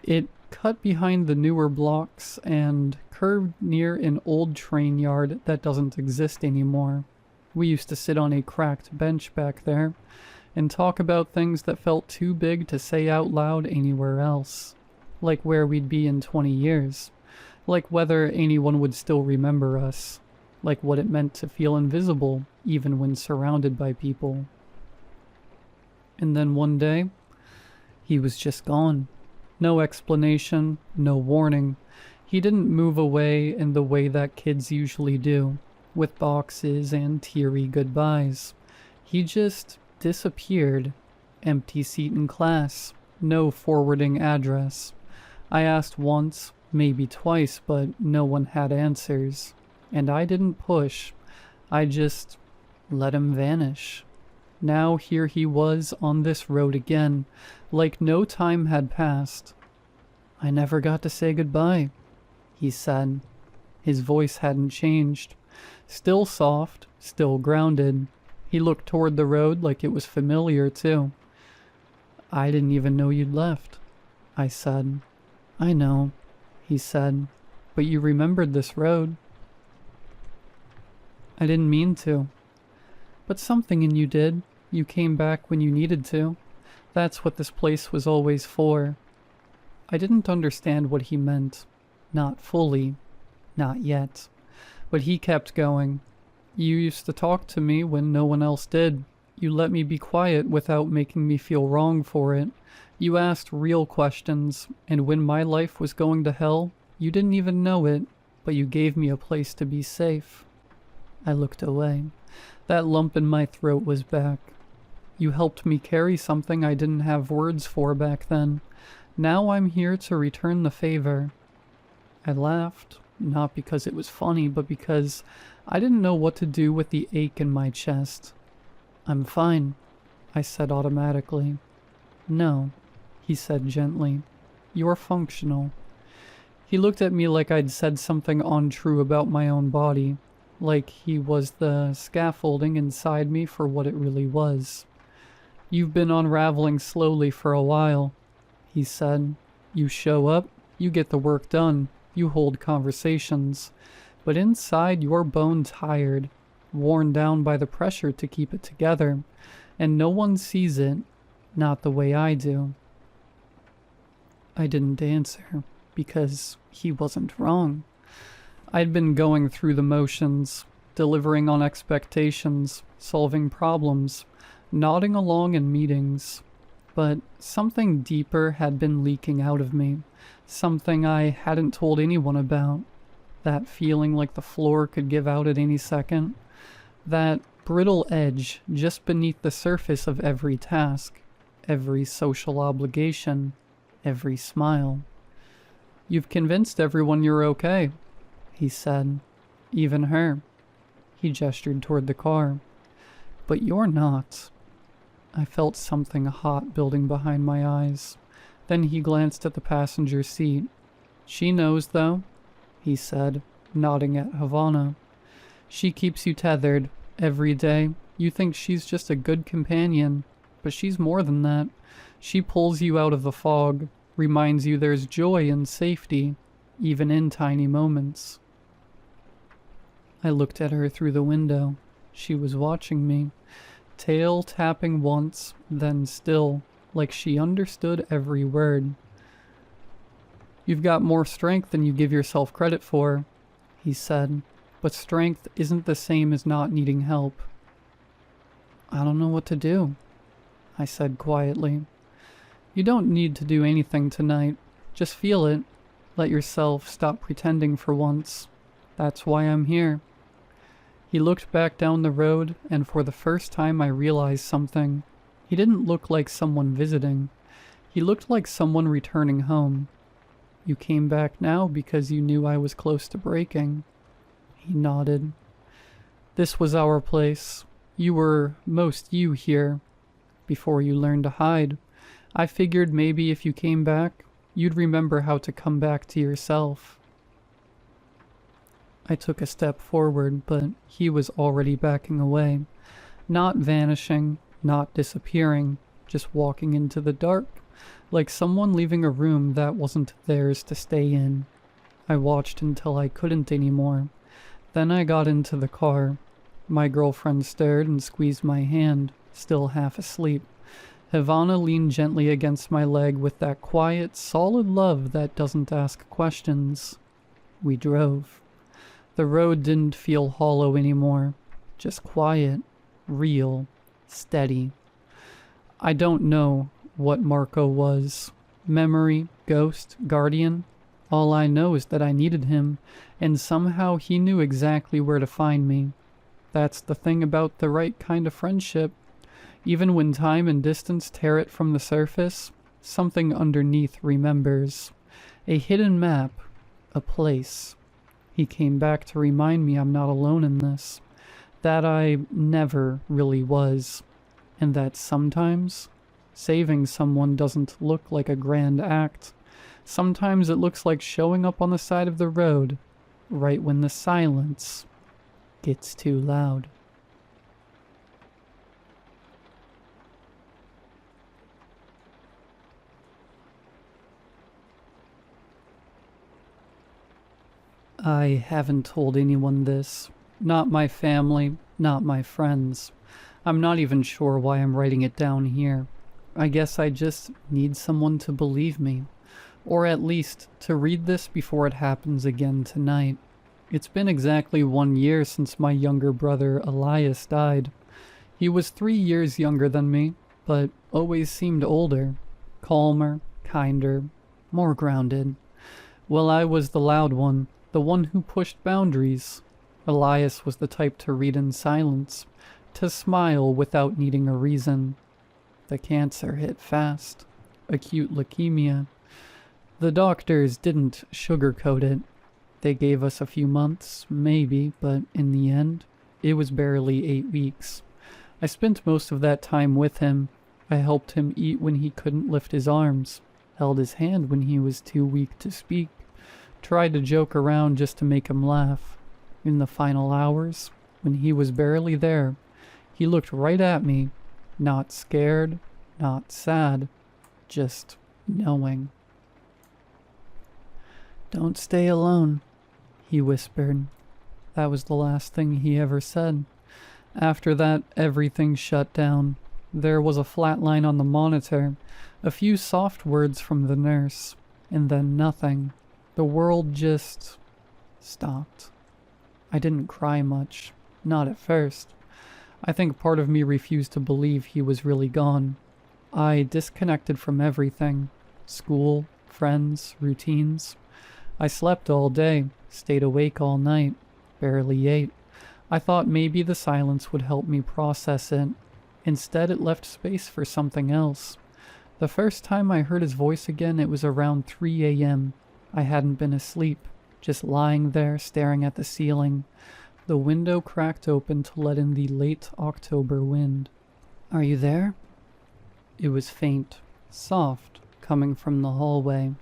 it cut behind the newer blocks and curved near an old train yard that doesn't exist anymore. We used to sit on a cracked bench back there and talk about things that felt too big to say out loud anywhere else. Like where we'd be in 20 years. Like whether anyone would still remember us. Like what it meant to feel invisible, even when surrounded by people. And then one day, he was just gone. No explanation, no warning. He didn't move away in the way that kids usually do, with boxes and teary goodbyes. He just disappeared. Empty seat in class. No forwarding address. I asked once, maybe twice, but no one had answers. And I didn't push. I just let him vanish. Now here he was on this road again, like no time had passed. "I never got to say goodbye," he said. His voice hadn't changed. Still soft, still grounded. He looked toward the road like it was familiar too. "I didn't even know you'd left," I said. "I know," he said, "but you remembered this road." I didn't mean to. But something in you did. You came back when you needed to. That's what this place was always for. I didn't understand what he meant. Not fully. Not yet. But he kept going. You used to talk to me when no one else did. You let me be quiet without making me feel wrong for it. You asked real questions, and when my life was going to hell, you didn't even know it, but you gave me a place to be safe. I looked away. That lump in my throat was back. You helped me carry something I didn't have words for back then. Now I'm here to return the favor. I laughed, not because it was funny, but because I didn't know what to do with the ache in my chest. I'm fine, I said automatically. No, he said gently. You're functional. He looked at me like I'd said something untrue about my own body, like he was the scaffolding inside me for what it really was. You've been unraveling slowly for a while, he said. You show up, you get the work done, you hold conversations, but inside you're bone tired, worn down by the pressure to keep it together, and no one sees it, not the way I do. I didn't answer, because he wasn't wrong. I'd been going through the motions, delivering on expectations, solving problems, nodding along in meetings, but something deeper had been leaking out of me, something I hadn't told anyone about, that feeling like the floor could give out at any second, that brittle edge just beneath the surface of every task, every social obligation, every smile. You've convinced everyone you're okay, he said. Even her. He gestured toward the car. But you're not. I felt something hot building behind my eyes. Then he glanced at the passenger seat. She knows, though, he said, nodding at Havana. She keeps you tethered every day. You think she's just a good companion, but she's more than that. She pulls you out of the fog, reminds you there's joy and safety, even in tiny moments. I looked at her through the window. She was watching me, tail tapping once, then still, like she understood every word. You've got more strength than you give yourself credit for, he said, but strength isn't the same as not needing help. I don't know what to do, I said quietly. You don't need to do anything tonight. Just feel it. Let yourself stop pretending for once. That's why I'm here. He looked back down the road, and for the first time I realized something. He didn't look like someone visiting. He looked like someone returning home. You came back now because you knew I was close to breaking. He nodded. This was our place. You were most you here. Before you learned to hide. I figured maybe if you came back, you'd remember how to come back to yourself. I took a step forward, but he was already backing away. Not vanishing, not disappearing, just walking into the dark, like someone leaving a room that wasn't theirs to stay in. I watched until I couldn't anymore. Then I got into the car. My girlfriend stared and squeezed my hand, still half asleep. Havana leaned gently against my leg with that quiet, solid love that doesn't ask questions. We drove. The road didn't feel hollow anymore, just quiet, real, steady. I don't know what Marco was. Memory, ghost, guardian. All I know is that I needed him, and somehow he knew exactly where to find me. That's the thing about the right kind of friendship. Even when time and distance tear it from the surface, something underneath remembers. A hidden map, a place. He came back to remind me I'm not alone in this. That I never really was. And that sometimes, saving someone doesn't look like a grand act. Sometimes it looks like showing up on the side of the road, right when the silence gets too loud. I haven't told anyone this. Not my family, not my friends. I'm not even sure why I'm writing it down here. I guess I just need someone to believe me, or at least to read this before it happens again tonight. It's been exactly 1 year since my younger brother Elias died. He was 3 years younger than me, but always seemed older, calmer, kinder, more grounded. Well, I was the loud one, the one who pushed boundaries. Elias was the type to read in silence, to smile without needing a reason. The cancer hit fast. Acute leukemia. The doctors didn't sugarcoat it. They gave us a few months, maybe, but in the end, it was barely 8 weeks. I spent most of that time with him. I helped him eat when he couldn't lift his arms, held his hand when he was too weak to speak, tried to joke around just to make him laugh. In the final hours, when he was barely there, he looked right at me, not scared, not sad, just knowing. "Don't stay alone," he whispered. That was the last thing he ever said. After that, everything shut down. There was a flat line on the monitor, a few soft words from the nurse, and then nothing. The world just stopped. I didn't cry much, not at first. I think part of me refused to believe he was really gone. I disconnected from everything. School, friends, routines. I slept all day, stayed awake all night, barely ate. I thought maybe the silence would help me process it. Instead, it left space for something else. The first time I heard his voice again, it was around 3 a.m. I hadn't been asleep, just lying there staring at the ceiling. The window cracked open to let in the late October wind. "Are you there?" It was faint, soft, coming from the hallway.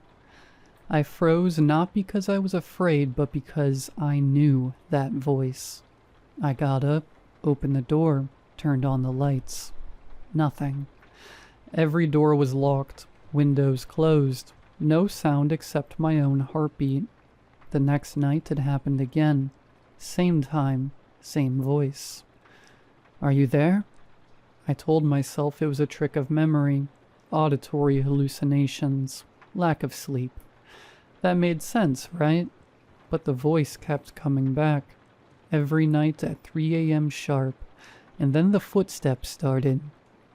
I froze not because I was afraid, but because I knew that voice. I got up, opened the door, turned on the lights. Nothing. Every door was locked, windows closed, no sound except my own heartbeat. The next night it happened again. Same time, same voice. "Are you there?" I told myself it was a trick of memory, auditory hallucinations, lack of sleep. That made sense, right? But the voice kept coming back, every night at 3 a.m. sharp, and then the footsteps started.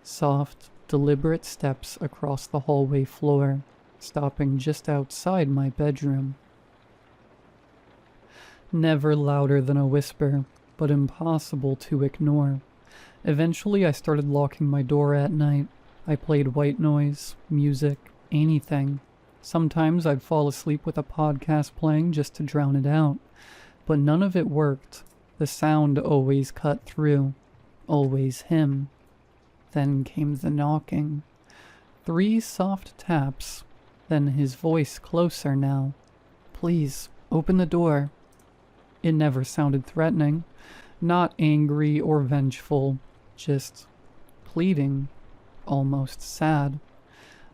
Soft, deliberate steps across the hallway floor, stopping just outside my bedroom. Never louder than a whisper, but impossible to ignore. Eventually I started locking my door at night. I played white noise, music, anything. Sometimes I'd fall asleep with a podcast playing just to drown it out. But none of it worked. The sound always cut through. Always him. Then came the knocking. 3 soft taps. Then his voice closer now. "Please, open the door." It never sounded threatening. Not angry or vengeful. Just pleading. Almost sad.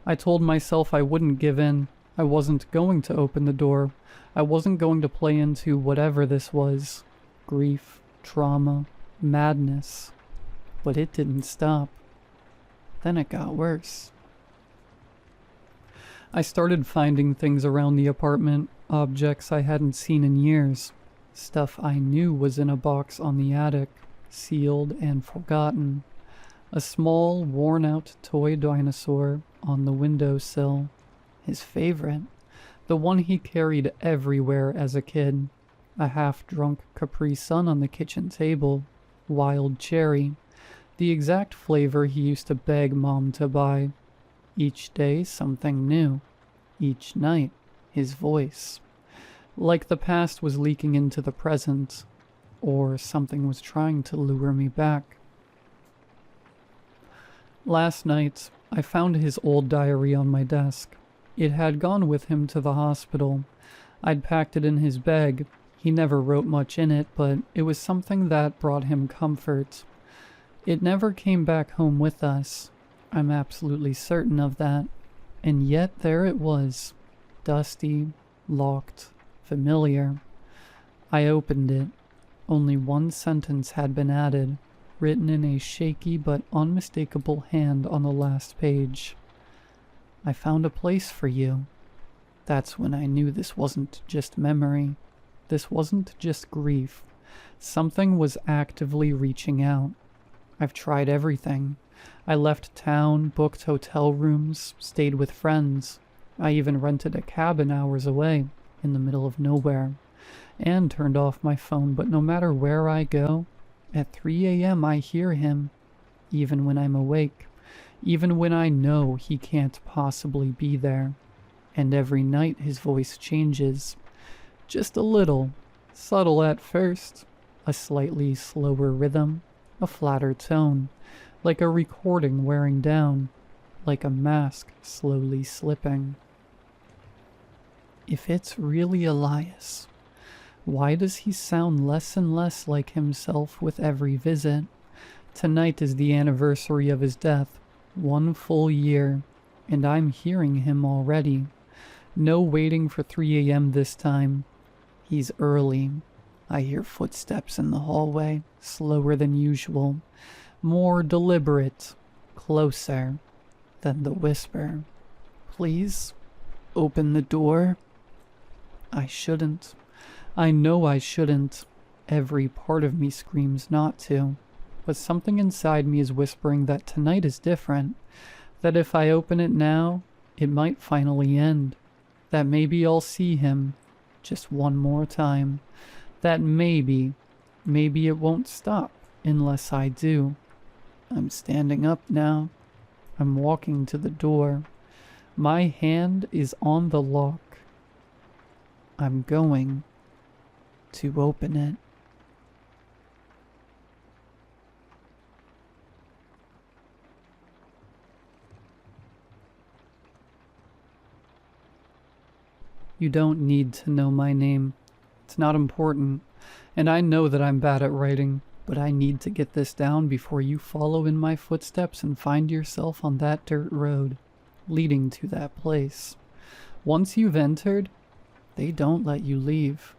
I told myself I wouldn't give in. I wasn't going to open the door. I wasn't going to play into whatever this was. Grief, trauma, madness. But it didn't stop. Then it got worse. I started finding things around the apartment, objects I hadn't seen in years. Stuff I knew was in a box on the attic, sealed and forgotten. A small, worn-out toy dinosaur on the windowsill. His favorite. The one he carried everywhere as a kid. A half-drunk Capri Sun on the kitchen table. Wild cherry. The exact flavor he used to beg Mom to buy. Each day, something new. Each night, his voice. Like the past was leaking into the present, or something was trying to lure me back. Last night, I found his old diary on my desk. It had gone with him to the hospital. I'd packed it in his bag. He never wrote much in it, but it was something that brought him comfort. It never came back home with us. I'm absolutely certain of that. And yet there it was, dusty, locked, familiar. I opened it. Only one sentence had been added, written in a shaky but unmistakable hand on the last page. I found a place for you. That's when I knew this wasn't just memory. This wasn't just grief. Something was actively reaching out. I've tried everything. I left town, booked hotel rooms, stayed with friends. I even rented a cabin hours away, in the middle of nowhere, and turned off my phone, but no matter where I go, at 3 a.m. I hear him, even when I'm awake, even when I know he can't possibly be there. And every night his voice changes, just a little, subtle at first, a slightly slower rhythm, a flatter tone, like a recording wearing down, like a mask slowly slipping. If it's really Elias, why does he sound less and less like himself with every visit? Tonight is the anniversary of his death, 1 full year, and I'm hearing him already. No waiting for 3 a.m. this time. He's early. I hear footsteps in the hallway, slower than usual, more deliberate, closer. Then the whisper, "Please, open the door." I shouldn't. I know I shouldn't. Every part of me screams not to. But something inside me is whispering that tonight is different. That if I open it now, it might finally end. That maybe I'll see him just one more time. That maybe it won't stop unless I do. I'm standing up now. I'm walking to the door. My hand is on the lock. I'm going to open it. You don't need to know my name. It's not important. And I know that I'm bad at writing, but I need to get this down before you follow in my footsteps and find yourself on that dirt road, leading to that place. Once you've entered, they don't let you leave.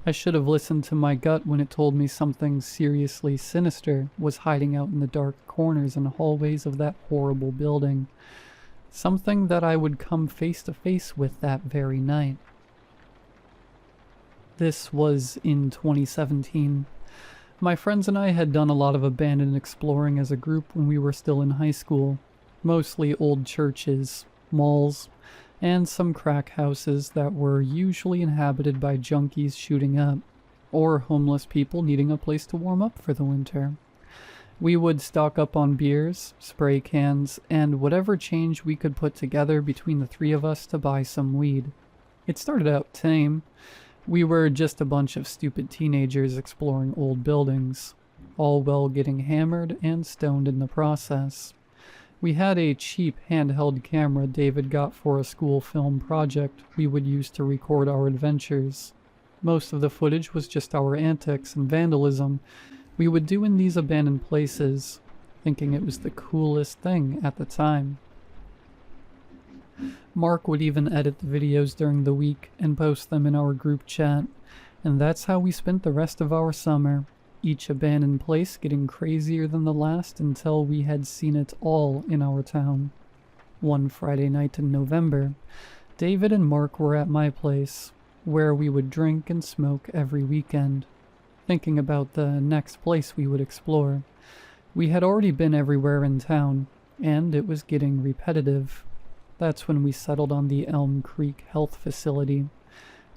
I should have listened to my gut when it told me something seriously sinister was hiding out in the dark corners and hallways of that horrible building. Something that I would come face to face with that very night. This was in 2017. My friends and I had done a lot of abandoned exploring as a group when we were still in high school. Mostly old churches, malls, and some crack houses that were usually inhabited by junkies shooting up, or homeless people needing a place to warm up for the winter. We would stock up on beers, spray cans, and whatever change we could put together between the three of us to buy some weed. It started out tame. We were just a bunch of stupid teenagers exploring old buildings, all while getting hammered and stoned in the process. We had a cheap handheld camera David got for a school film project we would use to record our adventures. Most of the footage was just our antics and vandalism we would do in these abandoned places, thinking it was the coolest thing at the time. Mark would even edit the videos during the week and post them in our group chat, and that's how we spent the rest of our summer, each abandoned place getting crazier than the last until we had seen it all in our town. One Friday night in November, David and Mark were at my place, where we would drink and smoke every weekend, thinking about the next place we would explore. We had already been everywhere in town, and it was getting repetitive. That's when we settled on the Elm Creek Health Facility,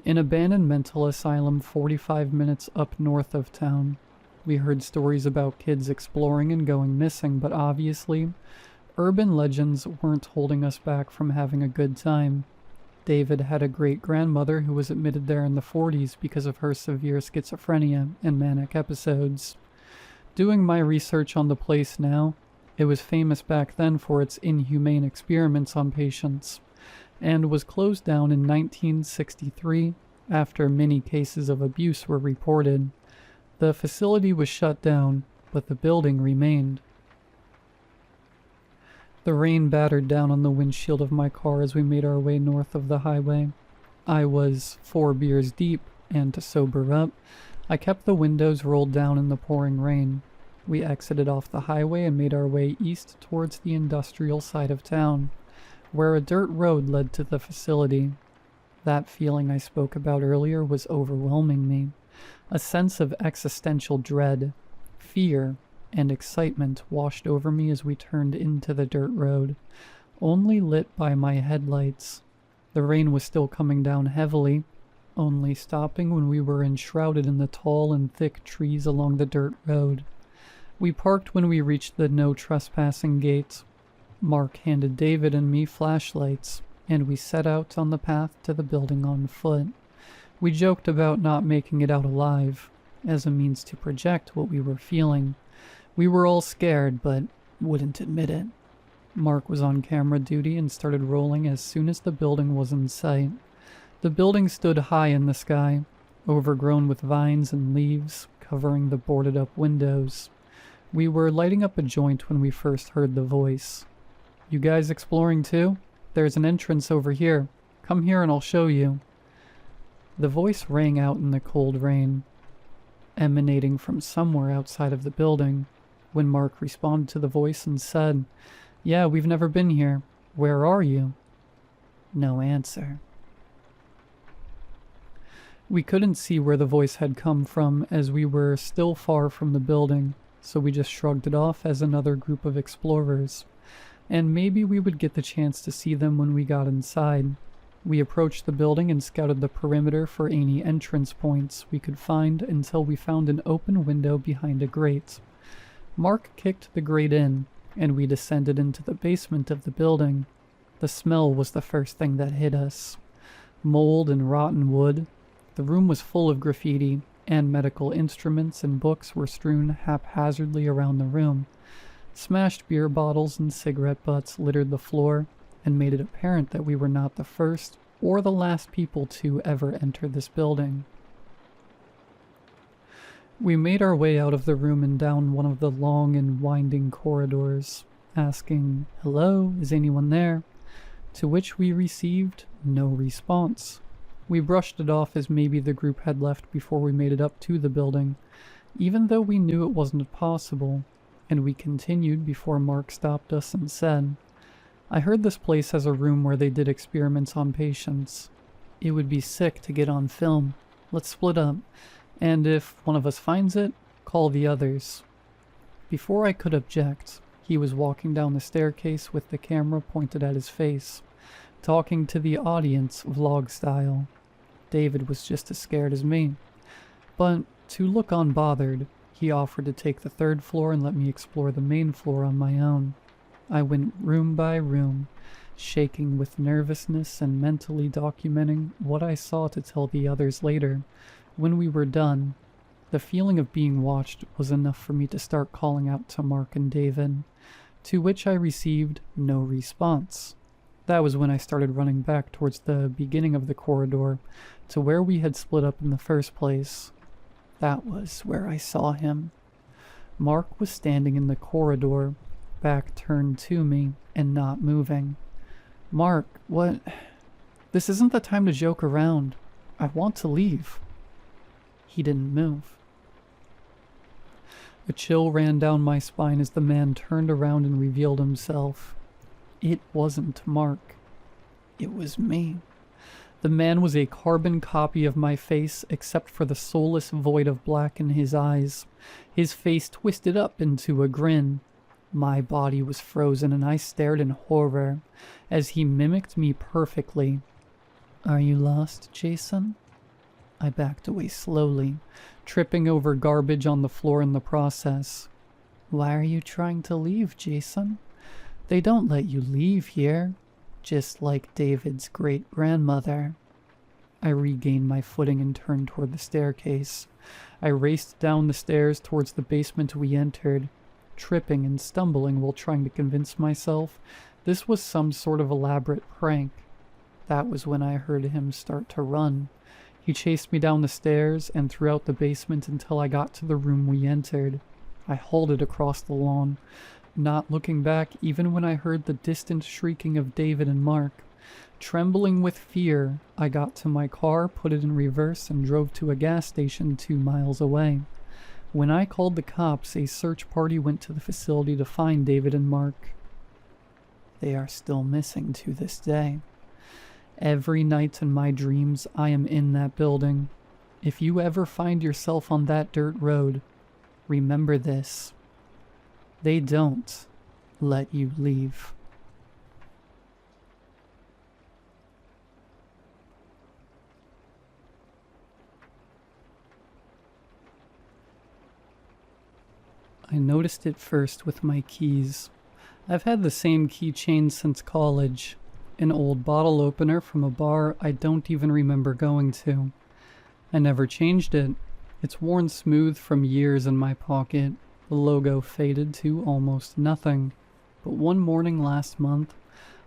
an abandoned mental asylum 45 minutes up north of town. We heard stories about kids exploring and going missing, but obviously, urban legends weren't holding us back from having a good time. David had a great-grandmother who was admitted there in the 40s because of her severe schizophrenia and manic episodes. Doing my research on the place now, it was famous back then for its inhumane experiments on patients, and was closed down in 1963 after many cases of abuse were reported. The facility was shut down, but the building remained. The rain battered down on the windshield of my car as we made our way north of the highway. I was 4 beers deep, and to sober up, I kept the windows rolled down in the pouring rain. We exited off the highway and made our way east towards the industrial side of town, where a dirt road led to the facility. That feeling I spoke about earlier was overwhelming me. A sense of existential dread, fear, and excitement washed over me as we turned into the dirt road, only lit by my headlights. The rain was still coming down heavily, only stopping when we were enshrouded in the tall and thick trees along the dirt road. We parked when we reached the no trespassing gate. Mark handed David and me flashlights, and we set out on the path to the building on foot. We joked about not making it out alive, as a means to project what we were feeling. We were all scared, but wouldn't admit it. Mark was on camera duty and started rolling as soon as the building was in sight. The building stood high in the sky, overgrown with vines and leaves, covering the boarded-up windows. We were lighting up a joint when we first heard the voice. "You guys exploring too? There's an entrance over here. Come here and I'll show you." The voice rang out in the cold rain, emanating from somewhere outside of the building. When Mark responded to the voice and said, "Yeah, we've never been here. Where are you?" No answer. We couldn't see where the voice had come from as we were still far from the building, so we just shrugged it off as another group of explorers. And maybe we would get the chance to see them when we got inside. We approached the building and scouted the perimeter for any entrance points we could find until we found an open window behind a grate. Mark kicked the grate in, and we descended into the basement of the building. The smell was the first thing that hit us. Mold and rotten wood. The room was full of graffiti, and medical instruments and books were strewn haphazardly around the room. Smashed beer bottles and cigarette butts littered the floor and made it apparent that we were not the first or the last people to ever enter this building. We made our way out of the room and down one of the long and winding corridors, asking, "Hello, is anyone there?" To which we received no response. We brushed it off as maybe the group had left before we made it up to the building, even though we knew it wasn't possible, and we continued before Mark stopped us and said, "I heard this place has a room where they did experiments on patients. It would be sick to get on film. Let's split up, and if one of us finds it, call the others." Before I could object, he was walking down the staircase with the camera pointed at his face, talking to the audience vlog style. David was just as scared as me. But to look unbothered, he offered to take the third floor and let me explore the main floor on my own. I went room by room, shaking with nervousness and mentally documenting what I saw to tell the others later. When we were done, the feeling of being watched was enough for me to start calling out to Mark and David, to which I received no response. That was when I started running back towards the beginning of the corridor to where we had split up in the first place. That was where I saw him. Mark was standing in the corridor, back turned to me and not moving. "Mark, what? This isn't the time to joke around. I want to leave." He didn't move. A chill ran down my spine as the man turned around and revealed himself. It wasn't Mark. It was me. The man was a carbon copy of my face except for the soulless void of black in his eyes, his face twisted up into a grin. My body was frozen and I stared in horror as he mimicked me perfectly. "Are you lost, Jason?" I backed away slowly, tripping over garbage on the floor in the process. "Why are you trying to leave, Jason? They don't let you leave here, just like David's great-grandmother." I regained my footing and turned toward the staircase. I raced down the stairs towards the basement we entered, tripping and stumbling while trying to convince myself this was some sort of elaborate prank. That was when I heard him start to run. He chased me down the stairs and throughout the basement until I got to the room we entered. I halted across the lawn, not looking back even when I heard the distant shrieking of David and Mark. Trembling with fear, I got to my car, put it in reverse, and drove to a gas station 2 miles away. When I called the cops, a search party went to the facility to find David and Mark. They are still missing to this day. Every night in my dreams, I am in that building. If you ever find yourself on that dirt road, remember this. They don't let you leave. I noticed it first with my keys. I've had the same keychain since college. An old bottle opener from a bar I don't even remember going to. I never changed it. It's worn smooth from years in my pocket. The logo faded to almost nothing. But one morning last month,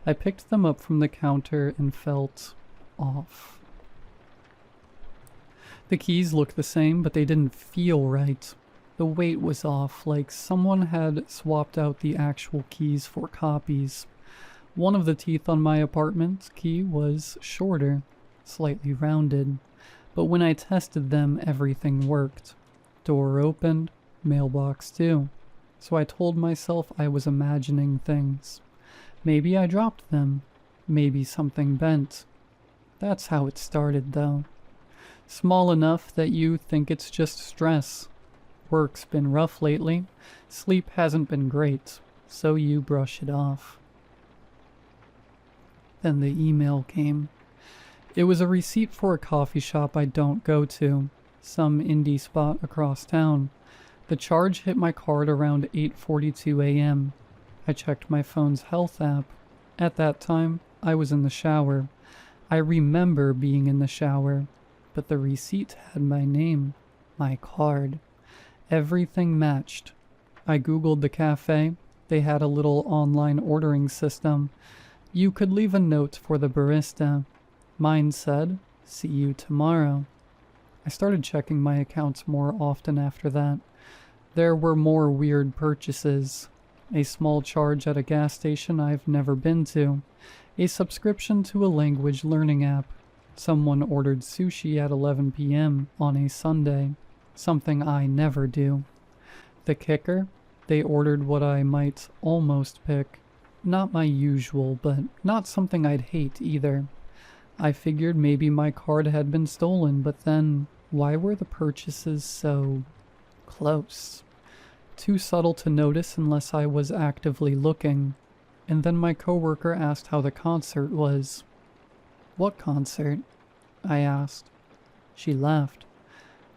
I picked them up from the counter and felt off. The keys looked the same, but they didn't feel right. The weight was off, like someone had swapped out the actual keys for copies. One of the teeth on my apartment key was shorter, slightly rounded, but when I tested them, everything worked. Door opened, mailbox too. So I told myself I was imagining things. Maybe I dropped them. Maybe something bent. That's how it started, though. Small enough that you think it's just stress. Work's been rough lately. Sleep hasn't been great, so you brush it off. Then the email came. It was a receipt for a coffee shop I don't go to, some indie spot across town. The charge hit my card around 8:42 a.m. I checked my phone's health app. At that time, I was in the shower. I remember being in the shower, but the receipt had my name, my card. Everything matched. I googled the cafe. They had a little online ordering system. You could leave a note for the barista. Mine said, "See you tomorrow." I started checking my accounts more often after that. There were more weird purchases. A small charge at a gas station I've never been to. A subscription to a language learning app. Someone ordered sushi at 11 p.m. on a Sunday. Something I never do. The kicker? They ordered what I might almost pick. Not my usual, but not something I'd hate either. I figured maybe my card had been stolen, but then why were the purchases so close? Too subtle to notice unless I was actively looking. And then my coworker asked how the concert was. "What concert?" I asked. She laughed.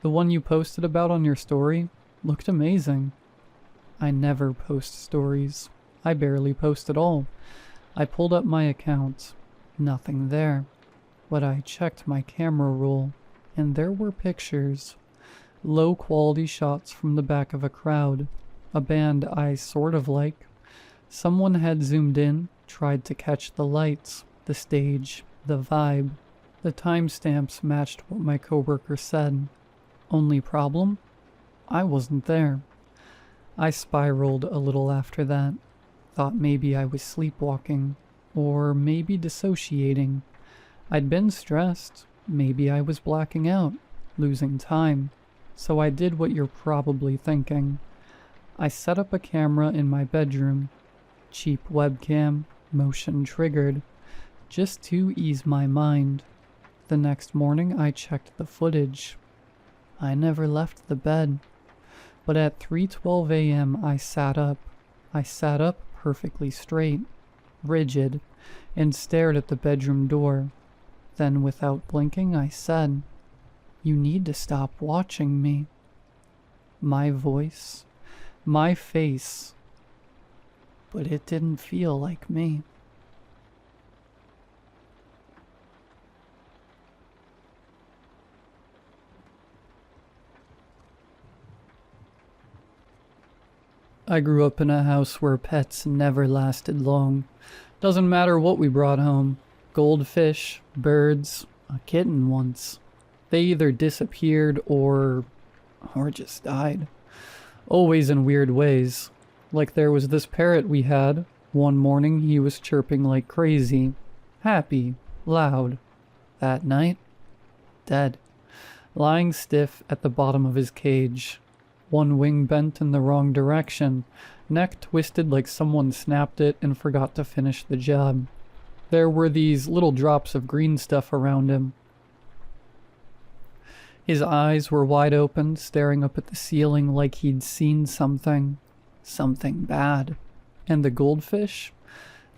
"The one you posted about on your story looked amazing." I never post stories. I barely post at all. I pulled up my account. Nothing there. But I checked my camera roll, and there were pictures. Low-quality shots from the back of a crowd. A band I sort of like. Someone had zoomed in, tried to catch the lights, the stage, the vibe. The timestamps matched what my coworker said. Only problem? I wasn't there. I spiraled a little after that. Thought maybe I was sleepwalking, or maybe dissociating. I'd been stressed. Maybe I was blacking out, losing time. So I did what you're probably thinking. I set up a camera in my bedroom. Cheap webcam, motion triggered, just to ease my mind. The next morning I checked the footage. I never left the bed. But at 3:12 a.m. I sat up. I sat up perfectly straight, rigid, and stared at the bedroom door. Then without blinking I said, "You need to stop watching me." My voice, my face, but it didn't feel like me. I grew up in a house where pets never lasted long. Doesn't matter what we brought home. Goldfish, birds, a kitten once. They either disappeared or just died. Always in weird ways. Like there was this parrot we had. One morning he was chirping like crazy. happy, loud. That night, dead, lying stiff at the bottom of his cage. One wing bent in the wrong direction, neck twisted like someone snapped it and forgot to finish the job. There were these little drops of green stuff around him. His eyes were wide open, staring up at the ceiling like he'd seen something. Something bad. And the goldfish?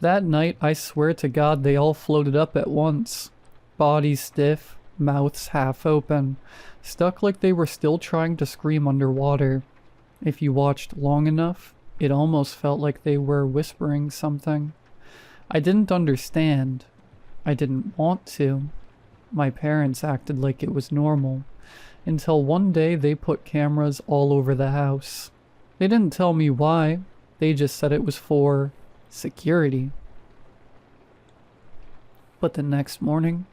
That night, I swear to God, they all floated up at once. Bodies stiff, mouths half open, stuck like they were still trying to scream underwater. If you watched long enough, it almost felt like they were whispering something. I didn't understand. I didn't want to. My parents acted like it was normal, until one day they put cameras all over the house. They didn't tell me why, they just said it was for security. But the next morning,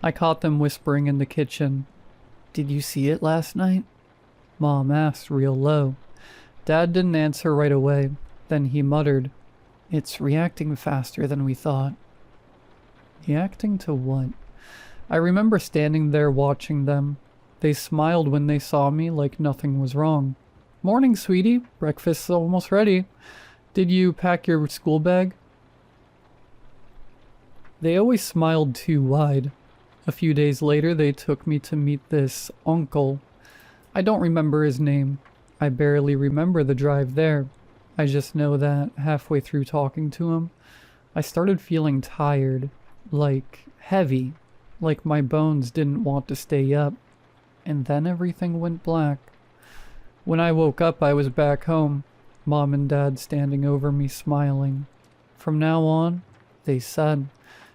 I caught them whispering in the kitchen. "Did you see it last night?" Mom asked real low. Dad didn't answer right away. Then he muttered, "It's reacting faster than we thought." Reacting to what? I remember standing there watching them. They smiled when they saw me like nothing was wrong. "Morning, sweetie. Breakfast's almost ready. Did you pack your school bag?" They always smiled too wide. A few days later, they took me to meet this uncle. I don't remember his name. I barely remember the drive there. I just know that halfway through talking to him, I started feeling tired, like heavy, like my bones didn't want to stay up. And then everything went black. When I woke up, I was back home, Mom and Dad standing over me smiling. From now on, they said,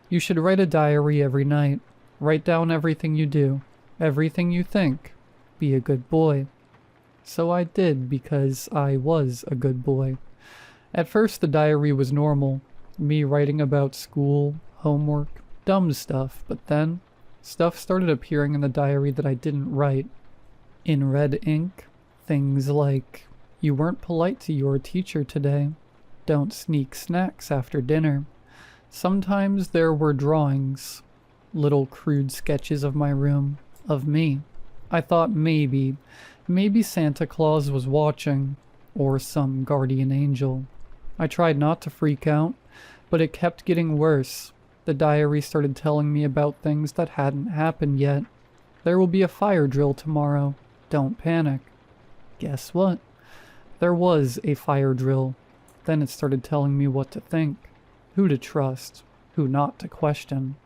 you should write a diary every night. Write down everything you do, everything you think. Be a good boy. So I did, because I was a good boy. At first the diary was normal, me writing about school, homework, dumb stuff, but then stuff started appearing in the diary that I didn't write. In red ink, things like, you weren't polite to your teacher today. Don't sneak snacks after dinner. Sometimes there were drawings, little crude sketches of my room, of me. I thought maybe Santa Claus was watching, or some guardian angel. I tried not to freak out, but it kept getting worse. The diary started telling me about things that hadn't happened yet. There will be a fire drill tomorrow. Don't panic. Guess what? There was a fire drill. Then it started telling me what to think, who to trust, who not to question.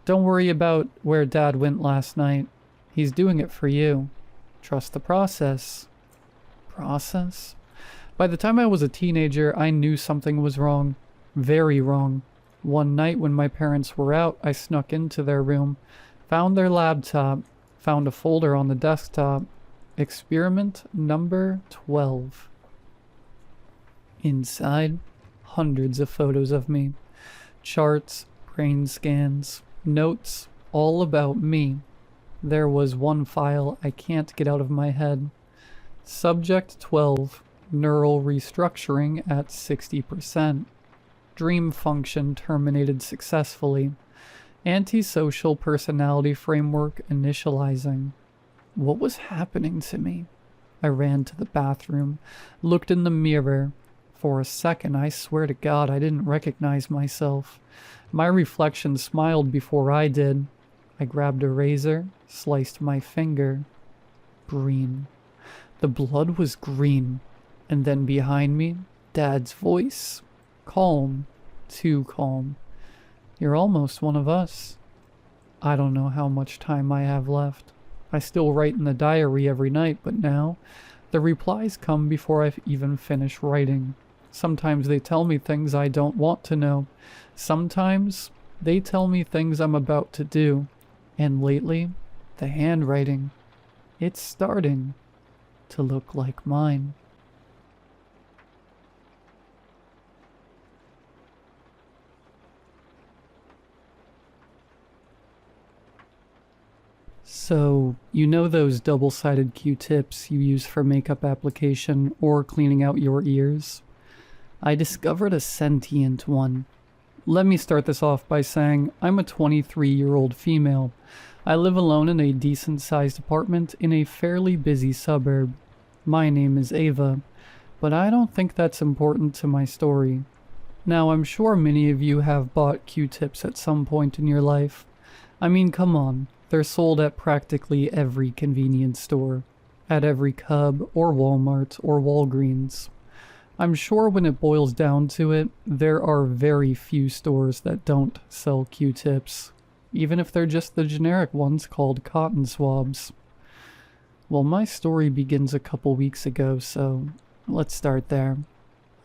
Don't worry about where Dad went last night. He's doing it for you. Trust the process. Process? By the time I was a teenager, I knew something was wrong. Very wrong. One night when my parents were out, I snuck into their room, found their laptop, found a folder on the desktop. Experiment number 12. Inside, hundreds of photos of me. Charts, brain scans, notes, all about me. There was one file I can't get out of my head. Subject 12. Neural restructuring at 60%. Dream function terminated successfully. Antisocial personality framework initializing. What was happening to me? I ran to the bathroom, looked in the mirror. For a second, I swear to God, I didn't recognize myself. My reflection smiled before I did. I grabbed a razor, sliced my finger. Green. The blood was green. And then behind me, Dad's voice. Calm. Too calm. You're almost one of us. I don't know how much time I have left. I still write in the diary every night, but now the replies come before I've even finished writing. Sometimes they tell me things I don't want to know. Sometimes they tell me things I'm about to do. And lately, the handwriting, it's starting to look like mine. So, you know those double-sided Q-tips you use for makeup application or cleaning out your ears? I discovered a sentient one. Let me start this off by saying I'm a 23-year-old female. I live alone in a decent-sized apartment in a fairly busy suburb. My name is Ava, but I don't think that's important to my story. Now, I'm sure many of you have bought Q-tips at some point in your life. I mean, come on, they're sold at practically every convenience store, at every Cub or Walmart or Walgreens. I'm sure when it boils down to it, there are very few stores that don't sell Q-tips, even if they're just the generic ones called cotton swabs. Well, my story begins a couple weeks ago, so let's start there.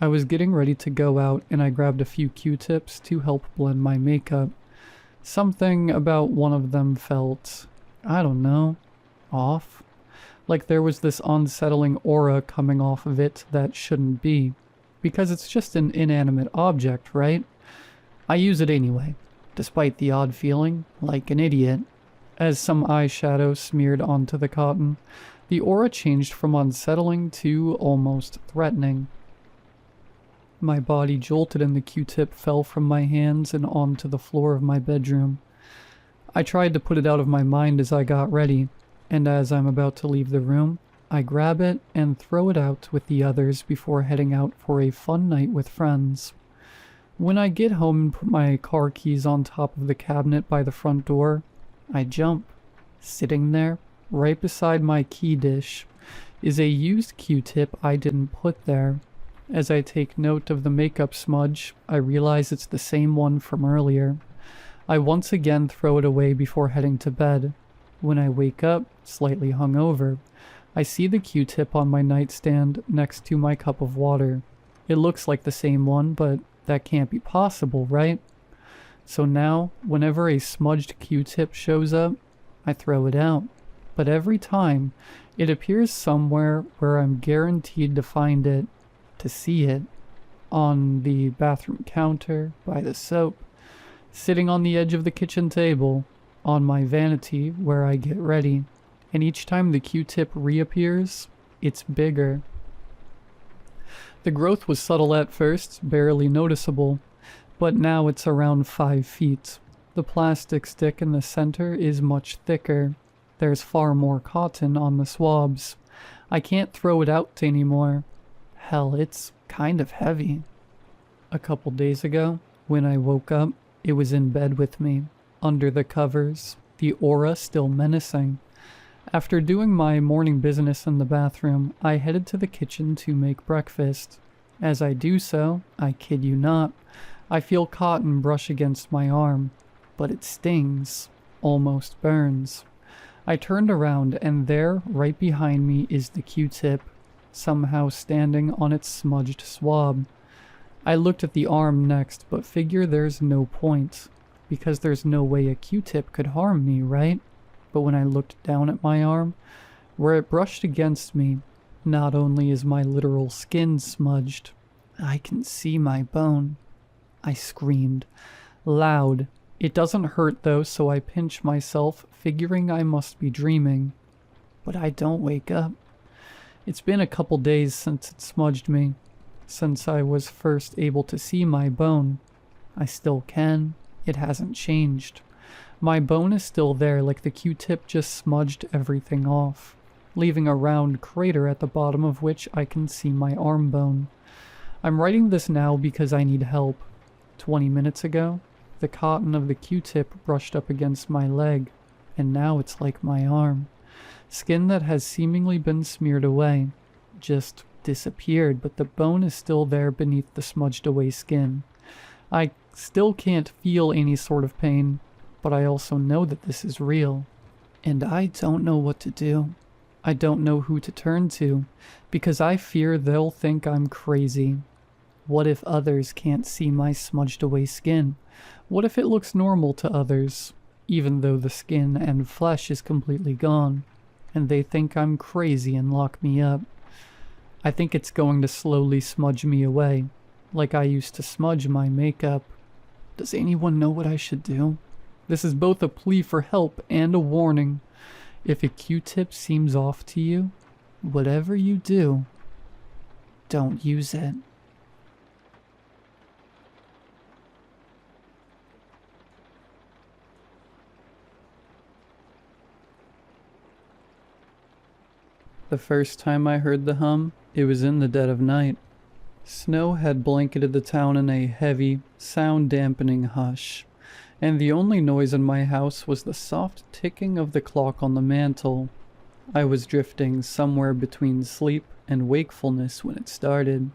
I was getting ready to go out and I grabbed a few Q-tips to help blend my makeup. Something about one of them felt, I don't know, off. Like there was this unsettling aura coming off of it that shouldn't be. Because it's just an inanimate object, right? I use it anyway, despite the odd feeling, like an idiot. As some eyeshadow smeared onto the cotton, the aura changed from unsettling to almost threatening. My body jolted and the Q-tip fell from my hands and onto the floor of my bedroom. I tried to put it out of my mind as I got ready, and as I'm about to leave the room, I grab it and throw it out with the others before heading out for a fun night with friends. When I get home and put my car keys on top of the cabinet by the front door, I jump. Sitting there, right beside my key dish, is a used Q-tip I didn't put there. As I take note of the makeup smudge, I realize it's the same one from earlier. I once again throw it away before heading to bed. When I wake up, slightly hungover, I see the Q-tip on my nightstand next to my cup of water. It looks like the same one, but that can't be possible, right? So now, whenever a smudged Q-tip shows up, I throw it out. But every time, it appears somewhere where I'm guaranteed to find it, to see it. On the bathroom counter, by the soap, sitting on the edge of the kitchen table, on my vanity where I get ready, and each time the Q-tip reappears, it's bigger. The growth was subtle at first, barely noticeable, but now it's around 5 feet. The plastic stick in the center is much thicker. There's far more cotton on the swabs. I can't throw it out anymore. Hell, it's kind of heavy. A couple days ago, when I woke up, it was in bed with me. Under the covers, the aura still menacing. After doing my morning business in the bathroom, I headed to the kitchen to make breakfast. As I do so, I kid you not, I feel cotton brush against my arm, but it stings, almost burns. I turned around and there, right behind me, is the Q-tip, somehow standing on its smudged swab. I looked at the arm next, but figure there's no point. Because there's no way a Q-tip could harm me, right? But when I looked down at my arm, where it brushed against me, not only is my literal skin smudged, I can see my bone. I screamed. Loud. It doesn't hurt though, so I pinch myself, figuring I must be dreaming. But I don't wake up. It's been a couple days since it smudged me, since I was first able to see my bone. I still can. It hasn't changed. My bone is still there, like the Q-tip just smudged everything off, leaving a round crater at the bottom of which I can see my arm bone. I'm writing this now because I need help. 20 minutes ago, the cotton of the Q-tip brushed up against my leg, and now it's like my arm. Skin that has seemingly been smeared away, just disappeared, but the bone is still there beneath the smudged away skin. I still can't feel any sort of pain, but I also know that this is real. And I don't know what to do. I don't know who to turn to, because I fear they'll think I'm crazy. What if others can't see my smudged away skin? What if it looks normal to others, even though the skin and flesh is completely gone, and they think I'm crazy and lock me up? I think it's going to slowly smudge me away, like I used to smudge my makeup. Does anyone know what I should do? This is both a plea for help and a warning. If a Q-tip seems off to you, whatever you do, don't use it. The first time I heard the hum, it was in the dead of night. Snow had blanketed the town in a heavy, sound-dampening hush, and the only noise in my house was the soft ticking of the clock on the mantel. I was drifting somewhere between sleep and wakefulness when it started.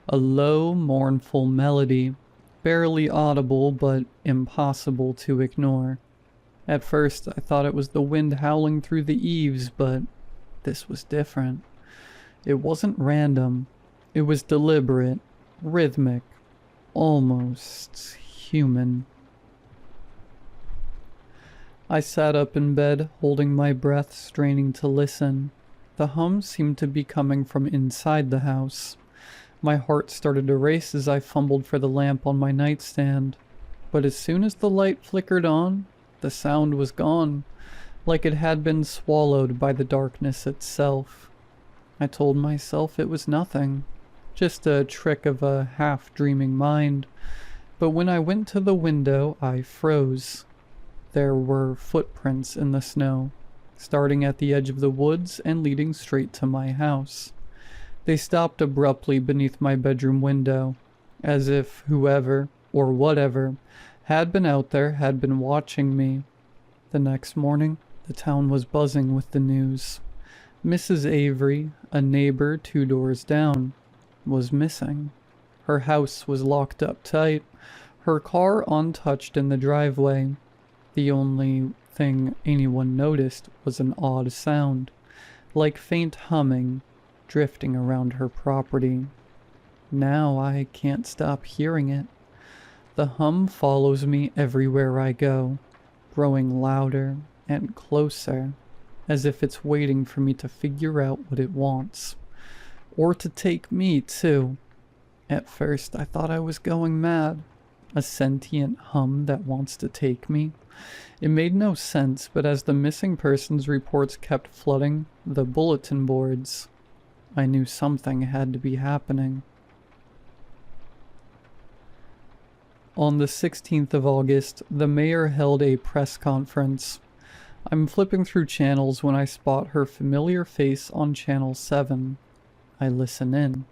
A low, mournful melody, barely audible but impossible to ignore. At first, I thought it was the wind howling through the eaves, but this was different. It wasn't random. It was deliberate, rhythmic, almost human. I sat up in bed, holding my breath, straining to listen. The hum seemed to be coming from inside the house. My heart started to race as I fumbled for the lamp on my nightstand. But as soon as the light flickered on, the sound was gone, like it had been swallowed by the darkness itself. I told myself it was nothing, just a trick of a half-dreaming mind. But when I went to the window, I froze. There were footprints in the snow, starting at the edge of the woods and leading straight to my house. They stopped abruptly beneath my bedroom window, as if whoever, or whatever, had been out there had been watching me. The next morning, the town was buzzing with the news. Mrs. Avery, a neighbor 2 doors down, was missing. Her house was locked up tight, her car untouched in the driveway. The only thing anyone noticed was an odd sound, like faint humming, drifting around her property. Now I can't stop hearing it. The hum follows me everywhere I go, growing louder and closer, as if it's waiting for me to figure out what it wants. Or to take me, too. At first, I thought I was going mad. A sentient hum that wants to take me. It made no sense, but as the missing persons reports kept flooding the bulletin boards, I knew something had to be happening. On the 16th of August, the mayor held a press conference. I'm flipping through channels when I spot her familiar face on channel 7. I listen in.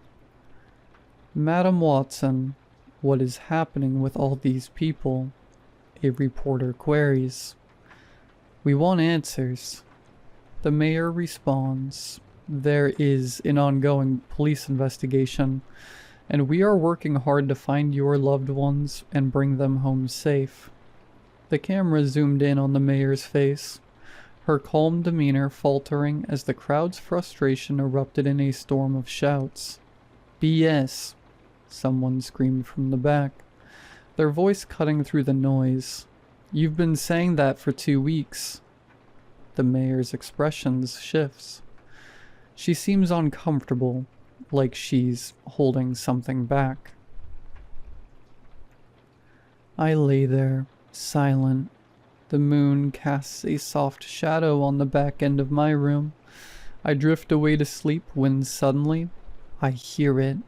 "Madam Watson, what is happening with all these people?" a reporter queries. "We want answers." The mayor responds, "There is an ongoing police investigation, and we are working hard to find your loved ones and bring them home safe." The camera zoomed in on the mayor's face, her calm demeanor faltering as the crowd's frustration erupted in a storm of shouts. "BS!" someone screamed from the back, their voice cutting through the noise. "You've been saying that for 2 weeks." The mayor's expressions shifts. She seems uncomfortable, like she's holding something back. I lay there, silent. The moon casts a soft shadow on the back end of my room. I drift away to sleep when suddenly I hear it.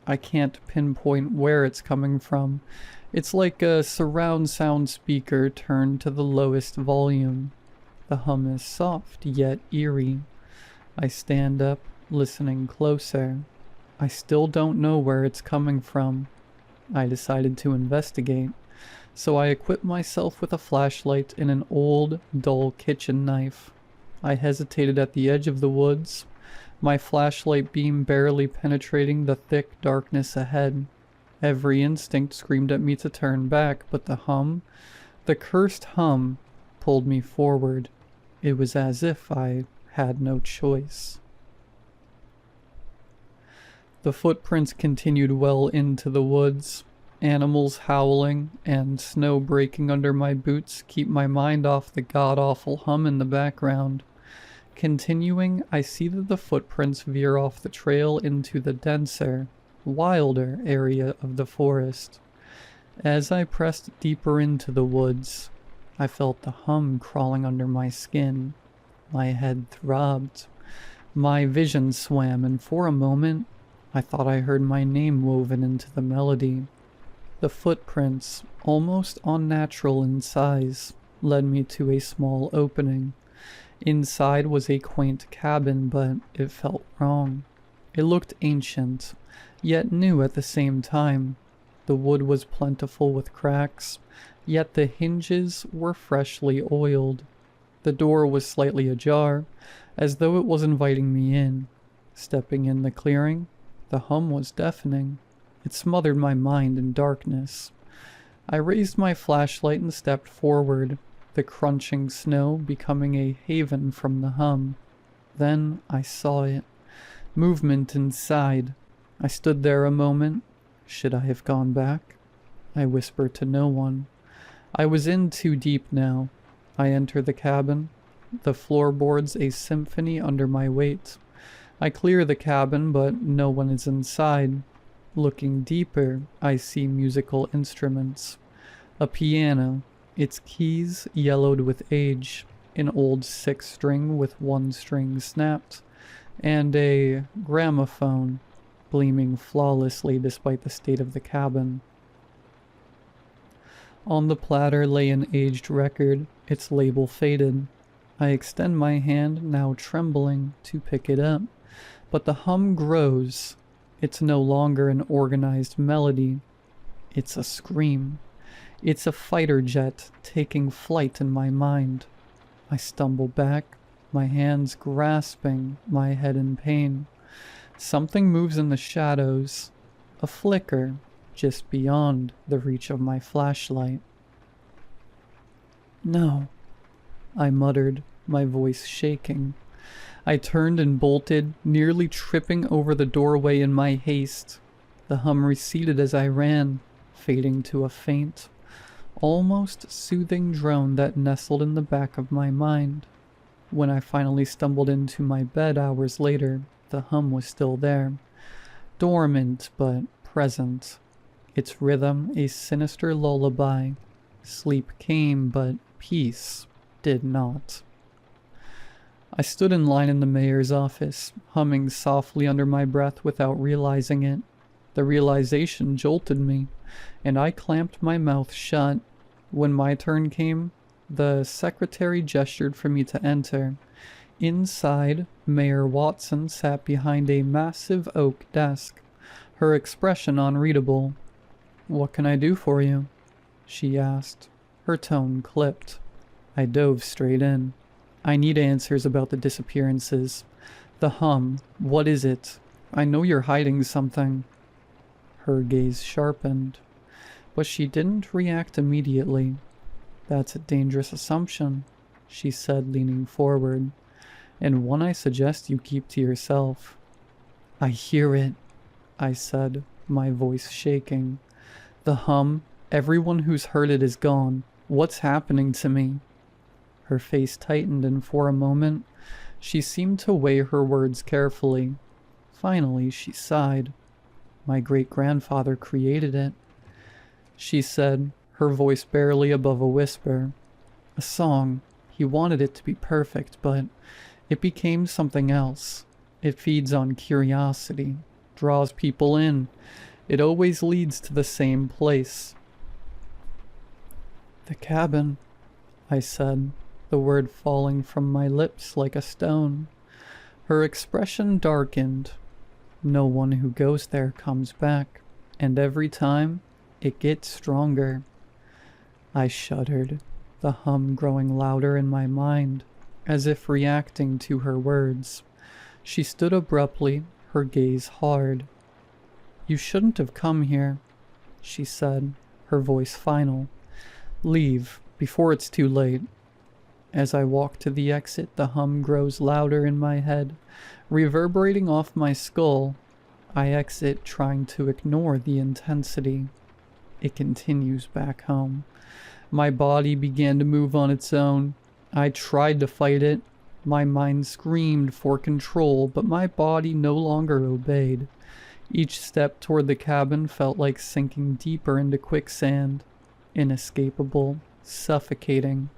I can't pinpoint where it's coming from. It's like a surround sound speaker turned to the lowest volume. The hum is soft yet eerie. I stand up, listening closer. I still don't know where it's coming from. I decided to investigate, so I equipped myself with a flashlight and an old, dull kitchen knife. I hesitated at the edge of the woods, my flashlight beam barely penetrating the thick darkness ahead. Every instinct screamed at me to turn back, but the hum, the cursed hum, pulled me forward. It was as if I had no choice. The footprints continued well into the woods. Animals howling and snow breaking under my boots keep my mind off the god-awful hum in the background. Continuing, I see that the footprints veer off the trail into the denser, wilder area of the forest. As I pressed deeper into the woods, I felt the hum crawling under my skin. My head throbbed. My vision swam, and for a moment, I thought I heard my name woven into the melody. The footprints, almost unnatural in size, led me to a small opening. Inside was a quaint cabin, but it felt wrong. It looked ancient, yet new at the same time. The wood was plentiful with cracks, yet the hinges were freshly oiled. The door was slightly ajar, as though it was inviting me in. Stepping in the clearing, the hum was deafening. It smothered my mind in darkness. I raised my flashlight and stepped forward, the crunching snow becoming a haven from the hum. Then I saw it. Movement inside. I stood there a moment. Should I have gone back? I whispered to no one. I was in too deep now. I enter the cabin. The floorboards a symphony under my weight. I clear the cabin, but no one is inside. Looking deeper, I see musical instruments. A piano, its keys yellowed with age, an old 6-string with 1 string snapped, and a gramophone, gleaming flawlessly despite the state of the cabin. On the platter lay an aged record, its label faded. I extend my hand, now trembling, to pick it up, but the hum grows. It's no longer an organized melody. It's a scream. It's a fighter jet taking flight in my mind. I stumble back, my hands grasping my head in pain. Something moves in the shadows, a flicker just beyond the reach of my flashlight. No, I muttered, my voice shaking. I turned and bolted, nearly tripping over the doorway in my haste. The hum receded as I ran, fading to a faint, almost soothing drone that nestled in the back of my mind. When I finally stumbled into my bed hours later, the hum was still there, dormant but present, its rhythm a sinister lullaby. Sleep came, but peace did not. I stood in line in the mayor's office, humming softly under my breath without realizing it. The realization jolted me, and I clamped my mouth shut. When my turn came, the secretary gestured for me to enter. Inside, Mayor Watson sat behind a massive oak desk, her expression unreadable. "What can I do for you?" she asked. Her tone clipped. I dove straight in. "I need answers about the disappearances. The hum, what is it? I know you're hiding something." Her gaze sharpened, but she didn't react immediately. "That's a dangerous assumption," she said, leaning forward, "and one I suggest you keep to yourself." "I hear it," I said, my voice shaking. "The hum, everyone who's heard it is gone. What's happening to me?" Her face tightened, and for a moment, she seemed to weigh her words carefully. Finally, she sighed. "My great-grandfather created it," she said, her voice barely above a whisper. "A song. He wanted it to be perfect, but it became something else. It feeds on curiosity, draws people in. It always leads to the same place." "The cabin," I said, the word falling from my lips like a stone. Her expression darkened. "No one who goes there comes back, and every time, it gets stronger." I shuddered, the hum growing louder in my mind, as if reacting to her words. She stood abruptly, her gaze hard. "You shouldn't have come here," she said, her voice final. "Leave, before it's too late." As I walk to the exit, the hum grows louder in my head, reverberating off my skull. I exit, trying to ignore the intensity. It continues back home. My body began to move on its own. I tried to fight it. My mind screamed for control, but my body no longer obeyed. Each step toward the cabin felt like sinking deeper into quicksand. Inescapable, suffocating.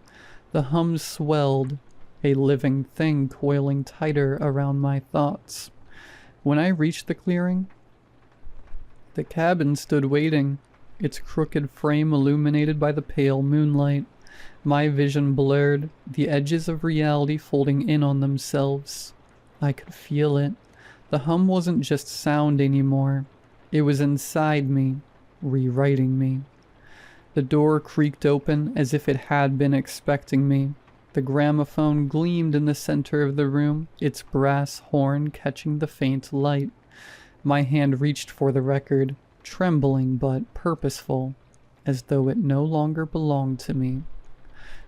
The hum swelled, a living thing coiling tighter around my thoughts. When I reached the clearing, the cabin stood waiting, its crooked frame illuminated by the pale moonlight. My vision blurred, the edges of reality folding in on themselves. I could feel it. The hum wasn't just sound anymore. It was inside me, rewriting me. The door creaked open as if it had been expecting me. The gramophone gleamed in the center of the room, its brass horn catching the faint light. My hand reached for the record, trembling but purposeful, as though it no longer belonged to me.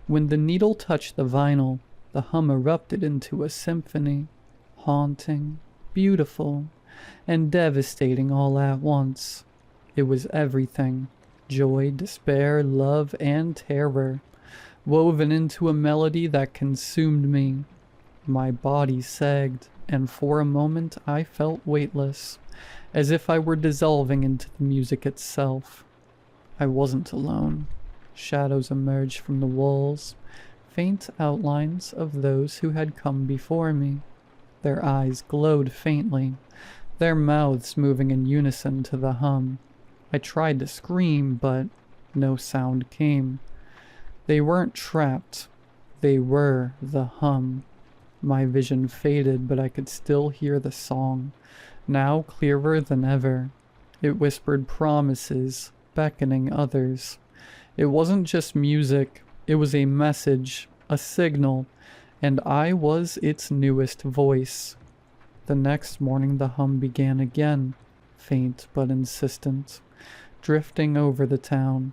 When the needle touched the vinyl, the hum erupted into a symphony, haunting, beautiful, and devastating all at once. It was everything: joy, despair, love, and terror, woven into a melody that consumed me. My body sagged, and for a moment I felt weightless, as if I were dissolving into the music itself. I wasn't alone. Shadows emerged from the walls, faint outlines of those who had come before me. Their eyes glowed faintly, their mouths moving in unison to the hum. I tried to scream, but no sound came. They weren't trapped. They were the hum. My vision faded, but I could still hear the song, now clearer than ever. It whispered promises, beckoning others. It wasn't just music, it was a message, a signal, and I was its newest voice. The next morning the hum began again, faint but insistent, drifting over the town.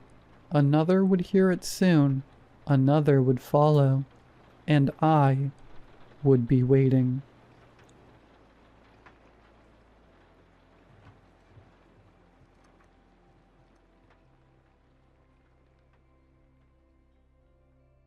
Another would hear it soon, another would follow, and I would be waiting.